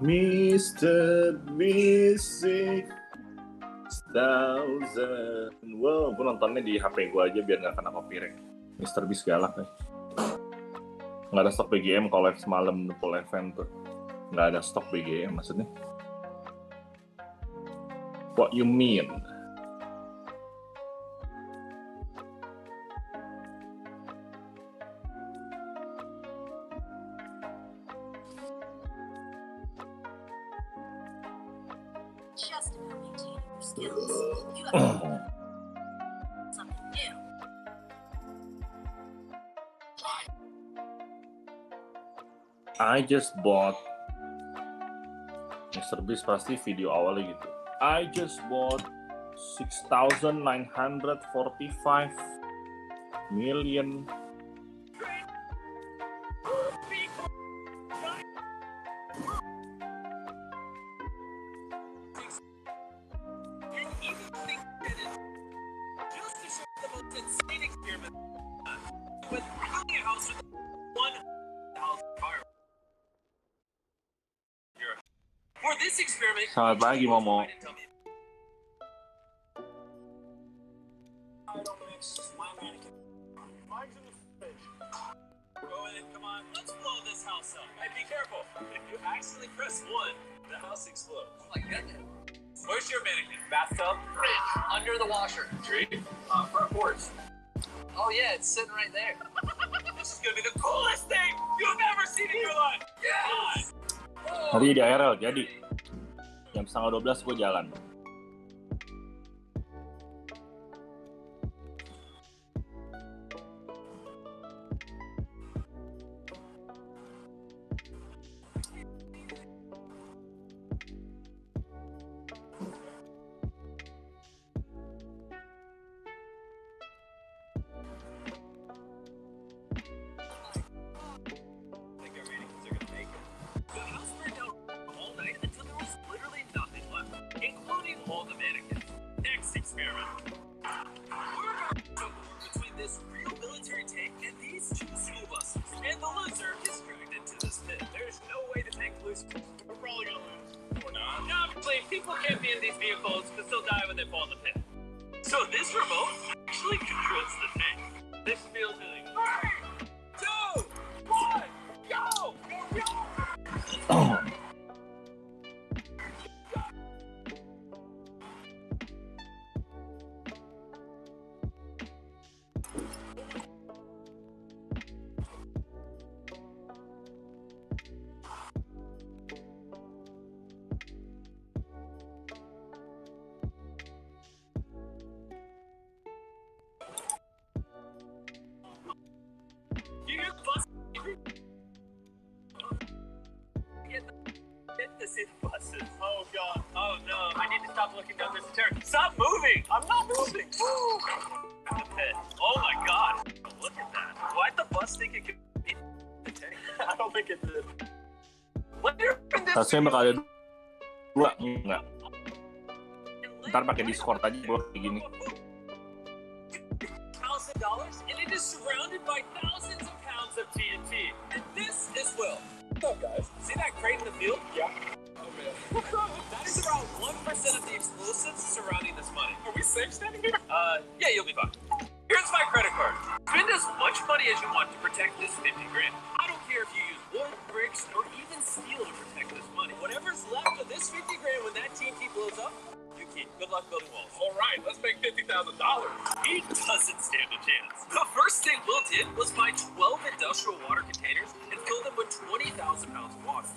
Mr. Music 1000. Wow, gue nontonnya di HP gue aja biar nggak kena copyright. Mr. Beast galak ya. Nggak ada stok BGM kalau live semalam full event tuh. Nggak ada stok BGM maksudnya. What you mean? Just about maintaining your skills. You have something new. I just bought Mr. Beast pasti video awalnya gitu. I just bought 6,945 million. Selamat pagi, Momo. let's blow this house up. Hey, be careful. If you accidentally press 1, the house explodes. Oh my goodness. Where's your mannequin? Bathtub? Fridge. Under the washer. Tree? Front porch. Oh yeah, it's sitting right there. This is gonna be the coolest thing you've ever seen in your life. Yes! Hari di IRL, jadi jam 11:30 gue jalan. People can't be in these vehicles because they'll die when they fall in the pit. So this remote actually controls the thing. This feels like 3, 2, 1, go! Go! Buses. Oh god. Oh no. I need to stop looking down this turn. Stop moving! I'm not moving! The pit. Oh my god. Look at that. Why'd the bus think it could be the tank? I don't think it did. What you're in this Harusnya bakal ada 2, enggak. Ntar pakai Discord aja gue kayak gini. $1,000 and it is surrounded by thousands of pounds of TNT. And this is Will. What's up, guys? See that crate in the field? Yeah. Oh, man. That is around 1% of the explosives surrounding this money. Are we safe standing here? Yeah, you'll be fine. Here's my credit card. Spend as much money as you want to protect this 50 grand. I don't care if you use wood, bricks, or even steel to protect this money. Whatever's left of this 50 grand when that TNT blows up, you keep. Good luck building walls. All right, let's make $50,000. He doesn't stand a chance. The first thing Will did was buy 12 industrial water containers and fill them with 20,000 pounds of water.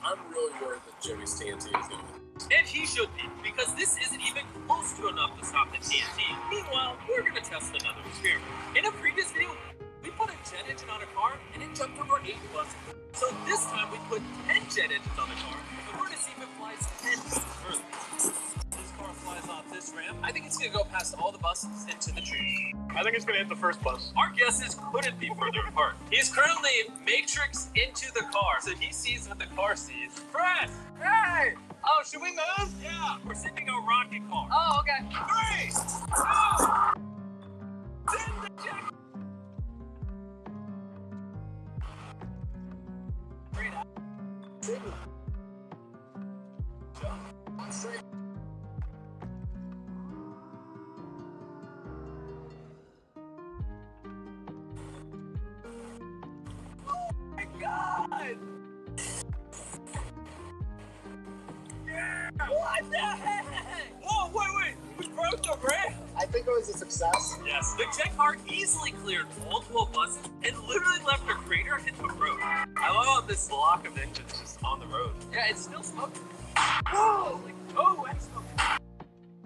I'm really worried that Jimmy's TNT is going to. And he should be, because this isn't even close to enough to stop the TNT. Meanwhile, we're going to test another experiment. In a previous video, we put a jet engine on a car and it jumped over 8 buses. So this time we put 10 jet engines on the car and we're going to see if it flies 10 buses further. This car flies off this ramp. I think it's going to go past all the buses into the tree. I think it's going to hit the first bus. Our guesses couldn't be further apart. He's currently matrixed into the car, so he sees what the car sees. Press! Hey! Oh, should we move? Yeah, we're sending a rocket car. Oh, okay. 3, 2, send the jet. Straight out. Jump. Straight. God! Yeah! What the heck? Whoa, wait! We broke the ramp! I think it was a success. Yes, the jet car easily cleared multiple buses and literally left a crater in the road. I love how this block of engines just on the road. Yeah, it's still smoking. Whoa! Oh, and smoking.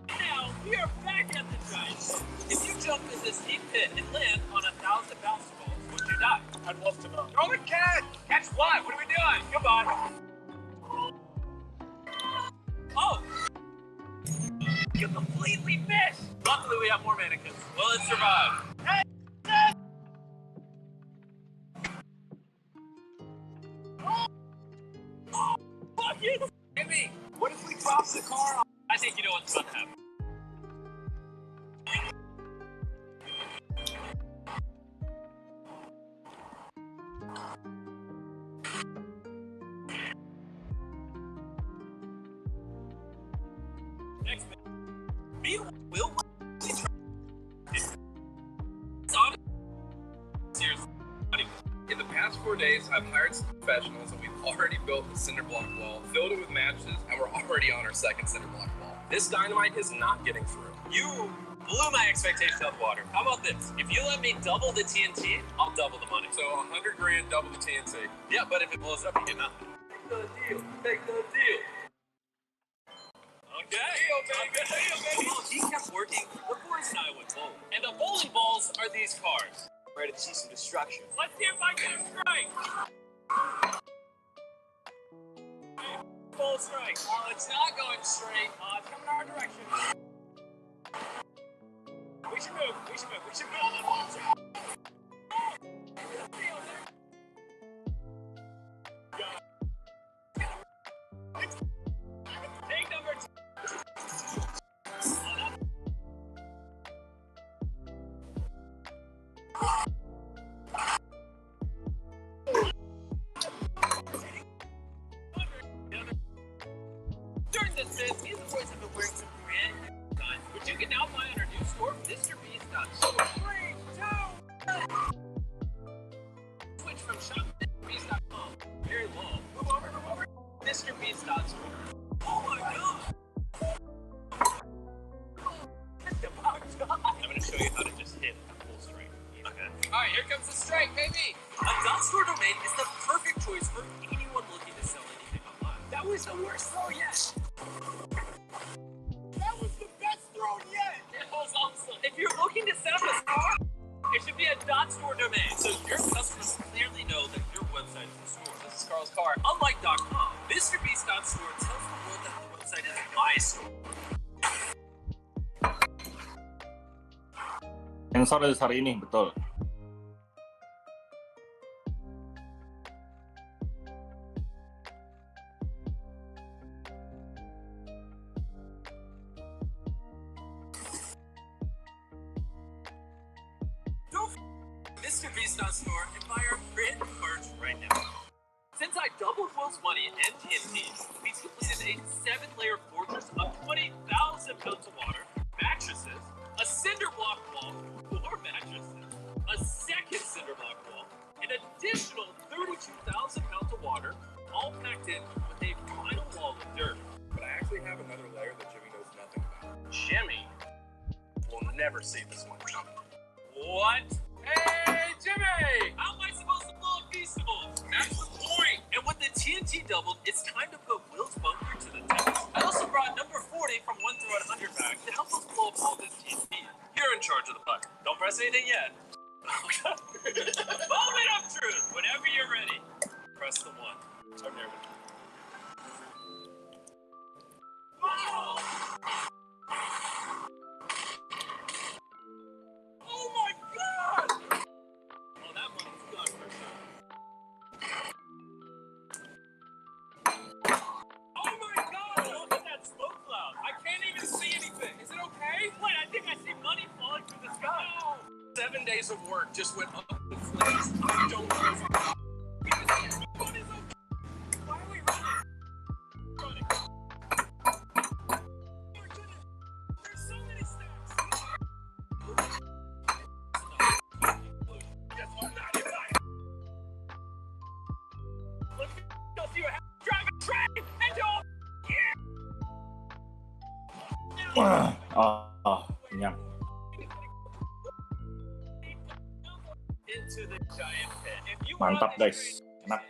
Now, we are back at the giant. If you jump in this deep pit and land on 1,000 bounce balls, would you die? I'd love to know. Throw the catch! Catch what? What are we doing? Come on. Oh! You completely missed! Luckily, we have more mannequins. Will it survive? Hey! Oh, fuck you! Jimmy, what if we drop the car off? I think you know what's about to happen. Next minute. Will seriously, in the I've hired some professionals and we've already built the cinder block wall, filled it with matches, and we're already on our second cinder block wall. This dynamite is not getting through. You blew my expectation out of the water. How about this? If you let me double the TNT, I'll double the money. So 100 grand, double the TNT. Yeah, but if it blows up, you get nothing. Take the deal. Take the deal. Okay. Deal, baby. Well, he kept working. The boys and I went bowling. And the bowling balls are these cars. Ready to see some destruction. Let's see if I get a strike. Full strike. Oh, it's not going straight. It's coming our direction. We should move. We should move. We should move. Watch out. Take number 2. During this bit, me and the boys have been wearing some brand new designs, which you can now buy on our new store, MrBeast.com. 3, 2, switch from shop.MrBeast.com. Very long. Move over. MrBeast.store. Oh my god! I'm going to show you how to just hit a full strike. Okay. Alright, here comes the strike, baby! A .store domain is the perfect choice for anyone looking to sell anything online. That was the worst throw yet! That was the best throw yet! It was awesome! If you're looking to set up a store, it should be a .store domain, so your customers clearly know that your website is the store. This is Carl's car. Unlike .com, MrBeast.store tells the world that the website is my store. Sensor hari ini, betul. MrBeast.store and buy our brand new merch right now. Since I doubled Will's money and TNTs, he's completed a 7-layer fortress of 20,000 pounds of water, mattresses, a cinder block wall, 4 mattresses, a second cinder block wall, an additional 32,000 pounds of water, all packed in with a final wall of dirt. But I actually have another layer that Jimmy knows nothing about. Jimmy will never see this one coming. What? Hey, Jimmy! How am I supposed to blow a Feastables? That's the point! And with the TNT doubled, it's time to put Will's bunker to the test. I also brought number 40 from 1 through 100 back to help us blow up all this TNT. You're in charge of the puck. Don't press anything yet. Moment of truth! Whenever you're ready, press the 1. I'm nervous. Wow! Oh my god! Oh, that one's gone for sure. Oh my god! Look at that smoke cloud. I can't even see anything. Is it okay? Wait, I think I see money falling through the sky. Oh. 7 days of work just went up in flames. I don't know if what is okay? Why are we running? Running. There's so many steps. Guess what? Not even right. Let's go see what happens. Drive a train and go. Kenyang. Into the giant pit. If you Mantap guys, enak.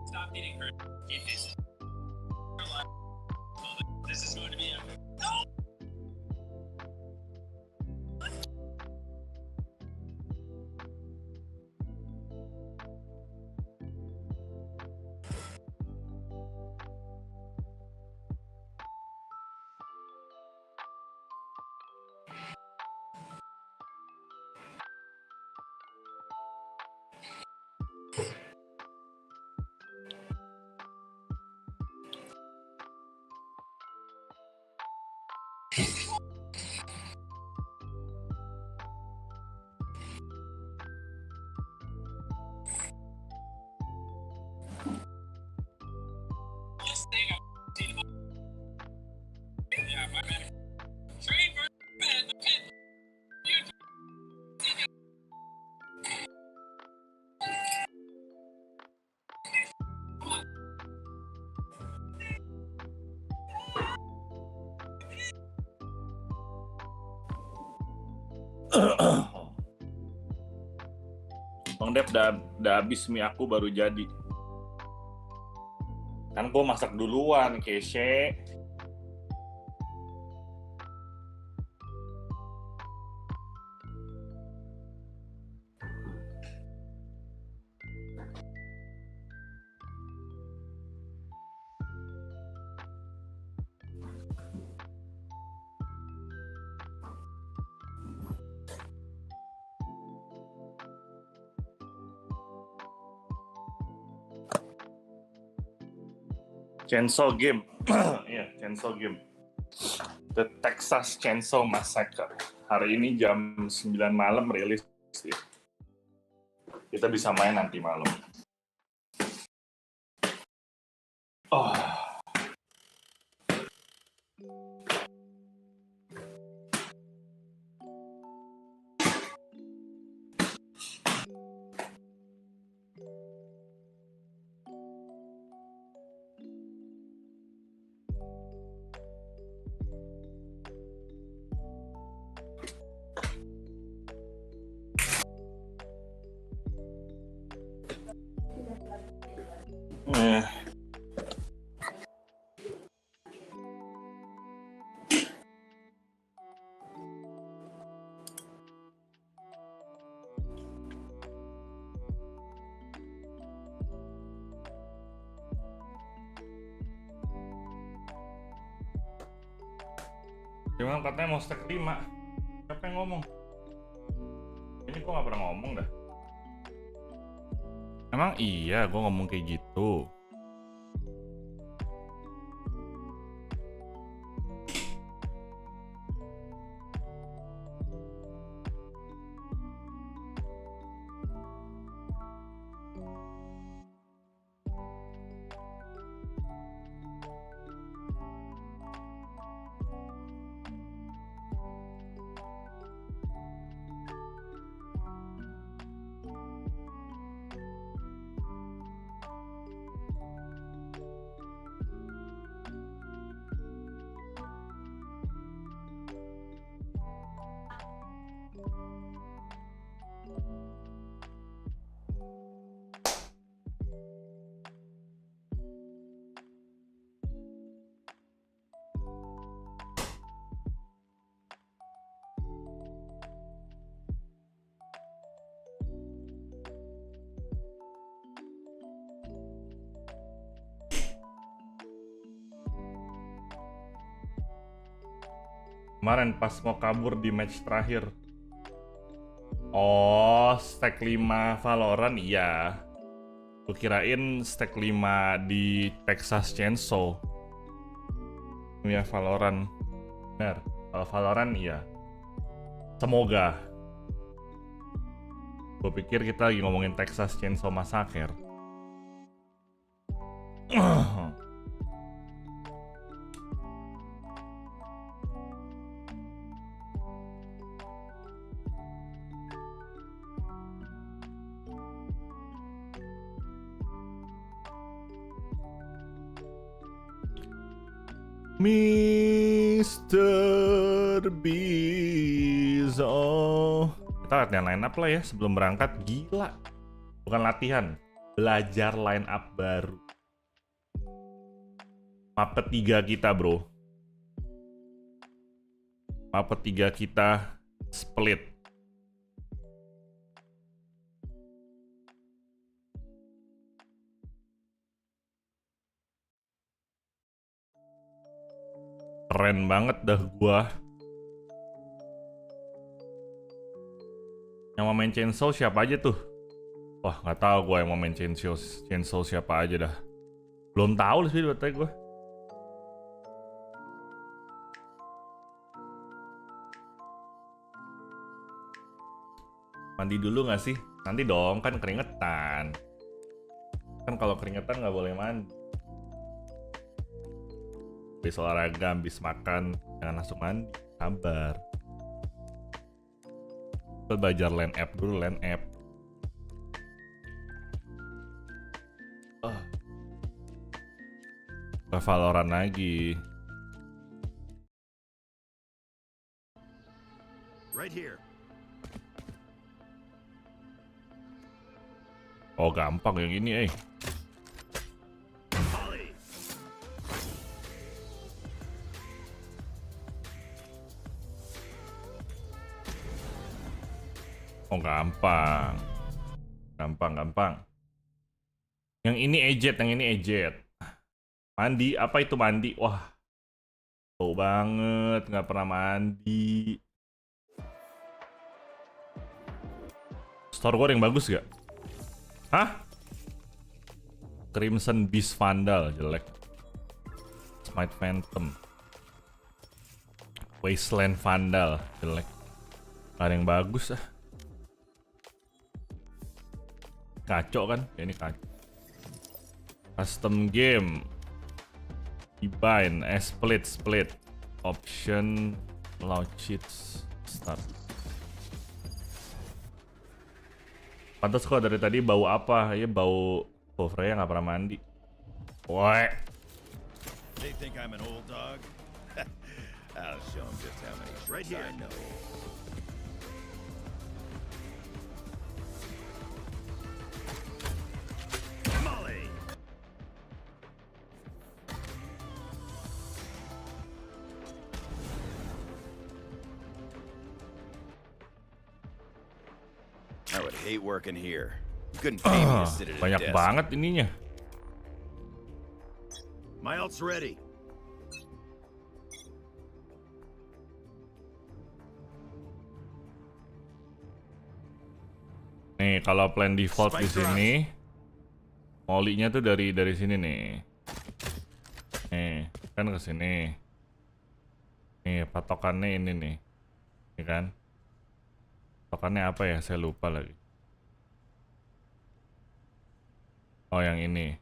Stop eating her. Keep this. This is going to be epic. No! Last thing I've seen about Bang Dev, udah habis mie aku baru jadi. Kan gue masak duluan, Keshe. Chainsaw Game. Iya, Chainsaw Game. The Texas Chainsaw Massacre. Hari ini jam 9 malam rilis. Kita bisa main nanti malam. Oh. Gimana katanya mau stack 5? Siapa yang ngomong? Ini gue gak pernah ngomong dah. Emang iya gue ngomong kayak gitu? Kemarin pas mau kabur di match terakhir. Oh, stack 5 Valorant iya. Gue kirain stack 5 di Texas Chainsaw. Ya Valorant. Benar, kalau Valorant iya. Semoga. Gue pikir kita lagi ngomongin Texas Chainsaw Massacre. Mr. Bizo. Kita latihan line up lah ya sebelum berangkat. Gila. Bukan latihan, belajar line up baru. Map ketiga kita bro. Map ketiga kita split. Keren banget dah gua. Yang mau main Chainsaw siapa aja tuh? Wah, nggak tahu gua yang mau main Chainsaw siapa aja dah. Belum tahu sih buatnya gua. Mandi dulu nggak sih? Nanti dong, kan keringetan. Kan kalau keringetan nggak boleh mandi. Habis olahraga, habis makan, jangan langsung mandi, sabar. Kita belajar land app dulu, land app. Valorant lagi. Right here. Oh gampang yang ini Oh gampang. Gampang. Yang ini ejet, Mandi, apa itu mandi? Wah, bau banget, nggak pernah mandi. Store gue yang bagus gak? Hah? Crimson Beast Vandal, jelek. Smite Phantom. Wasteland Vandal, jelek. Gak ada yang bagus ah. Kacau kan? Ya, ini kacau. Custom game. Bind, split, option, loud cheats, start. Pantas kok dari tadi bau apa? Ya bau Freya nggak pernah mandi. Woi. They think I'm an old dog. I'll show them just how many. Right here. I know. I would hate working here. You couldn't pay me to sit at a Banyak desk. banget ininya. My ult's ready. Nih, kalau plan default di sini, molly-nya tuh dari sini nih. Nih, kan ke sini. Nih, patokannya ini nih. Ini kan? Patokannya apa ya? Saya lupa lagi. Oh, yang ini.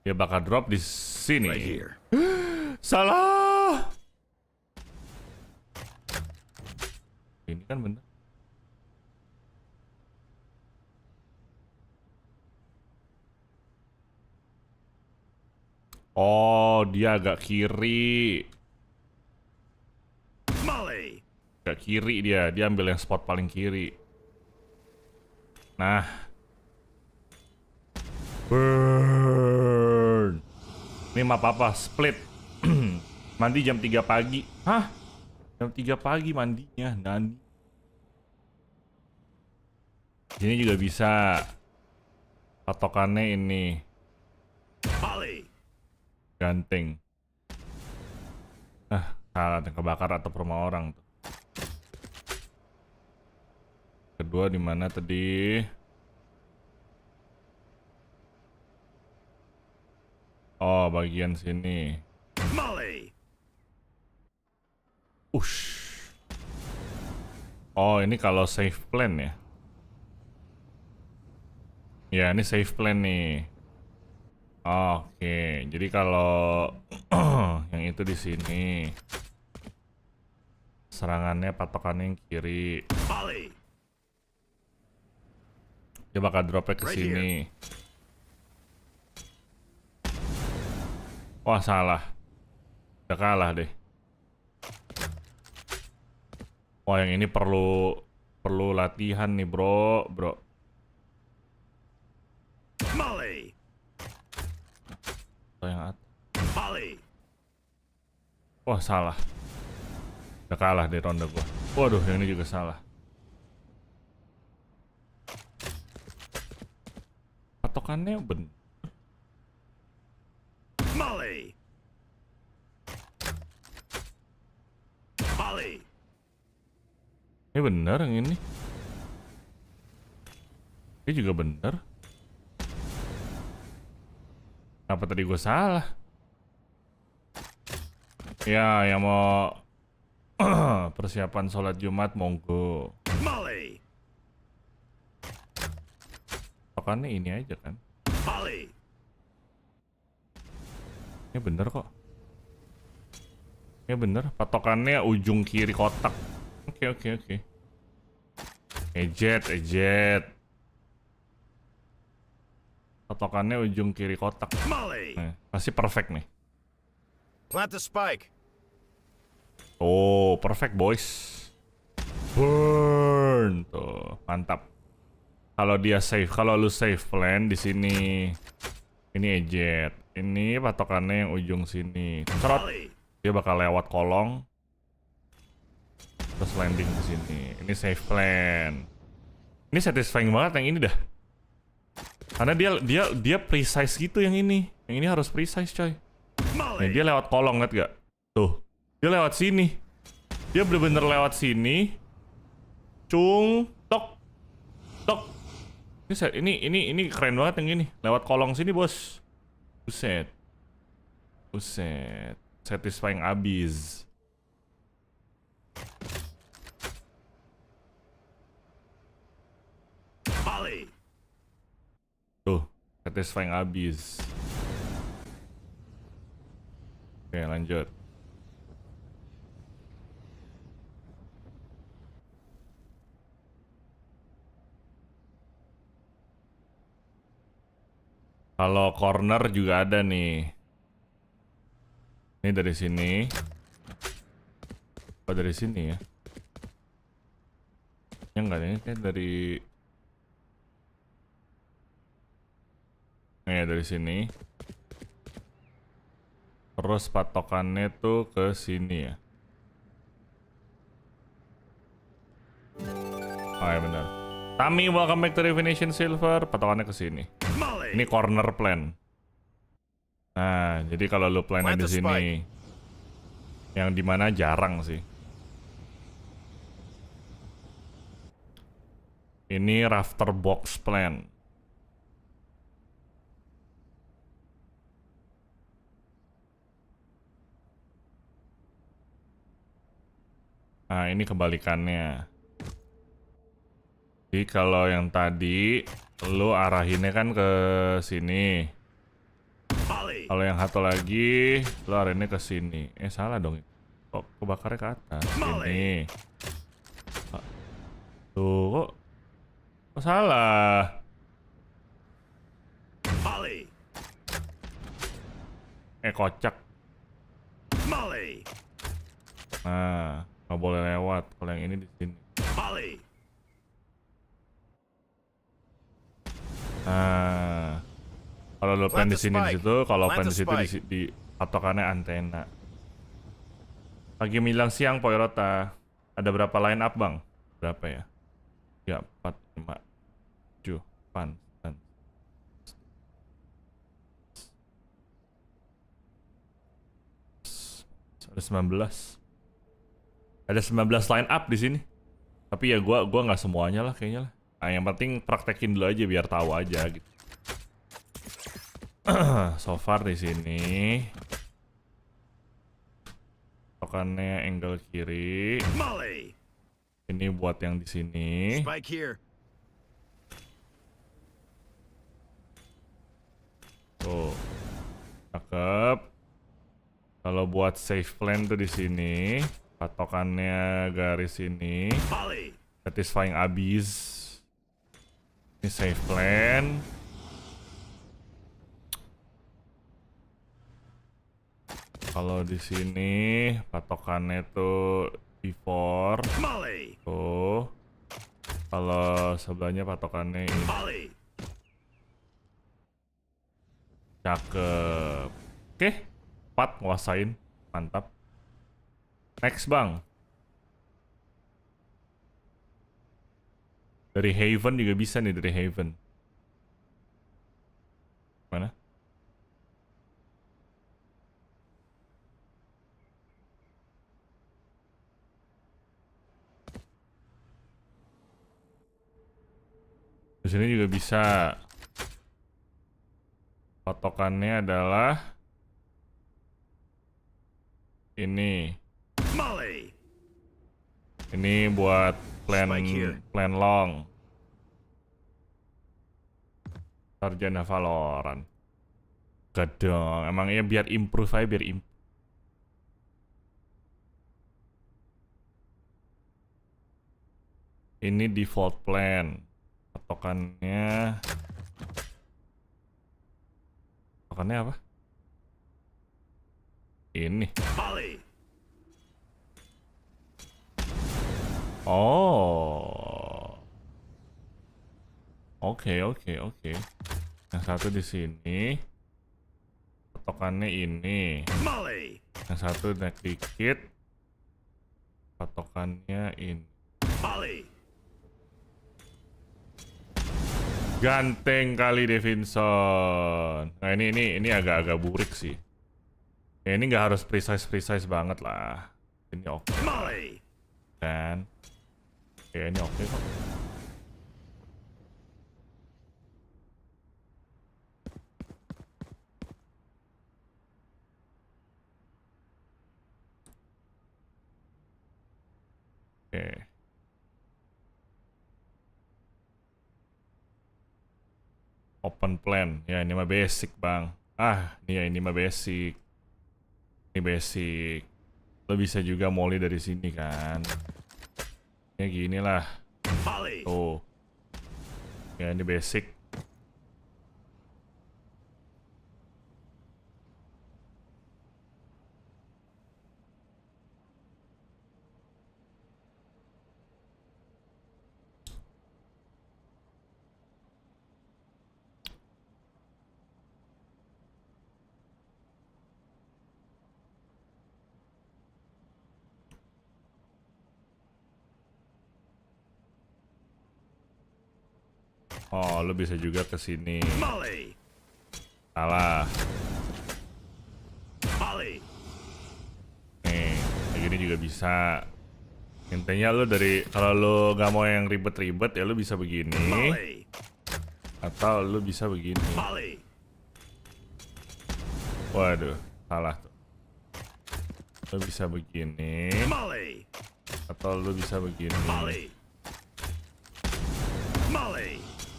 Dia bakal drop di sini. Salah. Ini kan bener. Oh, dia agak kiri. Agak kiri dia ambil yang spot paling kiri. Nah. Burn. Ini map apa? Split. Mandi jam 3 pagi. Hah? Jam 3 pagi mandinya, Nani. Ini juga bisa. Patokannya ini. Ganteng. Salah, kebakar atau rumah orang tuh. Kedua di mana tadi? Oh, bagian sini. Ush. Oh, ini kalau save plan ya. Ya, ini save plan nih. Oke, jadi kalau yang itu di sini. Serangannya patokannya yang kiri. Dia bakal dropnya ke sini. Wah, salah. Udah kalah deh. Wah, yang ini perlu latihan nih, bro. Atau yang atas. Wah, salah. Udah kalah deh ronde gua. Waduh, yang ini juga salah. Patokannya bener. Ini bener yang ini. Ini juga bener. Kenapa tadi gue salah? Ya, yang mau persiapan sholat Jumat, monggo. Patokannya ini aja kan. Ini bener kok. Ini bener, patokannya ujung kiri kotak. Oke. Ejet. Patokannya ujung kiri kotak. Nah, pasti perfect nih. Plant the spike. Oh, perfect boys. Burn. Tuh, mantap. Kalau dia save, kalau lu save plan di sini. Ini ejet. Ini patokannya yang ujung sini. Cerot. Dia bakal lewat kolong. Terus landing di sini. Ini save plan. Ini satisfying banget yang ini dah. Karena dia precise gitu yang ini. Yang ini harus precise, coy. Nih, dia lewat kolong, liat gak? Tuh. Dia lewat sini. Dia bener-bener lewat sini. Cung, tok. Ini keren banget yang ini. Lewat kolong sini, bos. Buset. Satisfying abis. Tuh, satisfying abis. Oke, lanjut. Kalau corner juga ada nih. Ini dari sini. Apa dari sini ya? Yang enggak, ini kayak dari... dari sini. Terus patokannya tuh ke sini ya. Oh ya benar. Tami, welcome back to Definition Silver. Patokannya ke sini. Ini corner plan. Nah, jadi kalau lu plan di sini, yang dimana jarang sih. Ini rafter box plan. Nah, ini kebalikannya. Jadi kalau yang tadi lu arahinnya kan ke sini. Kalau yang satu lagi lu arahinnya ke sini. Salah dong. Kok kebakarnya ke atas? Ini. Tuh, kok salah? Kocak. Nah, nggak boleh lewat. Kalau yang ini di sini. Nah, kalau lo plan di sini di situ, kalau plan di situ di patokannya antena. Pagi menjelang siang, Poirota. Ada berapa line up, Bang? Berapa ya? 3, 4, 5, 7, 8, 9. Ada 19. Ada 19 line up di sini. Tapi ya gua nggak semuanya lah kayaknya lah. Nah, yang penting praktekin dulu aja biar tahu aja gitu. So far di sini. Tokannya angle kiri. Ini buat yang di sini. Tuh. Cakep. Kalau buat save plan tuh di sini. Patokannya garis ini. Satisfying abis. Ini save plan. Kalau di sini patokannya tuh before. Tuh. Kalau sebelahnya patokannya ini. Cakep. Oke. 4 nguasain. Mantap. Next, Bang. Dari Haven juga bisa nih, dari Haven. Mana? Di sini juga bisa. Patokannya adalah ini. Ini buat plan long. Sarjana Valorant. Enggak dong, emangnya biar improve aja, biar improve. Ini default plan. Patokannya apa? Ini. Oh. Oke. Yang satu di sini. Patokannya ini. Yang satu naik dikit. Patokannya ini. Ganteng kali Devinson. Nah ini agak-agak burik sih. Ya ini nggak harus precise banget lah. Ini oke. Dan ya ini oke kok. Oke. Open plan. Ya ini mah basic bang. Ini mah basic. Ini basic. Lo bisa juga mulai dari sini kan. Ya gini lah. Tuh. Ya ini basic. Oh, lo bisa juga ke sini. Salah. Nih, kayak gini juga bisa. Intinya lo kalau lo nggak mau yang ribet-ribet ya lo bisa begini. Atau lo bisa begini. Waduh, salah tuh. Lo bisa begini. Atau lo bisa begini.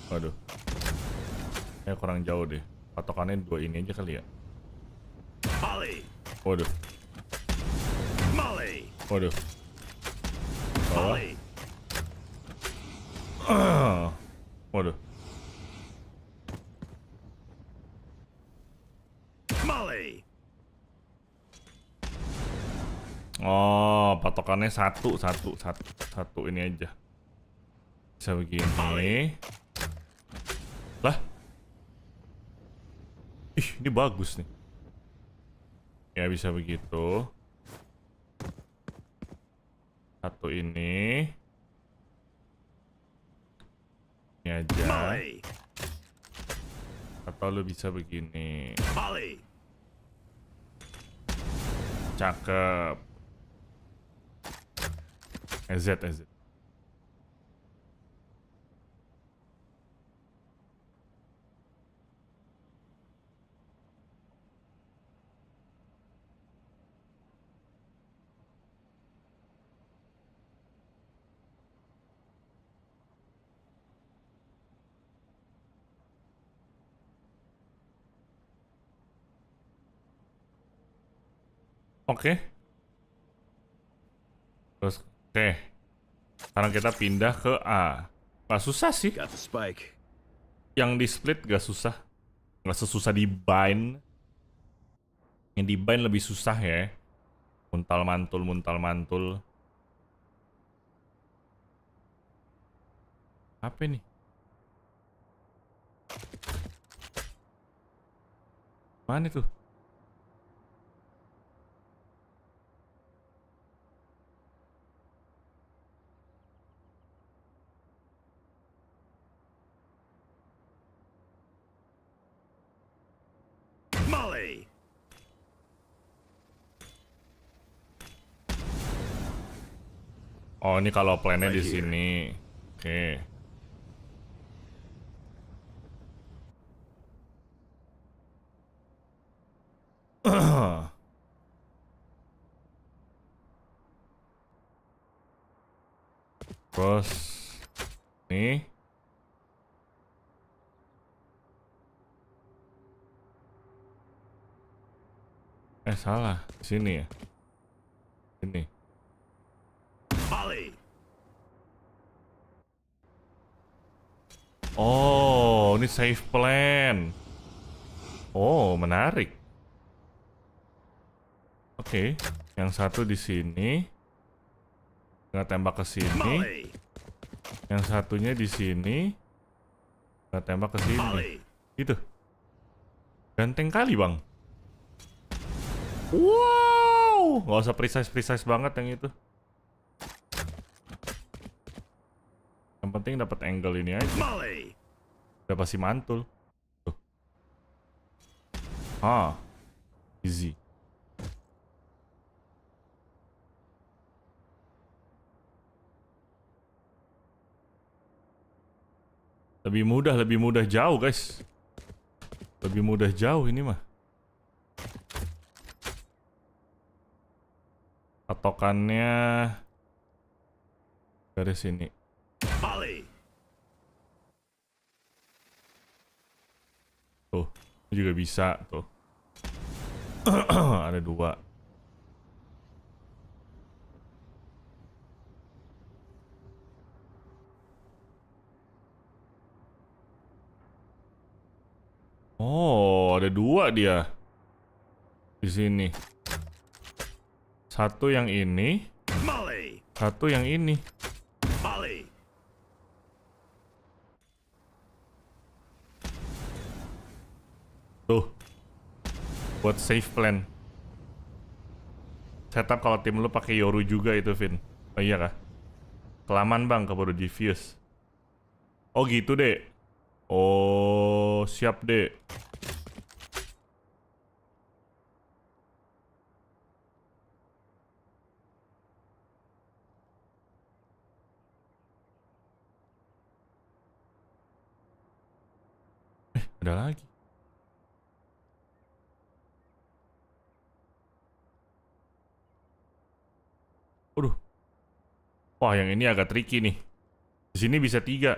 Waduh, kurang jauh deh. Patokannya dua ini aja kali ya. Waduh. Waduh. Bawah. Waduh. Oh, patokannya satu ini aja. Bisa begini. Lah. Ini bagus nih. Ya bisa begitu. Satu ini. Ini aja. Atau lu bisa begini. Cakep. EZ. Oke. Terus oke. Sekarang kita pindah ke A. Gak susah sih. Yang di split gak susah. Gak sesusah di bind. Yang di bind lebih susah ya. Muntal mantul. Apa nih? Mana tuh? Oh, ini kalau plannya di sini. Oke. Terus nih. Salah. Sini ya. Ini. Oh, ini save plan. Oh, menarik. Oke, yang satu di sini. Nggak tembak ke sini. Yang satunya di sini. Nggak tembak ke sini. Gitu. Ganteng kali, Bang. Wow, nggak usah precise banget yang itu. Yang penting dapat angle ini aja. Udah pasti mantul. Tuh. Easy. Lebih mudah jauh, guys. Lebih mudah jauh ini mah. Patokannya dari sini. Tuh, ini juga bisa tuh. Ada 2. Oh, ada 2 dia di sini. Satu yang ini, satu yang ini. Tuh, buat save plan. Setup kalau tim lu pakai Yoru juga itu, Vin. Oh iya kah? Kelamaan bang, keburu diffuse. Oh gitu deh. Oh siap deh. Ada lagi. Waduh. Wah, yang ini agak tricky nih. Di sini bisa 3.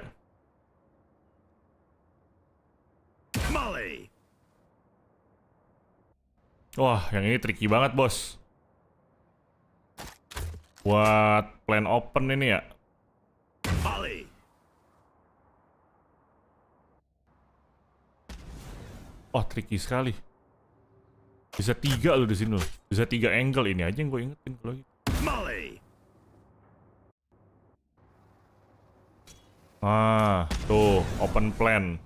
Wah, yang ini tricky banget, bos. Buat plan open ini ya. Wah, tricky sekali. Bisa 3 loh di sini loh. Bisa 3 angle, ini aja yang gue ingetin kalau gitu. Tuh, open plan.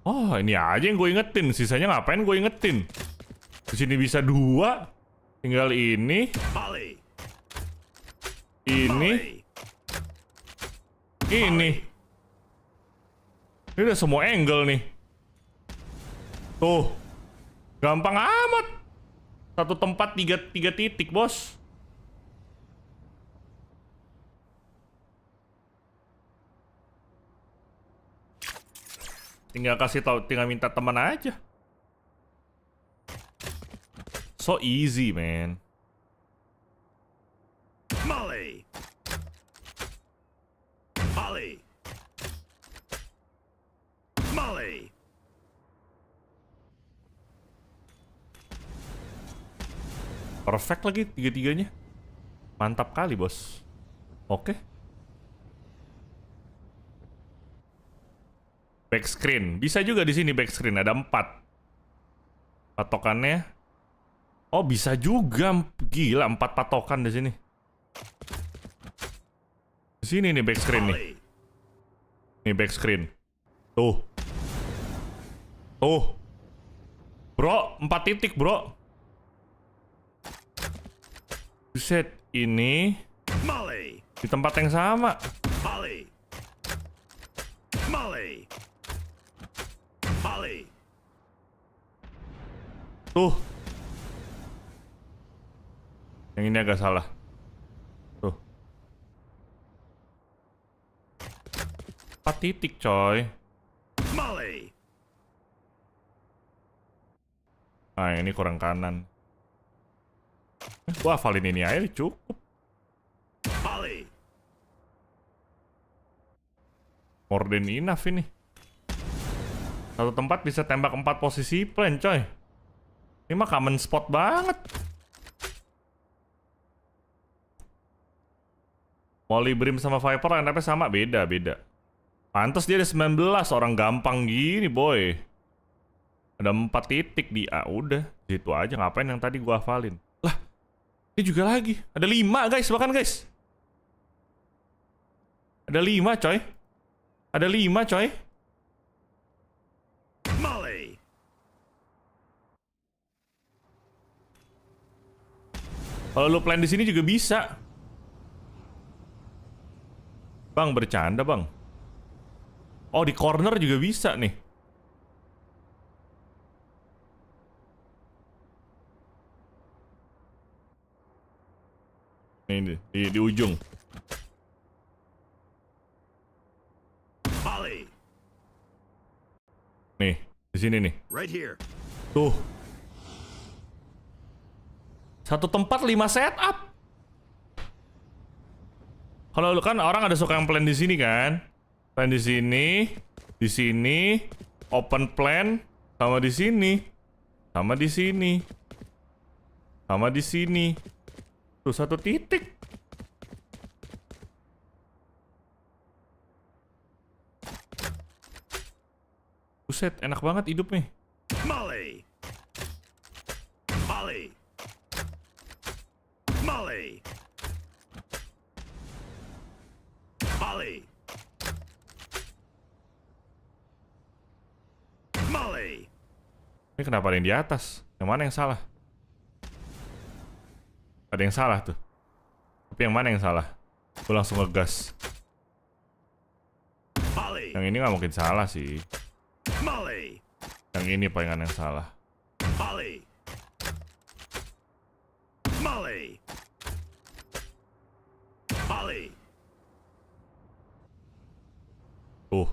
Oh, ini aja yang gue ingetin. Sisanya ngapain gue ingetin? Di sini bisa 2. Tinggal ini. Ini. Ini. Ini udah semua angle nih. Tuh. Gampang amat. Satu tempat 3 titik, bos. Tinggal kasih tahu, tinggal minta teman aja. So easy, man. Perfect lagi 3-3-nya. Mantap kali, bos. Oke. Backscreen. Bisa juga di sini backscreen, ada 4. Patokannya. Oh, bisa juga. Gila, 4 patokan di sini. Di sini nih backscreen nih. Nih backscreen. Tuh. Tuh. Bro, 4 titik, bro. Buset, ini di tempat yang sama. Tuh. Yang ini agak salah. Tuh. 4 titik, coy. Nah, ini kurang kanan. Gua hafalin ini aja cukup. More than enough ini. Satu tempat bisa tembak 4 posisi plan, coy. Ini mah common spot banget. Molly Brim sama Viper line-up sama, beda. Pantes dia ada 19, orang gampang gini boy. Ada 4 titik di A, udah. Situ aja, ngapain yang tadi gua hafalin. Lah, ini juga lagi. Ada 5 guys, bahkan guys. Ada 5 coy. Ada 5 coy. Molly. Kalau lu plan di sini juga bisa. Bang, bercanda bang. Oh, di corner juga bisa nih. Ini di ujung. Molly. Nih, di sini nih. Right here. Tuh. Satu tempat 5 setup. Kalau lu kan orang ada suka yang plan di sini kan? Plan di sini, open plan, sama di sini, sama di sini, sama di sini. Tuh 1 titik. Buset, enak banget hidup nih. Molly. Molly. Molly. Molly. Molly. Ini kenapa ada yang di atas? Yang mana yang salah? Ada yang salah tuh. Tapi yang mana yang salah? Gue langsung ngegas. Molly. Yang ini nggak mungkin salah sih. Molly. Yang ini palingan yang salah. Molly. Molly. Molly. Tuh.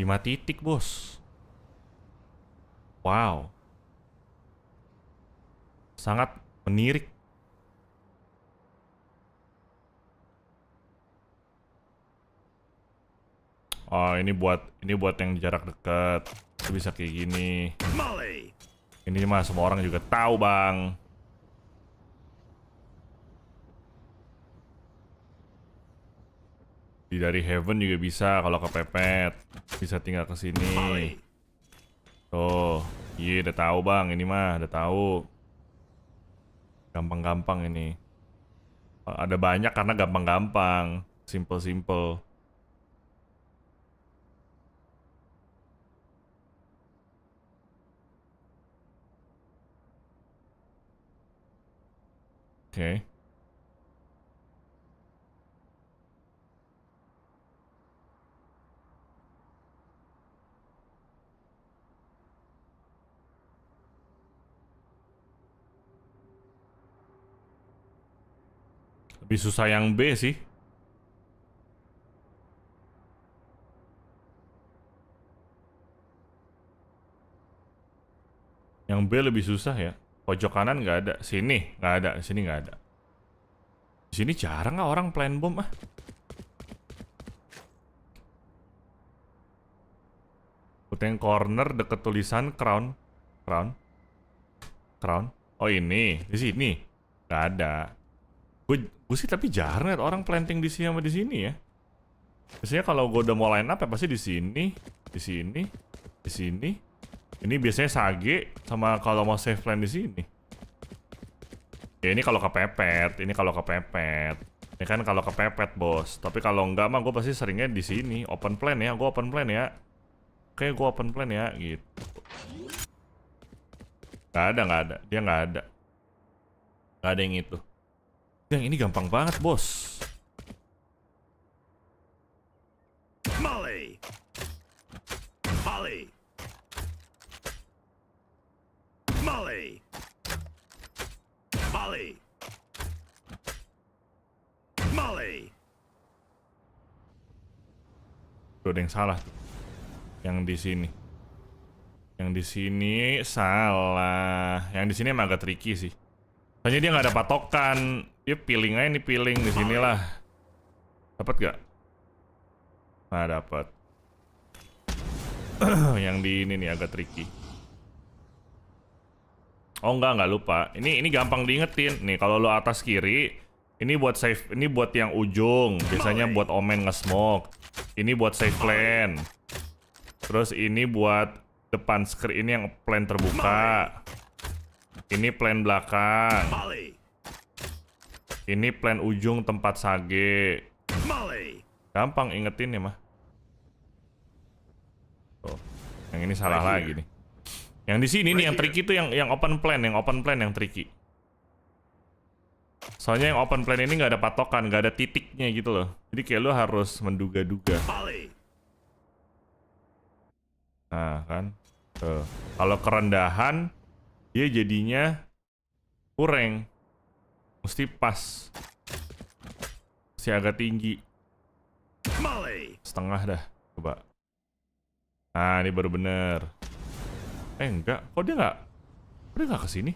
5 titik, bos. Wow. Sangat menirik. Oh, ini buat yang jarak dekat. Itu bisa kayak gini. Molly. Ini mah semua orang juga tahu, Bang. Dari Heaven juga bisa kalau kepepet. Bisa tinggal ke sini. Tuh, iya udah tahu, Bang. Ini mah udah tahu. Gampang-gampang ini. Ada banyak karena gampang-gampang. Simple-simple. Oke. Lebih susah yang B sih. Yang B lebih susah ya. Pojok kanan nggak ada, sini nggak ada, sini nggak ada. Di sini jarang nggak orang plan bom ah. Puteng corner deket tulisan crown. Oh ini, di sini nggak ada. Gue sih tapi jarang liat orang planting di sini sama di sini ya. Biasanya kalau gue udah mau line up ya pasti di sini, di sini, di sini. Ini biasanya sage sama kalau mau save plan di sini. Ya ini kalau kepepet, ini kalau kepepet. Ini kan kalau kepepet, bos. Tapi kalau enggak mah gue pasti seringnya di sini, open plan ya. Gue open plan ya. Oke, gue open plan ya, gitu. Nggak ada. Dia nggak ada. Nggak ada yang itu. Yang ini gampang banget, bos. Molly. Molly. Molly. Molly. Molly. Tuh ada yang salah tuh. Yang di sini. Yang di sini salah. Yang di sini emang agak tricky sih. Soalnya dia nggak ada patokan. Dia peeling aja nih, peeling di sinilah. Dapat gak? Nah, dapat. Yang di ini nih agak tricky. Oh nggak lupa. Ini gampang diingetin. Nih kalau lo atas kiri, ini buat save, ini buat yang ujung. Biasanya buat omen nge-smoke. Ini buat save plan. Terus ini buat depan screen, ini yang plan terbuka. Ini plan belakang. Ini plan ujung tempat sage. Gampang ingetin ya mah. Tuh. Yang ini salah lagi nih. Yang di sini nih yang tricky tuh yang open plan, yang tricky. Soalnya yang open plan ini nggak ada patokan, nggak ada titiknya gitu loh. Jadi kayak lo harus menduga-duga. Nah kan, tuh. Kalau kerendahan dia jadinya kurang, mesti pas, mesti agak tinggi. Setengah dah, coba. Nah ini baru bener. Enggak, kok dia nggak kesini?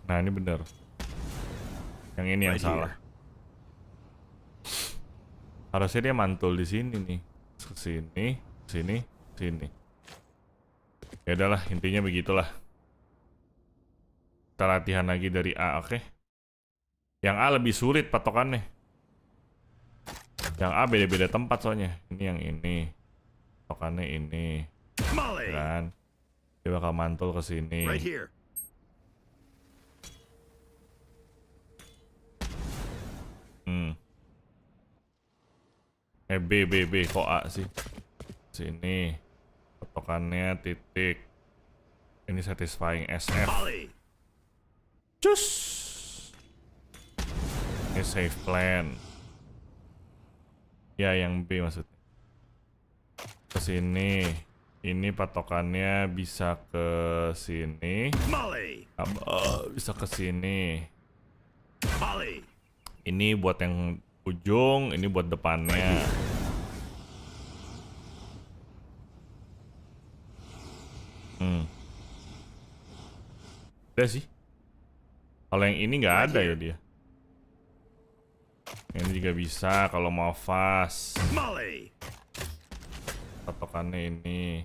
Nah ini bener. Yang ini yang salah. Harusnya dia mantul di sini nih. Kesini, sini, sini. Ya udahlah, intinya begitulah. Kita latihan lagi dari A, oke? Yang A lebih sulit patokannya. Yang A beda-beda tempat soalnya. Ini yang ini. Patokannya ini. Kan? Dia bakal mantul ke sini. B, kok A sih? Sini. Patokannya titik. Ini satisfying SF. Cus. Ini save plan. Ya, yang B maksudnya. Ke sini. Ini patokannya bisa ke sini. Bisa ke sini. Ini buat yang ujung, ini buat depannya. Udah sih. Kalau yang ini nggak ada ya dia. Ini juga bisa kalau mau fast. Patokannya ini.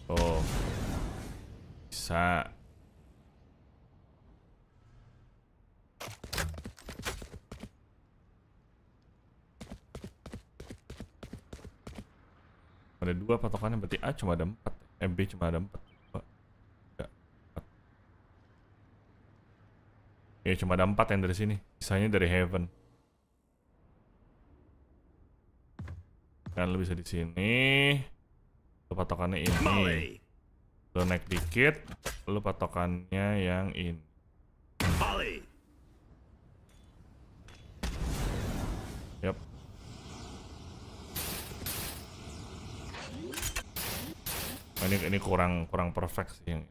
Oh. Bisa. Ada 2 patokannya, berarti A cuma ada 4. B cuma ada 4. Ya cuma ada 4 yang dari sini. Sisanya dari Heaven. Kan lo bisa di sini. Lo patokannya ini. Lo naik dikit, lo patokannya yang ini. Yap. Ini kurang perfect sih yang.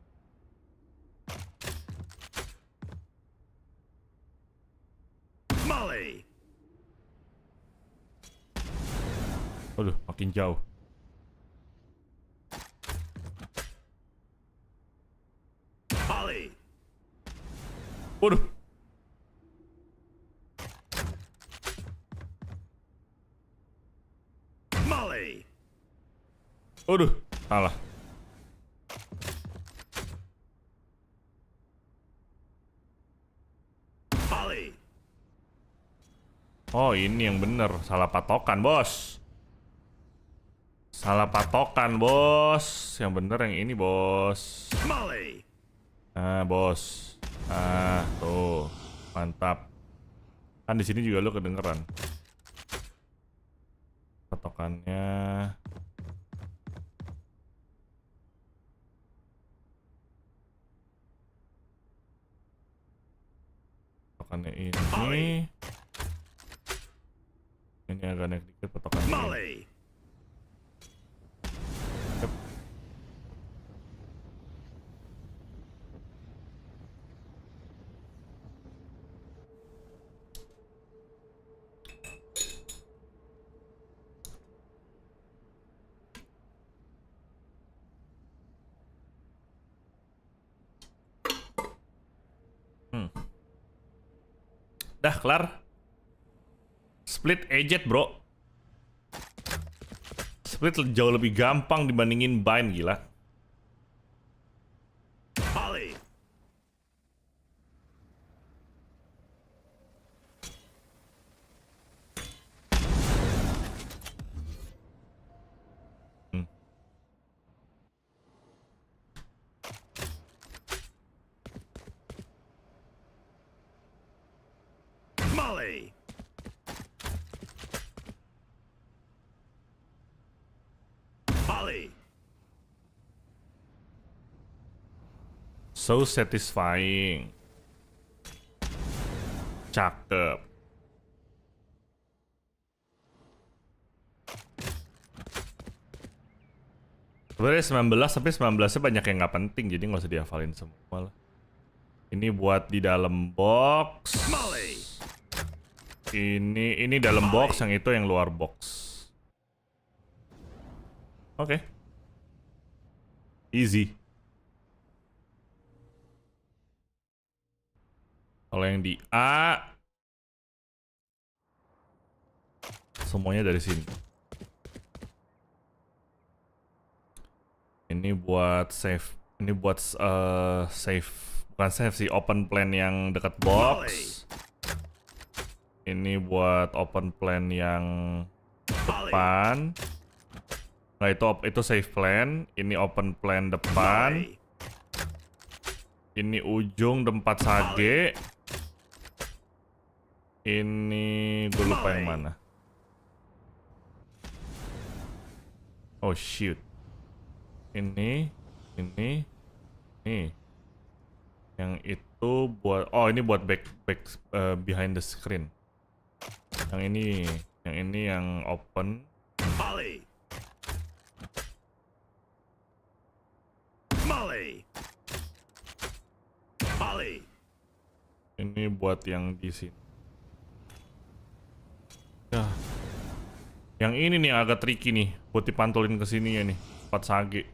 Aduh, makin jauh. Waduh. Waduh, salah. Oh, ini yang bener, salah patokan, bos. Salah patokan, bos. Yang bener yang ini, bos. Nah, bos. Ah, tuh. Mantap. Kan di sini juga lo kedengeran. Patokannya ini. Ini agak naik dikit patokannya. Yep. Dah kelar. Split eject bro. Split jauh lebih gampang dibandingin bind, gila. So satisfying. Cakep. Sebenarnya 19 tapi 19-nya banyak yang nggak penting, jadi nggak usah dihafalin semua lah. Ini buat di dalam box. Ini dalam box, yang itu yang luar box. Oke. Easy. Kalau yang di A, semuanya dari sini. Ini buat save. Ini buat save. Bukan save sih, open plan yang dekat box. Ini buat open plan yang depan. Nah, itu save plan. Ini open plan depan. Ini ujung tempat sage. Ini gue lupa yang mana. Oh shoot. Ini. Yang itu buat, oh ini buat back behind the screen. Yang ini yang open. Ini buat yang di sini. Ya. Yang ini nih agak tricky nih, buat dipantulin ke sini ya nih, tempat sage.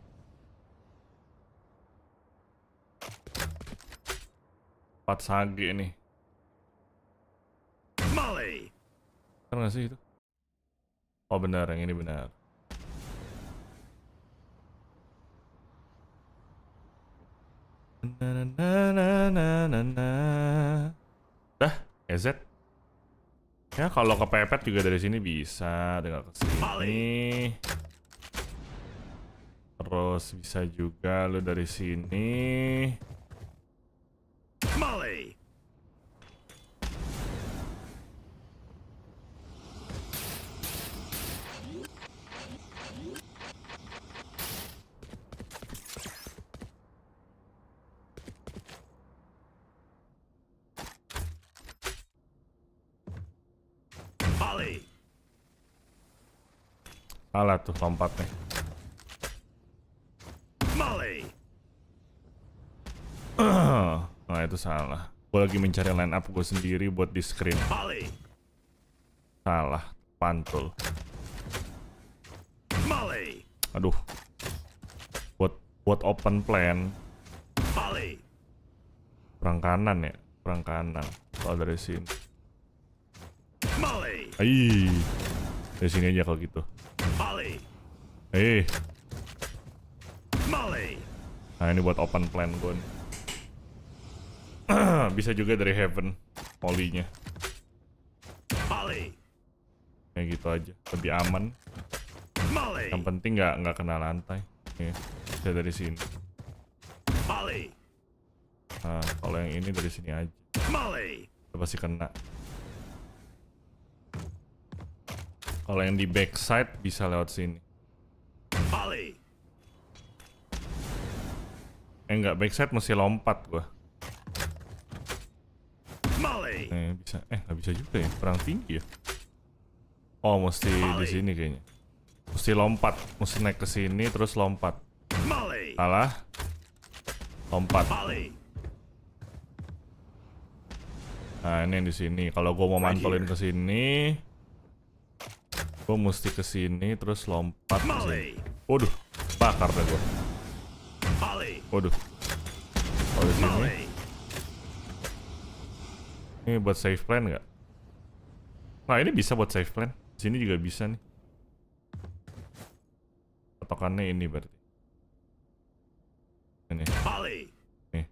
Tempat sage nih. Benar nggak sih itu? Oh benar, yang ini benar. Dah, EZ. Ya kalau kepepet juga dari sini bisa, tinggal ke sini. Terus bisa juga lu dari sini. Salah tuh lompatnya. Nah itu salah. Gue lagi mencari line up gue sendiri buat di screen. Salah, pantul. Aduh. Buat open plan. Perang kanan ya, perang kanan. Kalau dari sini. Aih. Dari sini aja kalau gitu. Nah ini buat open plan gue. Bisa juga dari heaven polinya. Kayak gitu aja, lebih aman. Yang penting nggak kena lantai. Bisa dari sini. Nah kalau yang ini dari sini aja. Itu pasti kena. Kalau yang di backside bisa lewat sini. Enggak, backside mesti lompat gua. Bisa. Nggak bisa juga ya, kurang tinggi ya. Oh, mesti di sini kayaknya. Mesti lompat, mesti naik ke sini terus lompat. Salah. Lompat. Nah, ini yang di sini. Kalau gua mau mantulin ke sini, gue mesti ke sini terus lompat ke sini. Waduh, bakar dah gue. Waduh. Kalau di sini. Ini buat save plan nggak? Nah ini bisa buat save plan. Sini juga bisa nih. Patokannya ini berarti. Ini. Nih.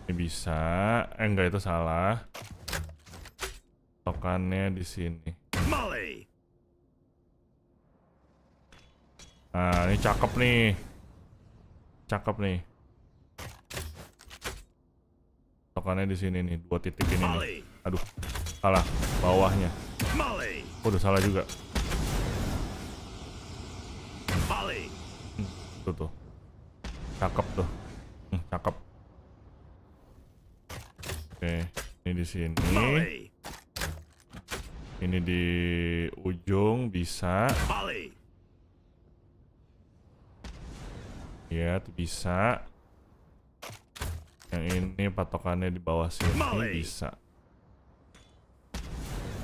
Ini bisa. Enggak, itu salah. Patokannya di sini. Nah ini cakep nih. Cakep nih. Patokannya di sini nih, 2 titik ini nih. Aduh, salah. Bawahnya. Udah salah juga. Tuh. Cakep tuh. Cakep. Oke, ini di sini. Ini di ujung bisa. Ya, tuh bisa. Yang ini patokannya di bawah sini bisa.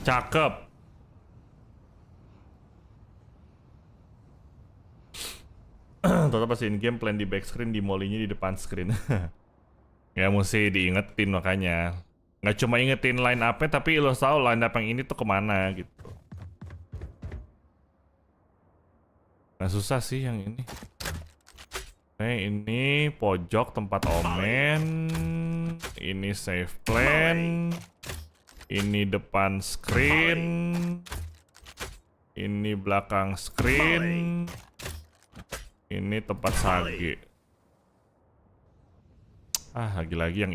Cakep. Total pas in game plan di back screen, di molinya di depan screen. Ya mesti diingetin makanya. Nggak cuma ingetin line up-nya, tapi lo tahu line up yang ini tuh kemana gitu. Nah susah sih yang ini. Ini pojok tempat omen. Ini save plan. Ini depan screen. Ini belakang screen. Ini tempat sage. Lagi-lagi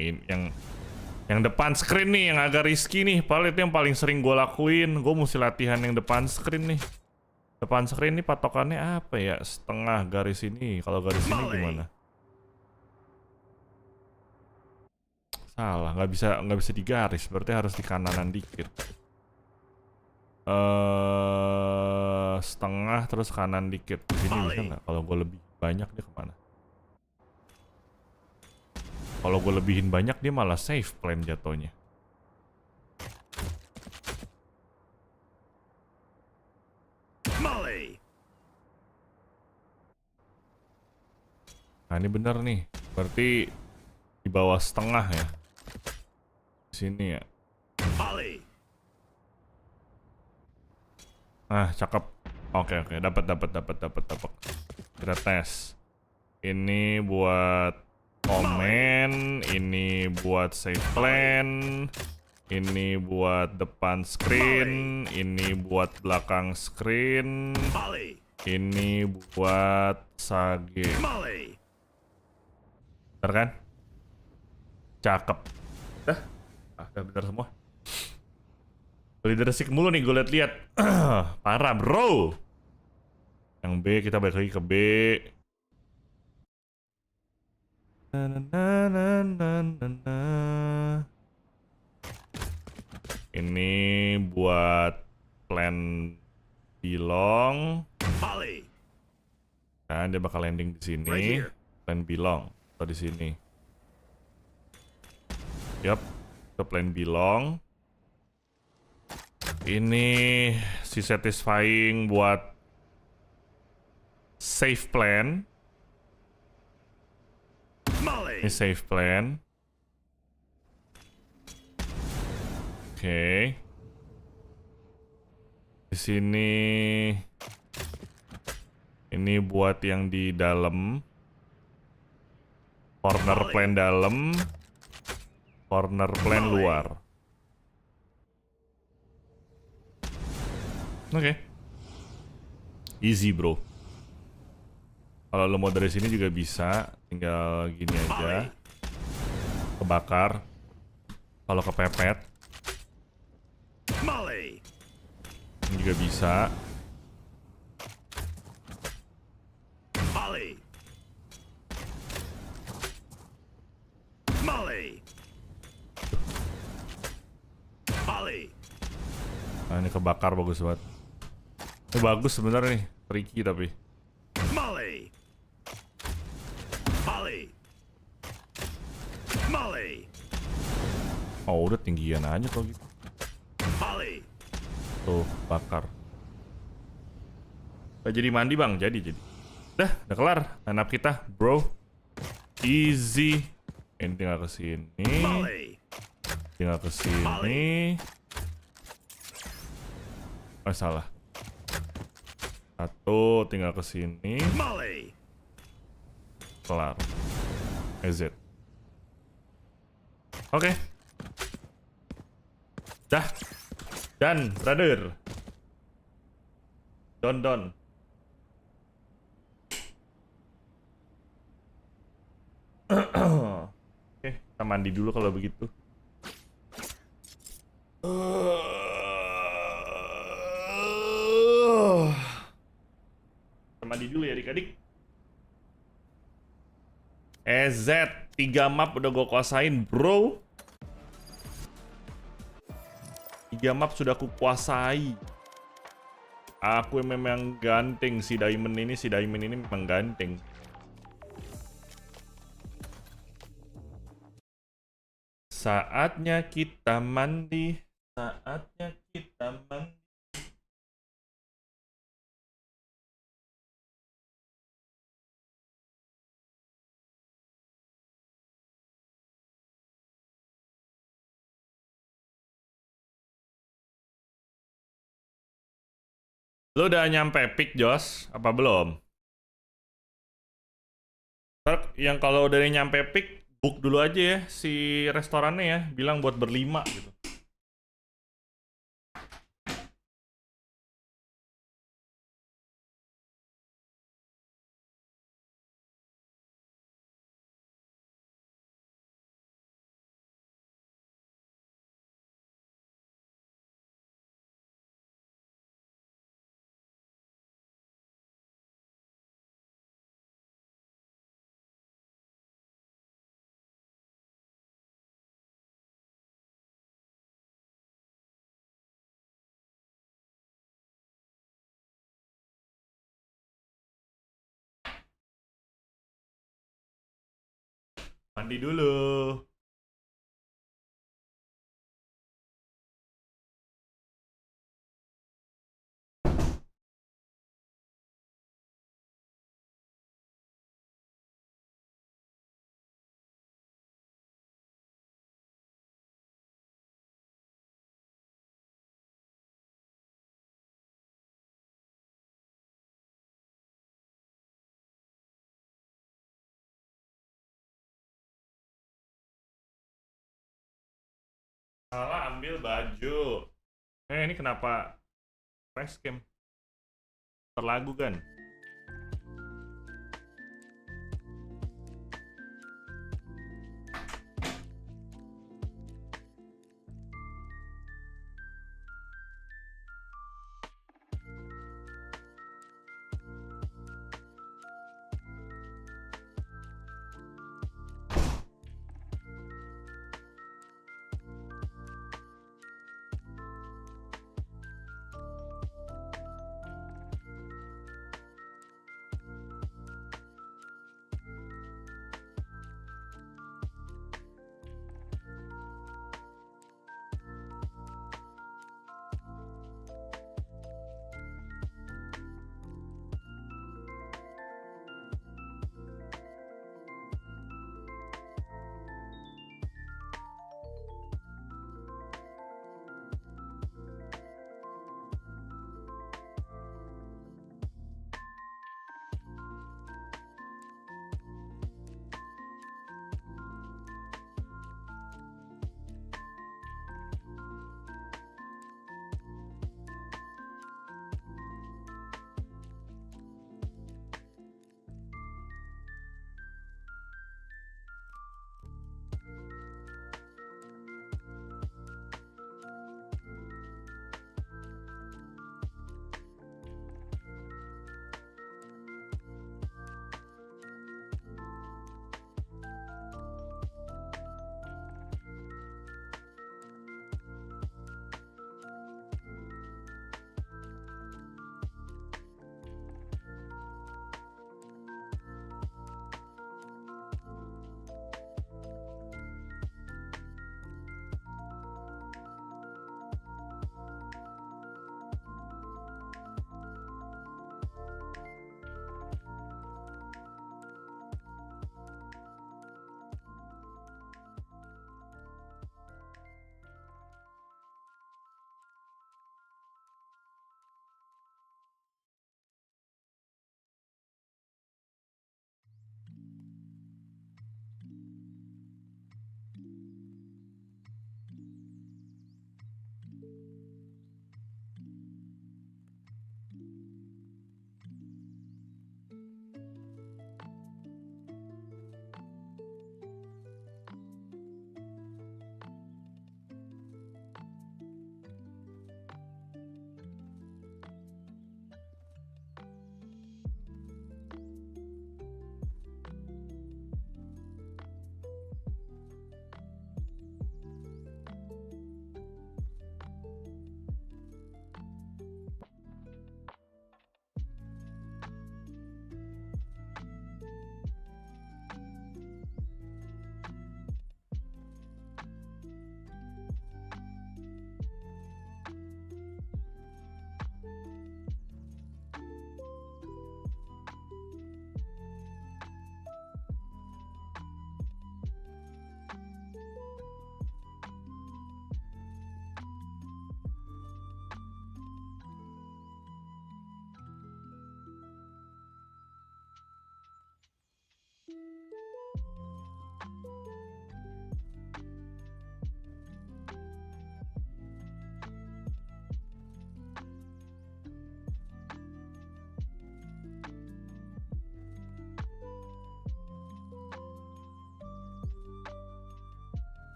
yang depan screen nih yang agak risky nih. Padahal itu yang paling sering gue lakuin. Gue mesti latihan yang depan screen nih. Depan screen ini patokannya apa ya? Setengah garis ini. Kalau garis ini gimana? Salah, nggak bisa digaris. Berarti harus di kananan dikit. Setengah terus kanan dikit. Sini bisa nggak? Kalau gue lebih banyak dia kemana? Kalau gue lebihin banyak dia malah save plan jatuhnya. Nah ini bener nih, berarti di bawah setengah ya. Di sini ya. Cakep. Oke, dapat. Kita tes. Ini buat komen, ini buat save plan, ini buat depan screen, ini buat belakang screen, ini buat sage. Bener kan? Cakep. Udah bener semua. Leadership mulu nih gue liat-liat. Parah bro. Yang B kita balik lagi ke B. Ini buat plan belong. Kan dia bakal landing di sini. Plan belong atau di sini. Yup, ke plan belong. Ini si satisfying buat save plan. Ini save plan. Oke. Di sini ini buat yang di dalam. Corner plan dalam. Corner plan luar. Oke. Easy bro. Kalau lo mau dari sini juga bisa, tinggal gini aja. Kebakar. Kalau kepepet. Ini juga bisa. Nah ini kebakar bagus banget. Ini bagus sebenarnya nih, tricky tapi. Oh udah tinggian aja kalau gitu. Tuh bakar. Udah jadi mandi bang, jadi. Udah kelar line up kita bro. Easy. Ini tinggal kesini. Tinggal ke sini. Oh, salah. Satu, tinggal ke sini. Kelar. EZ. Oke. Dah. Dan, brother. Don. Oke, kita mandi dulu kalau begitu. Kita mandi dulu ya adik-adik. EZ 3 map udah gue kuasain, bro. 3 map sudah ku kuasai. Aku memang ganteng, si Diamond ini memang ganteng. Saatnya kita mandi. Saatnya kita mandi. Lo udah nyampe peak, Jos? Apa belum? Ntar yang kalau udah nyampe peak, book dulu aja ya si restorannya ya. Bilang buat berlima gitu. Mandi dulu. Salah ambil baju. Ini kenapa facecam? Terlagu kan?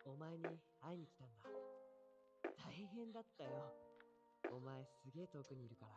お前に会いに来たんだ。大変だったよ。お前すげえ遠くにいるから。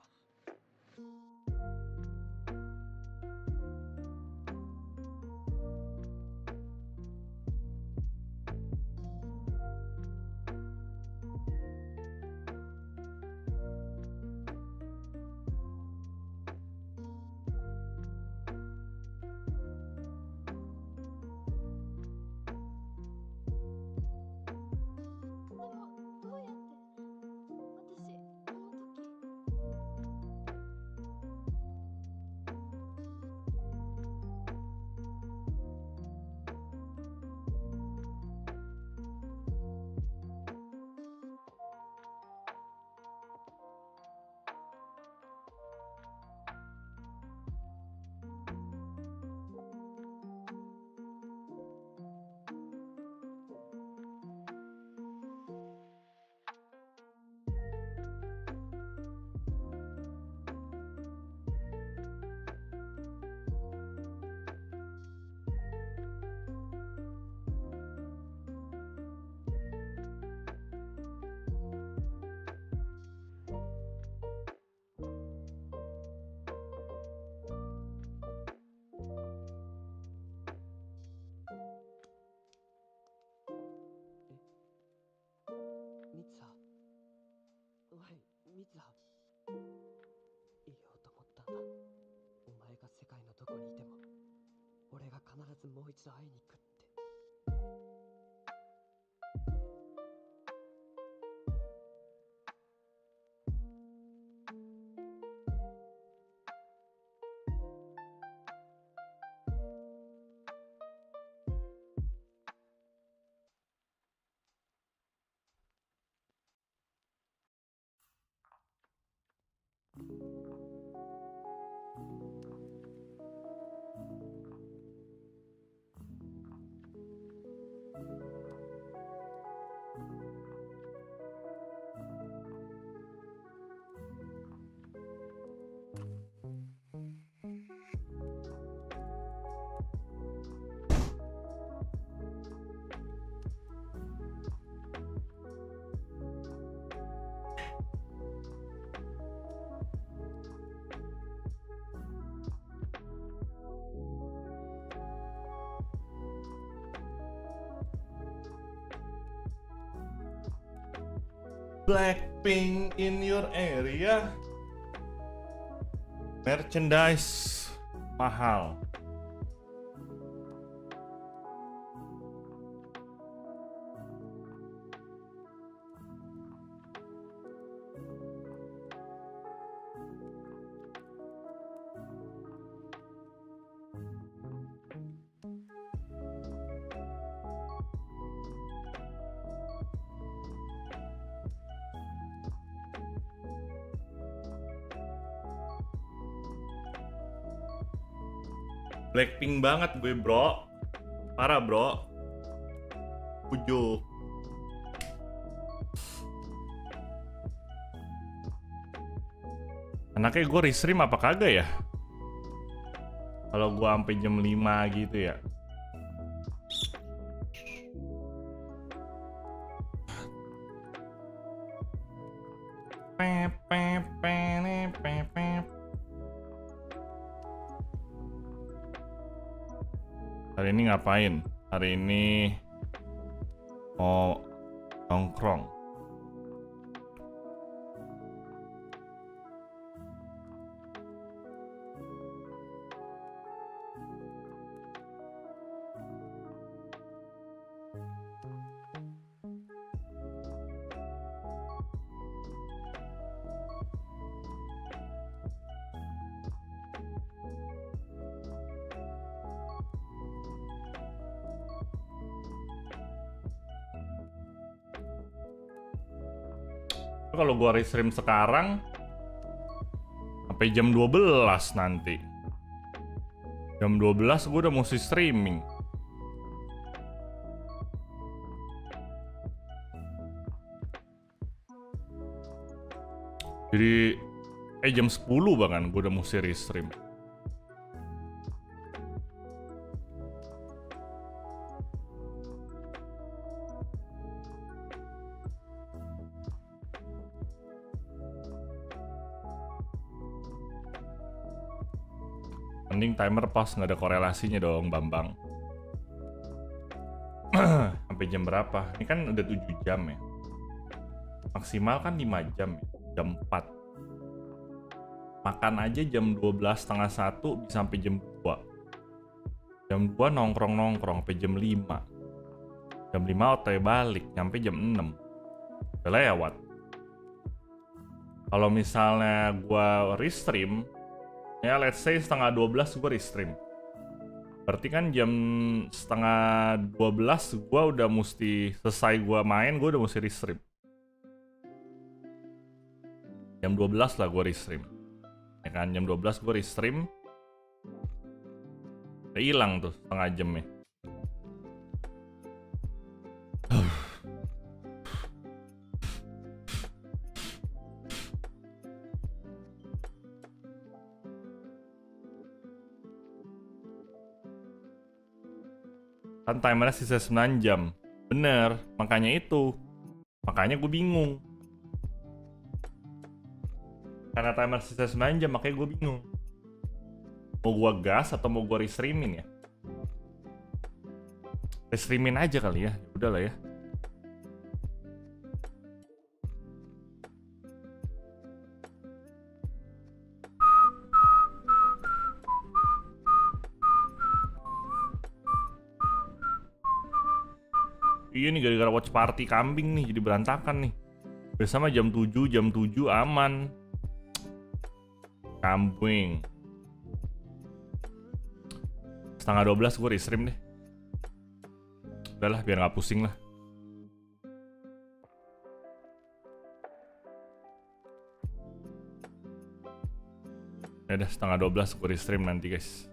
ミツハ、おい、ミツハ、言おうと思ったんだ。お前が世界のどこにいても、俺が必ずもう一度会いに行くって。Blackpink in your area. Merchandise mahal. Blackpink banget gue bro, parah bro, ujuk. Anaknya gue restream apa kagak ya? Kalau gue sampai jam 5 gitu ya. Hari ini ngapain? Hari ini mau nongkrong. Kalau gua restream sekarang sampai jam 12 nanti. Jam 12 gua udah mesti streaming. Jadi jam 10 bahkan gua udah mesti restream. Mending timer pas, nggak ada korelasinya dong, Bambang. Sampai jam berapa? Ini kan udah 7 jam ya. Maksimal kan 5 jam ya. Jam 4. Makan aja jam 12:30 bisa sampai jam 2. Jam 2 nongkrong-nongkrong sampai jam 5. Jam 5 otw balik, nyampe jam 6. Udah lewat. Kalau misalnya gua restream, ya let's say 11:30 gue restream. Berarti kan jam 11:30 gue udah mesti selesai gue main, gue udah mesti restream. Jam 12 lah gue restream. Ya kan, jam 12 gue restream. Udah hilang tuh setengah jamnya. Kan timernya sisa 9 jam. Bener, makanya itu. Makanya gue bingung. Karena timer sisa 9 jam, makanya gue bingung. Mau gue gas atau mau gue restreamin ya? Restreamin aja kali ya, udah lah ya. Iya nih, gara-gara watch party kambing nih jadi berantakan nih. Bersama jam 7 aman. Kambing. 11:30 gue restream deh. Udahlah biar nggak pusing lah. Ya udah 11:30 gue restream nanti guys.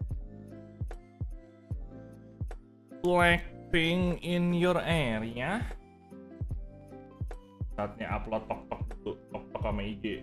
Blackpink in your area. Saatnya upload tok-tok dulu, tok-tok sama IG.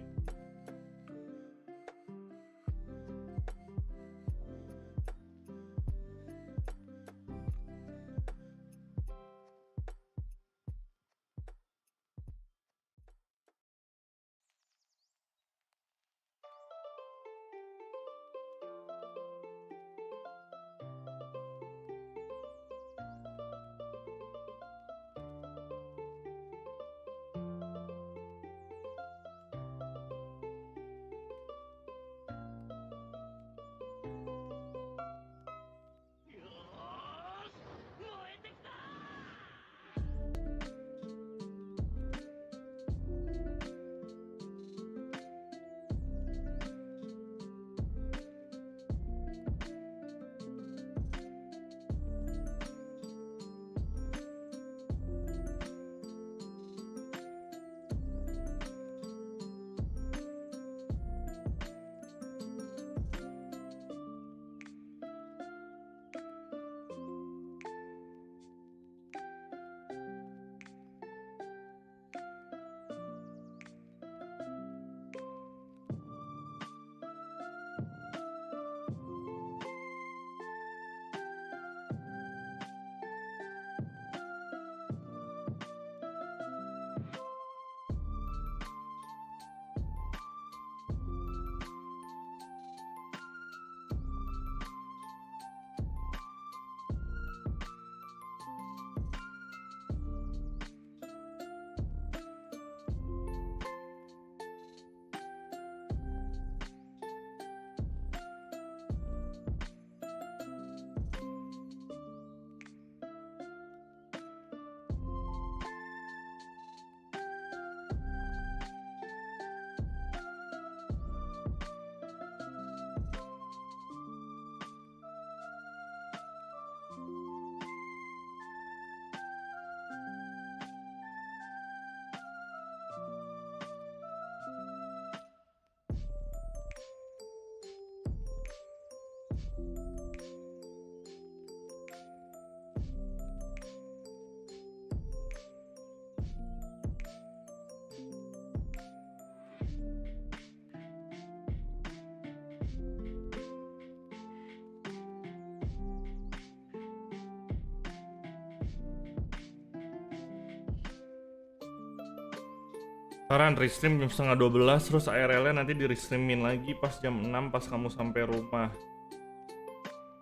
Sekarang restream jam setengah 12, terus ARL-nya nanti di restreamin lagi pas jam 6 pas kamu sampai rumah.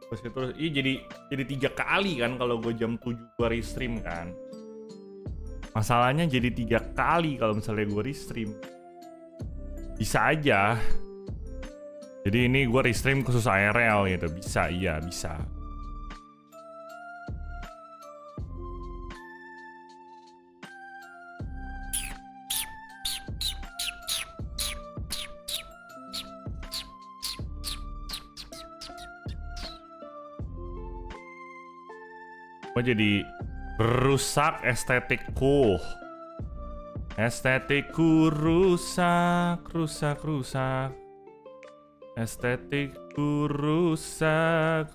Terus itu, jadi 3 kali kan kalau gue jam 7 gue restream kan. Masalahnya jadi 3 kali kalau misalnya gue restream. Bisa aja. Jadi ini gue restream khusus ARL gitu, bisa, iya bisa. Gue jadi rusak estetikku. Estetikku rusak. Estetikku rusak.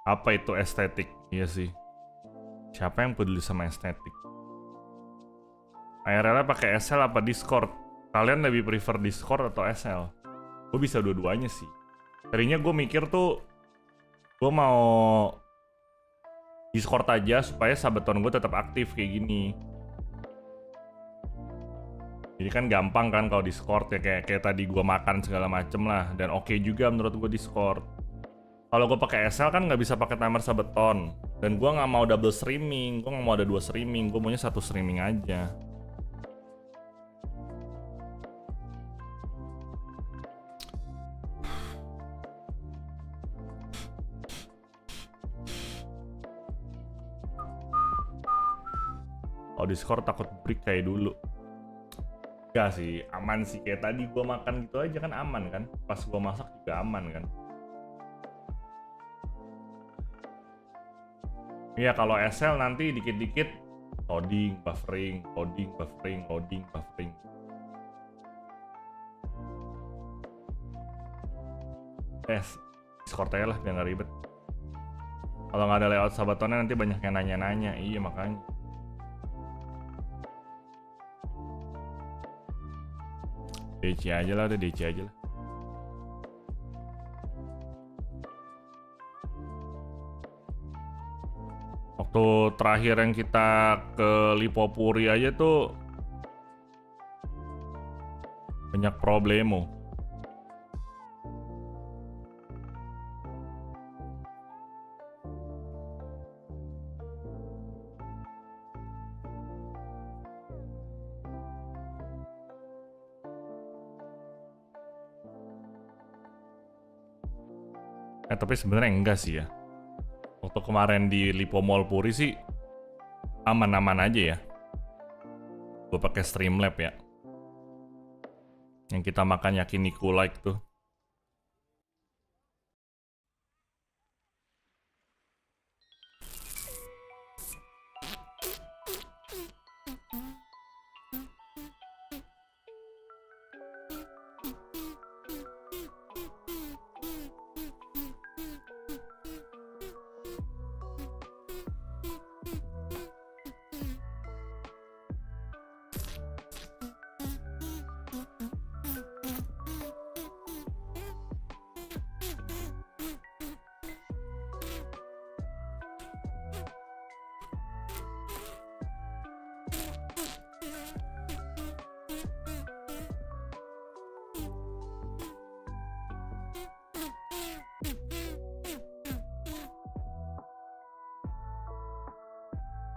Apa itu estetik? Iya sih. Siapa yang peduli sama estetik? ARL pakai SL apa Discord? Kalian lebih prefer Discord atau SL? Gue bisa dua-duanya sih. Tadinya gue mikir tuh gue mau Discord aja supaya Subathon gue tetap aktif kayak gini. Jadi kan gampang kan kalau Discord ya kayak tadi gue makan segala macem lah, dan oke juga menurut gue Discord. Kalau gue pakai SL kan nggak bisa pakai timer Subathon, dan gue nggak mau double streaming, gue nggak mau ada 2 streaming, gue maunya 1 streaming aja. Kalau Discord takut break kayak dulu. Enggak sih, aman sih, kayak tadi gue makan gitu aja kan aman kan, pas gue masak juga aman kan. Iya, kalau SL nanti dikit-dikit loading, buffering. Discord aja lah biar nggak ribet. Kalau nggak ada layout Subathonnya nanti banyak yang nanya-nanya. Iya makanya. DC aja lah, udah DC aja lah. Waktu terakhir yang kita ke Lipopuri aja tuh banyak problemo. Tapi sebenarnya enggak sih ya. Waktu kemarin di Lipo Mall Puri sih aman-aman aja ya. Gue pakai Streamlab ya. Yang kita makan yakiniku like tuh.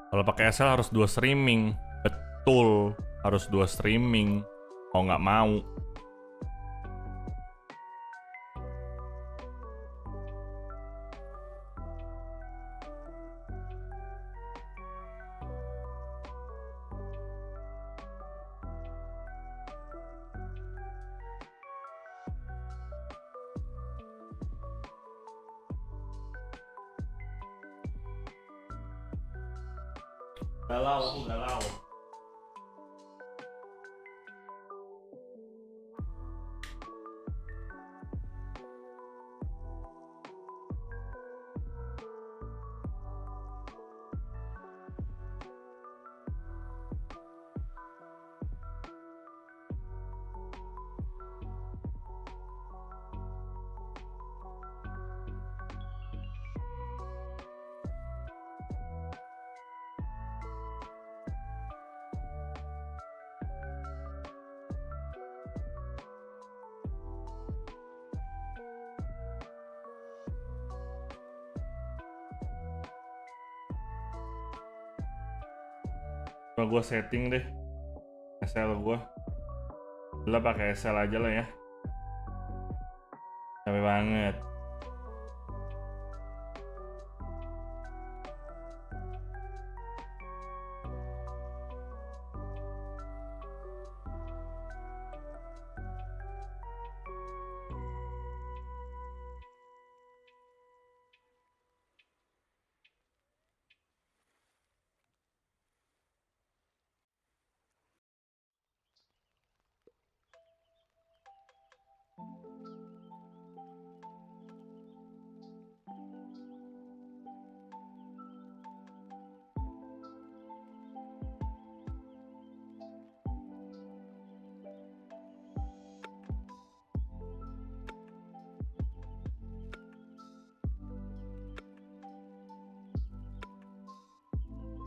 Kalau pakai SL harus 2 streaming. Betul, harus 2 streaming. Mau nggak mau. Galau. Coba gue setting deh SL gue. Udah pakai SL aja lah ya. Capek banget.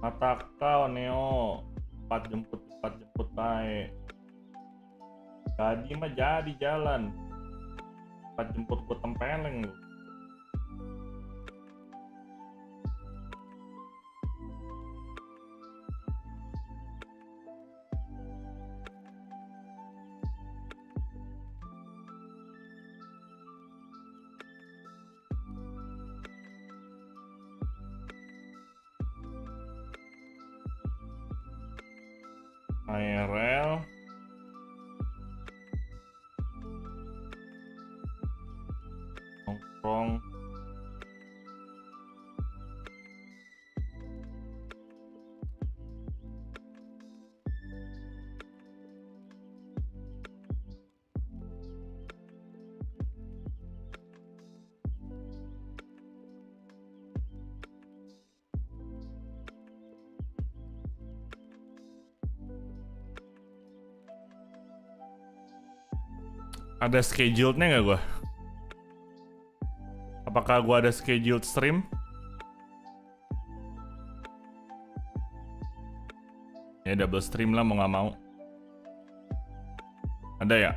Mata kau Neo 4 jemput baik. Jadi mah jadi jalan 4 jemput gue tempeleng lu. ARL nongkrong ada scheduled-nya nggak gua? Apakah gua ada scheduled stream? Ya double stream lah mau nggak mau. Ada ya?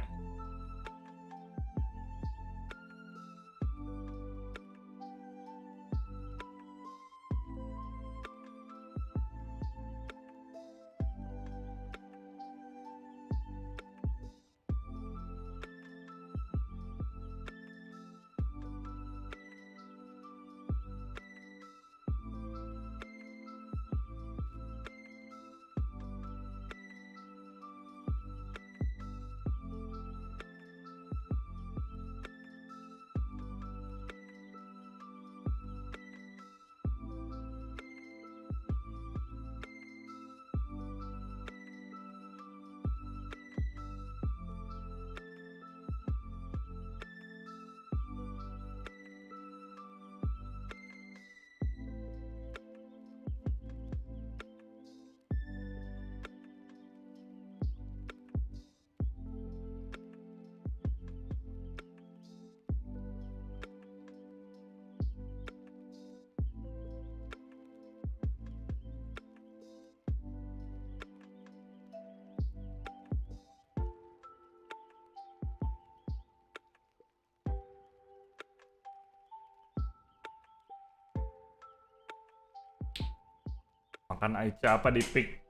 Makan Aicha apa di pick?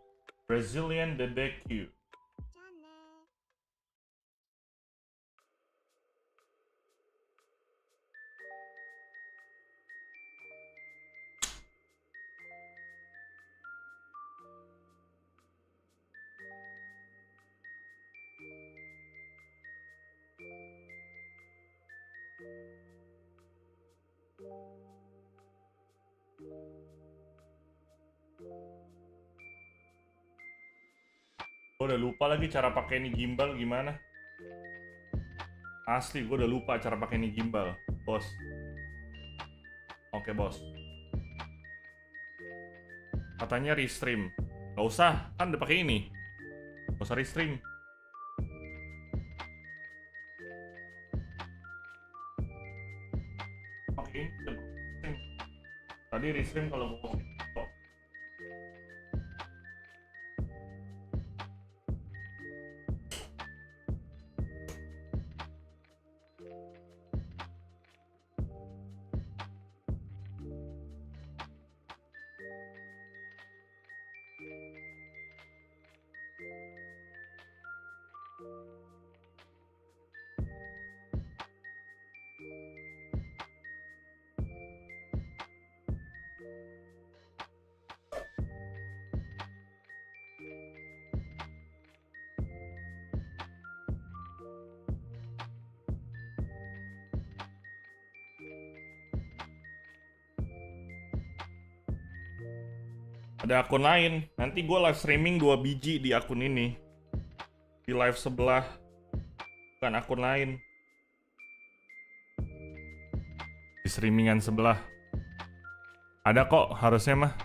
Brazilian BBQ. Gue udah lupa lagi cara pakai ini gimbal gimana. Asli gue udah lupa cara pakai ini gimbal, bos. Oke bos. Katanya restream. Gak usah, kan udah pakai ini. Gak usah restream. Oke, tadi restream kalau mau. Ada akun lain. Nanti gue live streaming 2 biji di akun ini. Di live sebelah. Bukan akun lain. Di streamingan sebelah. Ada kok harusnya mah.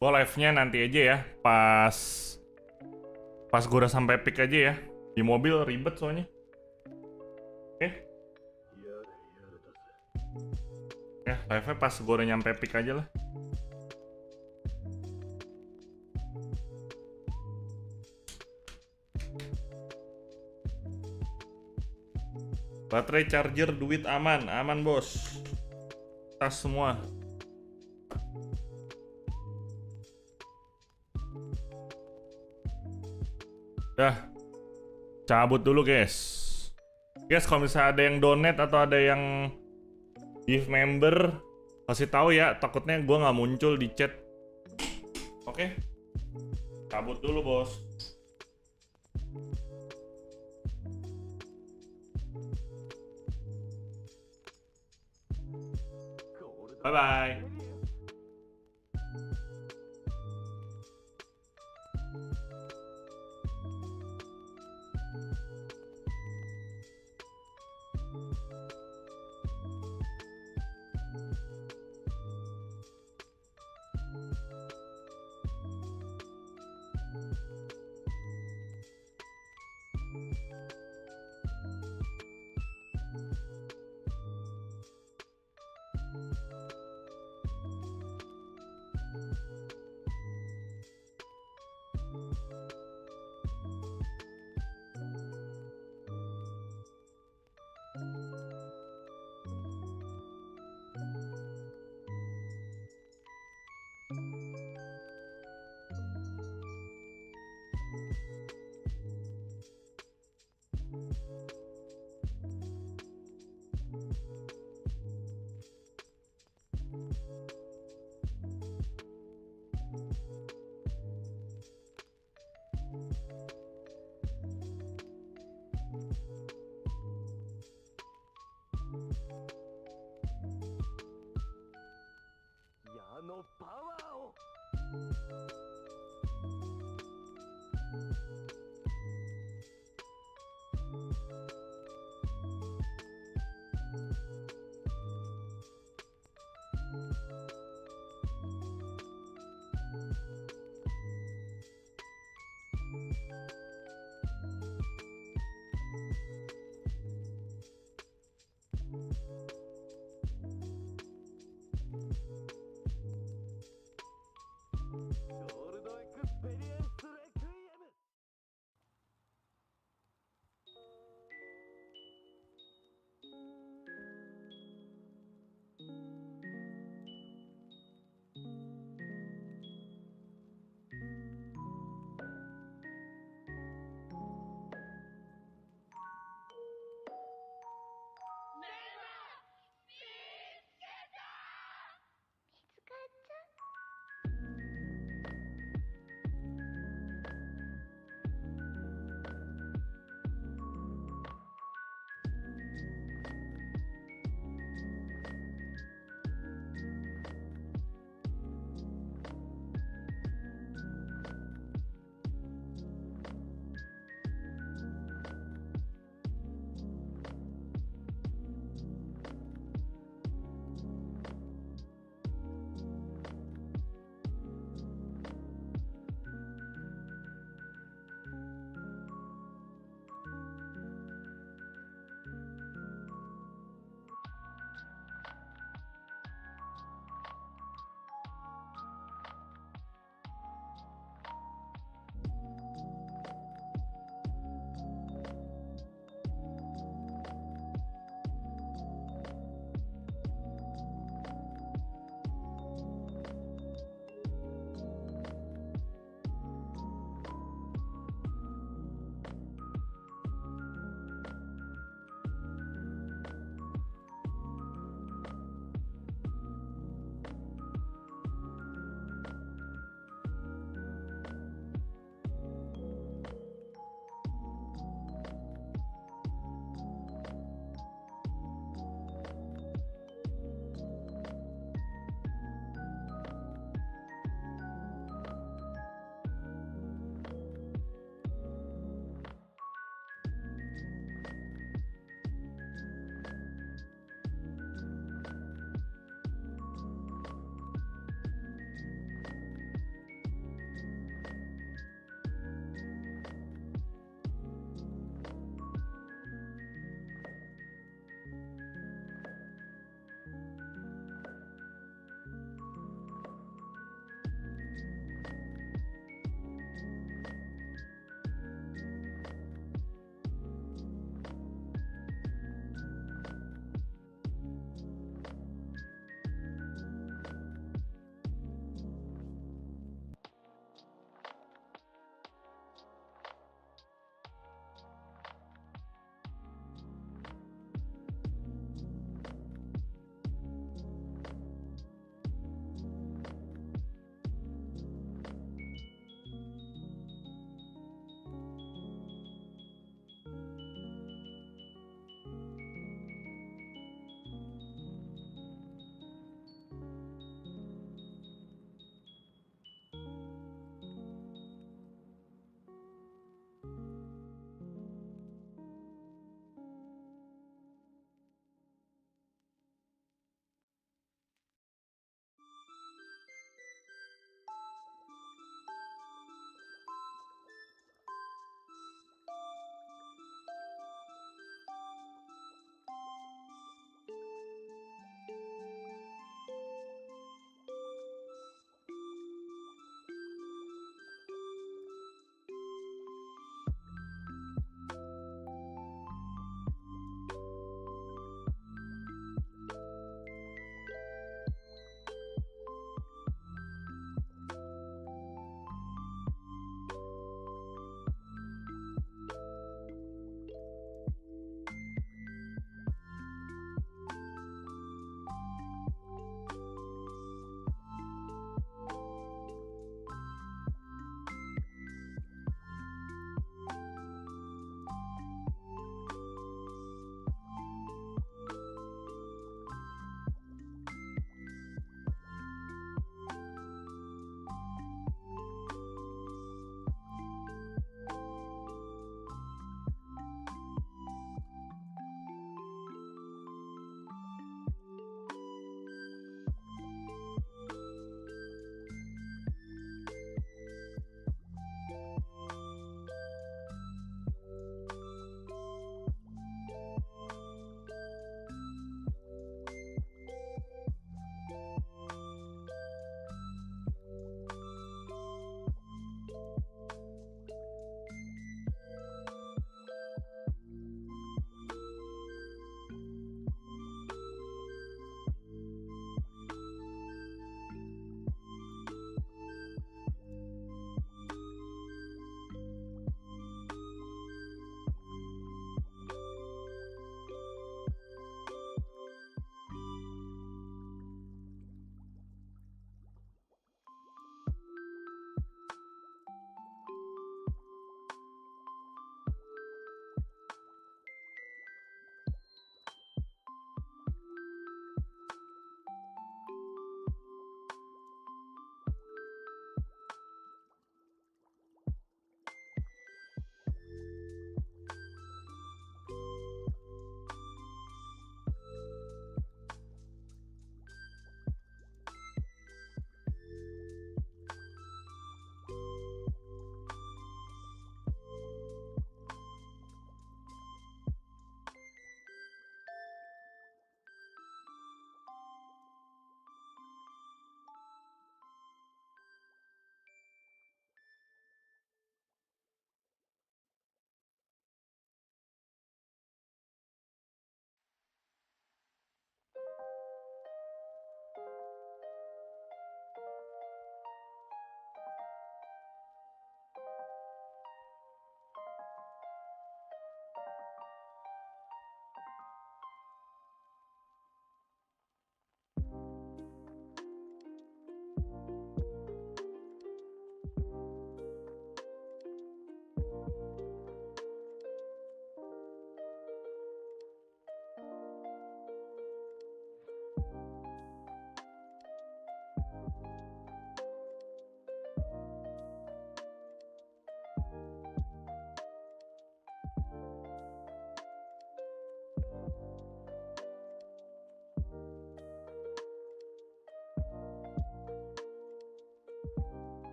Gue live-nya nanti aja ya, pas gue udah sampai peak aja ya. Di mobil ribet soalnya. Oke. Ya, live-nya pas gue udah nyampe peak aja lah. Baterai, charger, duit aman, aman bos. Tas semua. Dah, cabut dulu guys. Guys, kalau misalnya ada yang donate atau ada yang give member, kasih tahu ya. Takutnya gue nggak muncul di chat. Oke, cabut dulu bos. Bye bye.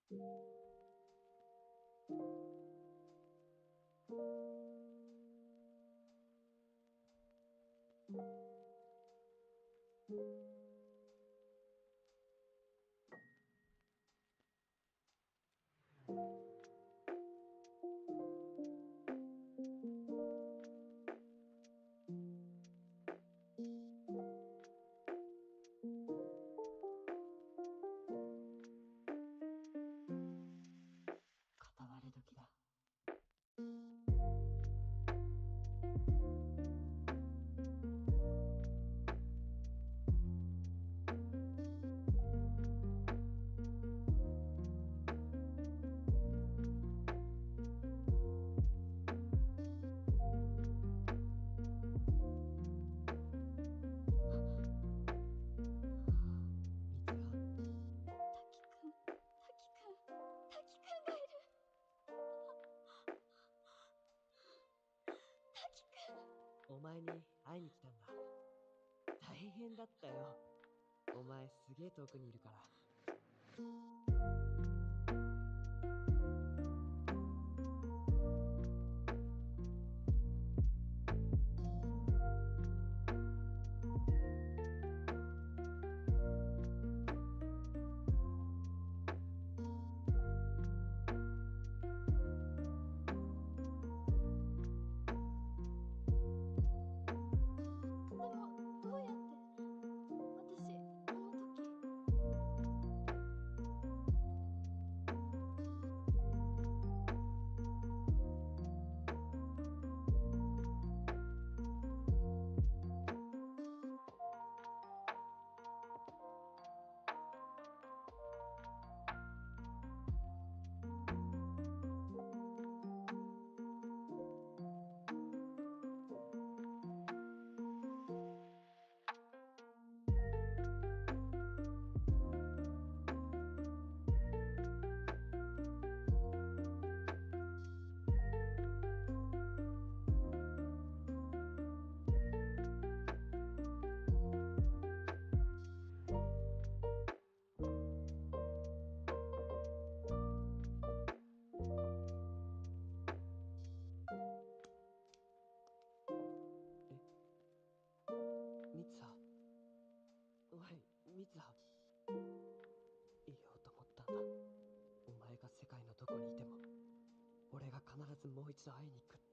片割れ時だ。お前に会いに来たんだ。大変だったよ。お前すげえ遠くにいるから。ミツハ。おい、ミツハ。言おうと思ったんだ。お前が世界のどこにいても、俺が必ずもう一度会いに行くって。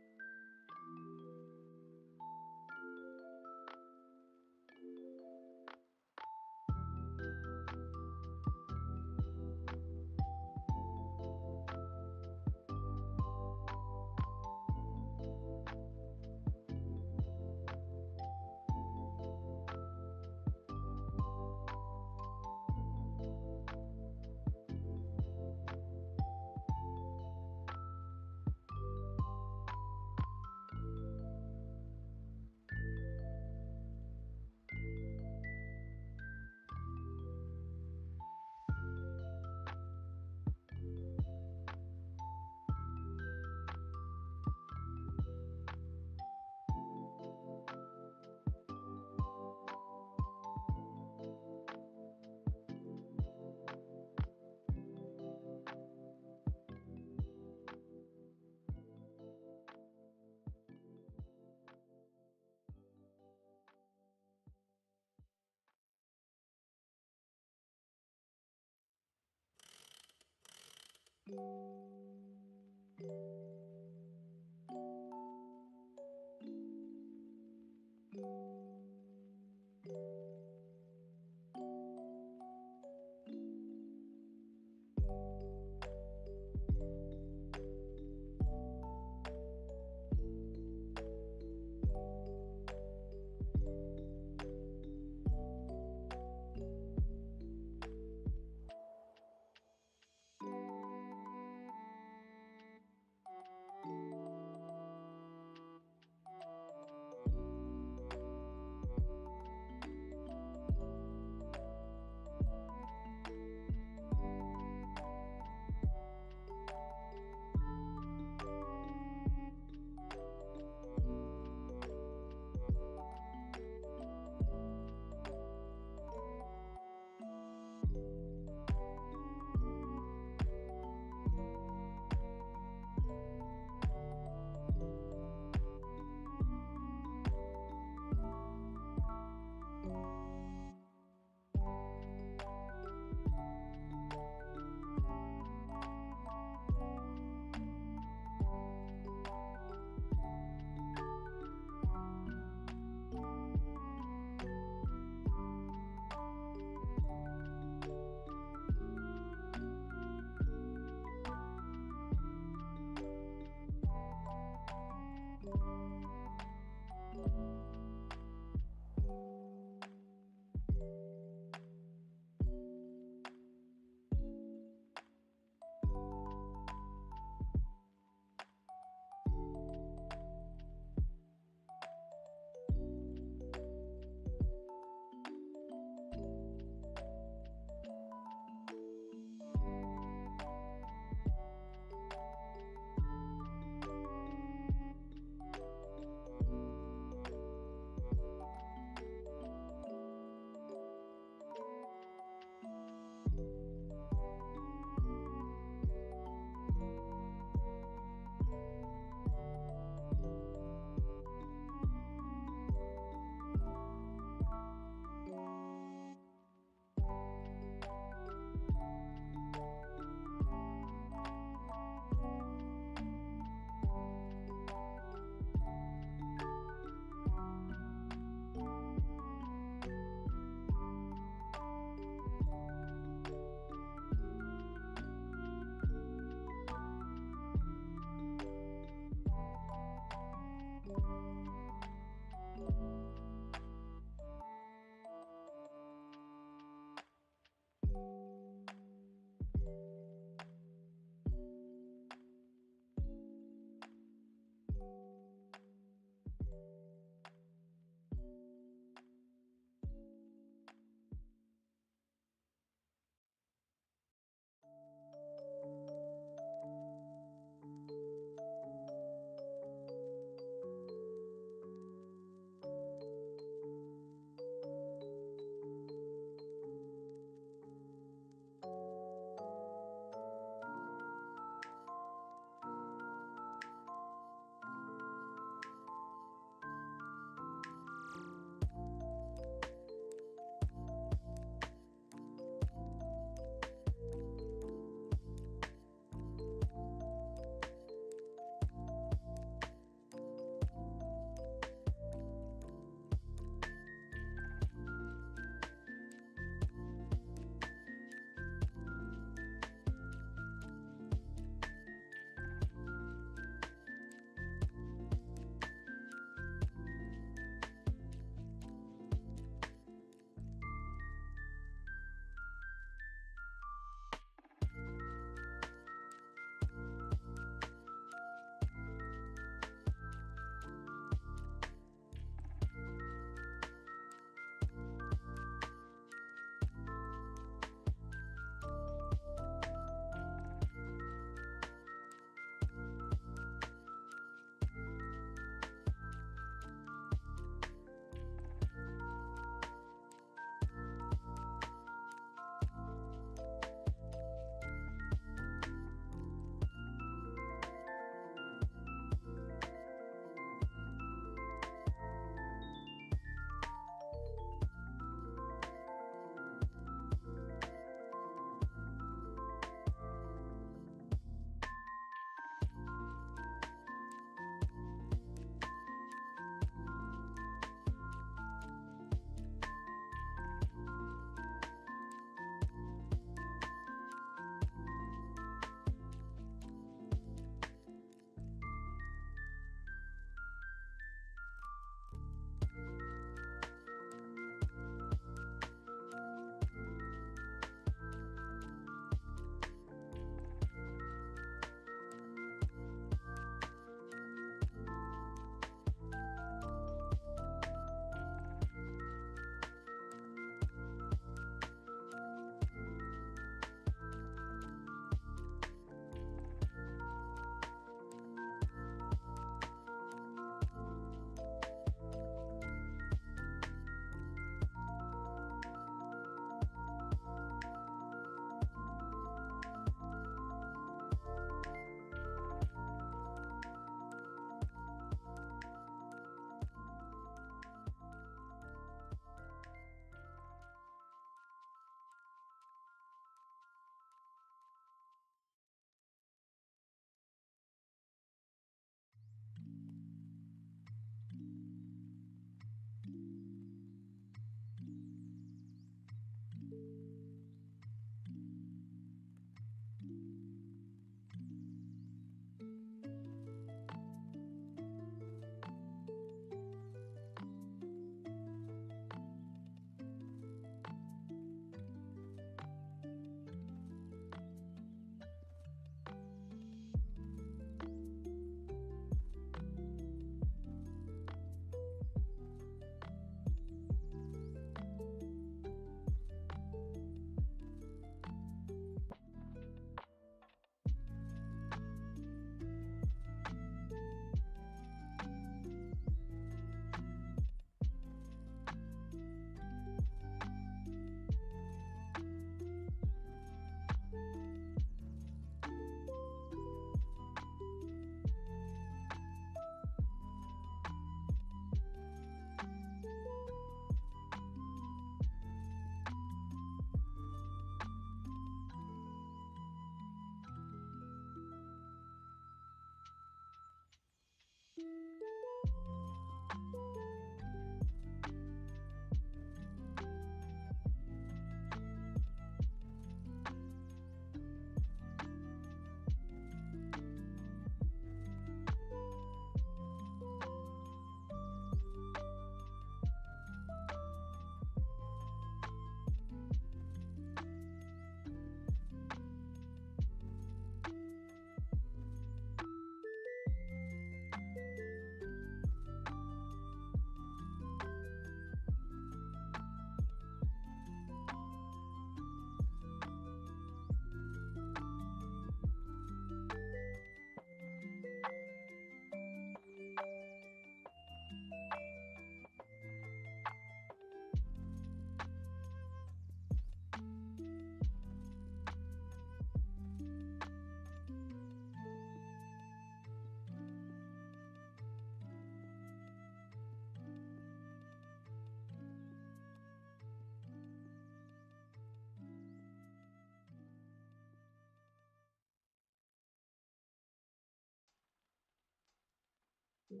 片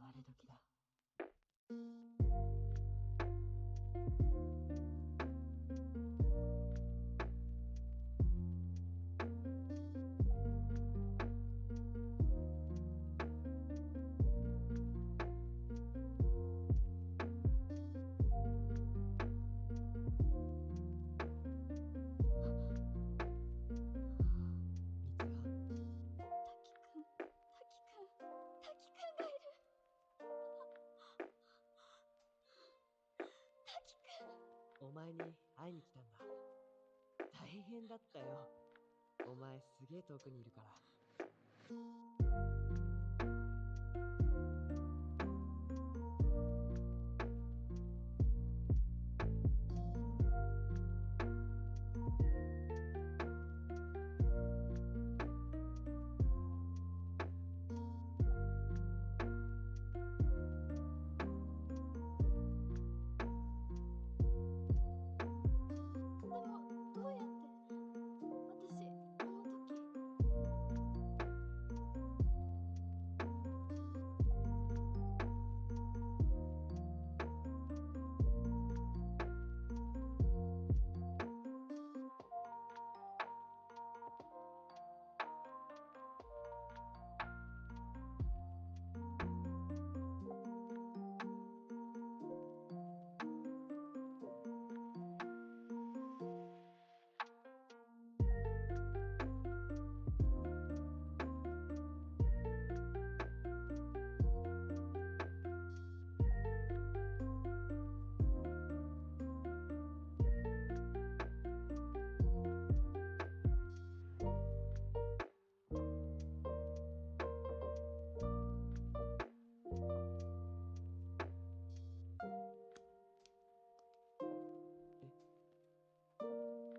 割れ時だ。お前に会いに来たんだ。大変だったよ。お前すげえ遠くにいるから。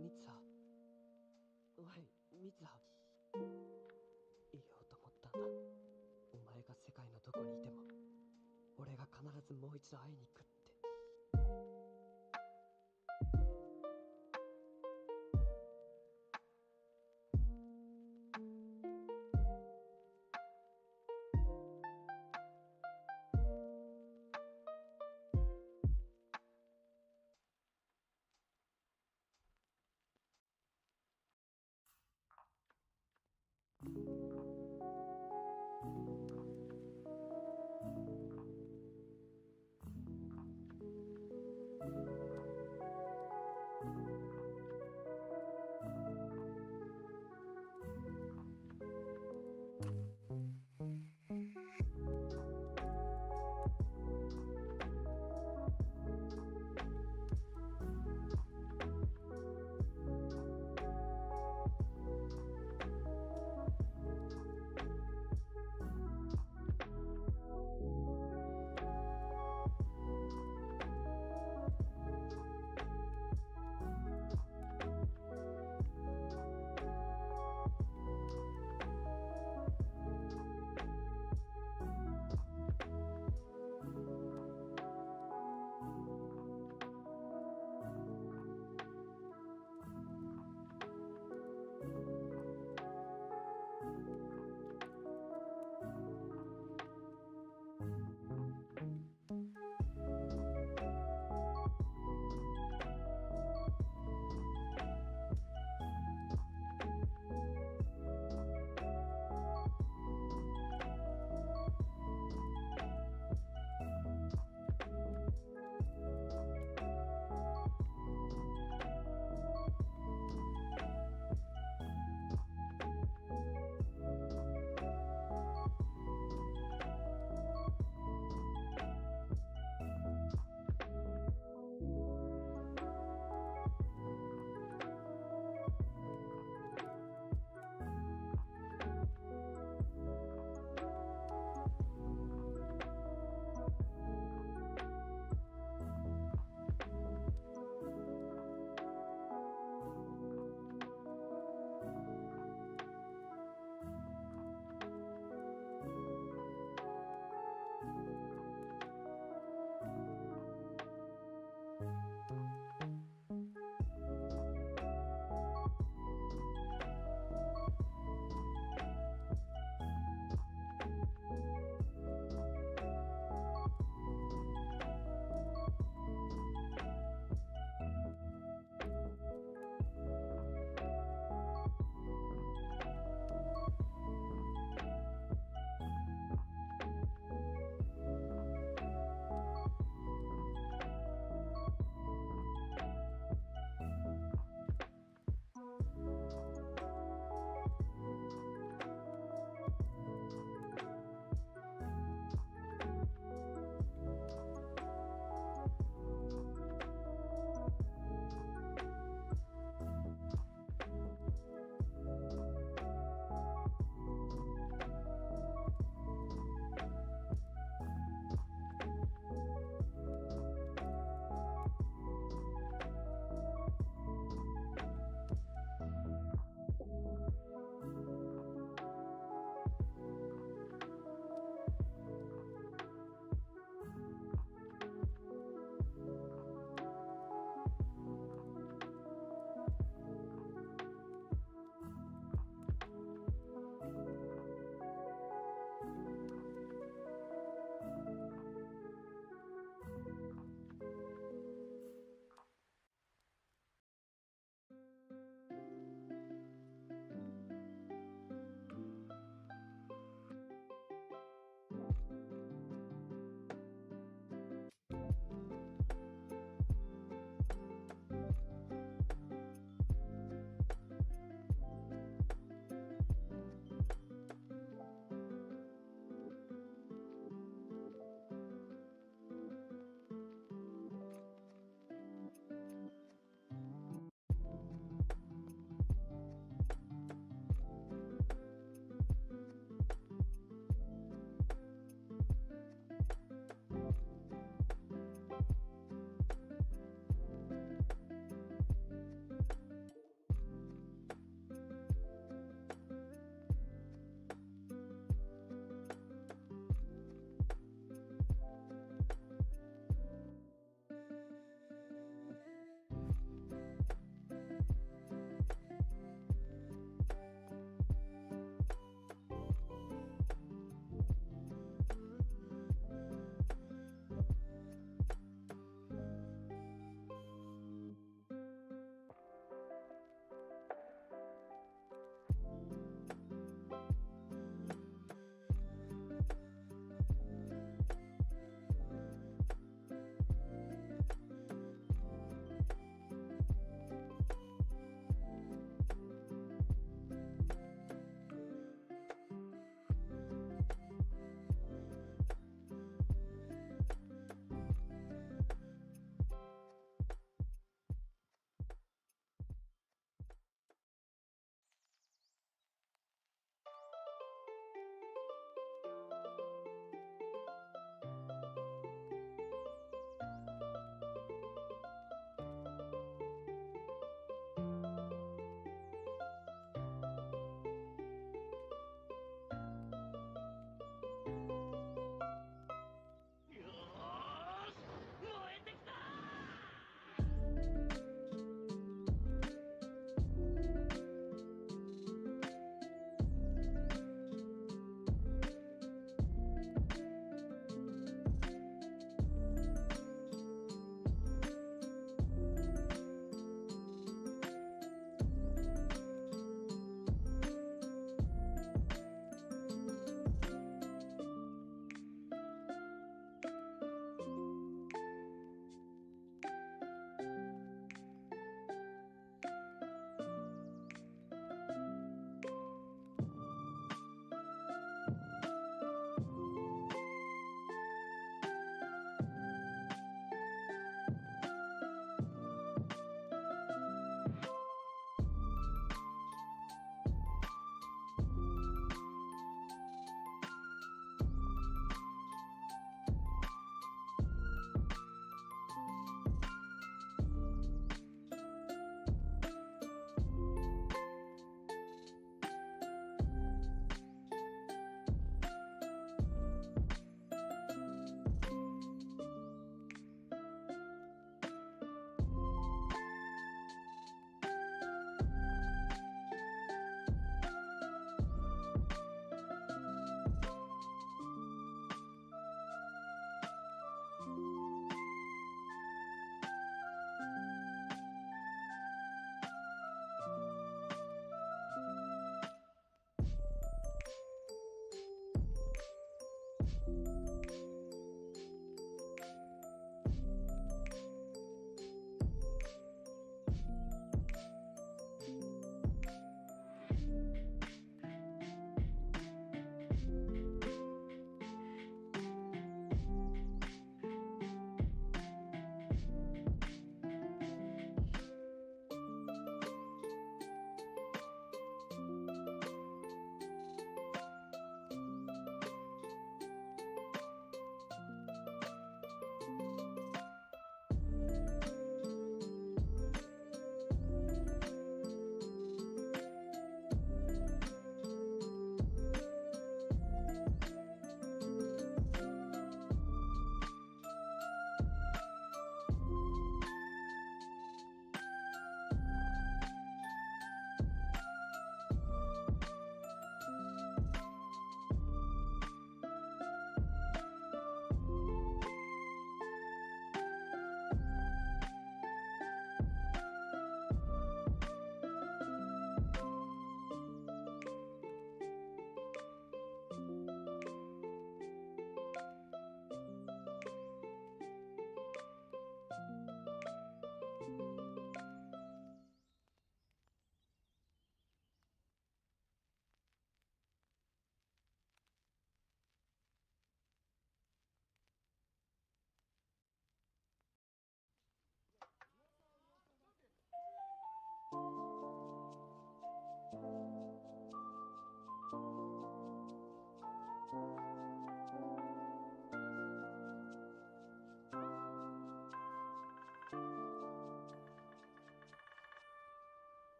ミツハ。おい、ミツハ。言おうと思ったんだ。お前が世界のどこにいても、俺が必ずもう一度会いに行くって。